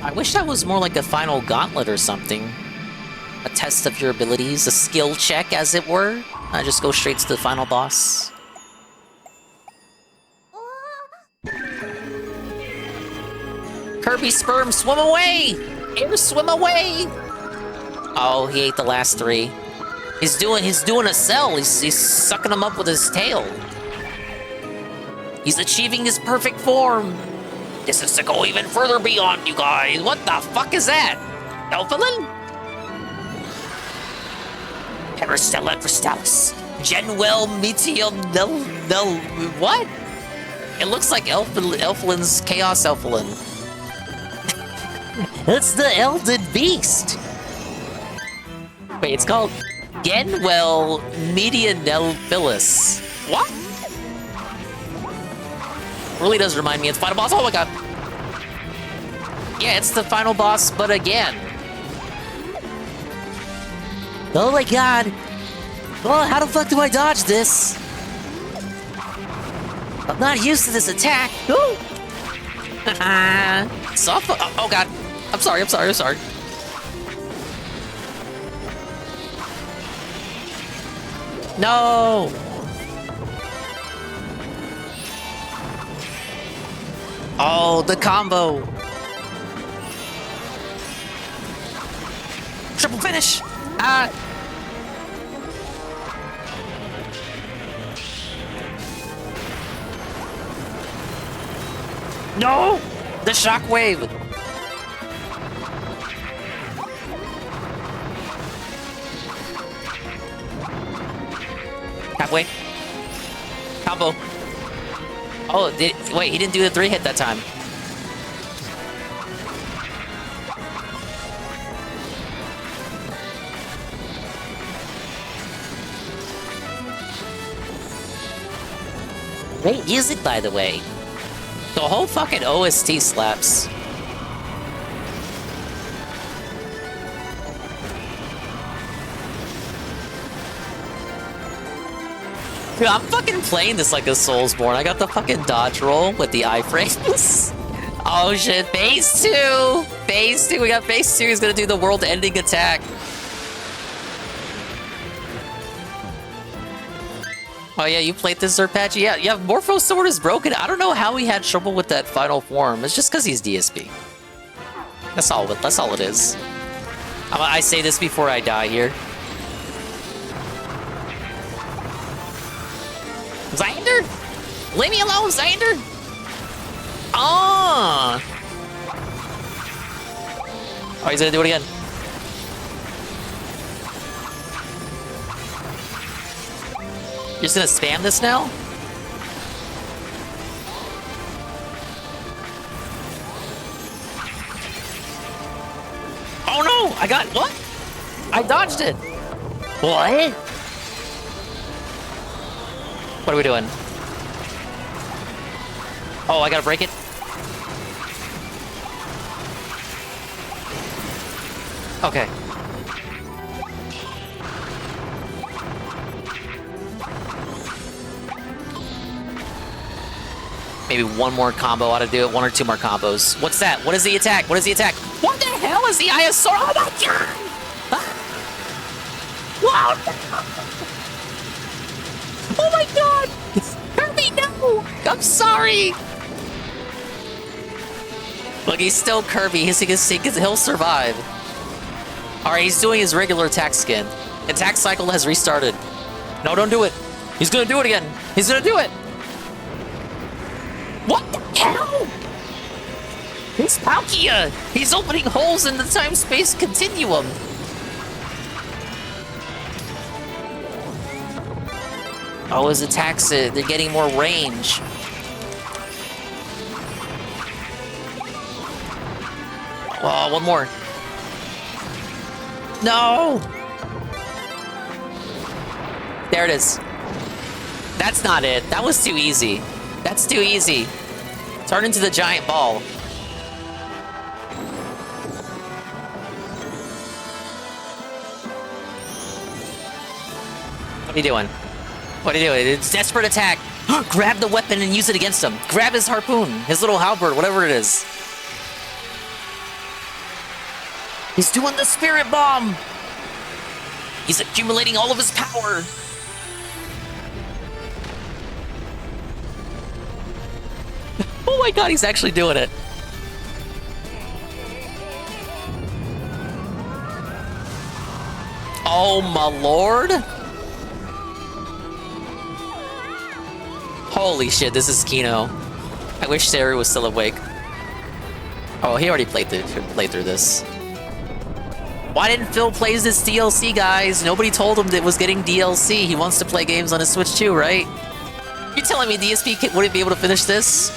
I wish that was more like a final gauntlet or something. A test of your abilities, a skill check, as it were. I just go straight to the final boss. Kirby sperm, swim away! Air, swim away! Oh, he ate the last three. He's doing a cell. He's sucking them up with his tail. He's achieving his perfect form. This is to go even further beyond, you guys. What the fuck is that? Elfilin? Peristella Crystallis. Genwell Metium Nel... What? It looks like Elfilin's Chaos Elfilin. It's the Elden Beast! Wait, it's called Genwell Medianelphilus. What? Really does remind me of the final boss. Oh my god! Yeah, it's the final boss, but again. Oh my god! Well, how the fuck do I dodge this? I'm not used to this attack. Ooh! Soft. Oh god. I'm sorry. No! Oh, the combo! Triple finish! No! The shockwave! Halfway. Combo. Oh, wait, he didn't do the 3-hit that time. Great music, by the way. The whole fucking OST slaps. Dude, I'm fucking playing this like a Soulsborne. I got the fucking dodge roll with the iframes. Oh shit, phase 2! Phase 2, we got phase 2. He's gonna do the world-ending attack. Oh yeah, you played this, Zerpatchy? Yeah, Morpho Sword is broken. I don't know how he had trouble with that final form. It's just because he's DSP. That's all it is. I say this before I die here. Xander? Leave me alone, Xander! Oh, he's gonna do it again. You're just gonna spam this now? Oh no! I got... What? I dodged it! What? What are we doing? Oh, I gotta break it? Okay. Maybe one more combo ought to do it. One or two more combos. What's that? What is the attack? What is the attack? What the hell is the Iosaur? Oh my god! Wow! Oh my god! Kirby, no! I'm sorry! Look, he's still Kirby. He'll survive. Alright, he's doing his regular attack skin. Attack cycle has restarted. No, don't do it. He's gonna do it again. He's gonna do it. What the hell? It's Palkia. He's opening holes in the time-space continuum. Oh, his attacks, they're getting more range. Oh, one more. No! There it is. That's not it. That was too easy. That's too easy. Turn into the giant ball. What are you doing? What are you doing? It's desperate attack. Grab the weapon and use it against him. Grab his harpoon, his little halberd, whatever it is. He's doing the spirit bomb. He's accumulating all of his power. Oh my god, he's actually doing it. Oh my lord. Holy shit, this is Kino. I wish Saru was still awake. Oh, he already played through this. Why didn't Phil play this DLC, guys? Nobody told him that it was getting DLC. He wants to play games on his Switch too, right? You're telling me DSP wouldn't be able to finish this?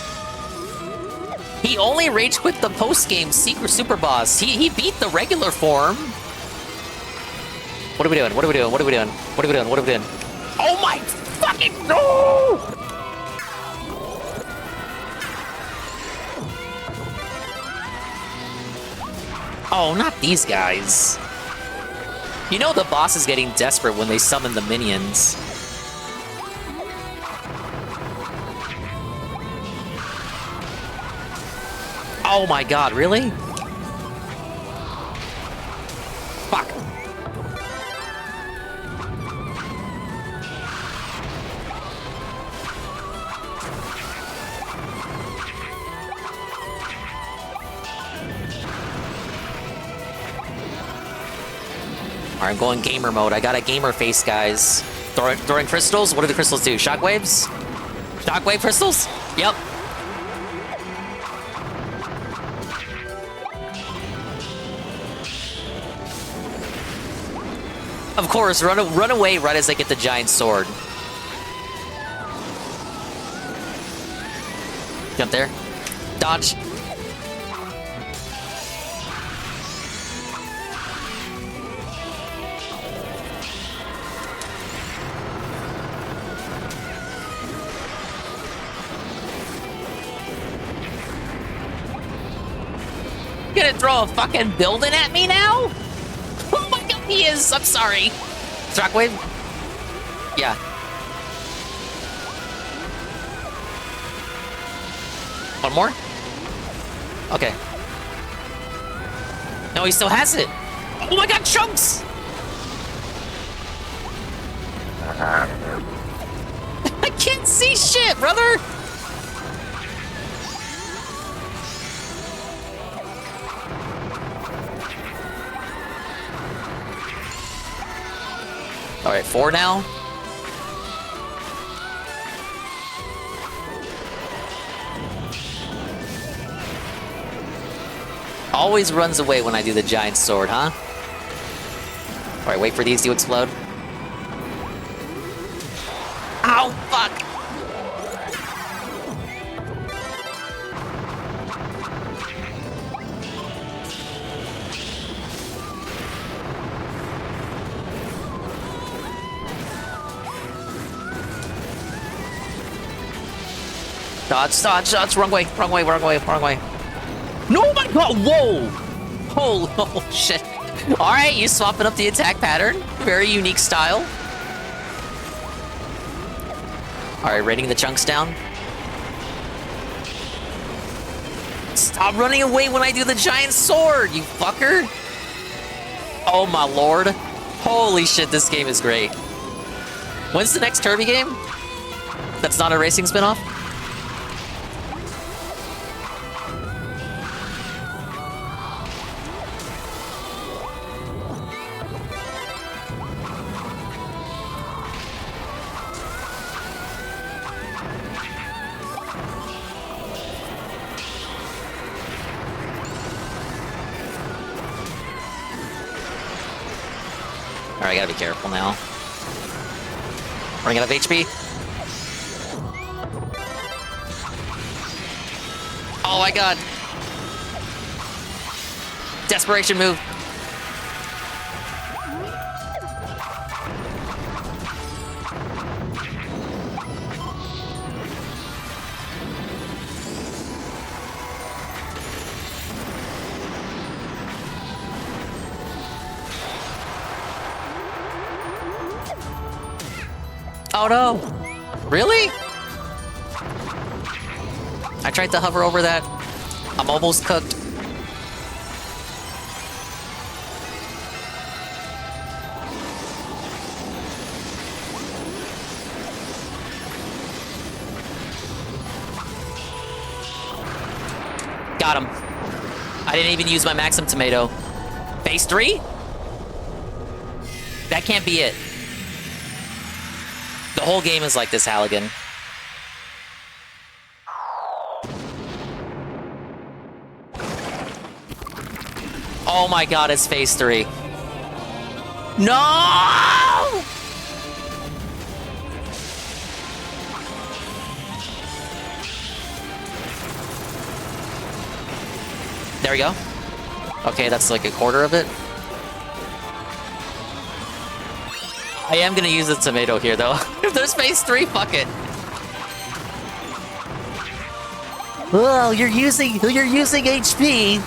He only rage quit the post-game secret super boss. He beat the regular form. What are we doing? What are we doing? What are we doing? What are we doing? What are we doing? Oh my fucking no! Oh, not these guys. You know the boss is getting desperate when they summon the minions. Oh my god, really? Fuck. Alright, I'm going gamer mode. I got a gamer face, guys. Throwing crystals? What do the crystals do? Shockwaves? Shockwave crystals? Yep. Of course, run away right as I get the giant sword. Jump there. Dodge. Gonna throw a fucking building at me now? Oh my god, he is! I'm sorry. Shockwave? Yeah. One more? Okay. No, he still has it. Oh my god, chunks! I can't see shit, brother! Alright, 4 now. Always runs away when I do the giant sword, huh? Alright, wait for these to explode. Ow, fuck! Dodge, dodge, dodge, wrong way, wrong way, wrong way, wrong way. No, my god, whoa! Holy, oh shit. Alright, you swapping up the attack pattern. Very unique style. Alright, raining the chunks down. Stop running away when I do the giant sword, you fucker! Oh my lord. Holy shit, this game is great. When's the next Kirby game? That's not a racing spinoff? Alright, I gotta be careful now. Running out of HP. Oh my god. Desperation move. Oh no! Really? I tried to hover over that. I'm almost cooked. Got him. I didn't even use my Maxim Tomato. Phase 3? That can't be it. The whole game is like this, Halligan. Oh my god, it's phase 3. No! There we go. Okay, that's like a quarter of it. I am gonna use the tomato here, though. If there's phase 3, fuck it. Oh, you're using HP.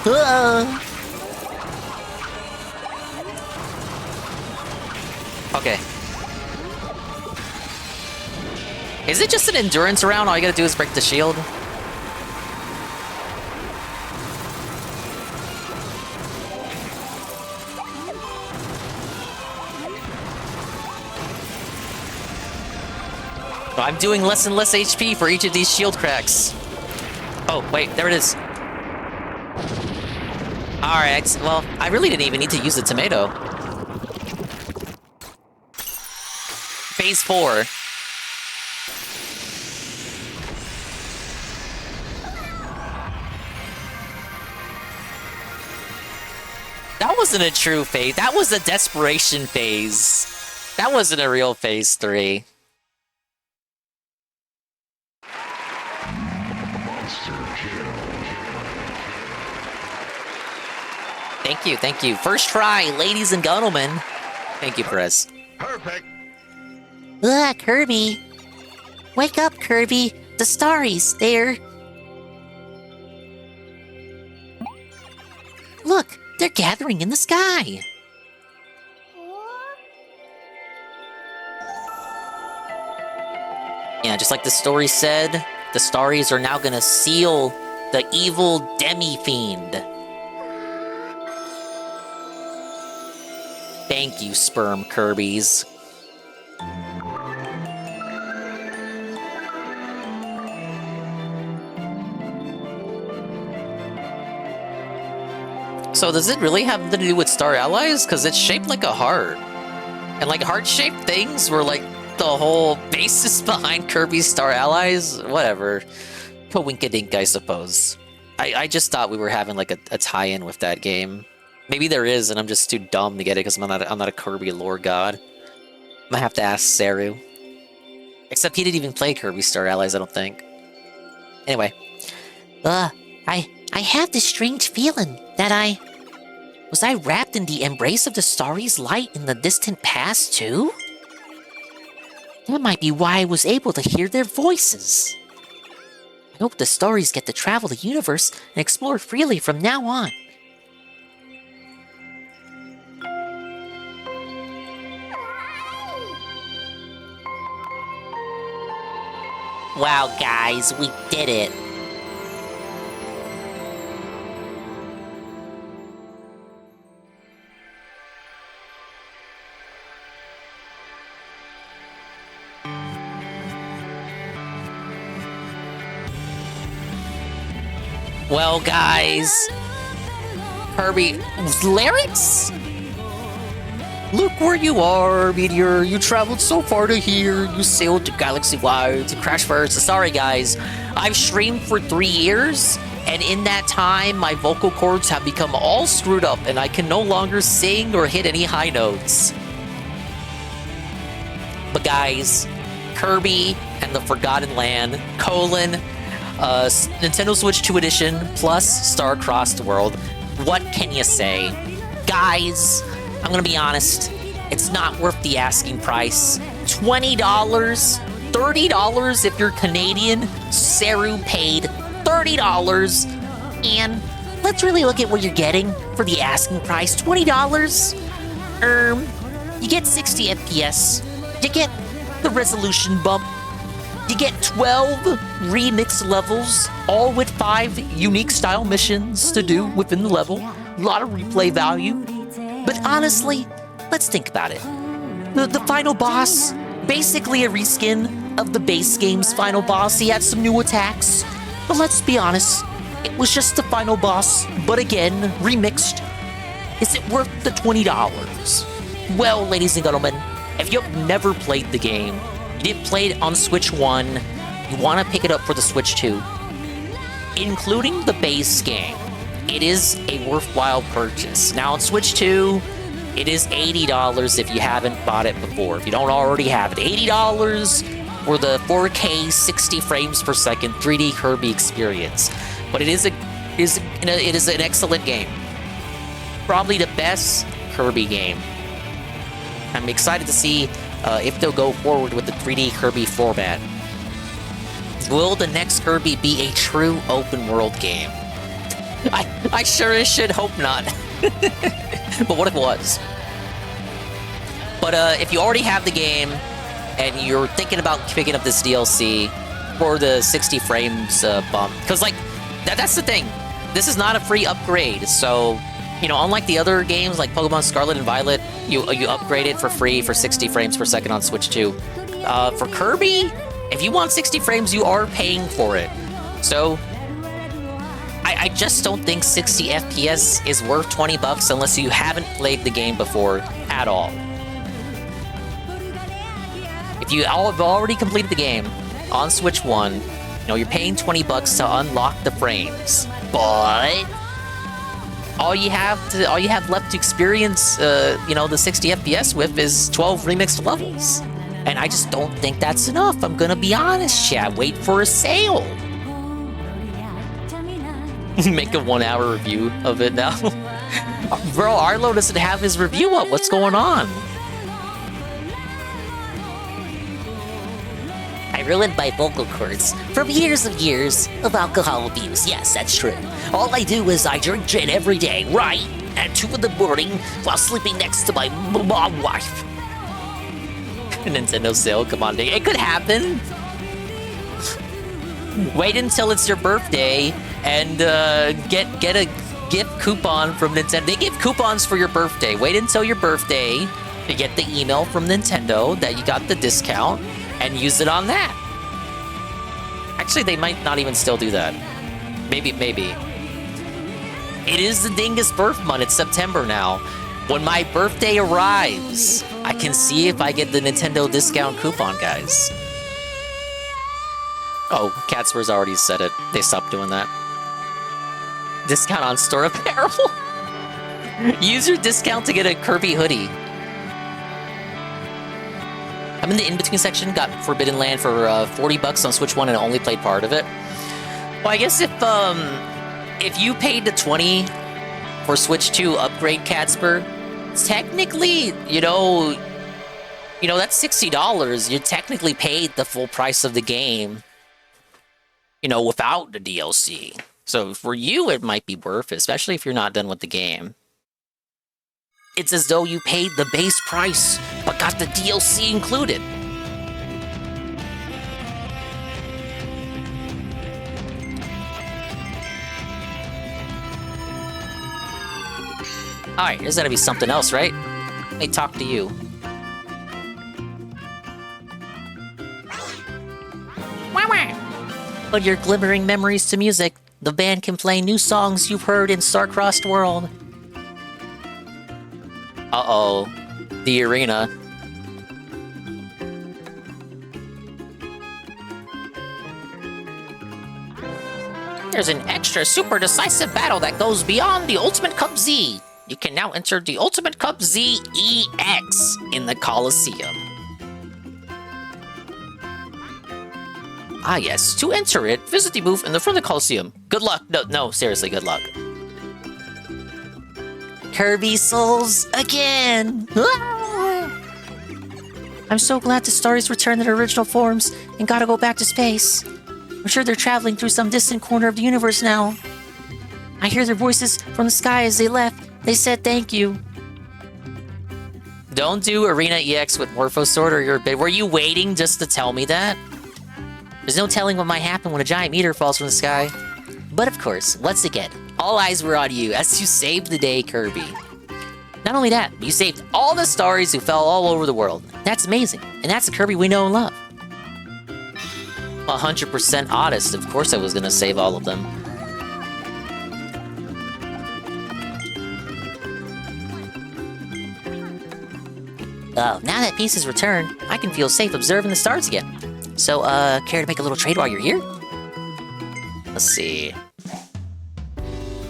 Okay. Is it just an endurance round? All you gotta do is break the shield. I'm doing less and less HP for each of these shield cracks. Oh, wait, there it is. Alright, well, I really didn't even need to use the tomato. Phase 4. That wasn't a true phase. That was a desperation phase. That wasn't a real phase 3. Thank you. First try, ladies and gentlemen. Thank you, Perez. Perfect. Ugh, Kirby. Wake up, Kirby. The starry's there. Look, they're gathering in the sky. Yeah, just like the story said, the starries are now gonna seal the evil demi-fiend. Thank you, sperm Kirby's. So does it really have to do with Star Allies? Because it's shaped like a heart. And like heart-shaped things were like the whole basis behind Kirby's Star Allies? Whatever. Powinkadink, I suppose. I just thought we were having like a tie-in with that game. Maybe there is, and I'm just too dumb to get it because I'm not a Kirby lore god. I'm gonna have to ask Saru. Except he didn't even play Kirby Star Allies, I don't think. Anyway. I have this strange feeling that Was I wrapped in the embrace of the starry's light in the distant past, too? That might be why I was able to hear their voices. I hope the starries get to travel the universe and explore freely from now on. Wow, guys, we did it. Well, guys, Kirby, lyrics? Look where you are, Meteor. You traveled so far to here. You sailed to galaxy-wide to crash first. Sorry, guys. I've streamed for 3 years, and in that time, my vocal cords have become all screwed up, and I can no longer sing or hit any high notes. But guys, Kirby and the Forgotten Land, Nintendo Switch 2 Edition, plus Star-Crossed World. What can you say? Guys, I'm gonna be honest, it's not worth the asking price. $20, $30 if you're Canadian. Saru paid $30. And let's really look at what you're getting for the asking price. $20. You get 60 FPS. You get the resolution bump. You get 12 remix levels, all with 5 unique style missions to do within the level. A lot of replay value. But honestly, let's think about it. The final boss, basically a reskin of the base game's final boss. He had some new attacks, but let's be honest, it was just the final boss, but again, remixed. Is it worth the $20? Well, ladies and gentlemen, if you've never played the game, you didn't play it on Switch 1, you want to pick it up for the Switch 2, including the base game, it is a worthwhile purchase. Now on Switch 2, it is $80 if you haven't bought it before. If you don't already have it, $80 for the 4K 60 frames per second 3D Kirby experience. But it is an excellent game. Probably the best Kirby game. I'm excited to see if they'll go forward with the 3D Kirby format. Will the next Kirby be a true open world game? I sure as shit hope not. But what if it was? But if you already have the game and you're thinking about picking up this DLC for the 60 frames bump, because like that's the thing, this is not a free upgrade. So you know, unlike the other games like Pokemon Scarlet and Violet, you upgrade it for free for 60 frames per second on Switch 2. For Kirby, if you want 60 frames, you are paying for it. So I just don't think 60 FPS is worth $20 unless you haven't played the game before at all. If you have already completed the game on Switch 1, you know, you're paying $20 to unlock the frames. But all you have left to experience, you know, the 60 FPS with is 12 remixed levels. And I just don't think that's enough. I'm gonna be honest, chat. Wait for a sale. Make a 1-hour review of it now. Bro, Arlo doesn't have his review up. What's going on? I ruined my vocal cords from years of alcohol abuse. Yes, that's true. All I do is I drink gin every day, right at 2 in the morning while sleeping next to my mom wife. Nintendo sale, come on, it could happen. Wait until it's your birthday and get a gift coupon from Nintendo. They give coupons for your birthday. Wait until your birthday to get the email from Nintendo that you got the discount and use it on that. Actually, they might not even still do that. Maybe. It is the Dingus birth month. It's September now. When my birthday arrives, I can see if I get the Nintendo discount coupon, guys. Oh, Catspur's already said it. They stopped doing that. Discount on store apparel. Use your discount to get a Kirby hoodie. I'm in the in-between section, got Forbidden Land for $40 on Switch 1 and only played part of it. Well, I guess if you paid the $20 for Switch 2 upgrade, Catspur, technically, you know that's $60. You technically paid the full price of the game, you know, without the DLC. So for you, it might be worth it, especially if you're not done with the game. It's as though you paid the base price, but got the DLC included. Alright, there's gotta be something else, right? Let me talk to you. Put your glimmering memories to music. The band can play new songs you've heard in Star-Crossed World. Uh-oh. The arena. There's an extra super decisive battle that goes beyond the Ultimate Cup Z. You can now enter the Ultimate Cup Z EX in the Coliseum. Ah yes, to enter it, visit the booth in the front of the Coliseum. Good luck. No, seriously, good luck. Kirby Souls again! Ah! I'm so glad the stars returned to their original forms and gotta go back to space. I'm sure they're traveling through some distant corner of the universe now. I hear their voices from the sky as they left. They said thank you. Don't do Arena EX with Morpho Sword or you're a bit. Were you waiting just to tell me that? There's no telling what might happen when a giant meteor falls from the sky. But of course, once again, all eyes were on you as you saved the day, Kirby. Not only that, you saved all the stars who fell all over the world. That's amazing, and that's the Kirby we know and love. 100% honest, of course I was gonna save all of them. Oh, now that peace has returned, I can feel safe observing the stars again. So, care to make a little trade while you're here? Let's see.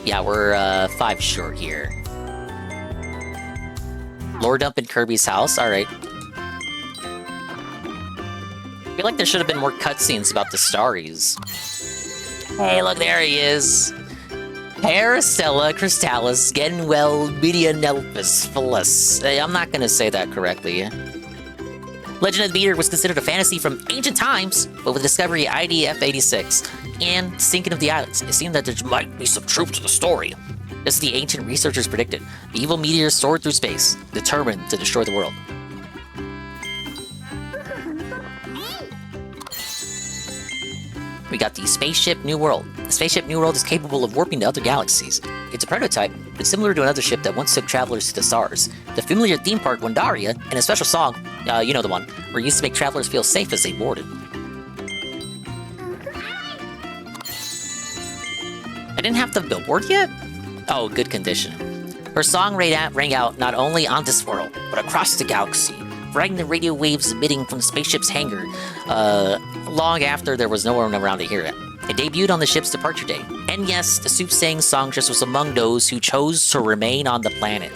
Yeah, we're, 5 short here. Lore dump in Kirby's house, alright. I feel like there should have been more cutscenes about the Starries. Hey, look, there he is. Paracella Crystallis Genwell Medianelpus Phallus. I'm not gonna say that correctly. Legend of the Meteor was considered a fantasy from ancient times, but with the discovery of IDF-86 and sinking of the islands, it seemed that there might be some truth to the story. Just as the ancient researchers predicted, the evil meteor soared through space, determined to destroy the world. We got the Spaceship New World. The Spaceship New World is capable of warping to other galaxies. It's a prototype, but similar to another ship that once took travelers to the stars. The familiar theme park Wandaria, and a special song, you know the one, were used to make travelers feel safe as they boarded. I didn't have the billboard yet? Oh, good condition. Her song rang out not only on this world, but across the galaxy, riding the radio waves emitting from the spaceship's hangar, long after there was no one around to hear it. It debuted on the ship's departure day. And yes, the soothsaying songstress was among those who chose to remain on the planet.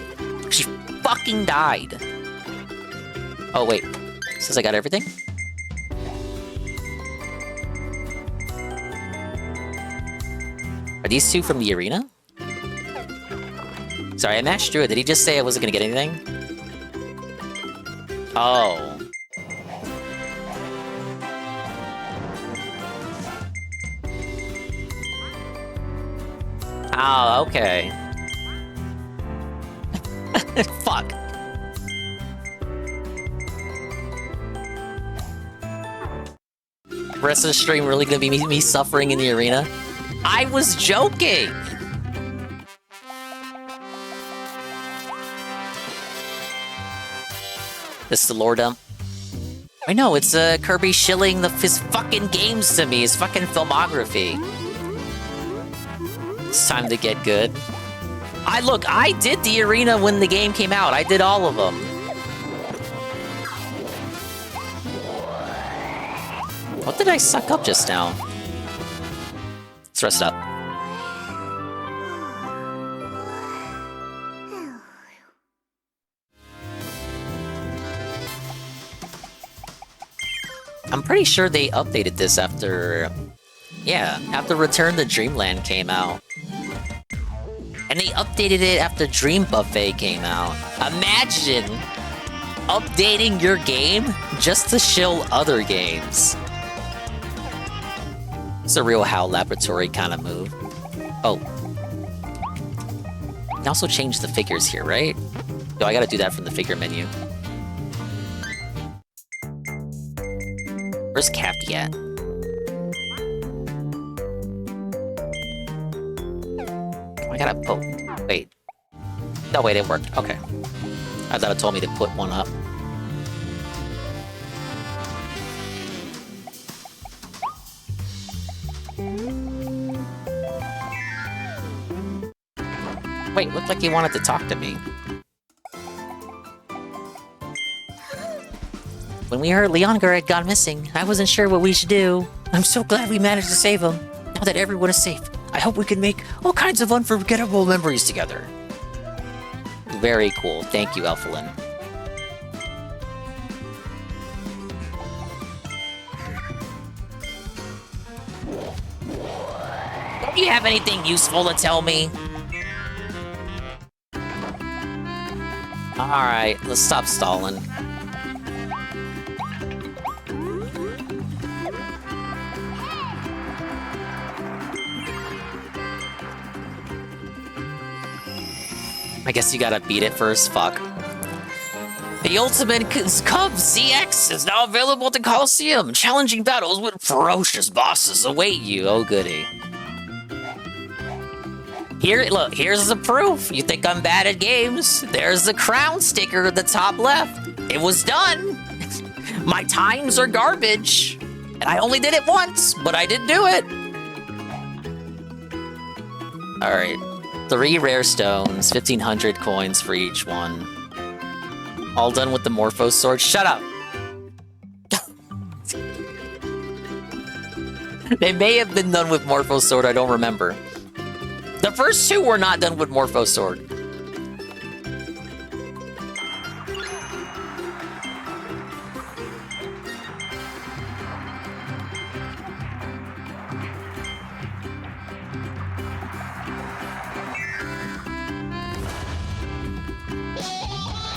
She fucking died. Oh, wait. Since I got everything? Are these two from the arena? Sorry, I mashed through it. Did he just say I wasn't gonna get anything? Oh. Oh, okay. Fuck. Rest of the stream really gonna be me suffering in the arena? I was joking! This is the lore dump. I know, it's Kirby shilling his fucking games to me, his fucking filmography. It's time to get good. Look, I did the arena when the game came out. I did all of them. What did I suck up just now? Let's rest up. I'm pretty sure they updated this after... Yeah, after Return to Dreamland came out. And they updated it after Dream Buffet came out. Imagine updating your game just to shill other games. It's a real HAL Laboratory kind of move. Oh. You can also change the figures here, right? No, I gotta do that from the figure menu. Where's Cappy at? I gotta put... Wait. No, wait, it worked. Okay. I thought it told me to put one up. Wait, looked like he wanted to talk to me. When we heard Leongar had gone missing, I wasn't sure what we should do. I'm so glad we managed to save him. Now that everyone is safe, I hope we can make all kinds of unforgettable memories together. Very cool. Thank you, Elfalin. Don't you have anything useful to tell me? Alright, let's stop stalling. I guess you gotta beat it first, fuck. The Ultimate Cub CX is now available at the Coliseum. Challenging battles with ferocious bosses await you. Oh goody. Here, look, here's the proof. You think I'm bad at games? There's the crown sticker at the top left. It was done. My times are garbage. And I only did it once, but I did do it. Alright. 3 rare stones, 1,500 coins for each one. All done with the Morpho Sword. Shut up! They may have been done with Morpho Sword, I don't remember. The first 2 were not done with Morpho Sword.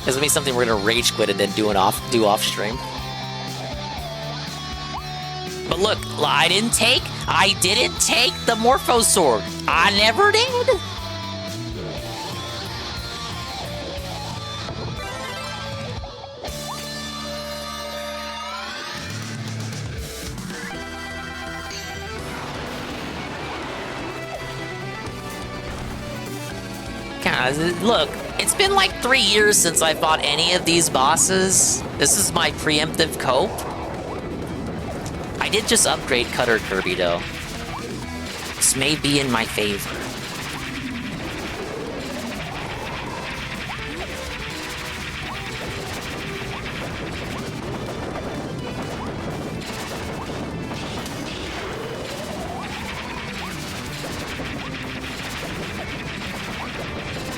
This will be something we're gonna rage quit and then do off stream. But look, I didn't take the Morpho Sword. I never did. God, look, it's been like 3 years since I fought any of these bosses. This is my preemptive cope. I did just upgrade Cutter Kirby, though. This may be in my favor.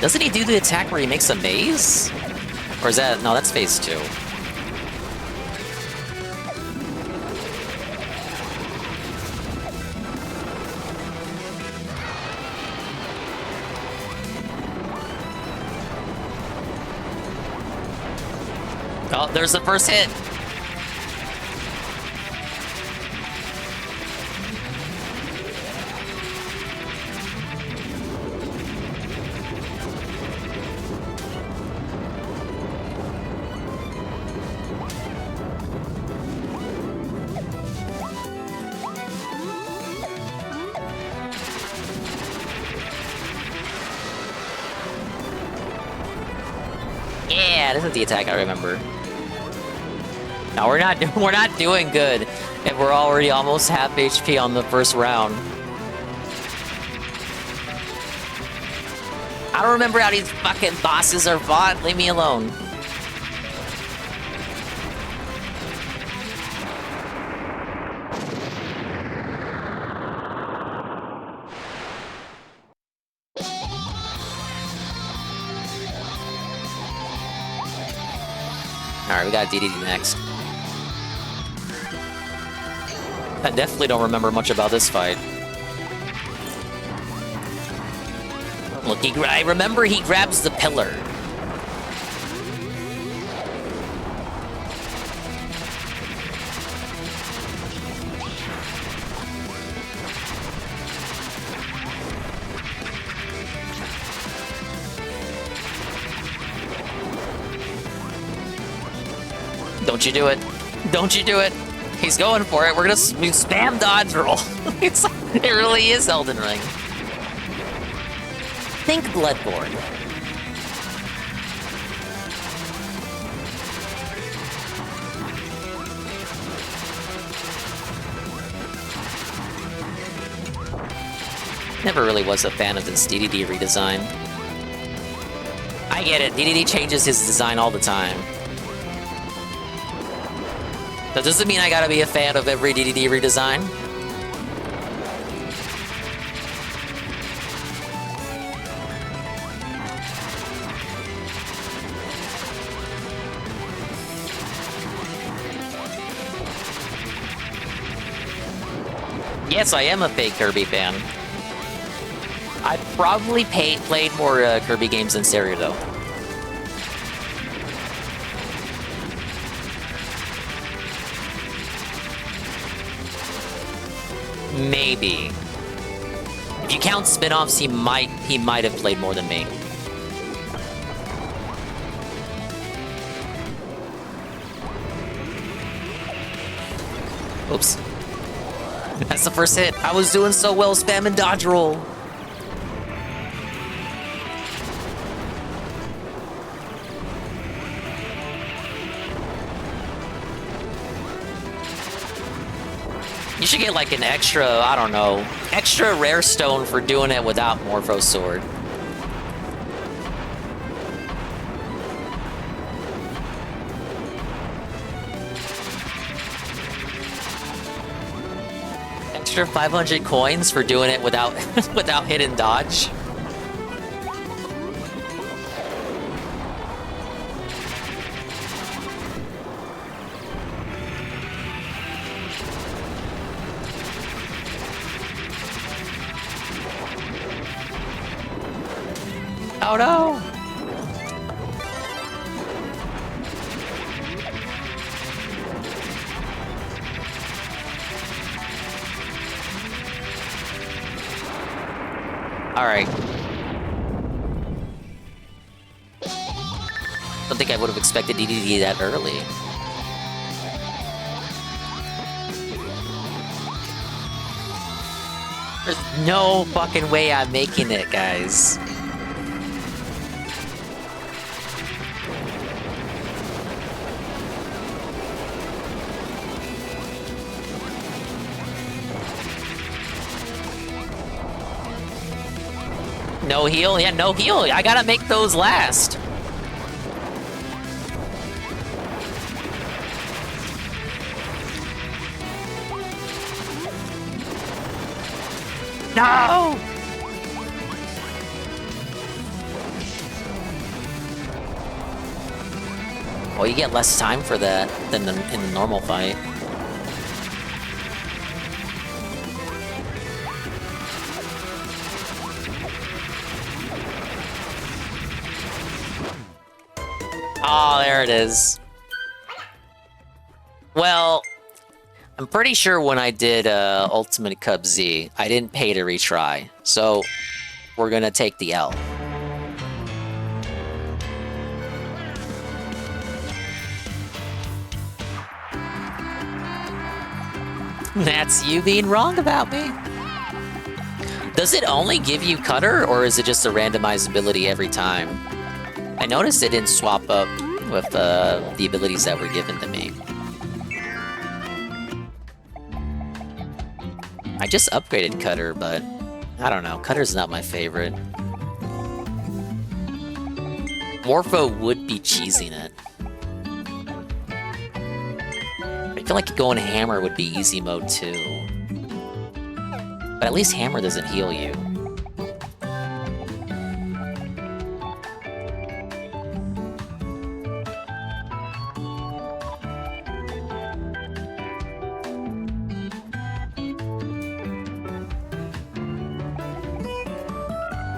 Doesn't he do the attack where he makes a maze? Or is that... No, that's phase 2. Oh, there's the first hit. Yeah, this is the attack I remember. No, we're not doing good. And we're already almost half HP on the first round. I don't remember how these fucking bosses are fought. Leave me alone. Alright, we got DDD next. I definitely don't remember much about this fight. Look, I remember he grabs the pillar. Don't you do it. Don't you do it. He's going for it. We're gonna spam dodge roll. It really is Elden Ring. Think Bloodborne. Never really was a fan of this DDD redesign. I get it. DDD changes his design all the time. That doesn't mean I gotta be a fan of every DDD redesign. Yes, I am a big Kirby fan. I probably played more Kirby games than Stereo, though. Maybe. If you count spin-offs, he might have played more than me. Oops. That's the first hit. I was doing so well spamming dodge roll. You should get like an extra, I don't know, extra rare stone for doing it without Morpho Sword. Extra 500 coins for doing it without without hidden dodge. Oh no! Alright. Don't think I would have expected DDD that early. There's no fucking way I'm making it, guys. No heal? Yeah, no heal. I gotta make those last. No! Well, you get less time for that than in the normal fight. Oh, there it is. Well, I'm pretty sure when I did Ultimate Cub Z, I didn't pay to retry. So, we're gonna take the L. That's you being wrong about me. Does it only give you Cutter, or is it just a randomized ability every time? I noticed it didn't swap up with the abilities that were given to me. I just upgraded Cutter, but I don't know. Cutter's not my favorite. Morpho would be cheesing it. I feel like going Hammer would be easy mode too. But at least Hammer doesn't heal you.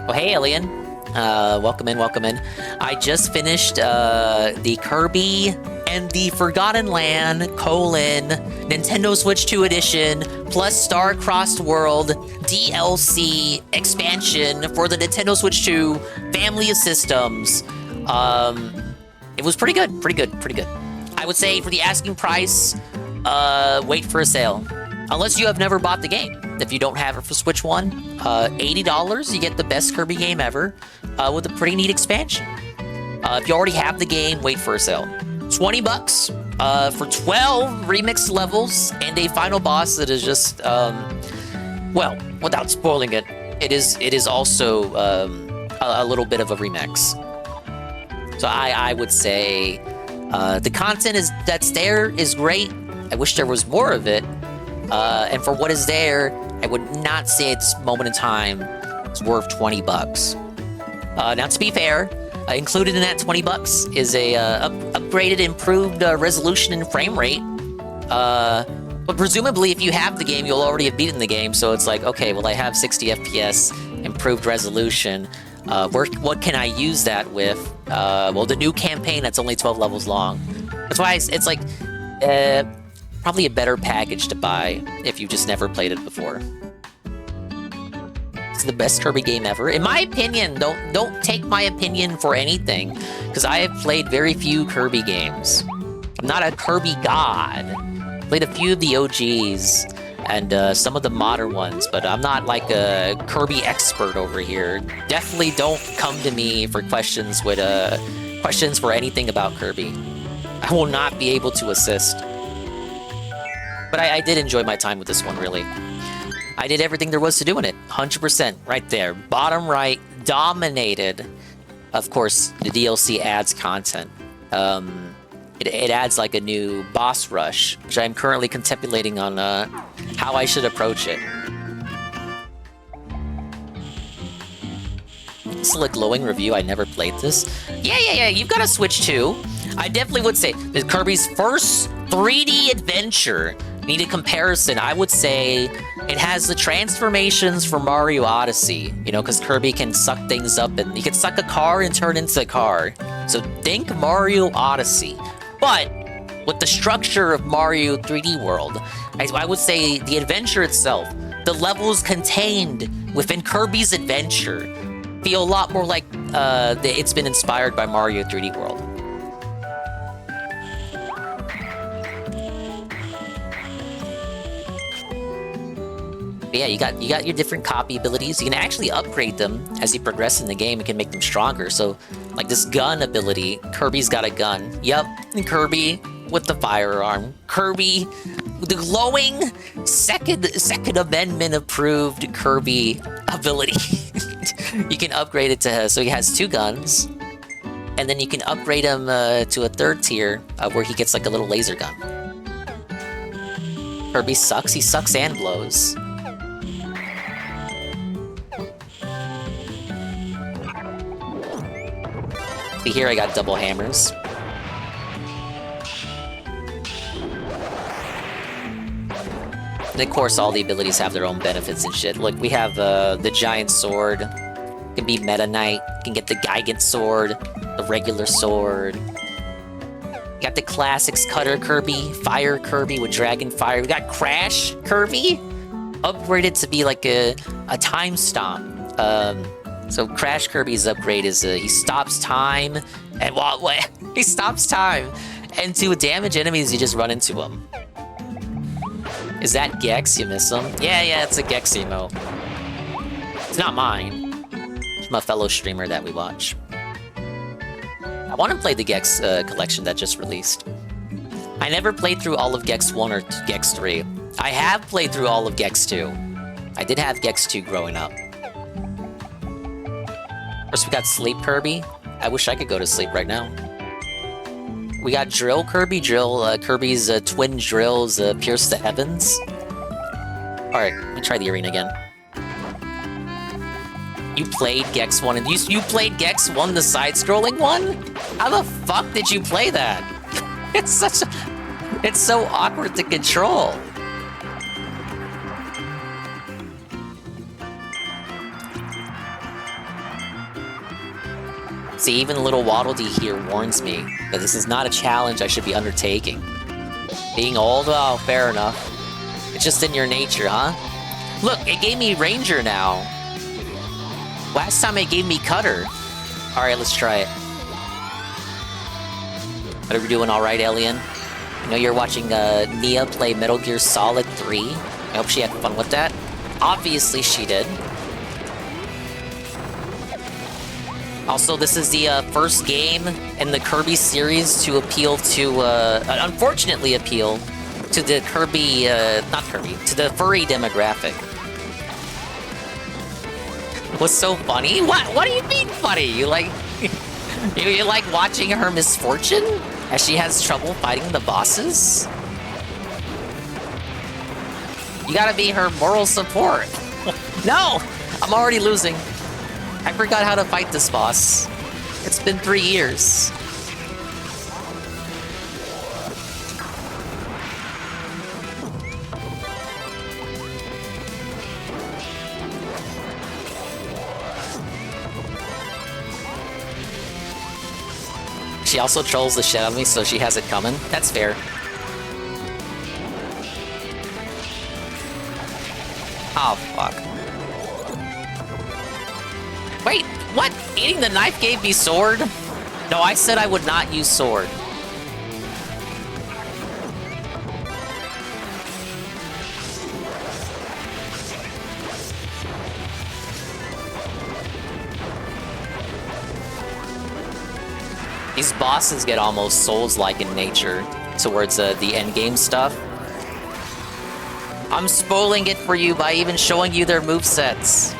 Oh, hey, Alien. Welcome in, welcome in. I just finished the Kirby and the Forgotten Land, Nintendo Switch 2 Edition, plus Star-Crossed World DLC expansion for the Nintendo Switch 2 family of systems. It was pretty good, pretty good, pretty good. I would say for the asking price, wait for a sale. Unless you have never bought the game. If you don't have it for Switch 1, $80, you get the best Kirby game ever with a pretty neat expansion. If you already have the game, wait for a sale. $20 for 12 remixed levels and a final boss that is just, well, without spoiling it, it is also a little bit of a remix. So I would say the content that's there is great. I wish there was more of it. And for what is there, I would not say at this moment in time it's worth $20. Now, to be fair, included in that $20 is a upgraded, improved resolution and frame rate. But presumably, if you have the game, you'll already have beaten the game. So it's like, okay, well, I have 60 FPS, improved resolution. What can I use that with? Well, the new campaign that's only 12 levels long. That's why it's like probably a better package to buy if you just never played it before. It's the best Kirby game ever, in my opinion. Don't take my opinion for anything, because I have played very few Kirby games. I'm not a Kirby god. Played a few of the OGs and some of the modern ones, but I'm not like a Kirby expert over here. Definitely don't come to me for questions with questions for anything about Kirby. I will not be able to assist. But I did enjoy my time with this one, really. I did everything there was to do in it. 100% right there. Bottom right, dominated. Of course, the DLC adds content. It adds like a new boss rush, which I'm currently contemplating on how I should approach it. This is a glowing review. I never played this. Yeah. You've got to Switch too. I definitely would say that Kirby's first 3D adventure. Need a comparison. I would say it has the transformations for Mario Odyssey. You know, because Kirby can suck things up, and he can suck a car and turn into a car. So think Mario Odyssey. But with the structure of Mario 3D World, I would say the adventure itself, the levels contained within Kirby's adventure, feel a lot more like it's been inspired by Mario 3D World. But yeah, you got your different copy abilities. You can actually upgrade them as you progress in the game. You can make them stronger. So, like this gun ability, Kirby's got a gun. Yep, and Kirby with the firearm. Kirby, the glowing Second Amendment approved Kirby ability. You can upgrade it to, so he has 2 guns. And then you can upgrade him to a 3rd tier where he gets like a little laser gun. Kirby sucks. He sucks and blows. See, here I got double hammers. And of course, all the abilities have their own benefits and shit. Look, we have the giant sword. It can be Meta Knight. You can get the Gigant sword, the regular sword. You got the classics Cutter Kirby, Fire Kirby with Dragon Fire. We got Crash Kirby, upgraded to be like a time stomp. So Crash Kirby's upgrade is he stops time, and he stops time, and to damage enemies, you just run into them. Is that Gex? You miss him? Yeah, it's a Gex emo. It's not mine. It's from a fellow streamer that we watch. I want to play the Gex collection that just released. I never played through all of Gex 1 or Gex 3. I have played through all of Gex 2. I did have Gex 2 growing up. First, we got Sleep Kirby. I wish I could go to sleep right now. We got Drill Kirby. Kirby's twin drills pierce the heavens. Alright, let me try the arena again. You played Gex 1 and you played Gex 1, the side-scrolling one? How the fuck did you play that? It's so awkward to control. See, even the little Waddle Dee here warns me that this is not a challenge I should be undertaking. Being old? Oh, fair enough. It's just in your nature, huh? Look, it gave me Ranger now. Last time it gave me Cutter. Alright, let's try it. What are we doing, alright, Alien? I know you're watching Nia play Metal Gear Solid 3. I hope she had fun with that. Obviously she did. Also, this is the first game in the Kirby series to appeal to, unfortunately appeal to the Kirby, to the furry demographic. What's so funny? What do you mean funny? You like, You like watching her misfortune as she has trouble fighting the bosses? You gotta be her moral support. No! I'm already losing. I forgot how to fight this boss. It's been 3 years. She also trolls the shit out of me, so she has it coming. That's fair. Oh, fuck. Wait, what? Eating the knife gave me sword? No, I said I would not use sword. These bosses get almost Souls-like in nature towards the endgame stuff. I'm spoiling it for you by even showing you their movesets.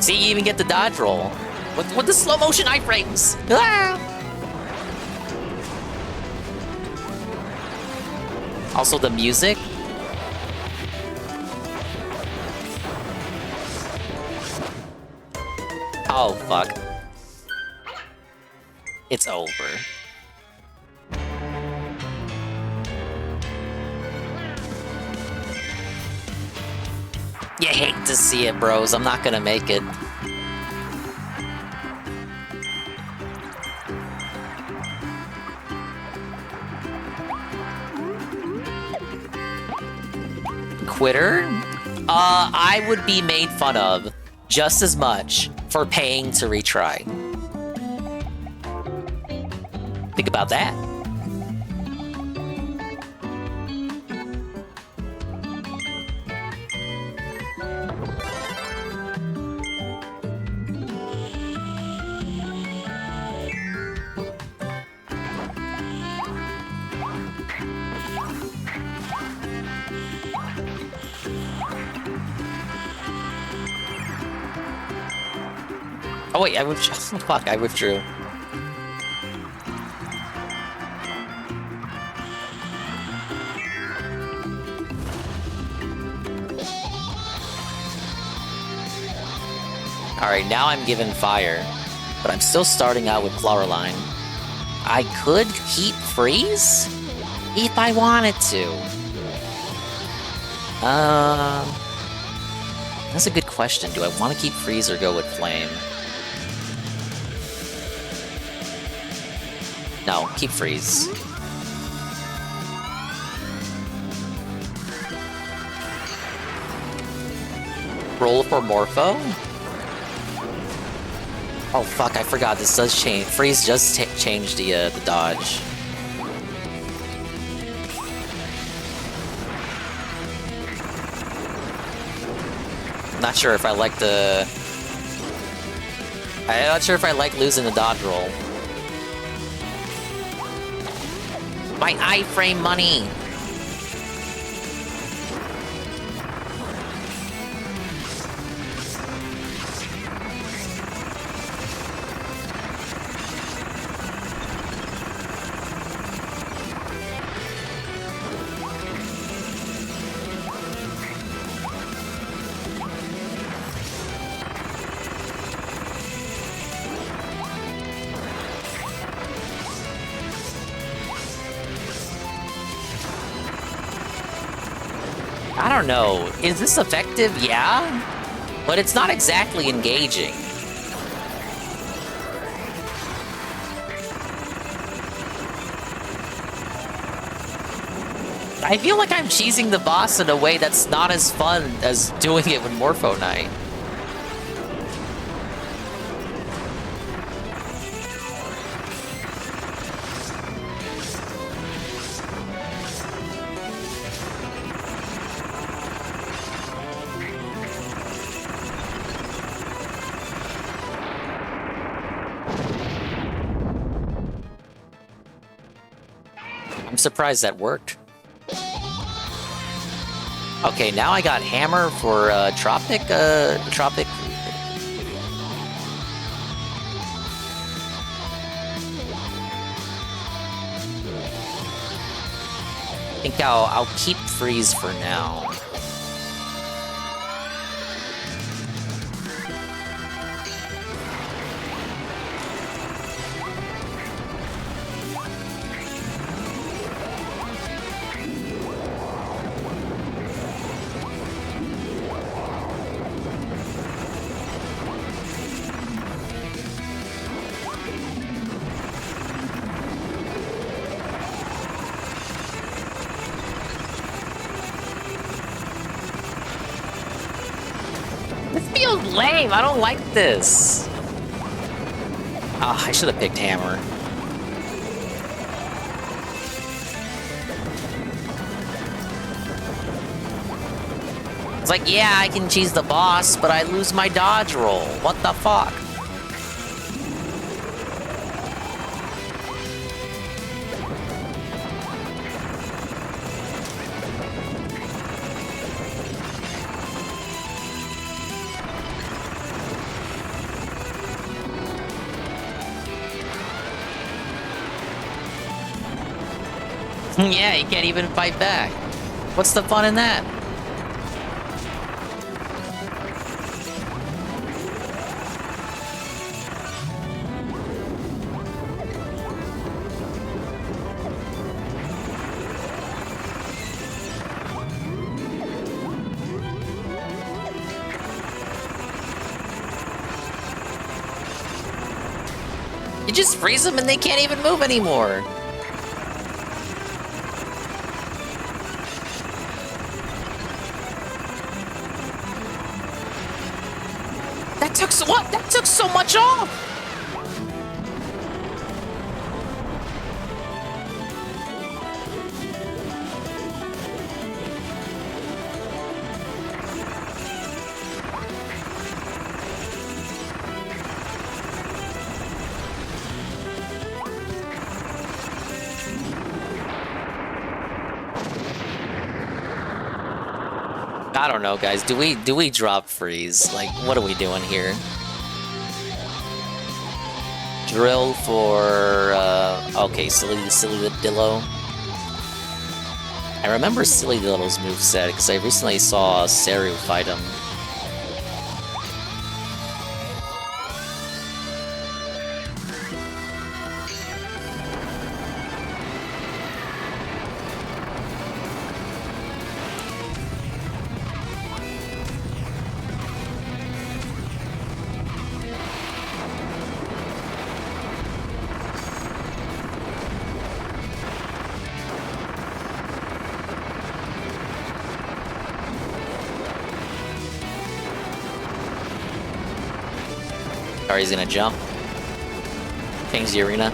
See, you even get the dodge roll. With the slow motion iframes. Ah! Also the music. Oh, fuck. It's over. You hate to see it, bros. I'm not gonna make it. Quitter? I would be made fun of just as much for paying to retry. Think about that. Oh wait, I withdrew. Fuck, I withdrew. Alright, now I'm given fire, but I'm still starting out with Flowerline. I could keep freeze if I wanted to. That's a good question. Do I want to keep freeze or go with flame? No, keep freeze. Roll for Morpho? Oh fuck, I forgot, this does change. Freeze does change the dodge. Not sure if I like the... I'm not sure if I like losing the dodge roll. My iframe money! I don't know. Is this effective? Yeah. But it's not exactly engaging. I feel like I'm cheesing the boss in a way that's not as fun as doing it with Morpho Knight. I'm surprised that worked. Okay, now I got Hammer for Tropic I think I'll keep freeze for now. This feels lame. I don't like this. Ah, I should have picked hammer. It's like, yeah, I can cheese the boss, but I lose my dodge roll. What the fuck? Yeah, he can't even fight back. What's the fun in that? You just freeze them and they can't even move anymore. That took so much off! I don't know, guys. Do we drop freeze? Like, what are we doing here? Drill for okay, Silly Dillo. I remember Silly Dillo's moveset because I recently saw Seru fight him. He's gonna jump. Change the arena.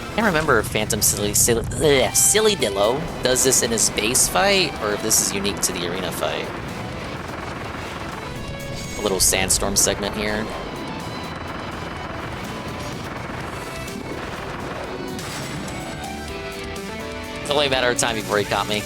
I can't remember if Phantom Silly Dillo does this in his base fight, or if this is unique to the arena fight. A little sandstorm segment here. It's only a matter of time before he caught me.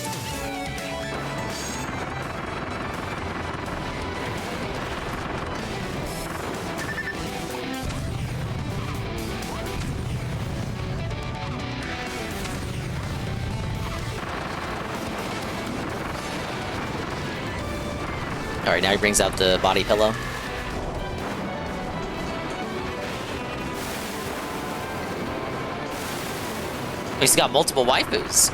Alright, now he brings out the body pillow. He's got multiple waifus.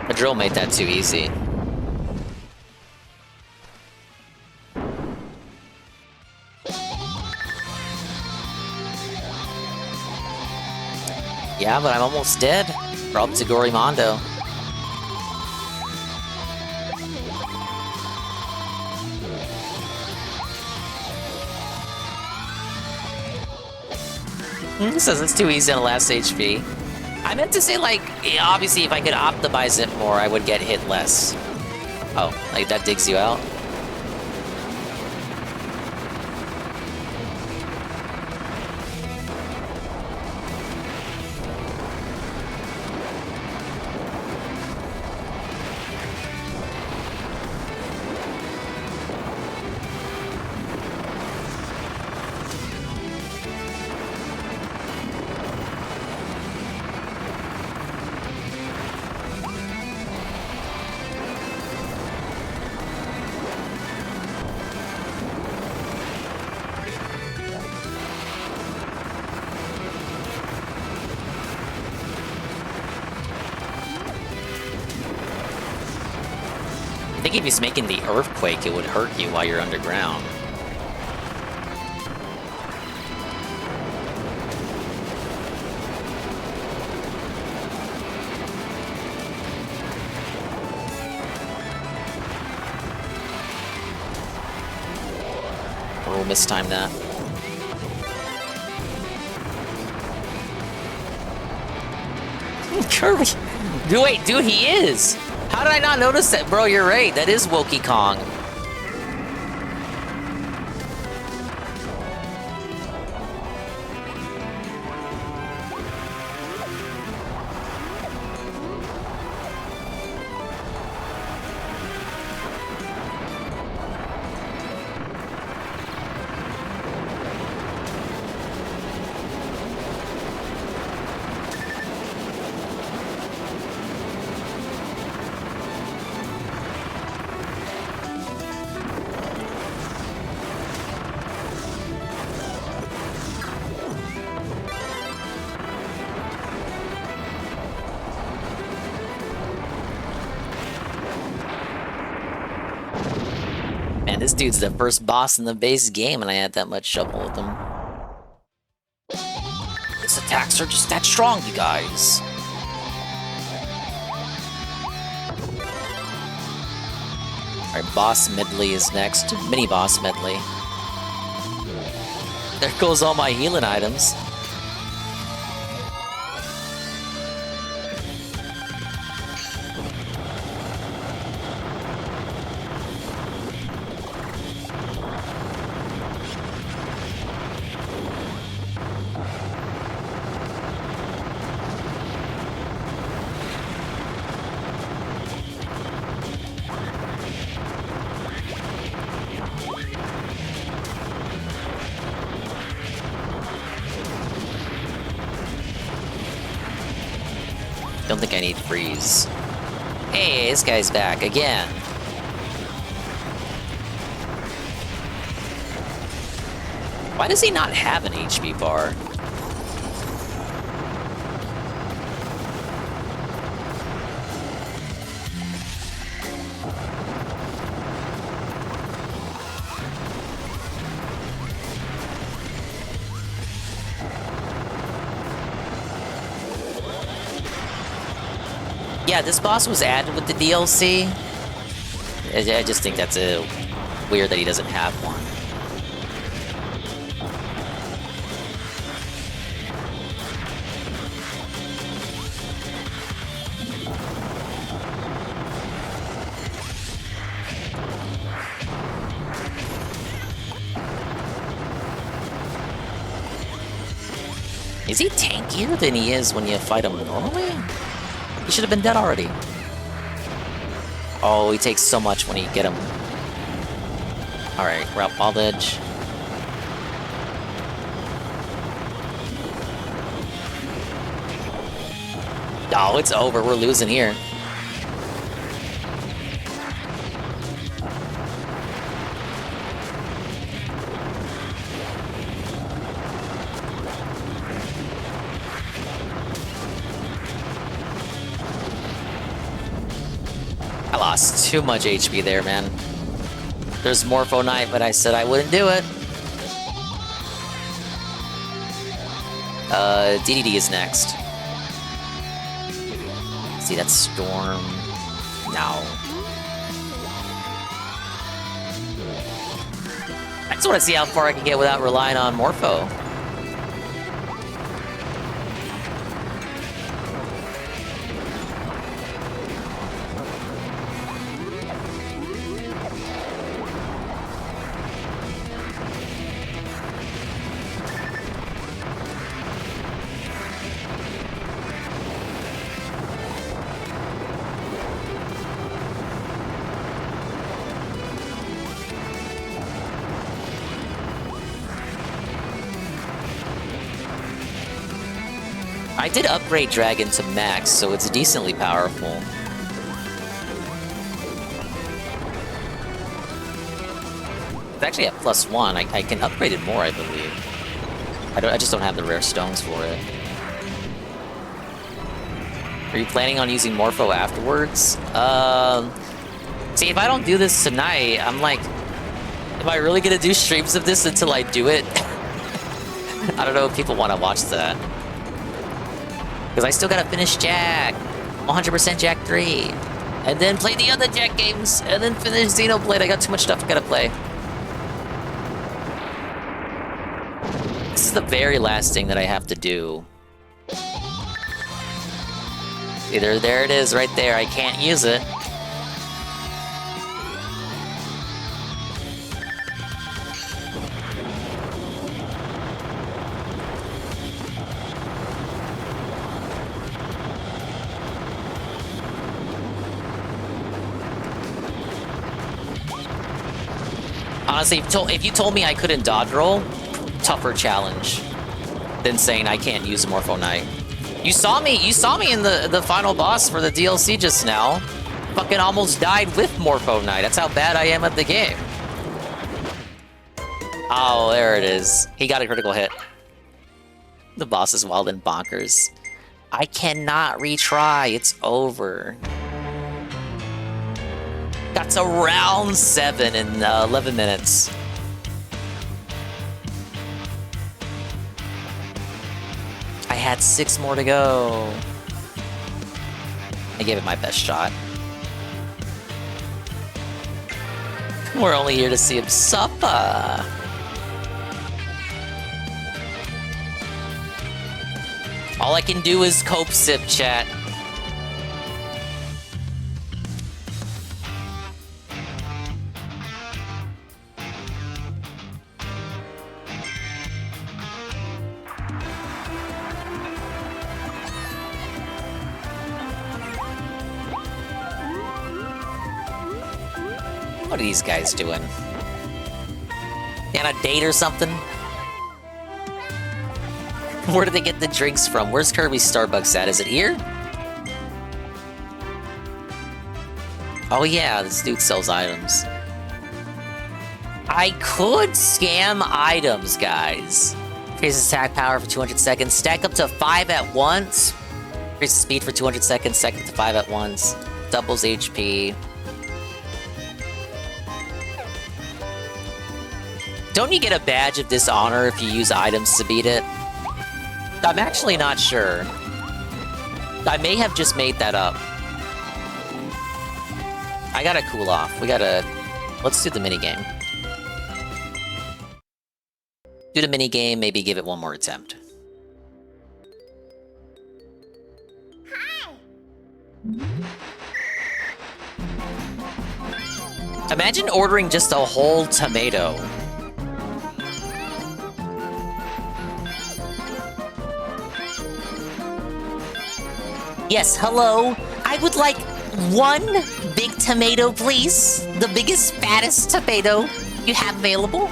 The drill made that too easy. Yeah, but I'm almost dead. We're up to Gorimondo. It says it's too easy on the last HP. I meant to say, like, obviously if I could optimize it more, I would get hit less. Oh, like that digs you out? I think if he's making the earthquake, it would hurt you while you're underground. Oh, mistimed that. Kirby! Wait, dude, he is! How did I not notice that? Bro, you're right. That is Wokey Kong. Man, this dude's the first boss in the base game, and I had that much trouble with him. His attacks are just that strong, you guys. Alright, Boss Medley is next. Mini-Boss Medley. There goes all my healing items. Don't think I need freeze. Hey, this guy's back again. Why does he not have an HP bar? Yeah, this boss was added with the DLC. I just think that's weird that he doesn't have one. Is he tankier than he is when you fight him normally? He should have been dead already. Oh, he takes so much when you get him. Alright, route ball edge. Oh, it's over. We're losing here. I lost too much HP there, man. There's Morpho Knight, but I said I wouldn't do it. DDD is next. See, that's Storm. No. I just want to see how far I can get without relying on Morpho. I did upgrade Dragon to max, so it's decently powerful. It's actually at +1. I can upgrade it more, I believe. I just don't have the rare stones for it. Are you planning on using Morpho afterwards? See, if I don't do this tonight, I'm like, am I really gonna do streams of this until I do it? I don't know if people want to watch that. Because I still gotta finish Jack. 100% Jack 3. And then play the other Jack games. And then finish Xenoblade. I got too much stuff I gotta play. This is the very last thing that I have to do. Either there it is right there. I can't use it. Honestly, if you told me I couldn't dodge roll, tougher challenge than saying I can't use Morpho Knight. You saw me in the final boss for the DLC just now. Fucking almost died with Morpho Knight. That's how bad I am at the game. Oh, there it is. He got a critical hit. The boss is wild and bonkers. I cannot retry. It's over. Got to round 7 in 11 minutes. I had 6 more to go. I gave it my best shot. We're only here to see him suffer. All I can do is cope sip, chat. What are these guys doing? On a date or something? Where do they get the drinks from? Where's Kirby's Starbucks at? Is it here? Oh yeah, this dude sells items. I could scam items, guys. Increases attack power for 200 seconds. Stack up to 5 at once. Increases speed for 200 seconds. Stack up to 5 at once. Doubles HP. Don't you get a badge of dishonor if you use items to beat it? I'm actually not sure. I may have just made that up. I gotta cool off. Let's do the minigame. Do the minigame, maybe give it one more attempt. Imagine ordering just a whole tomato. Yes, hello. I would like 1 big tomato, please. The biggest, fattest tomato you have available.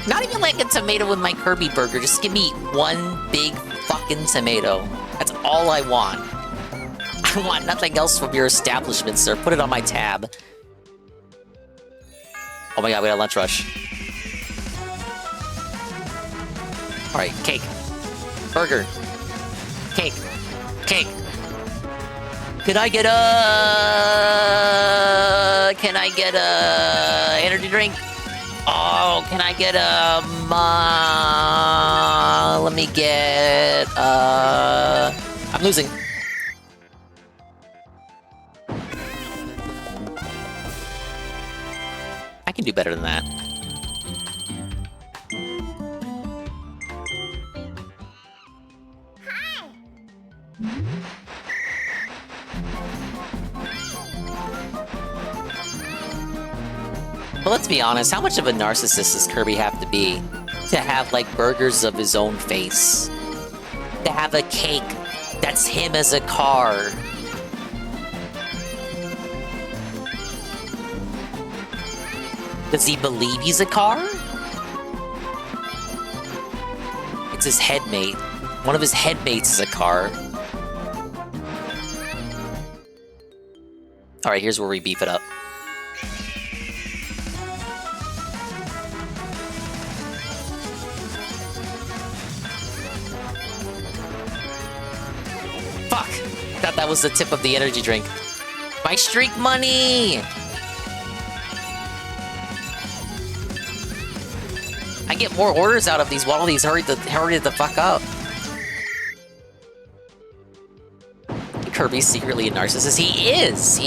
Not even like a tomato in my Kirby burger. Just give me 1 big fucking tomato. That's all I want. I want nothing else from your establishment, sir. Put it on my tab. Oh my god, we got a lunch rush. Alright, cake. Burger. Cake. Cake. Can I get a energy drink? Oh, can I get a let me get I'm losing. can do better than that. But let's be honest, how much of a narcissist does Kirby have to be to have, like, burgers of his own face? To have a cake that's him as a car? Does he believe he's a car? It's his headmate. One of his headmates is a car. Alright, here's where we beef it up. Fuck! Thought that was the tip of the energy drink. My streak money! I get more orders out of these Wallabies. Hurry the fuck up. Kirby's secretly a narcissist. He is.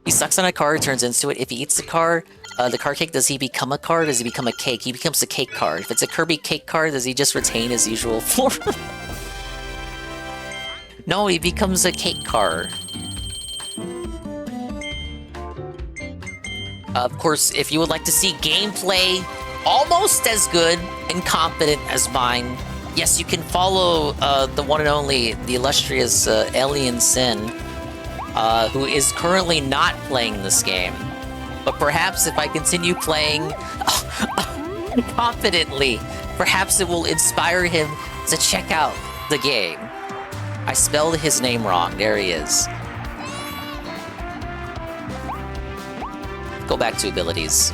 He sucks on a car, turns into it. If he eats the car cake, does he become a car? Or does he become a cake? He becomes a cake car. If it's a Kirby cake car, does he just retain his usual form? No, he becomes a cake car. Of course, if you would like to see gameplay almost as good and competent as mine, yes, you can follow the one and only, the illustrious Alien Sin, who is currently not playing this game. But perhaps if I continue playing confidently, perhaps it will inspire him to check out the game. I spelled his name wrong. There he is. Go back to abilities.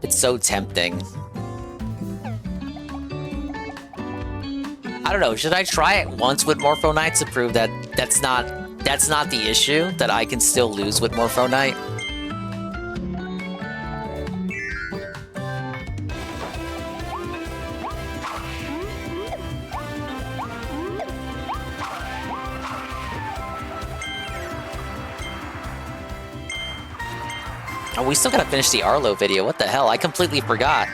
It's so tempting. I don't know, should I try it once with Morpho Knight to prove that that's not the issue, that I can still lose with Morpho Knight? Oh, we still gotta finish the Arlo video. What the hell? I completely forgot.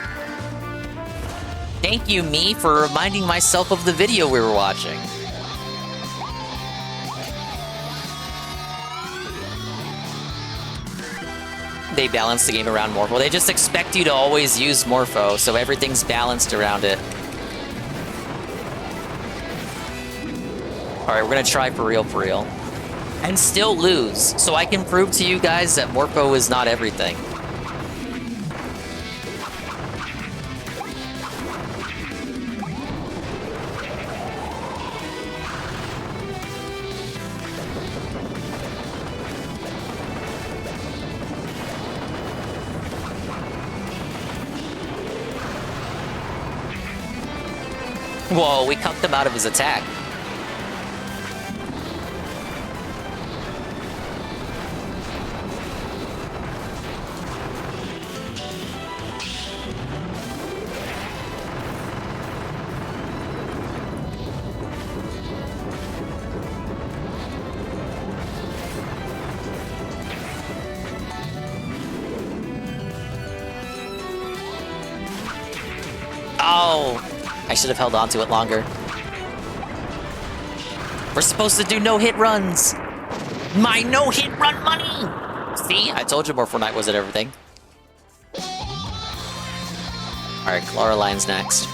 Thank you, me, for reminding myself of the video we were watching. They balance the game around Morpho. They just expect you to always use Morpho, so everything's balanced around it. Alright, we're gonna try for real. And still lose, so I can prove to you guys that Morpho is not everything. Whoa, we cucked him out of his attack. Oh, I should have held on to it longer. We're supposed to do no-hit runs. My no-hit run money. See, I told you Morpho Knight wasn't everything. All right, Claraline's next.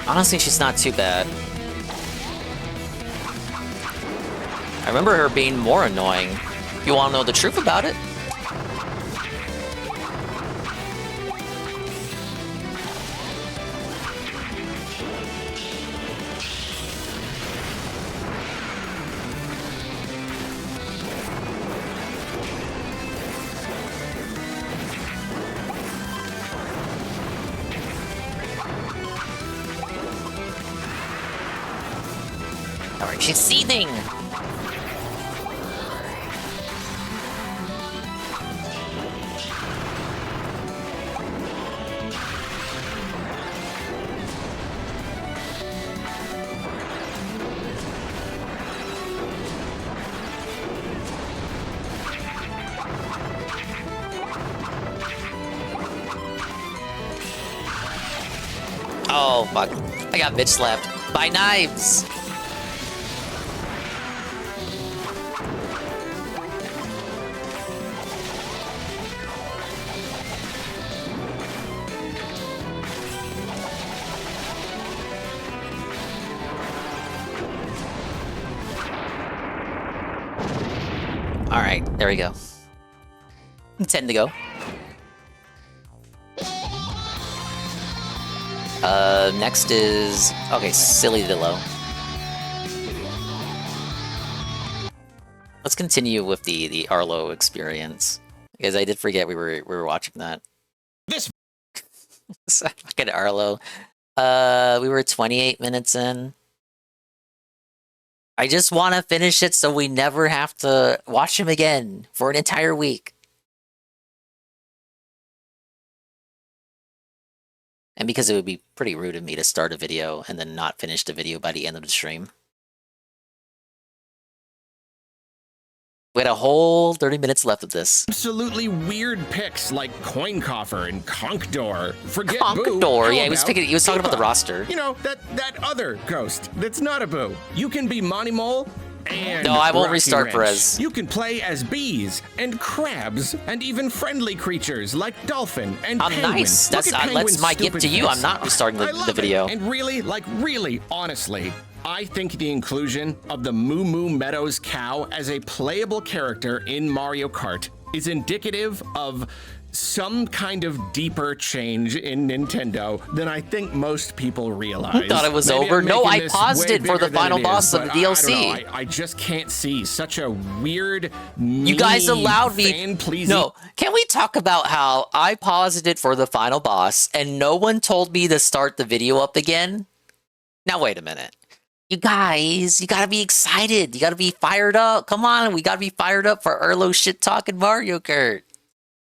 Honestly, she's not too bad. I remember her being more annoying. You want to know the truth about it? She's seething! Oh, fuck. I got bitch slapped by knives! Alright, there we go. 10 to go. Next is... Okay, Silly Dillo. Let's continue with the Arlo experience. Because I did forget we were watching that. This fucking Arlo. We were 28 minutes in. I just want to finish it so we never have to watch him again for an entire week. And because it would be pretty rude of me to start a video and then not finish the video by the end of the stream. We had a whole 30 minutes left of this. Absolutely weird picks like Coin Coffer and Conkdor. Forget Conkdor, Boo. yeah, he was talking about the roster. You know, that other ghost that's not a Boo. You can be Monty Mole and no, I won't Rocky restart Wrench. Perez. You can play as bees and crabs and even friendly creatures like dolphin and penguin. Nice. That's my gift to you. I'm not restarting the video. And really, honestly, I think the inclusion of the Moo Moo Meadows cow as a playable character in Mario Kart is indicative of some kind of deeper change in Nintendo than I think most people realize. Who thought it was over? No, I paused it for the final boss of the DLC. I just can't see such a weird, you guys allowed me. No, can we talk about how I paused it for the final boss and no one told me to start the video up again? Now wait a minute. You guys, you gotta be excited. You gotta be fired up. Come on, we gotta be fired up for Erlo shit talking Mario Kart.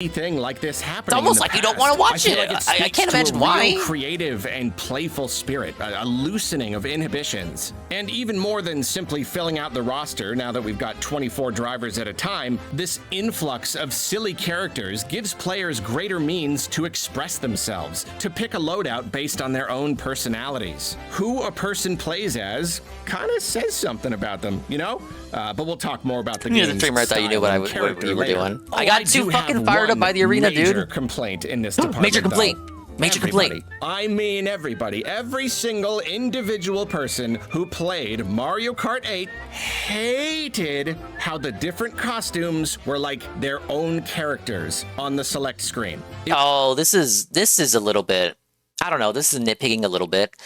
Thing like this happening. It's almost like you don't want to watch it. I can't imagine why. Creative and playful spirit, a loosening of inhibitions, and even more than simply filling out the roster. Now that we've got 24 drivers at a time, this influx of silly characters gives players greater means to express themselves, to pick a loadout based on their own personalities. Who a person plays as kind of says something about them, you know. But we'll talk more about the game's the streamer. I thought you knew what you were doing. I got too fucking fired up by the arena, dude. Major complaint in this department. Major complaint. Major complaint. I mean everybody. Every single individual person who played Mario Kart 8 hated how the different costumes were like their own characters on the select screen. Oh, this is a little bit. I don't know. This is nitpicking a little bit.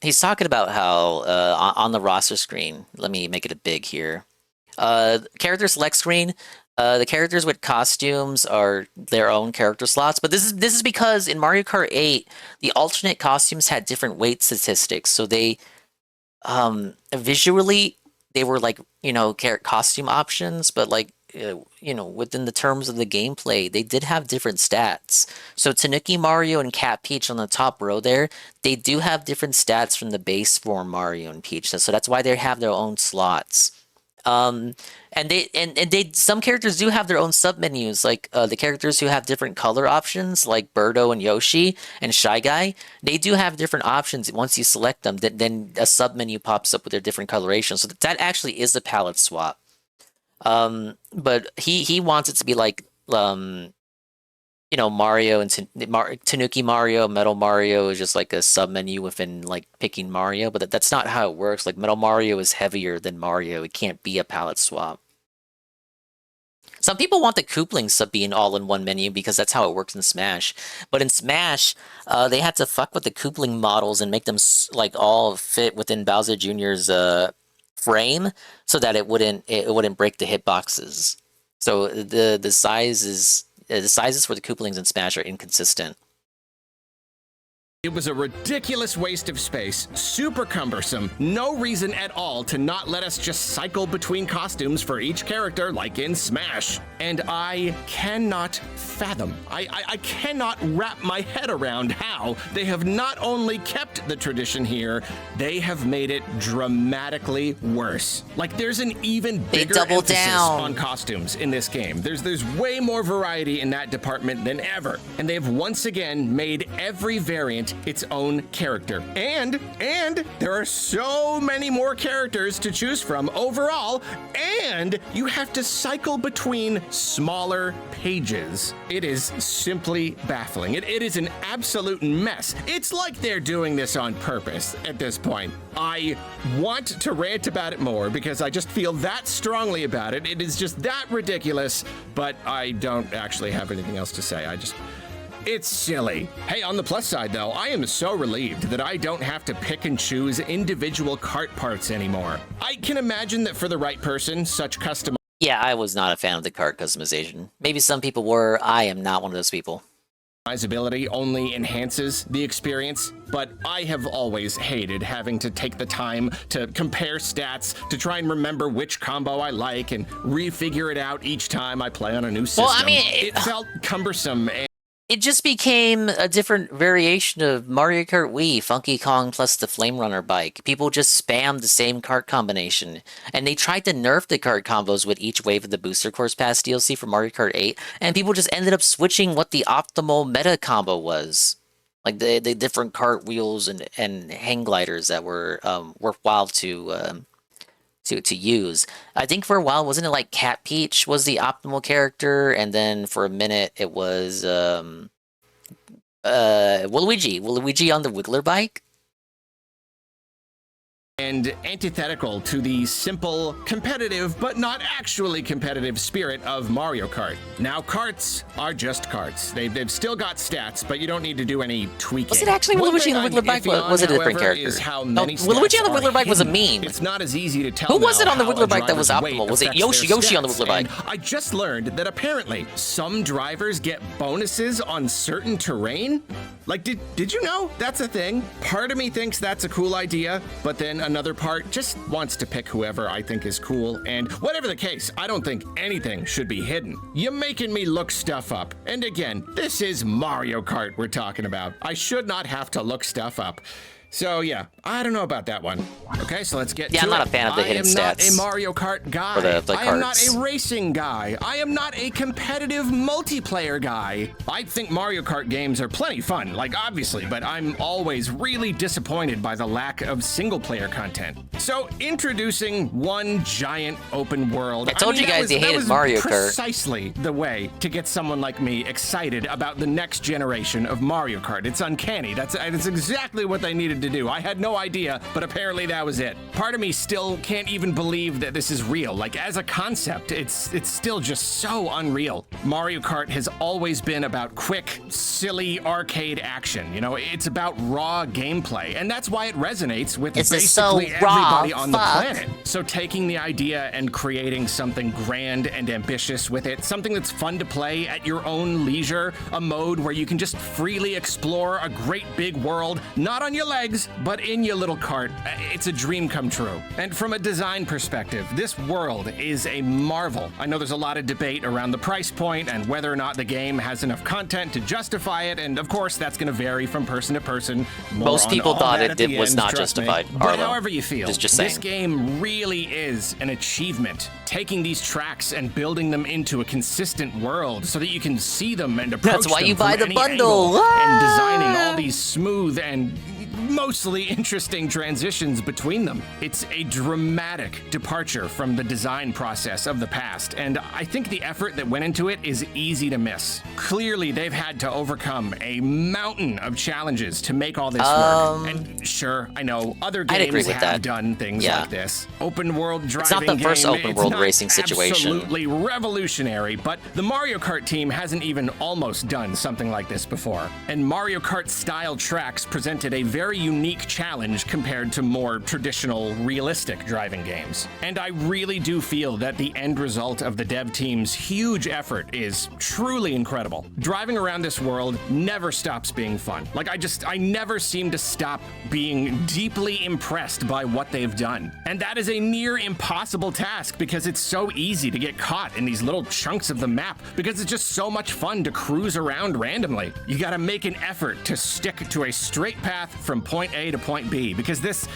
He's talking about how on the roster screen. Let me make it a big here. Character select screen. The characters with costumes are their own character slots, but this is because in Mario Kart 8, the alternate costumes had different weight statistics. So they visually they were like, you know, costume options, but like you know, within the terms of the gameplay, they did have different stats. So Tanuki Mario and Cat Peach on the top row there, they do have different stats from the base form Mario and Peach. So that's why they have their own slots. And some characters do have their own submenus, like the characters who have different color options, like Birdo and Yoshi and Shy Guy. They do have different options once you select them. Then a submenu pops up with their different colorations. So that actually is a palette swap. But he wants it to be like you know, Mario and Tanuki Mario, Metal Mario is just like a submenu within like picking Mario, but that's not how it works. Like Metal Mario is heavier than Mario. It can't be a palette swap. Some people want the Kooplings to be an all-in-one menu because that's how it works in Smash. But in Smash, they had to fuck with the Koopling models and make them like all fit within Bowser Jr.'s frame so that it wouldn't break the hitboxes. So the sizes for the Kooplings in Smash are inconsistent. It was a ridiculous waste of space, super cumbersome, no reason at all to not let us just cycle between costumes for each character like in Smash. And I cannot fathom, I cannot wrap my head around how they have not only kept the tradition here, they have made it dramatically worse. Like there's an even bigger emphasis on costumes in this game. There's way more variety in that department than ever. And they've once again made every variant its own character. And there are so many more characters to choose from overall, and you have to cycle between smaller pages. It is simply baffling. It is an absolute mess. It's like they're doing this on purpose at this point. I want to rant about it more because I just feel that strongly about it. It is just that ridiculous, but I don't actually have anything else to say. It's silly. Hey, on the plus side though, I am so relieved that I don't have to pick and choose individual cart parts anymore. I can imagine that for the right person, such custom. Yeah, I was not a fan of the cart customization. Maybe some people were. I am not one of those people. Customizability only enhances the experience, but I have always hated having to take the time to compare stats, to try and remember which combo I like and refigure it out each time I play on a new system. Well, I mean, it felt cumbersome and it just became a different variation of Mario Kart Wii, Funky Kong plus the Flame Runner bike. People just spammed the same cart combination. And they tried to nerf the cart combos with each wave of the Booster Course Pass DLC for Mario Kart 8, and people just ended up switching what the optimal meta combo was. Like the different cart wheels and hang gliders that were worthwhile to use. I think for a while, wasn't it like Cat Peach was the optimal character, and then for a minute it was Waluigi on the Wiggler bike? and antithetical to the simple, competitive, but not actually competitive spirit of Mario Kart. Now, carts are just carts. They've still got stats, but you don't need to do any tweaking. Was it actually Waluigi on the Wiggler bike? Was it a different character? No, Waluigi on the Wiggler bike was a meme. It's not as easy to tell. Who was it on the Wiggler bike that was optimal? Was it Yoshi on the Wiggler bike? I just learned that apparently some drivers get bonuses on certain terrain. Like, did you know that's a thing? Part of me thinks that's a cool idea, but then another part just wants to pick whoever I think is cool. And whatever the case, I don't think anything should be hidden. You're making me look stuff up. And again, this is Mario Kart we're talking about. I should not have to look stuff up. So yeah, I don't know about that one. Okay, so let's get to it. I'm not a fan of the hidden stats. I am not a Mario Kart guy. For the I am not a racing guy. I am not a competitive multiplayer guy. I think Mario Kart games are plenty fun, like obviously, but I'm always really disappointed by the lack of single player content. So introducing one giant open world. I told you guys you hated Mario Kart. Precisely the way to get someone like me excited about the next generation of Mario Kart. It's uncanny. That's exactly what they needed to do. I had no idea, but apparently that was it. Part of me still can't even believe that this is real. Like, as a concept, it's still just so unreal. Mario Kart has always been about quick, silly arcade action. You know, it's about raw gameplay, and that's why it resonates with basically everybody on the planet. So taking the idea and creating something grand and ambitious with it, something that's fun to play at your own leisure, a mode where you can just freely explore a great big world, not on your legs, but in your little cart. It's a dream come true. And from a design perspective, this world is a marvel. I know there's a lot of debate around the price point and whether or not the game has enough content to justify it, and of course that's going to vary from person to person. Most people thought it was not justified. But however you feel, just this game really is an achievement. Taking these tracks and building them into a consistent world so that you can see them and approach them. That's why you buy the bundle. And designing all these smooth and mostly interesting transitions between them. It's a dramatic departure from the design process of the past, and I think the effort that went into it is easy to miss. Clearly, they've had to overcome a mountain of challenges to make all this work. And sure, I know other games have done things like this. Open world driving It's not the first open world racing situation. Absolutely revolutionary, but the Mario Kart team hasn't even almost done something like this before. And Mario Kart style tracks presented a very very unique challenge compared to more traditional, realistic driving games. And I really do feel that the end result of the dev team's huge effort is truly incredible. Driving around this world never stops being fun. Like, I never seem to stop being deeply impressed by what they've done. And that is a near impossible task because it's so easy to get caught in these little chunks of the map because it's just so much fun to cruise around randomly. You gotta make an effort to stick to a straight path from point A to point B because this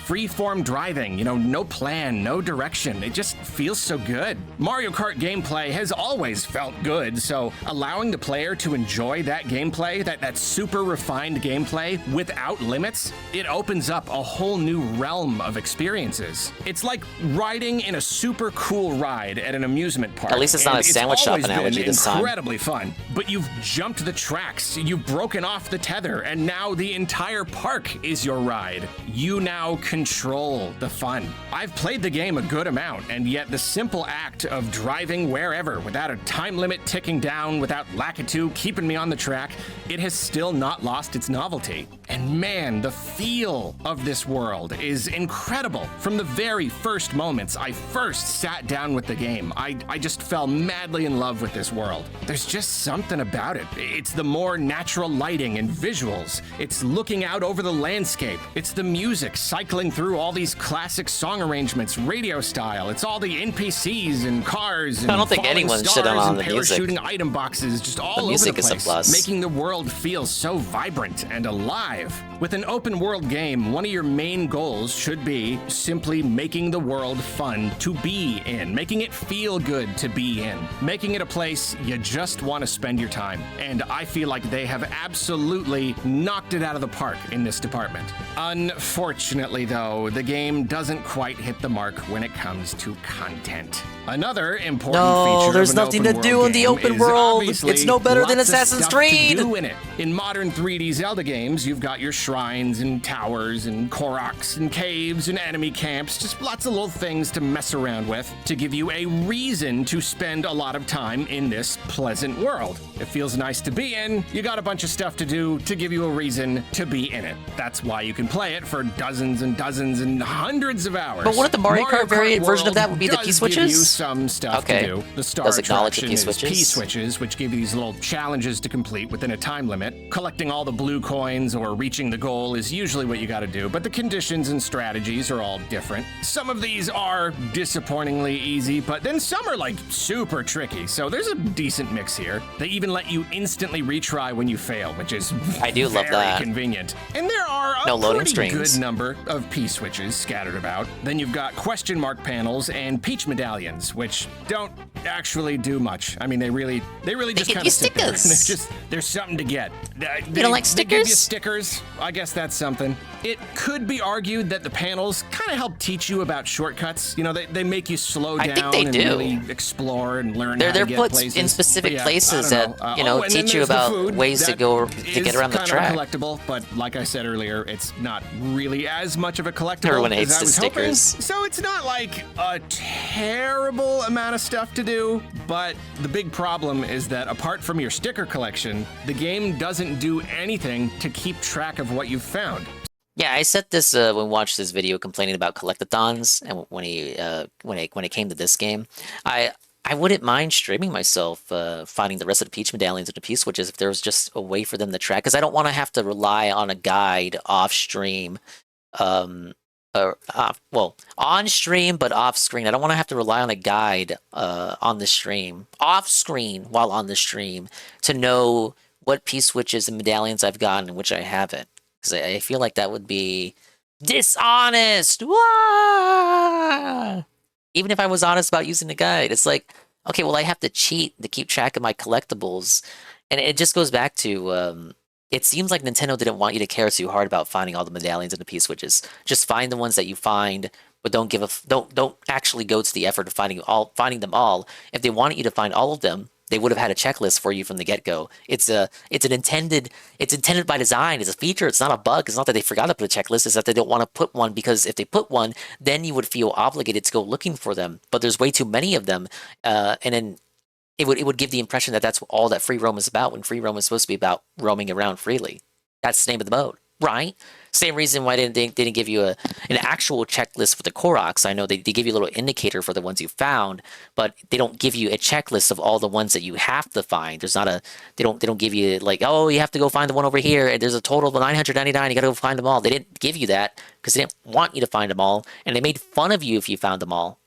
free-form driving, you know, no plan, no direction, it just feels so good. Mario Kart gameplay has always felt good, so allowing the player to enjoy that gameplay, that super refined gameplay without limits, it opens up a whole new realm of experiences. It's like riding in a super cool ride at an amusement park. At least it's not a sandwich shop analogy this time. Incredibly fun, but you've jumped the tracks, you've broken off the tether, and now the entire park is your ride. You now control the fun. I've played the game a good amount, and yet the simple act of driving wherever without a time limit ticking down, without Lakitu keeping me on the track, it has still not lost its novelty. And man, the feel of this world is incredible. From the very first moments I first sat down with the game, I just fell madly in love with this world. There's just something about it. It's the more natural lighting and visuals. It's looking out over the landscape. It's the music cycling through all these classic song arrangements, radio style. It's all the NPCs and cars and I don't think anyone shit on the music. Parachuting item boxes just all over the place, making the world feel so vibrant and alive. With an open world game, one of your main goals should be simply making the world fun to be in, making it feel good to be in, making it a place you just want to spend your time. And I feel like they have absolutely knocked it out of the park in this department. Unfortunately, though, the game doesn't quite hit the mark when it comes to content. Another important feature there's of an nothing open to do world in the game open is world. obviously It's no better than lots of Assassin's stuff Creed. to do in it. In modern 3D Zelda games, you've got your shrines and towers and Koroks and caves and enemy camps, just lots of little things to mess around with to give you a reason to spend a lot of time in this pleasant world. It feels nice to be in. You got a bunch of stuff to do to give you a reason to be in it. That's why you can play it for dozens and dozens and hundreds of hours. But wouldn't the Mario Kart variant version of that would be the does P-switches? give you some stuff to do. The star Does acknowledge the attraction is P-switches? P-switches, which give you these little challenges to complete within a time limit. Collecting all the blue coins or reaching the goal is usually what you got to do, but the conditions and strategies are all different. Some of these are disappointingly easy, but then some are like super tricky, so there's a decent mix here. They even let you instantly retry when you fail, which is I do love very that. convenient. And there are a No loading pretty screens. good number of P-switches scattered about. Then you've got question mark panels and peach medallions, which don't actually do much. I mean, they really just give kind you of sit there. stickers. There's something to get. You don't like They give you stickers? stickers. I guess that's something. It could be argued that the panels kind of help teach you about shortcuts. You know, they make you slow I down think they and do. really explore and learn how They're to get put places. in specific But yeah, places I don't that, know. and then teach you there's the about food. ways to That go to get around the is track. kind of a collectible, but like I said earlier, it's not really as much of a collectible Everyone as hates I the was hoping. stickers. So it's not like a terrible amount of stuff to do, but the big problem is that apart from your sticker collection, the game doesn't do anything to keep track of what you've found. Yeah, I said this when we watched this video complaining about collectathons, and when it came to this game, I wouldn't mind streaming myself finding the rest of the peach medallions and the P-switches if there was just a way for them to track, because I don't want to have to rely on a guide off stream, on stream but off screen. I don't want to have to rely on a guide on the stream, off screen while on the stream, to know what P-switches and medallions I've gotten and which I haven't. Because I feel like that would be dishonest. Wah! Even if I was honest about using the guide, it's like, okay, well, I have to cheat to keep track of my collectibles. And it just goes back to, it seems like Nintendo didn't want you to care too hard about finding all the medallions and the P-switches. Just find the ones that you find, but don't actually go to the effort of finding them all. If they wanted you to find all of them, they would have had a checklist for you from the get-go. It's intended by design. It's a feature. It's not a bug. It's not that they forgot to put a checklist. It's that they don't want to put one, because if they put one, then you would feel obligated to go looking for them. But there's way too many of them, and then it would give the impression that that's all that free roam is about, when free roam is supposed to be about roaming around freely. That's the name of the mode. Right. Same reason why they didn't give you an actual checklist for the Koroks. I know they give you a little indicator for the ones you found, but they don't give you a checklist of all the ones that you have to find. There's not a they don't give you like, oh, you have to go find the one over here, and there's a total of 999. You got to go find them all. They didn't give you that because they didn't want you to find them all, and they made fun of you if you found them all.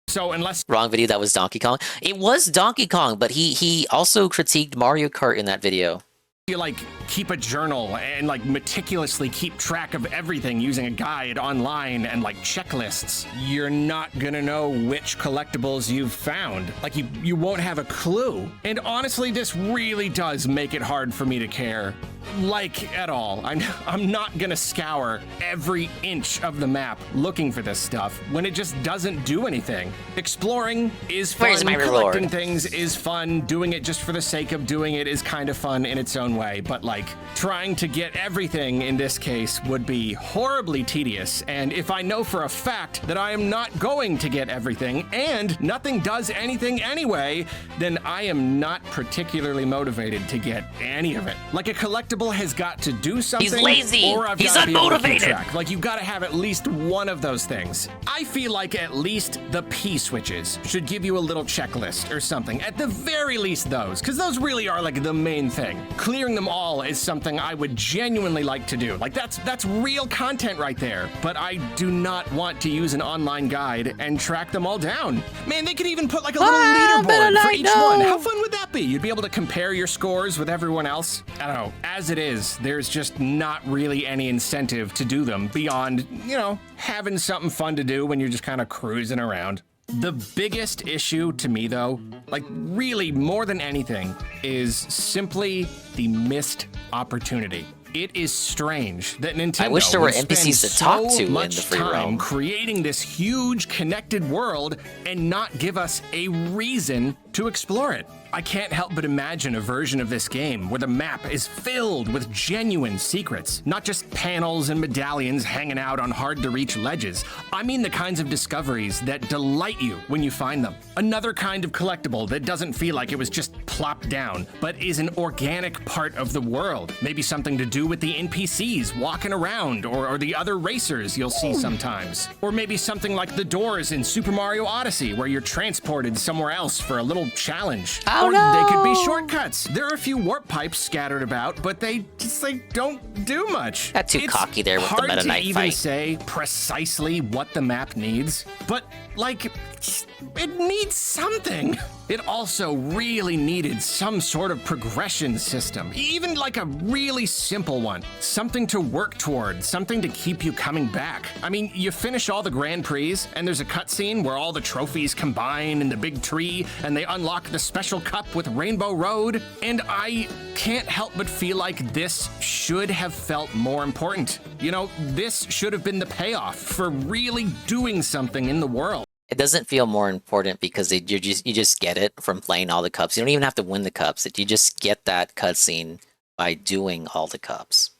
So unless wrong video, that was Donkey Kong. It was Donkey Kong, but he also critiqued Mario Kart in that video. you like keep a journal and like meticulously keep track of everything using a guide online and like checklists, you're not gonna know which collectibles you've found. Like you won't have a clue. And honestly, this really does make it hard for me to care. Like at all. I'm not gonna scour every inch of the map looking for this stuff when it just doesn't do anything. Exploring is fun, Where's my reward? collecting things is fun, doing it just for the sake of doing it is kind of fun in its own way, but like trying to get everything in this case would be horribly tedious, and if I know for a fact that I am not going to get everything and nothing does anything anyway, then I am not particularly motivated to get any of it. Like a collectible has got to do something. He's lazy. Or I've He's got to be able to keep unmotivated. track. Like you've got to have at least one of those things. I feel like at least the P switches should give you a little checklist or something. At the very least those, because those really are like the main thing. Clearing them all is something I would genuinely like to do. Like that's real content right there. But I do not want to use an online guide and track them all down. Man, they could even put like a little leaderboard for each one. How fun would that be? You'd be able to compare your scores with everyone else. I don't know. As it is, there's just not really any incentive to do them beyond, you know, having something fun to do when you're just kind of cruising around. The biggest issue to me, though, like really more than anything, is simply the missed opportunity. It is strange that Nintendo I wish there were would NPCs spend to talk so to in much the free time roam. creating this huge connected world and not give us a reason to explore it. I can't help but imagine a version of this game where the map is filled with genuine secrets, not just panels and medallions hanging out on hard-to-reach ledges. I mean the kinds of discoveries that delight you when you find them. Another kind of collectible that doesn't feel like it was just plopped down, but is an organic part of the world. Maybe something to do with the NPCs walking around, or the other racers you'll see sometimes. Or maybe something like the doors in Super Mario Odyssey, where you're transported somewhere else for a little challenge. Or they could be shortcuts. There are a few warp pipes scattered about, but they just like don't do much. Got too cocky there with the Meta Hard to Knight even fight. say precisely what the map needs, but like it needs something. It also really needed some sort of progression system, even like a really simple one. Something to work toward, something to keep you coming back. I mean, you finish all the Grand Prix, and there's a cutscene where all the trophies combine in the big tree, and they unlock the special cup with Rainbow Road, and I can't help but feel like this should have felt more important. You know, this should have been the payoff for really doing something in the world. It doesn't feel more important because you just get it from playing all the cups. You don't even have to win the cups. You just get that cutscene by doing all the cups.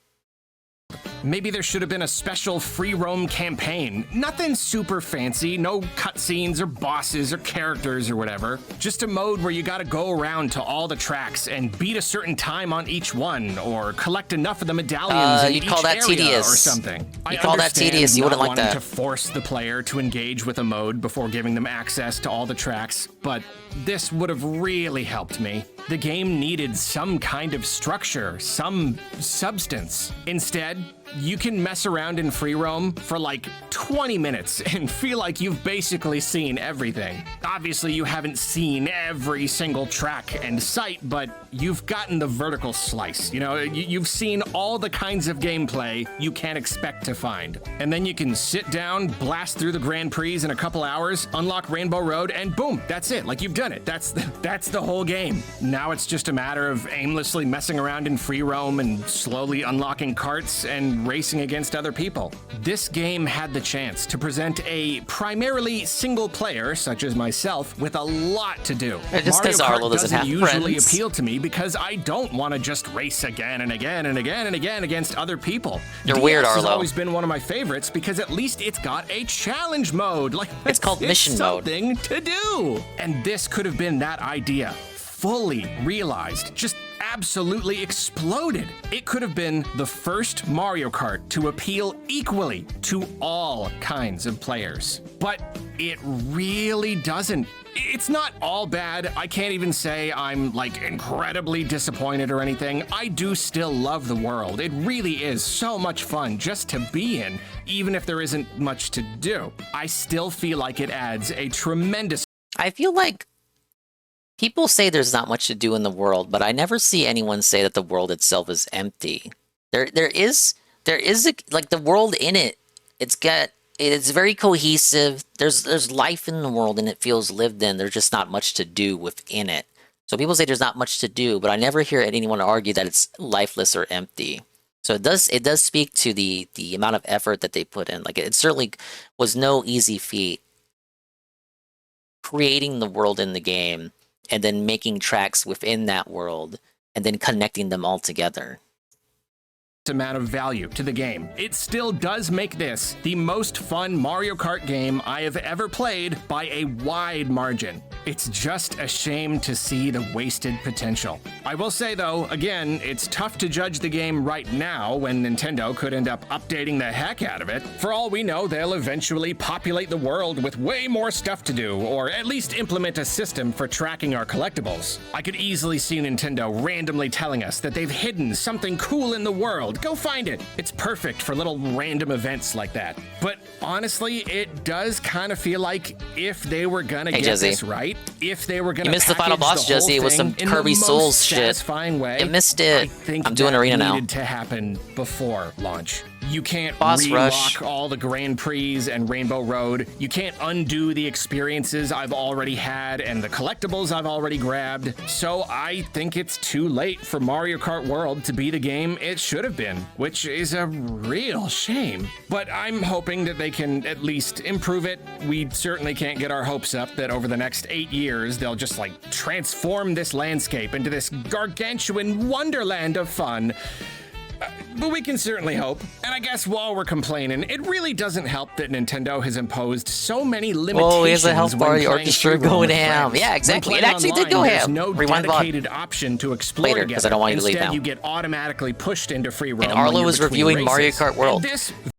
Maybe there should have been a special free roam campaign. Nothing super fancy, no cutscenes or bosses or characters or whatever. Just a mode where you gotta go around to all the tracks and beat a certain time on each one, or collect enough of the medallions in you'd each call that area tedious. or something. You'd call that tedious. You wouldn't like wanting that. to force the player to engage with a mode before giving them access to all the tracks, but this would have really helped me. The game needed some kind of structure, some substance. Instead, you can mess around in free roam for like 20 minutes and feel like you've basically seen everything. Obviously, you haven't seen every single track and site, but you've gotten the vertical slice. You know, you've seen all the kinds of gameplay you can expect to find. And then you can sit down, blast through the Grand Prix in a couple hours, unlock Rainbow Road, and boom, that's it. Like you've done it. That's the whole game. Now it's just a matter of aimlessly messing around in free roam and slowly unlocking carts and racing against other people. This game had the chance to present a primarily single player, such as myself, with a lot to do. Just 'cause Mario Kart Arlo doesn't have usually friends. appeal to me because I don't want to just race again and again and again and again against other people. You're DS weird, has Arlo. always been one of my favorites because at least it's got a challenge mode. Like It's called mission mode. something to do. And this could have been that idea. fully realized, just absolutely exploded. It could have been the first Mario Kart to appeal equally to all kinds of players. But it really doesn't. It's not all bad. I can't even say I'm like incredibly disappointed or anything. I do still love the world. It really is so much fun just to be in, even if there isn't much to do. I still feel like it adds a tremendous... I feel like people say there's not much to do in the world, but I never see anyone say that the world itself is empty. There is like the world in it. It's very cohesive. There's life in the world and it feels lived in. There's just not much to do within it. So people say there's not much to do, but I never hear anyone argue that it's lifeless or empty. So it does speak to the amount of effort that they put in. Like it certainly was no easy feat creating the world in the game and then making tracks within that world and then connecting them all together. Amount of value to the game. It still does make this the most fun Mario Kart game I have ever played by a wide margin. It's just a shame to see the wasted potential. I will say though, again, it's tough to judge the game right now when Nintendo could end up updating the heck out of it. For all we know, they'll eventually populate the world with way more stuff to do, or at least implement a system for tracking our collectibles. I could easily see Nintendo randomly telling us that they've hidden something cool in the world. Go find it. It's perfect for little random events like that. But honestly, it does kind of feel like if they were gonna get this right, if they were gonna you missed the final boss, Jesse. It was some Kirby Souls shit. Way, you missed it. I think I'm doing arena now. Needed to happen before launch. You can't boss relock rush. all the Grand Prix and Rainbow Road. You can't undo the experiences I've already had and the collectibles I've already grabbed. So I think it's too late for Mario Kart World to be the game it should have been, which is a real shame. But I'm hoping that they can at least improve it. We certainly can't get our hopes up that over the next 8 years, they'll just like transform this landscape into this gargantuan wonderland of fun. But we can certainly hope. And I guess while we're complaining, it really doesn't help that Nintendo has imposed so many limitations. Oh, here's a health bar, the orchestra going ham. Yeah, exactly. It actually did go ham. There's no dedicated option to explore later, because I don't want you to leave now. Instead, you get automatically pushed into free roam. And Arlo is reviewing races. Mario Kart World.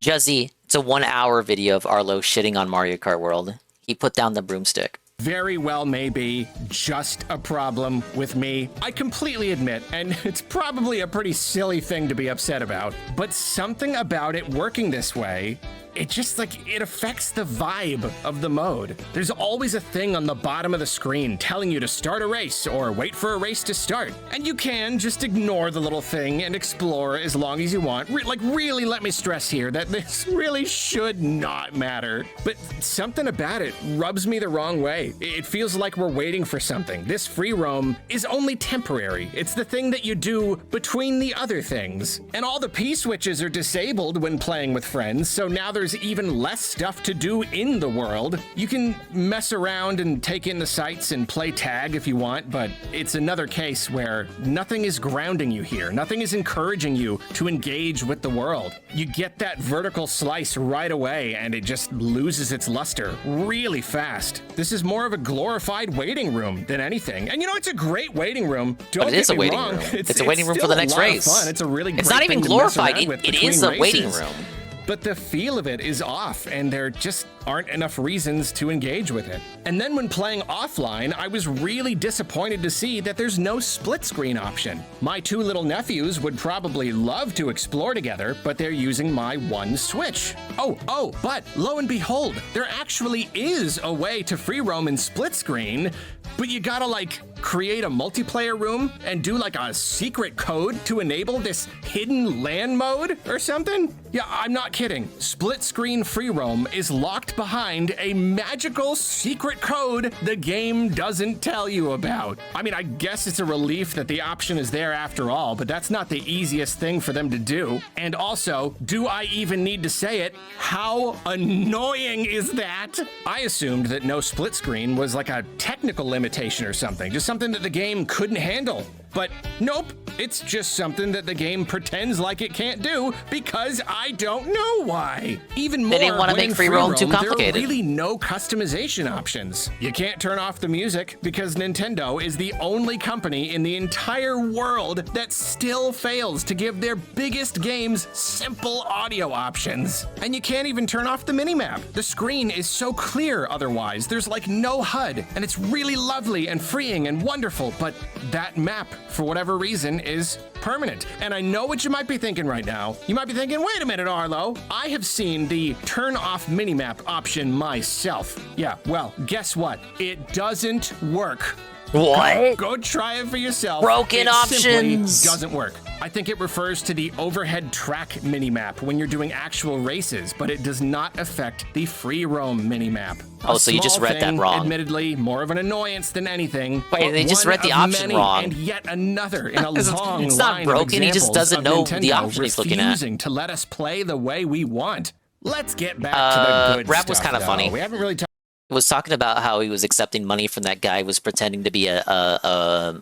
Juzzy, it's a 1-hour video of Arlo shitting on Mario Kart World. He put down the broomstick. Very well may be just a problem with me. I completely admit, and it's probably a pretty silly thing to be upset about, but something about it working this way, it just like, it affects the vibe of the mode. There's always a thing on the bottom of the screen telling you to start a race or wait for a race to start. And you can just ignore the little thing and explore as long as you want. Really let me stress here that this really should not matter. But something about it rubs me the wrong way. It feels like we're waiting for something. This free roam is only temporary. It's the thing that you do between the other things. And all the P-switches are disabled when playing with friends, so now there's even less stuff to do in the world. You can mess around and take in the sights and play tag if you want, but it's another case where nothing is grounding you here. Nothing is encouraging you to engage with the world. You get that vertical slice right away and it just loses its luster really fast. This is more of a glorified waiting room than anything. And you know, it's a great waiting room. Don't but it is a waiting wrong. room. It's a waiting room for the next race. Fun. It's a really great It's not even thing glorified. To mess around with It is a waiting races. room. But the feel of it is off, and there just aren't enough reasons to engage with it. And then when playing offline, I was really disappointed to see that there's no split screen option. My 2 little nephews would probably love to explore together, but they're using my one Switch. But lo and behold, there actually is a way to free roam in split screen, but you gotta like create a multiplayer room and do like a secret code to enable this hidden LAN mode or something? Yeah, I'm not kidding. Split screen free roam is locked behind a magical secret code the game doesn't tell you about. I mean, I guess it's a relief that the option is there after all, but that's not the easiest thing for them to do. And also, do I even need to say it? How annoying is that? I assumed that no split screen was like a technical limitation or something, just something that the game couldn't handle. But nope, It's just something that the game pretends like it can't do because I don't know why. Even more, They didn't want to when make in free roam too there are complicated. really no customization options. You can't turn off the music because Nintendo is the only company in the entire world that still fails to give their biggest games simple audio options. And you can't even turn off the minimap. The screen is so clear otherwise. There's like no HUD, and it's really lovely and freeing and wonderful, but that map, for whatever reason, is permanent. And I know what you might be thinking right now. You might be thinking, wait a minute, Arlo. I have seen the turn off minimap option myself. Yeah, well, guess what? It doesn't work. What? Go try it for yourself. Broken options. options. Doesn't work. I think it refers to the overhead track minimap when you're doing actual races, but it does not affect the free roam minimap. Oh, so you just small read that thing, wrong. Admittedly, more of an annoyance than anything. Wait, but they just one read the of option many wrong. And yet another in a long It's not line broken, of he just examples doesn't of know the Nintendo option he's looking at. refusing to let us play the way we want. Let's get back to the good Rap was stuff, kind of though. funny. We haven't really talked. Was talking about how he was accepting money from that guy who was pretending to be a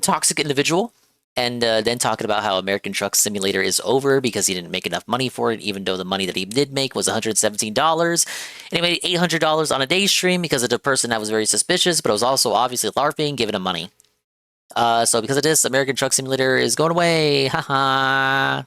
toxic individual, and then talking about how American Truck Simulator is over because he didn't make enough money for it, even though the money that he did make was $117, and he made $800 on a day stream because of the person that was very suspicious, but it was also obviously LARPing, giving him money. So because of this, American Truck Simulator is going away. Haha.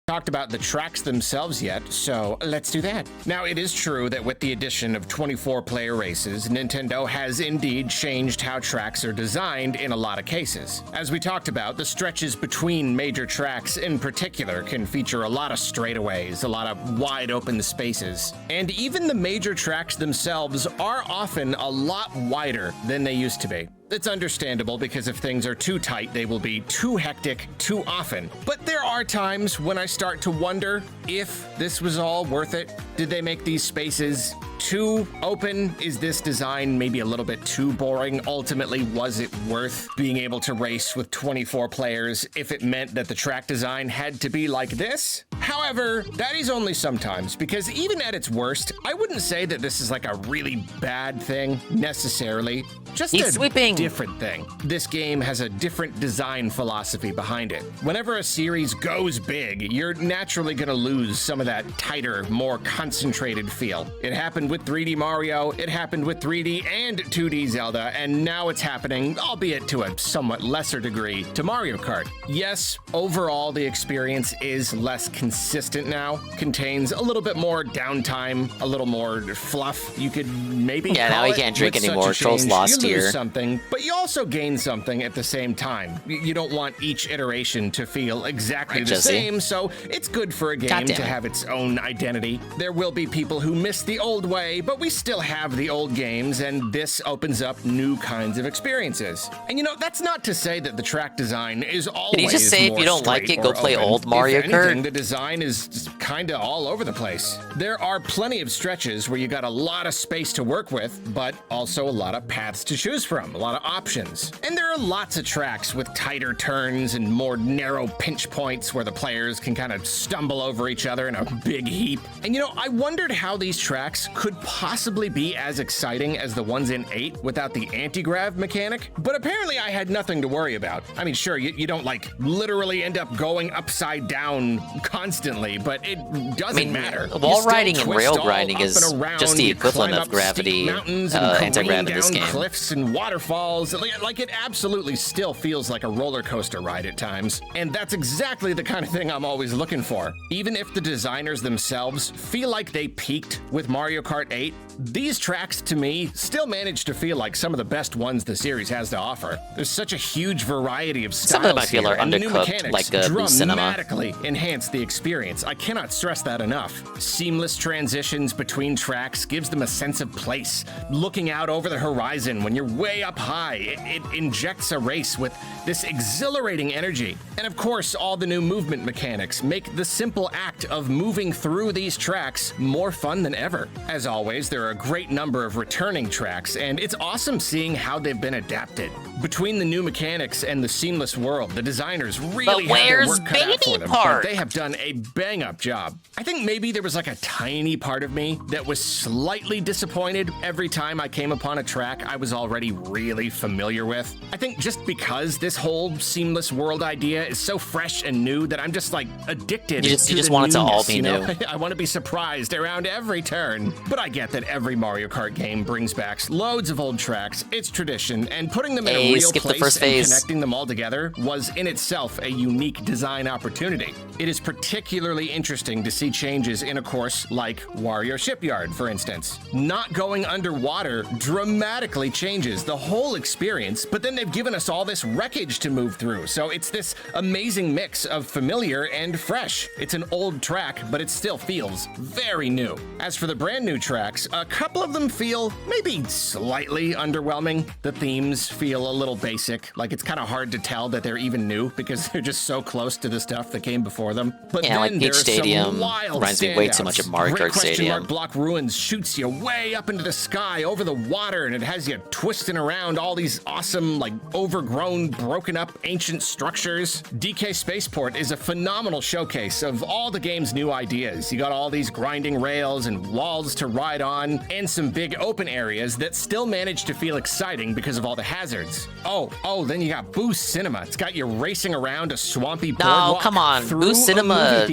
Talked about the tracks themselves yet, so let's do that. Now, it is true that with the addition of 24-player races, Nintendo has indeed changed how tracks are designed in a lot of cases. As we talked about, the stretches between major tracks in particular can feature a lot of straightaways, a lot of wide open spaces, and even the major tracks themselves are often a lot wider than they used to be. It's understandable because if things are too tight, they will be too hectic too often. But there are times when I start to wonder if this was all worth it. Did they make these spaces too open? Is this design maybe a little bit too boring? Ultimately, was it worth being able to race with 24 players if it meant that the track design had to be like this? However, that is only sometimes, because even at its worst, I wouldn't say that this is like a really bad thing necessarily. Just He's a sweeping. different thing. This game has a different design philosophy behind it. Whenever a series goes big, you're naturally going to lose some of that tighter, more concentrated feel. It happened with 3D Mario, it happened with 3D and 2D Zelda, and now it's happening, albeit to a somewhat lesser degree, to Mario Kart. Yes, overall the experience is less consistent now, contains a little bit more downtime, a little more fluff. You could maybe Yeah, now call he it. can't drink With such anymore. a Troll's change, lost you lose here. something, but you also gain something at the same time. You don't want each iteration to feel exactly Right, the Jesse? same, so it's good for a game God damn to it. have its own identity. There will be people who miss the old way, but we still have the old games, and this opens up new kinds of experiences. And you know, that's not to say that the track design is always Did he just say if more you don't like straight it, go or play open. old Mario If anything, Kart? the design is kind of all over the place. There are plenty of stretches where you got a lot of space to work with, but also a lot of paths to choose from, a lot of options. And there are lots of tracks with tighter turns and more narrow pinch points where the players can kind of stumble over each other in a big heap. And you know, I wondered how these tracks could possibly be as exciting as the ones in 8 without the anti-grav mechanic, but apparently I had nothing to worry about. I mean, sure, you don't like literally end up going upside down constantly, but it doesn't matter. You Wall still riding and twist rail all grinding up is and around, just the you equivalent climb of up gravity, steep mountains and careen anti-grav in this down game. cliffs and waterfalls. Like it absolutely still feels like a roller coaster ride at times. And that's exactly the kind of thing I'm always looking for. Even if the designers themselves feel like they peaked with Mario Kart 8, these tracks to me still manage to feel like some of the best ones the series has to offer. There's such a huge variety of styles Some of them I feel here, are and the new undercooked, mechanics like Blue Cinema. dramatically enhance the experience. I cannot stress that enough. Seamless transitions between tracks gives them a sense of place. Looking out over the horizon when you're way up high, it injects a race with this exhilarating energy. And of course, all the new movement mechanics make the simple act of moving through these tracks more fun than ever. As always, there there are a great number of returning tracks, and it's awesome seeing how they've been adapted. Between the new mechanics and the seamless world, the designers really have their work cut out for them, but they have done a bang-up job. I think maybe there was like a tiny part of me that was slightly disappointed every time I came upon a track I was already really familiar with. I think just because this whole seamless world idea is so fresh and new that I'm just like addicted. You just want it to all be new. I want to be surprised around every turn. But I get that every Mario Kart game brings back loads of old tracks. It's tradition, and putting them in a real place and connecting them all together was in itself a unique design opportunity. It is particularly interesting to see changes in a course like Wario Shipyard, for instance. Not going underwater dramatically changes the whole experience, but then they've given us all this wreckage to move through, so it's this amazing mix of familiar and fresh. It's an old track, but it still feels very new. As for the brand new tracks, a couple of them feel maybe slightly underwhelming. The themes feel a little basic, like it's kind of hard to tell that they're even new because they're just so close to the stuff that came before them. But yeah, then like Peach Stadium reminds me way too much of Mario Kart Stadium. Block Ruins shoots you way up into the sky over the water, and it has you twisting around all these awesome, like overgrown, broken up ancient structures. DK Spaceport is a phenomenal showcase of all the game's new ideas. You got all these grinding rails and walls to ride on, and some big open areas that still manage to feel exciting because of all the hazards. Oh, then you got Boost Cinema. It's got you racing around a swampy boardwalk. No, come on. Boost Cinema.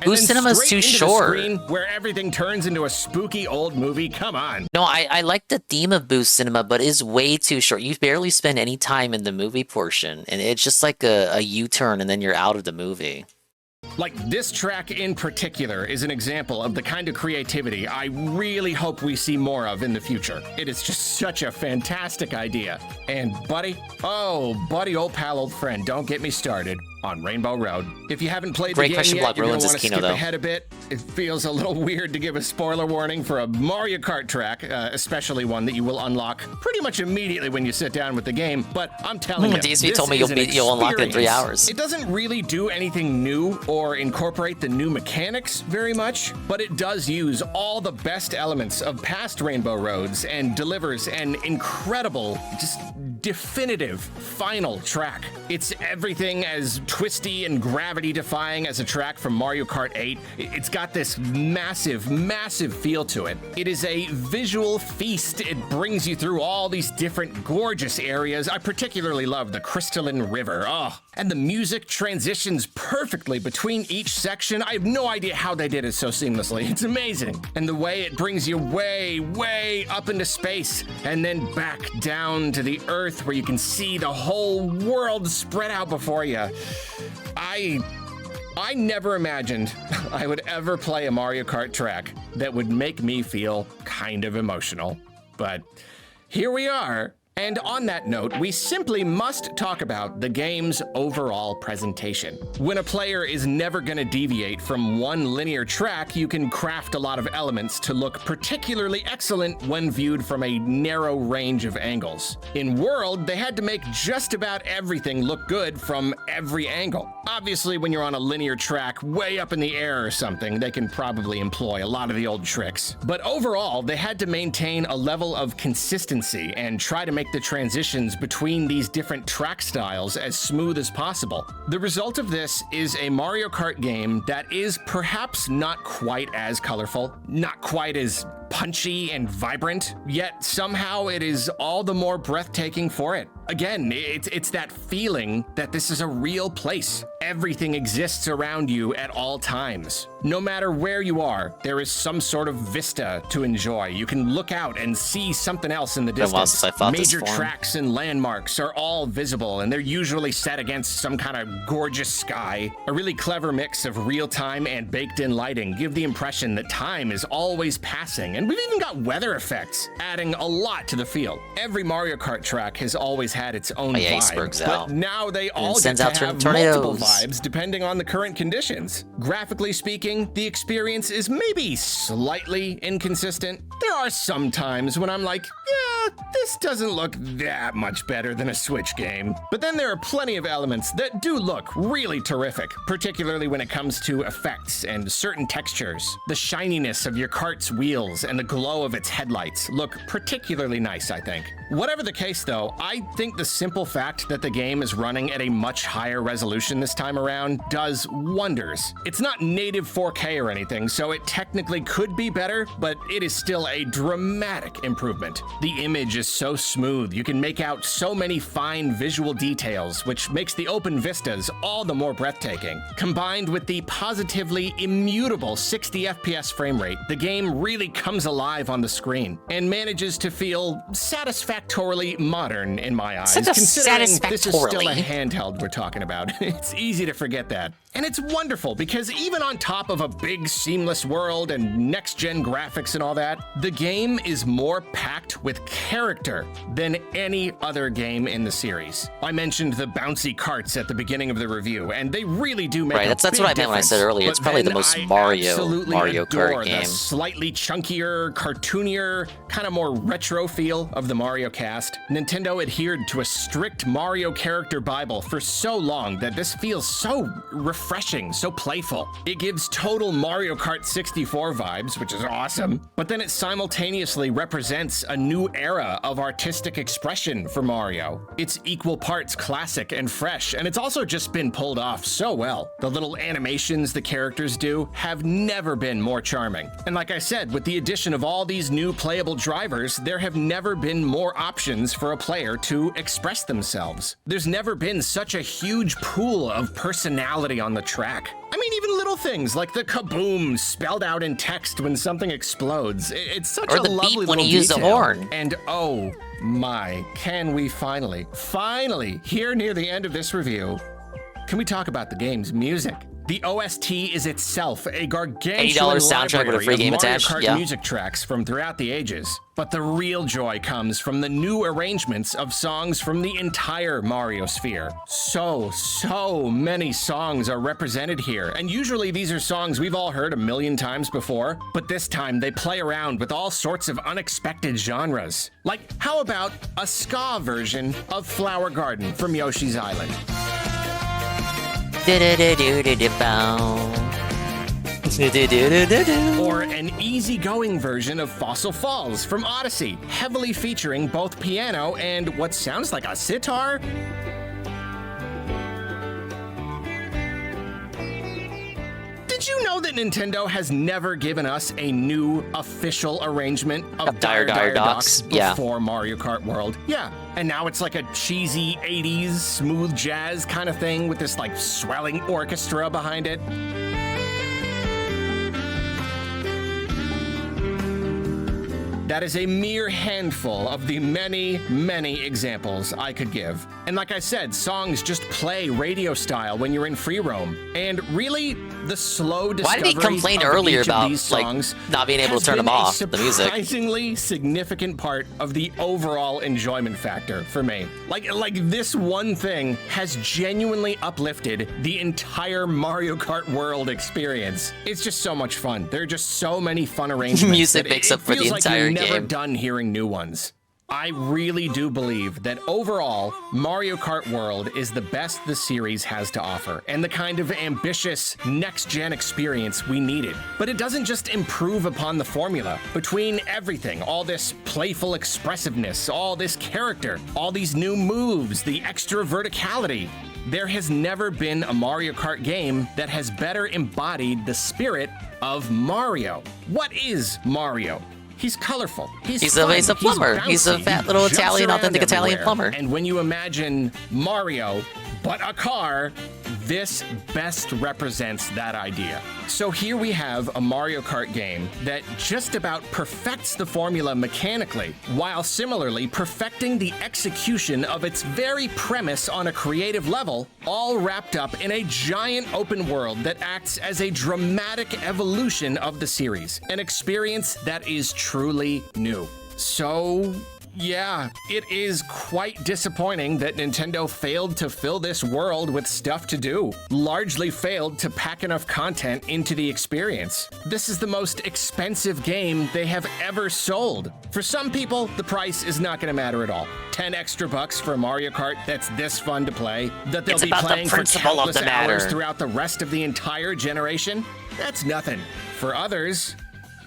Boost Cinema's too short. Where everything turns into a spooky old movie. Come on. No, I like the theme of Boost Cinema, but it's way too short. You barely spend any time in the movie portion, and it's just like a U-turn, and then you're out of the movie. Like, this track in particular is an example of the kind of creativity I really hope we see more of in the future. It is just such a fantastic idea. And buddy, old pal, old friend, don't get me started on Rainbow Road. If you haven't played the game yet, you're going to want to skip ahead a bit. It feels a little weird to give a spoiler warning for a Mario Kart track, especially one that you will unlock pretty much immediately when you sit down with the game, but I'm telling you, DSV told me you'll unlock it in 3 hours. It doesn't really do anything new or incorporate the new mechanics very much, but it does use all the best elements of past Rainbow Roads and delivers an incredible, just definitive final track. It's everything as twisty and gravity-defying as a track from Mario Kart 8. It's got this massive, massive feel to it. It is a visual feast. It brings you through all these different gorgeous areas. I particularly love the crystalline river. And the music transitions perfectly between each section. I have no idea how they did it so seamlessly. It's amazing. And the way it brings you way, way up into space and then back down to the earth where you can see the whole world spread out before you. I never imagined I would ever play a Mario Kart track that would make me feel kind of emotional. But here we are. And on that note, we simply must talk about the game's overall presentation. When a player is never going to deviate from one linear track, you can craft a lot of elements to look particularly excellent when viewed from a narrow range of angles. In World, they had to make just about everything look good from every angle. Obviously, when you're on a linear track way up in the air or something, they can probably employ a lot of the old tricks. But overall, they had to maintain a level of consistency and try to make the transitions between these different track styles as smooth as possible. The result of this is a Mario Kart game that is perhaps not quite as colorful, not quite as punchy and vibrant, yet somehow it is all the more breathtaking for it. Again, it's that feeling that this is a real place. Everything exists around you at all times. No matter where you are, there is some sort of vista to enjoy. You can look out and see something else in the distance. Major tracks and landmarks are all visible, and they're usually set against some kind of gorgeous sky. A really clever mix of real-time and baked-in lighting give the impression that time is always passing, and we've even got weather effects, adding a lot to the feel. Every Mario Kart track has always had its own vibe, but now they all get to have multiple vibes depending on the current conditions. Graphically speaking, the experience is maybe slightly inconsistent. There are some times when I'm like, yeah, this doesn't look that much better than a Switch game. But then there are plenty of elements that do look really terrific, particularly when it comes to effects and certain textures. The shininess of your kart's wheels details and the glow of its headlights look particularly nice, I think. Whatever the case though, I think the simple fact that the game is running at a much higher resolution this time around does wonders. It's not native 4K or anything, so it technically could be better, but it is still a dramatic improvement. The image is so smooth, you can make out so many fine visual details, which makes the open vistas all the more breathtaking. Combined with the positively immutable 60 FPS frame rate, the game really comes alive on the screen and manages to feel satisfactorily modern in my eyes, considering this is still a handheld we're talking about. It's easy to forget that. And it's wonderful because even on top of a big seamless world and next-gen graphics and all that, the game is more packed with character than any other game in the series. I mentioned the bouncy carts at the beginning of the review, and they really do make that's what I meant when I said earlier. It's probably the most Mario Kart game. The slightly chunkier, cartoonier, kind of more retro feel of the Mario cast. Nintendo adhered to a strict Mario character Bible for so long that this feels so refreshing, so playful. It gives total Mario Kart 64 vibes, which is awesome, but then it simultaneously represents a new era of artistic expression for Mario. It's equal parts classic and fresh, and it's also just been pulled off so well. The little animations the characters do have never been more charming. And like I said, with the addition of all these new playable drivers, there have never been more options for a player to express themselves. There's never been such a huge pool of personality on the track. I mean, even little things like the kaboom spelled out in text when something explodes. It's such a lovely beep when little you use the detail. horn. And oh my, can we finally, here near the end of this review, can we talk about the game's music? The OST is itself a gargantuan $80 soundtrack with a free library game of Mario attached. Kart Yeah. music tracks from throughout the ages. But the real joy comes from the new arrangements of songs from the entire Mario sphere. So many songs are represented here, and usually these are songs we've all heard a million times before, but this time they play around with all sorts of unexpected genres. Like, how about a ska version of Flower Garden from Yoshi's Island? Or an easygoing version of Fossil Falls from Odyssey, heavily featuring both piano and what sounds like a sitar. Did you know that Nintendo has never given us a new official arrangement of Dire Docks before Mario Kart World? Yeah, and now it's like a cheesy 80s smooth jazz kind of thing with this like swelling orchestra behind it. That is a mere handful of the many, many examples I could give. And like I said, songs just play radio style when you're in free roam. And really, the slow discovery Why did he complain earlier about these songs not being able to turn them off, the music? Surprisingly significant part of the overall enjoyment factor for me. Like this one thing has genuinely uplifted the entire Mario Kart World experience. It's just so much fun. There are just so many fun arrangements. Music makes up for the entire game. Never done hearing new ones. I really do believe that overall, Mario Kart World is the best the series has to offer, and the kind of ambitious, next-gen experience we needed. But it doesn't just improve upon the formula. Between everything, all this playful expressiveness, all this character, all these new moves, the extra verticality, there has never been a Mario Kart game that has better embodied the spirit of Mario. What is Mario? He's colorful. He's a plumber. He's a bouncy. fat little He Italian, jumps authentic around Italian everywhere. plumber. And when you imagine Mario, but a car, this best represents that idea. So here we have a Mario Kart game that just about perfects the formula mechanically, while similarly perfecting the execution of its very premise on a creative level, all wrapped up in a giant open world that acts as a dramatic evolution of the series, an experience that is truly new. So, yeah, it is quite disappointing that Nintendo failed to fill this world with stuff to do, largely failed to pack enough content into the experience. This is the most expensive game they have ever sold. For some people, the price is not going to matter at all. 10 extra bucks for a Mario Kart that's this fun to play, that they'll be playing for countless hours throughout the rest of the entire generation? That's nothing. For others,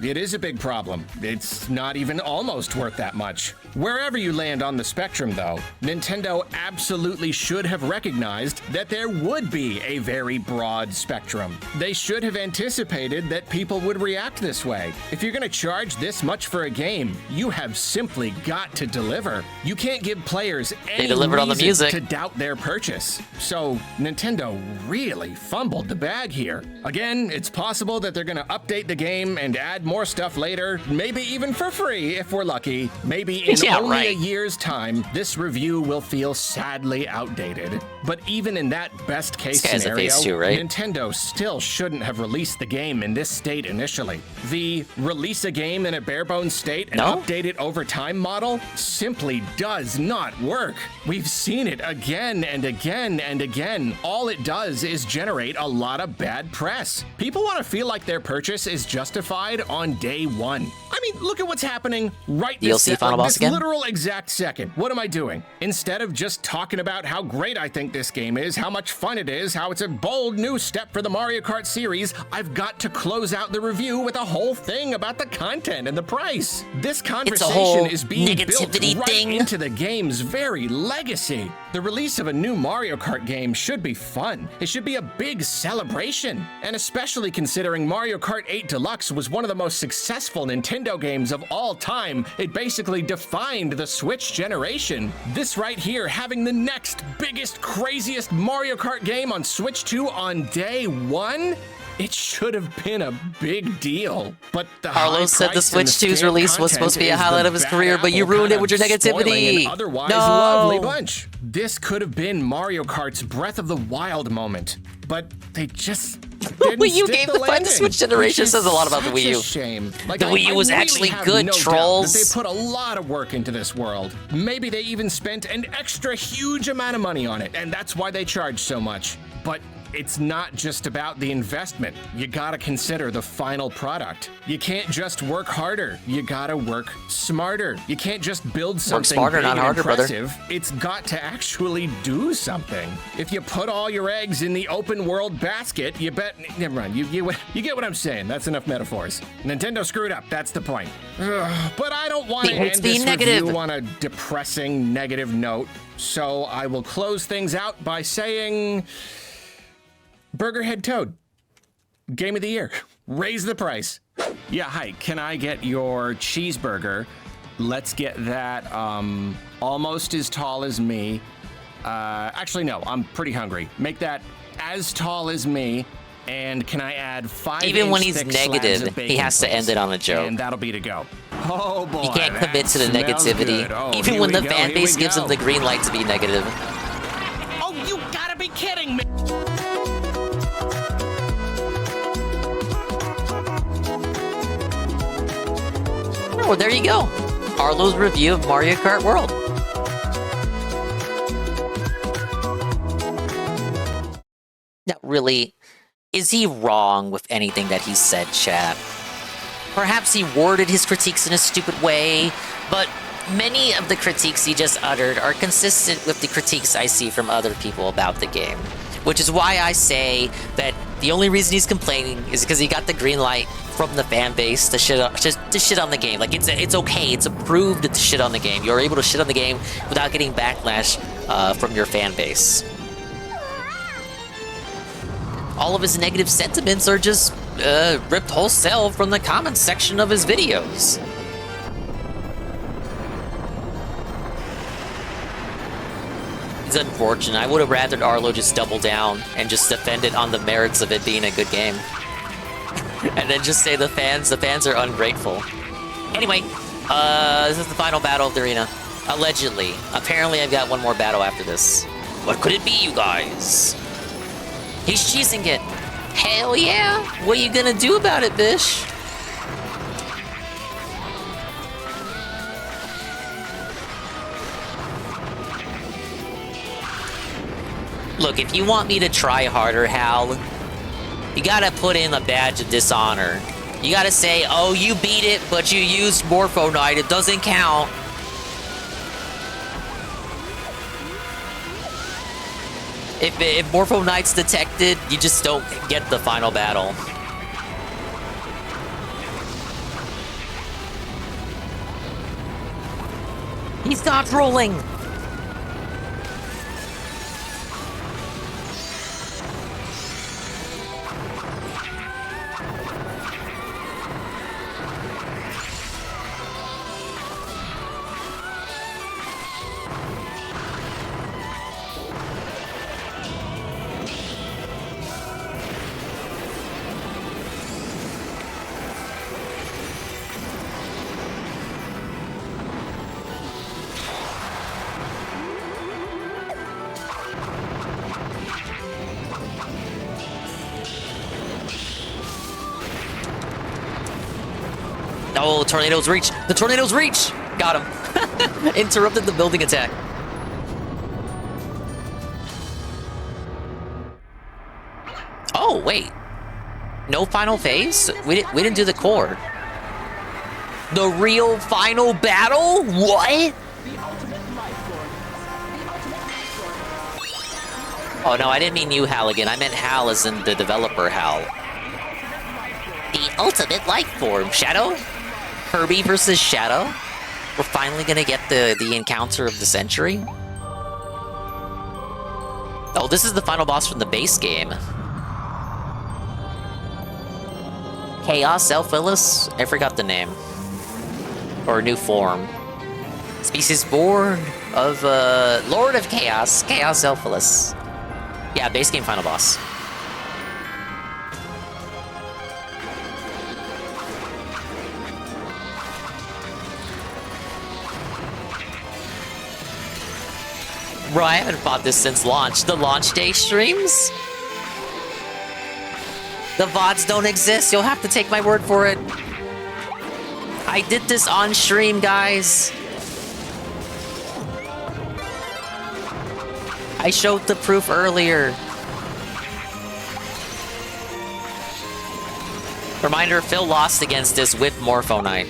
It is a big problem. It's not even almost worth that much. Wherever you land on the spectrum, though, Nintendo absolutely should have recognized that there would be a very broad spectrum. They should have anticipated that people would react this way. If you're going to charge this much for a game, you have simply got to deliver. You can't give players any delivered on the reason music to doubt their purchase. So Nintendo really fumbled the bag here. Again, it's possible that they're going to update the game and add more stuff later, maybe even for free if we're lucky. Maybe in only a year's time, this review will feel sadly outdated. But even in that best case scenario, Nintendo still shouldn't have released the game in this state initially. The release a game in a bare bones state and update it over time model simply does not work. We've seen it again and again and again. All it does is generate a lot of bad press. People want to feel like their purchase is justified on day one. I mean, look at what's happening right this literal exact second. What am I doing? Instead of just talking about how great I think this game is, how much fun it is, how it's a bold new step for the Mario Kart series, I've got to close out the review with a whole thing about the content and the price. This conversation is being built right into the game's very legacy. The release of a new Mario Kart game should be fun. It should be a big celebration. And especially considering Mario Kart 8 Deluxe was one of the most successful Nintendo games of all time. It basically defined the Switch generation. This right here, having the next biggest, craziest Mario Kart game on Switch 2 on day one? It should have been a big deal. But the Carlos said the Switch 2's release was supposed to be a highlight of his career, but you ruined it with your negativity. Otherwise lovely bunch. This could have been Mario Kart's Breath of the Wild moment, but they just didn't Wii U stick game the to find the landing, Switch generation which is says a lot about the such Wii U. a shame. Like, The Wii U was really actually have good, no doubt trolls. that they put a lot of work into this world. Maybe they even spent an extra huge amount of money on it, and that's why they charge so much. But it's not just about the investment. You gotta consider the final product. You can't just work harder. You gotta work smarter. You can't just build something smarter, big not and harder, brother. impressive. It's got to actually do something. If you put all your eggs in the open world basket, you bet. Never mind. You get what I'm saying. That's enough metaphors. Nintendo screwed up. That's the point. Ugh, but I don't want to end this review on a depressing negative note. So I will close things out by saying, Burgerhead Toad, Game of the Year. Raise the price. Yeah, hi, can I get your cheeseburger? Let's get that almost as tall as me. Actually, no, I'm pretty hungry. Make that as tall as me. And can I add 5 Even when he's thick slabs negative, of bacon, he has to end it on a joke. And that'll be to go. Oh boy, He can't commit to the that smells negativity, good. Oh, even here when we the go, fan here base we gives him go. the green light to be negative. Oh, you gotta be kidding me! Oh, there you go. Arlo's review of Mario Kart World. Now, really, is he wrong with anything that he said, chat? Perhaps he worded his critiques in a stupid way, but many of the critiques he just uttered are consistent with the critiques I see from other people about the game. Which is why I say that the only reason he's complaining is because he got the green light from the fan base to shit on the game. Like, it's okay, it's approved to shit on the game. You're able to shit on the game without getting backlash from your fan base. All of his negative sentiments are just ripped wholesale from the comments section of his videos. It's unfortunate. I would have rather Arlo just double down and just defend it on the merits of it being a good game. And then just say the fans are ungrateful. Anyway, this is the final battle of the arena. Allegedly. Apparently I've got one more battle after this. What could it be, you guys? He's cheesing it. Hell yeah! What are you gonna do about it, Bish? Look, if you want me to try harder, Hal, you gotta put in a badge of dishonor. You gotta say, oh, you beat it, but you used Morphonite, it doesn't count. If Morphonite's detected, you just don't get the final battle. He's dodge rolling! Oh, tornadoes reach! The tornadoes reach! Got him. Interrupted the building attack. Oh, wait. No final phase? We didn't do the core. The real final battle? What? Oh, no, I didn't mean you, Halligan. I meant Hal as in the developer Hal. The ultimate life form. Shadow? Kirby versus Shadow? We're finally gonna get the encounter of the century? Oh, this is the final boss from the base game. Chaos Elphilus? I forgot the name. Or new form. Species born of, Lord of Chaos, Chaos Elphilus. Yeah, base game final boss. Bro, I haven't bought this since launch. The launch day streams? The VODs don't exist. You'll have to take my word for it. I did this on stream, guys. I showed the proof earlier. Reminder, Phil lost against this with Morpho Knight.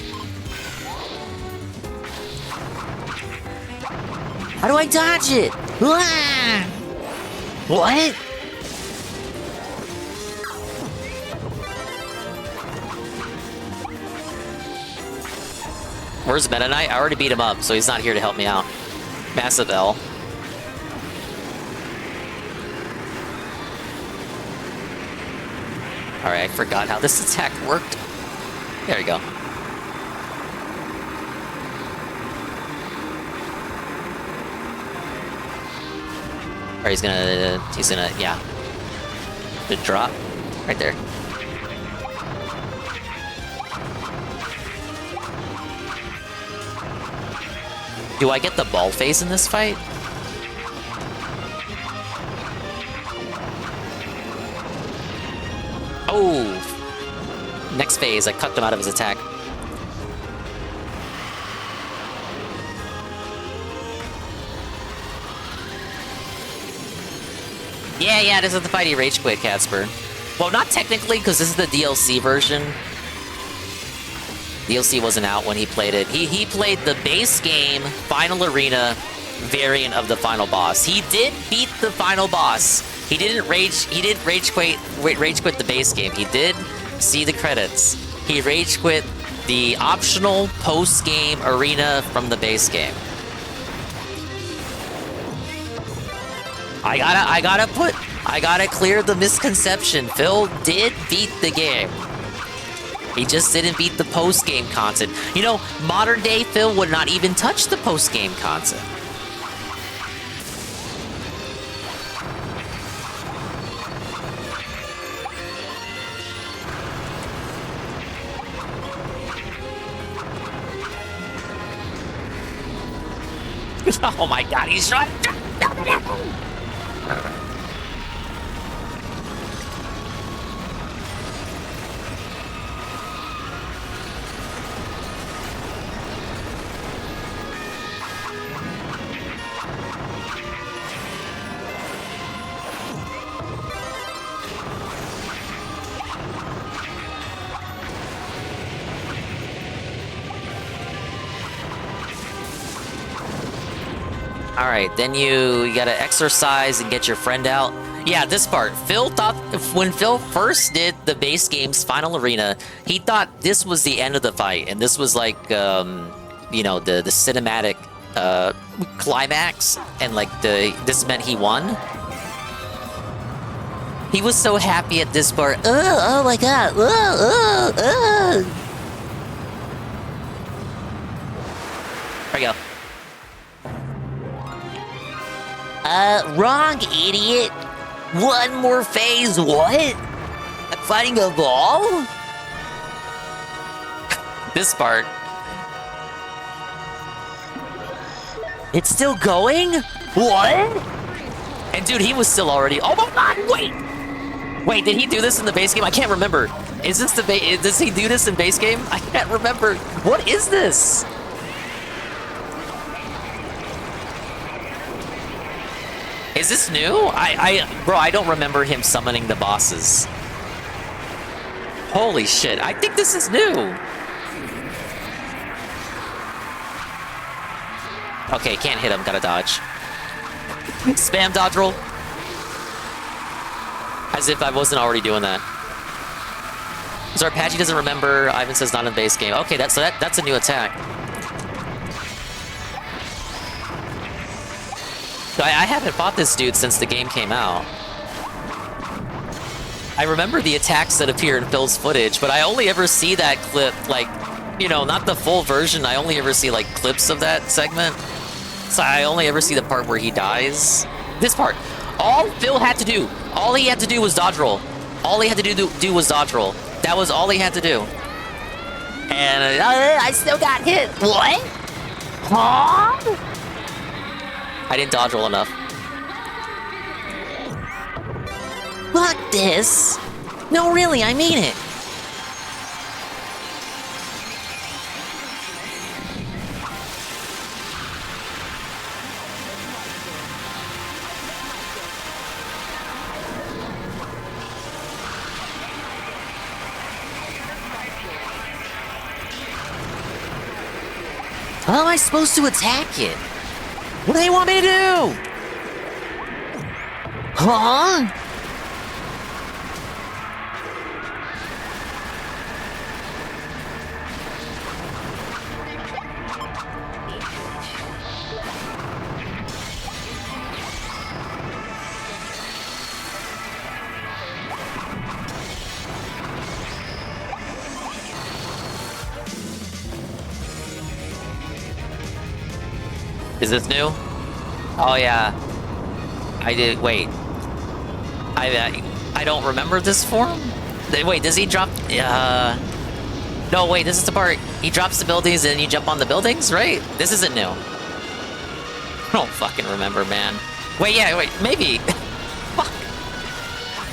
How do I dodge it? Ah! What? Where's Meta Knight? I already beat him up, so he's not here to help me out. Massive L. Alright, I forgot how this attack worked. There you go. Or he's gonna, yeah. The drop, right there. Do I get the ball phase in this fight? Oh! Next phase, I cut him out of his attack. Yeah, this is the fight he rage quit, Casper. Well, not technically, because this is the DLC version. DLC wasn't out when he played it. He played the base game, Final Arena variant of the final boss. He did beat the final boss. He didn't rage quit the base game. He did see the credits. He rage quit the optional post-game arena from the base game. I gotta clear the misconception. Phil did beat the game. He just didn't beat the post-game content. You know, modern day Phil would not even touch the post-game content. Oh my god, he's shot! Alright, then you gotta exercise and get your friend out. Yeah, this part. Phil thought, when Phil first did the base game's final arena, he thought this was the end of the fight, and this was like, you know, the cinematic climax, and like this meant he won. He was so happy at this part. Oh my god. There we go. Wrong, idiot. One more phase, what? I'm fighting a ball? This part. It's still going? What? And dude, he was still already. Oh my god, wait! Wait, did he do this in the base game? I can't remember. Is this the does he do this in base game? I can't remember. What is this? Is this new? Bro, I don't remember him summoning the bosses. Holy shit, I think this is new. Okay, can't hit him, gotta dodge. Spam dodge roll. As if I wasn't already doing that. So Apache doesn't remember, Ivan says not in base game. Okay, that's a new attack. So I haven't fought this dude since the game came out. I remember the attacks that appear in Phil's footage, but I only ever see that clip, like, you know, not the full version. I only ever see, like, clips of that segment. So I only ever see the part where he dies. This part. All Phil had to do, all he had to do was dodge roll. All he had to do was dodge roll. That was all he had to do. And I still got hit. What? Huh? I didn't dodge roll enough. Fuck this. No, really, I mean it. How am I supposed to attack it? What do they want me to do? Huh? Is this new? Oh yeah. I did. Wait. I don't remember this form. Wait, does he drop? No, wait. This is the part. He drops the buildings and you jump on the buildings, right? This isn't new. I don't fucking remember, man. Wait, yeah, wait. Maybe. Fuck.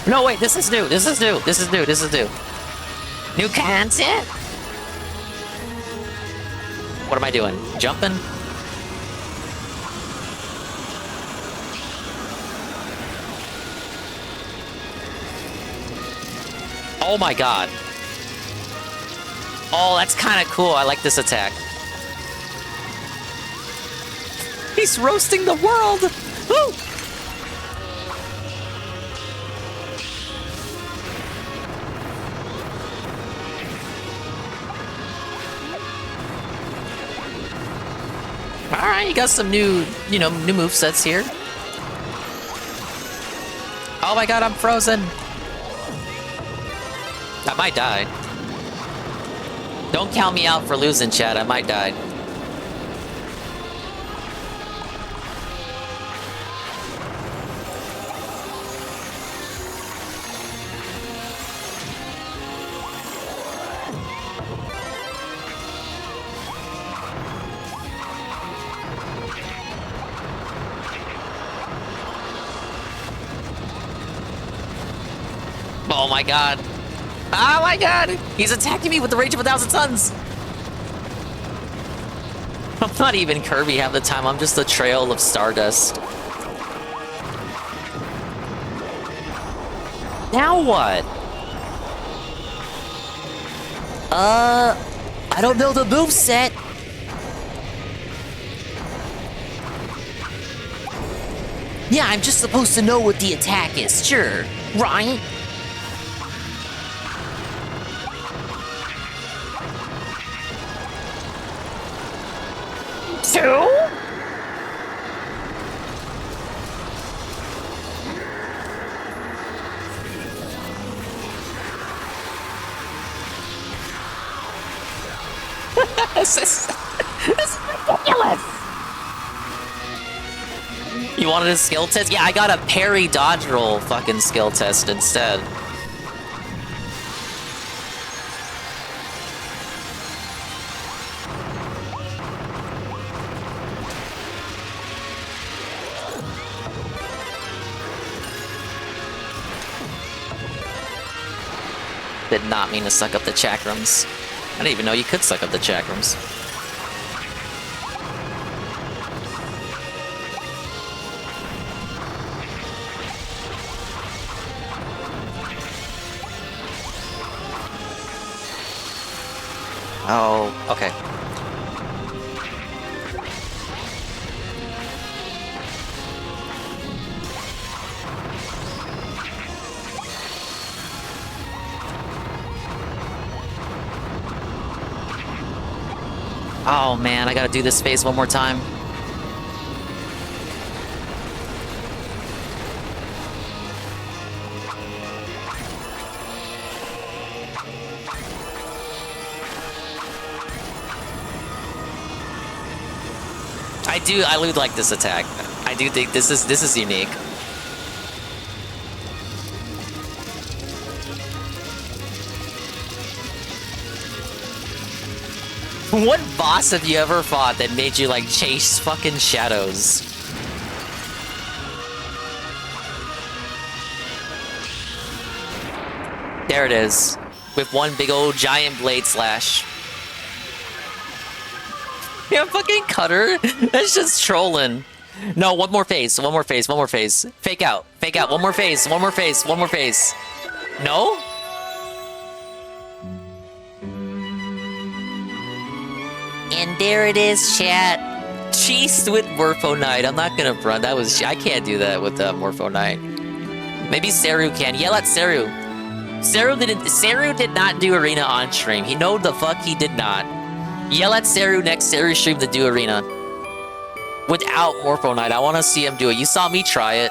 No, wait. This is new. This is new. This is new. This is new. New content. What am I doing? Jumping? Oh my god. Oh, that's kind of cool. I like this attack. He's roasting the world! Woo! Alright, you got some new, new movesets here. Oh my god, I'm frozen! I might die. Don't count me out for losing, chat. I might die. Oh my god. Oh my god! He's attacking me with the rage of 1,000 suns! I'm not even Kirby half the time, I'm just a trail of stardust. Now what? I don't know the moveset. Yeah, I'm just supposed to know what the attack is, sure, right? Two? This is ridiculous. You wanted a skill test? Yeah, I got a parry dodge roll fucking skill test instead. Did not mean to suck up the chakrams. I didn't even know you could suck up the chakrams. Oh, okay. Oh man, I gotta do this phase one more time. I would like this attack. I do think this is unique. What boss have you ever fought that made you like chase fucking shadows? There it is. With one big old giant blade slash. Yeah, fucking Cutter. That's just trolling. No, one more phase. One more phase. One more phase. Fake out. Fake out. One more phase. One more phase. One more phase. No? And there it is, chat. Cheesed with Morpho Knight. I'm not gonna run. That was... I can't do that with Morpho Knight. Maybe Seru can. Yell at Seru. Seru did not do Arena on stream. He know the fuck he did not. Yell at Seru next Seru stream to do Arena. Without Morpho Knight. I want to see him do it. You saw me try it.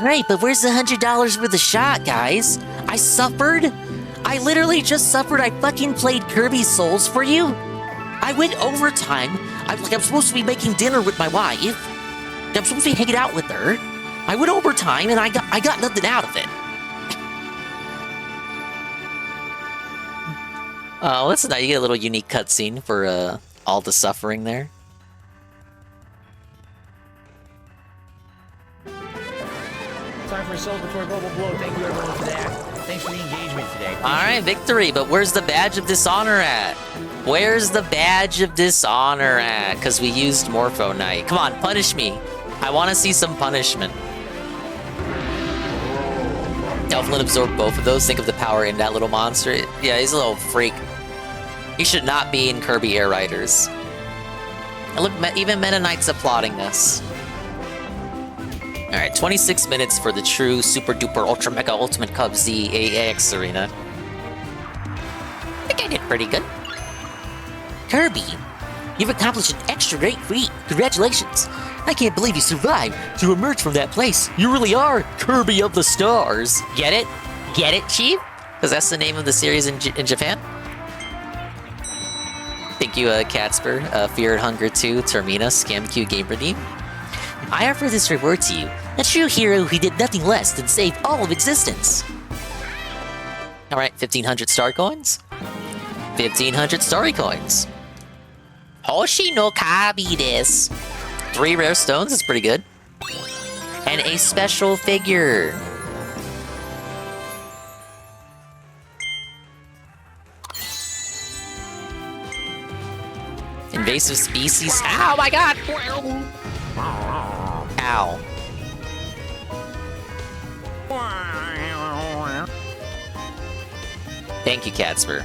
Right, but where's the $100 worth of shot, guys? I suffered? I literally just suffered. I fucking played Kirby Souls for you? I went overtime. I'm supposed to be making dinner with my wife. I'm supposed to be hanging out with her. I went overtime and I got nothing out of it. Oh, that's nice. You get a little unique cutscene for all the suffering there. Time for Soul before Global Blow. Thank you everyone for that. Thanks for the engagement today. Alright, victory, but where's the badge of dishonor at? Where's the badge of dishonor at? Because we used Morpho Knight. Come on, punish me. I want to see some punishment. Delphin absorbed both of those. Think of the power in that little monster. Yeah, he's a little freak. He should not be in Kirby Air Riders. And look, even Meta Knight's applauding this. Alright, 26 minutes for the true Super Duper Ultra Mega Ultimate Cub Z AX Arena. I think I did pretty good. Kirby, you've accomplished an extra great feat. Congratulations. I can't believe you survived to emerge from that place. You really are Kirby of the Stars. Get it? Get it, Chief? Because that's the name of the series in Japan. Thank you, Catsper, Fear and Hunger 2, Termina, ScamQ Game Redeem. I offer this reward to you, a true hero who did nothing less than save all of existence. Alright, 1,500 star coins. 1,500 story coins. Hoshi no Kabi desu. 3 rare stones is pretty good. And a special figure. Invasive species. Ow, my god! Ow. Thank you, Catsper.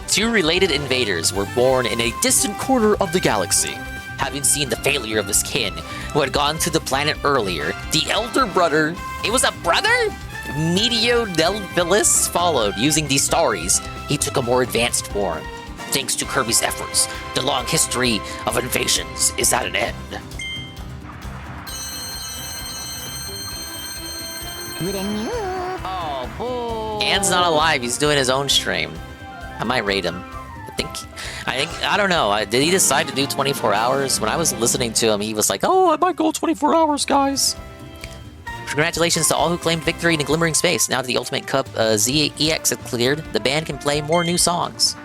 2 related invaders were born in a distant corner of the galaxy. Having seen the failure of his kin, who had gone to the planet earlier, the elder brother... It was a brother? Medio Delvilis followed, using these stories. He took a more advanced form. Thanks to Kirby's efforts, the long history of invasions is at an end. Oh, boo. An's not alive. He's doing his own stream. I might raid him. I don't know. Did he decide to do 24 hours? When I was listening to him, he was like, oh, I might go 24 hours, guys. Congratulations to all who claimed victory in a glimmering space. Now that the Ultimate Cup ZEX is cleared, the band can play more new songs.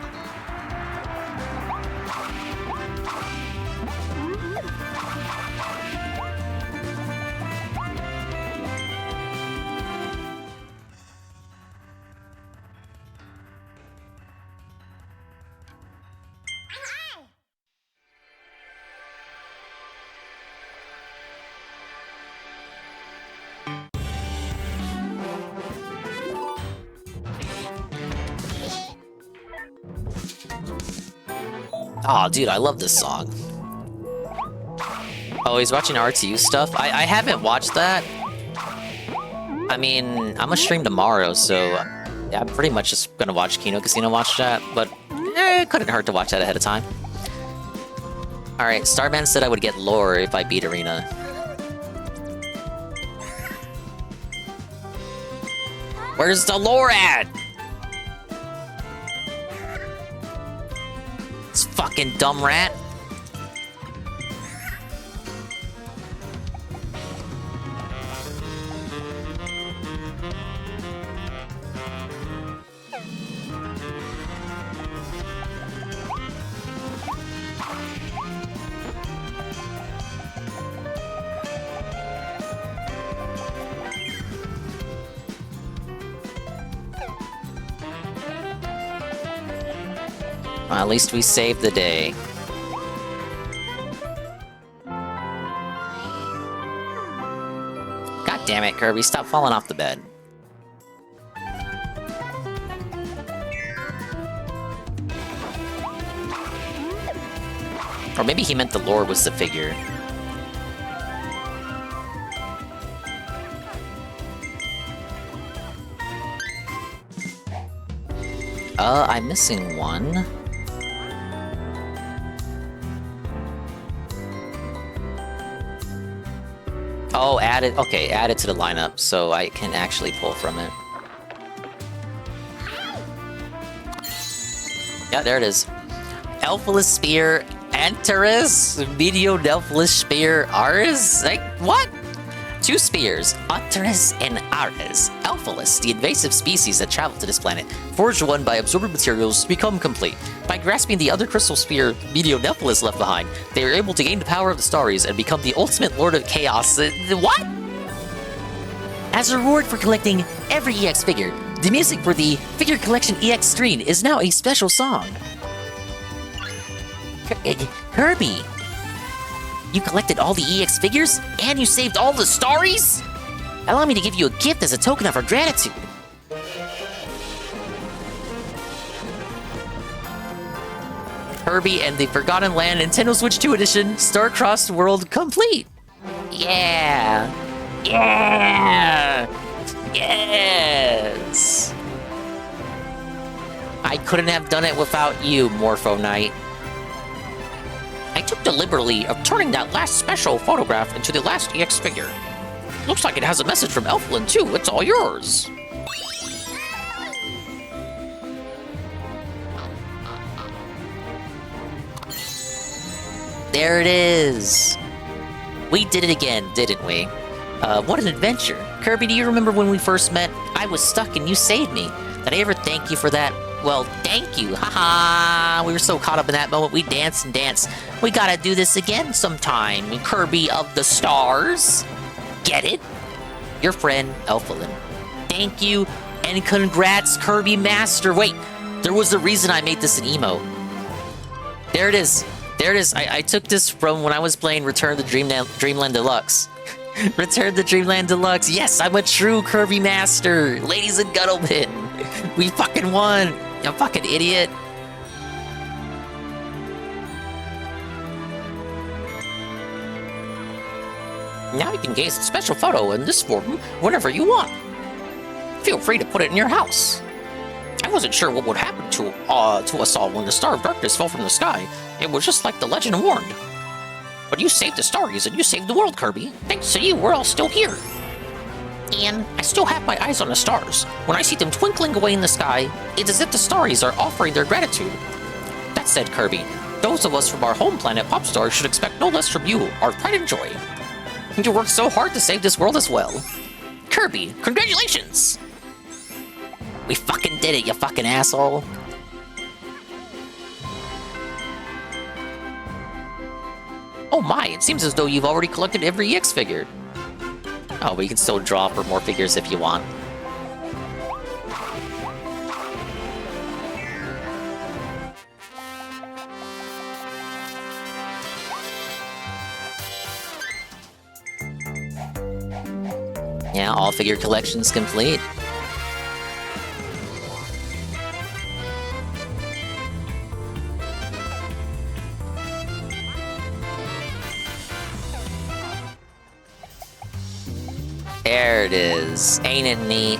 Oh, dude, I love this song. Oh, he's watching RTU stuff? I haven't watched that. I mean, I'm gonna stream tomorrow, so yeah, I'm pretty much just gonna watch Kino Casino watch that, but it couldn't hurt to watch that ahead of time. Alright, Starman said I would get lore if I beat Arena. Where's the lore at? This fucking dumb rat. Well, at least we saved the day. God damn it, Kirby, stop falling off the bed. Or maybe he meant the lore was the figure. I'm missing one. Oh, add it. Okay, add it to the lineup so I can actually pull from it. Yeah, there it is. Elfilus Spear, Antares, Medio Delphilus Spear, Ares? Like, what? Two spears, Antares and Ares. Elfilus, the invasive species that travel to this planet, forged one by absorbing materials, become complete. By grasping the other crystal spear Medio Delphilus left behind, they are able to gain the power of the Starries and become the ultimate Lord of Chaos. What? As a reward for collecting every EX figure, the music for the Figure Collection EX screen is now a special song. Kirby! You collected all the EX figures, and you saved all the Starries? Allow me to give you a gift as a token of our gratitude. Kirby and the Forgotten Land Nintendo Switch 2 Edition Star-Crossed World complete! Yeah! Yeah! Yes! I couldn't have done it without you, Morpho Knight. I took the liberty of turning that last special photograph into the last EX figure. Looks like it has a message from Elflin too. It's all yours. There it is. We did it again, didn't we? What an adventure. Kirby, do you remember when we first met? I was stuck and you saved me. Did I ever thank you for that? Well, thank you. Haha. We were so caught up in that moment. We danced and danced. We gotta do this again sometime. Kirby of the Stars. Get it? Your friend, Elfilin. Thank you, and congrats, Kirby Master. Wait, there was a reason I made this an emo. There it is. There it is. I took this from when I was playing Return to Dreamland Deluxe. Return to Dreamland Deluxe. Yes, I'm a true Kirby Master. Ladies and gentlemen, we fucking won. You fucking idiot. Now you can gaze at a special photo in this form whenever you want. Feel free to put it in your house. I wasn't sure what would happen to us all when the Star of Darkness fell from the sky. It was just like the legend warned. But you saved the Starries and you saved the world, Kirby. Thanks to you, we're all still here. And I still have my eyes on the stars. When I see them twinkling away in the sky, it's as if the starries are offering their gratitude. That said, Kirby, those of us from our home planet Popstar should expect no less from you, our pride and joy. You worked so hard to save this world as well. Kirby, congratulations! We fucking did it, you fucking asshole. Oh my, it seems as though you've already collected every EX figure. Oh, but you can still draw for more figures if you want. Yeah, all figure collections complete. There it is. Ain't it neat?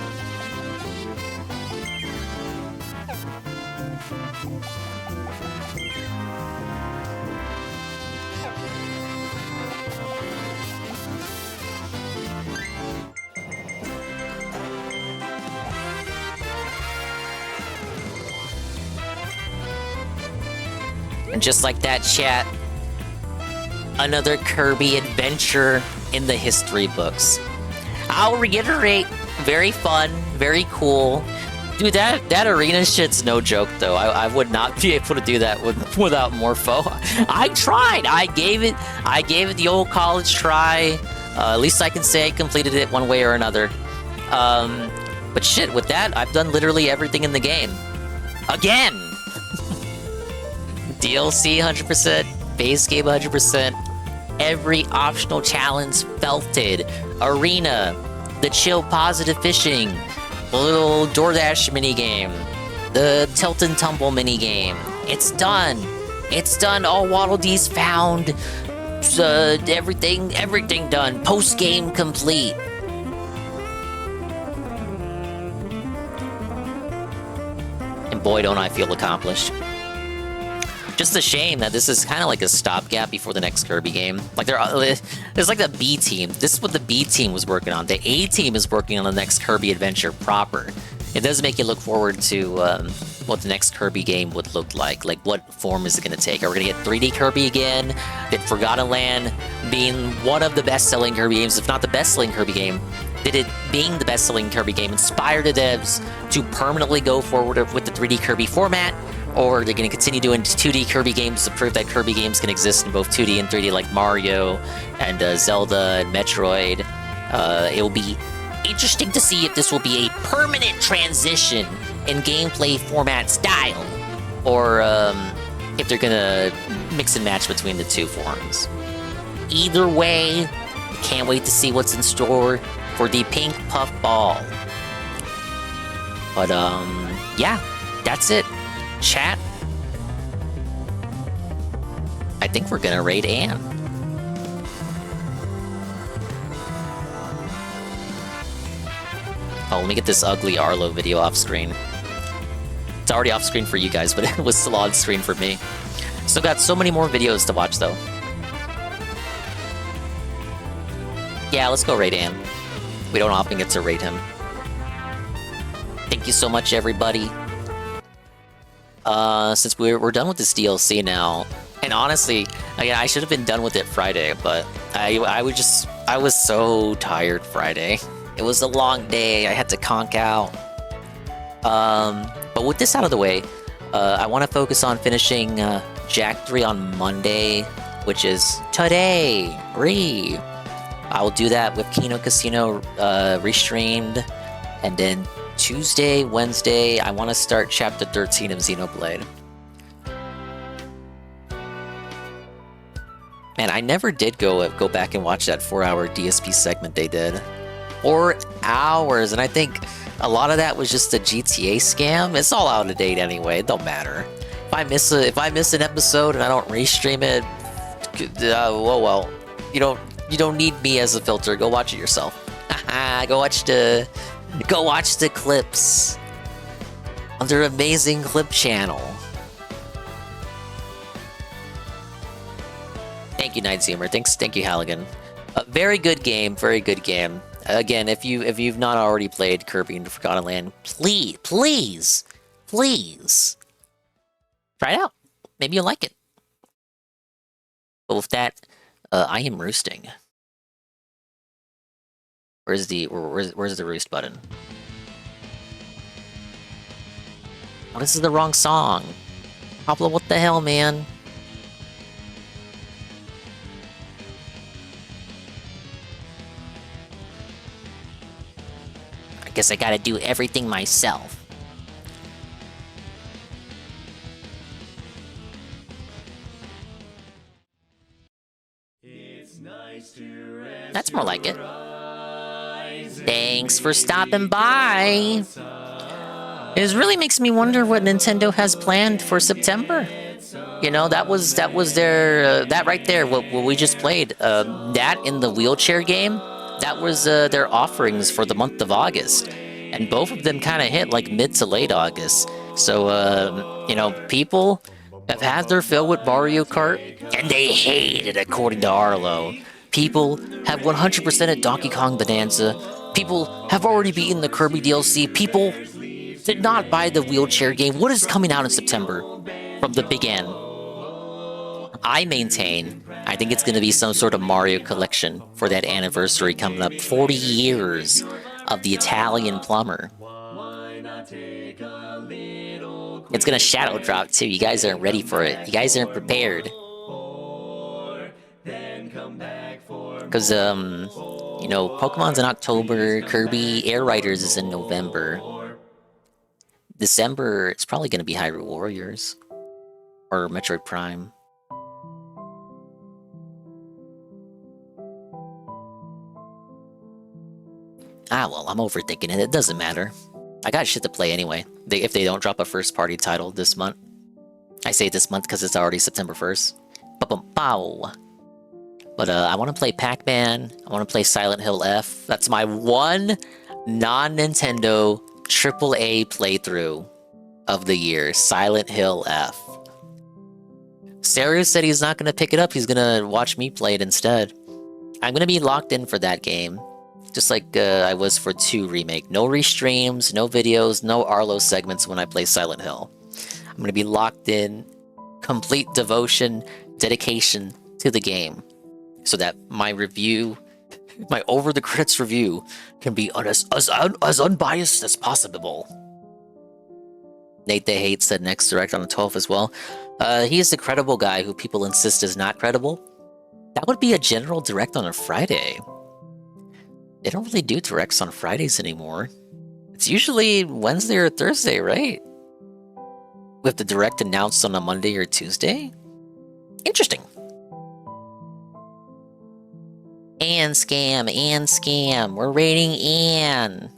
And just like that, chat, another Kirby adventure in the history books. I'll reiterate, very fun, very cool. Dude, that arena shit's no joke, though. I would not be able to do that without Morpho. I tried. I gave it the old college try. At least I can say I completed it one way or another. But shit, with that, I've done literally everything in the game. Again! DLC 100%, base game 100%, every optional challenge felted, arena, the chill positive fishing, the little DoorDash minigame, the tilt and tumble minigame. It's done. It's done. All Waddle Dees found. Everything done. Post game complete. And boy, don't I feel accomplished. Just a shame that this is kind of like a stopgap before the next Kirby game. Like there's like the B team. This is what the B team was working on. The A team is working on the next Kirby adventure proper. It does make you look forward to what the next Kirby game would look like. Like, what form is it going to take? Are we going to get 3D Kirby again? Did Forgotten Land being one of the best-selling Kirby games, if not the best-selling Kirby game, did it being the best-selling Kirby game inspire the devs to permanently go forward with the 3D Kirby format? Or are they going to continue doing 2D Kirby games to prove that Kirby games can exist in both 2D and 3D, like Mario and Zelda and Metroid? It will be interesting to see if this will be a permanent transition in gameplay format style, or if they're going to mix and match between the two forms. Either way, can't wait to see what's in store for the Pink Puff Ball. But, yeah, that's it. Chat, I think we're gonna raid Anne. Oh, let me get this ugly Arlo video off screen. It's already off screen for you guys, but it was still on screen for me. Still got so many more videos to watch, though. Yeah, let's go raid Anne. We don't often get to raid him. Thank you so much, everybody. Since we're done with this DLC now, and honestly, again, I should have been done with it Friday, but I was so tired Friday. It was a long day. I had to conk out. But with this out of the way, I want to focus on finishing Jack 3 on Monday, which is today. I will do that with Kino Casino restreamed, and then Tuesday, Wednesday, I want to start Chapter 13 of Xenoblade. Man, I never did go back and watch that 4-hour DSP segment they did. 4 hours, and I think a lot of that was just a GTA scam. It's all out of date anyway. It don't matter. If I miss an episode and I don't restream it, well, you don't need me as a filter. Go watch it yourself. Go watch the clips on their amazing clip channel. Thank you, Night Zoomer. Thank you, Halligan. Very good game. Very good game. Again, if you've not already played Kirby and the Forgotten Land, please try it out. Maybe you'll like it. But with that, I am roosting. Where's the roost button? Oh, this is the wrong song. Pablo, what the hell, man? I guess I gotta do everything myself. That's more like it. Thanks for stopping by. It really makes me wonder what Nintendo has planned for September. You know, that was their that right there. What we just played. That in the wheelchair game. That was their offerings for the month of August, and both of them kind of hit like mid to late August. So you know, people have had their fill with Mario Kart, and they hate it, according to Arlo. People have 100% at Donkey Kong Bonanza. People have already beaten the Kirby DLC. People did not buy the wheelchair game. What is coming out in September from the big N? I maintain, I think it's going to be some sort of Mario collection for that anniversary coming up. 40 years of the Italian plumber. It's going to shadow drop too. You guys aren't ready for it. You guys aren't prepared. Because, you know, Pokemon's in October, Kirby Air Riders is in November. December, it's probably going to be Hyrule Warriors. Or Metroid Prime. Ah, well, I'm overthinking it. It doesn't matter. I got shit to play anyway. If they don't drop a first-party title this month. I say this month because it's already September 1st. Ba-bum-pow! But I want to play Pac-Man. I want to play Silent Hill F. That's my one non-Nintendo AAA playthrough of the year. Silent Hill F. Stereo said he's not going to pick it up. He's going to watch me play it instead. I'm going to be locked in for that game. Just like I was for 2 Remake. No restreams, no videos, no Arlo segments when I play Silent Hill. I'm going to be locked in. Complete devotion, dedication to the game. So that my review, my over the credits review, can be as unbiased as possible. Nate the Hate said next direct on the 12th as well. He is the credible guy who people insist is not credible. That would be a general direct on a Friday. They don't really do directs on Fridays anymore. It's usually Wednesday or Thursday, right? With the direct announced on a Monday or Tuesday? Interesting. And scam. We're rating Anne.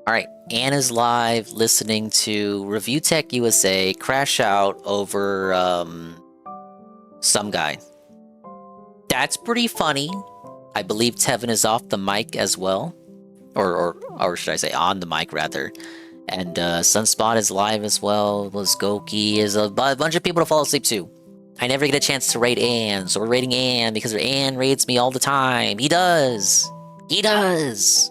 Alright, Anna's live listening to Review Tech USA crash out over some guy. That's pretty funny. I believe Tevin is off the mic as well. Or should I say on the mic rather. And Sunspot is live as well. Goki is a bunch of people to fall asleep to. I never get a chance to rate Anne, so we're rating Anne because Anne rates me all the time. He does! He does!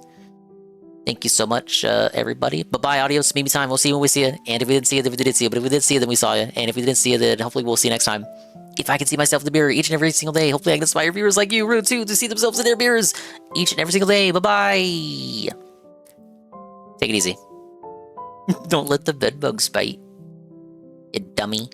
Thank you so much, everybody. Bye-bye, adios, maybe time. We'll see you when we see you. And if we didn't see you, then we did see you. But if we did see you, then we saw you. And if we didn't see you, then hopefully we'll see you next time. If I can see myself in the mirror each and every single day, hopefully I can inspire viewers like you, Rude, too, to see themselves in their mirrors each and every single day. Bye-bye. Take it easy. Don't let the bedbugs bite, you dummy.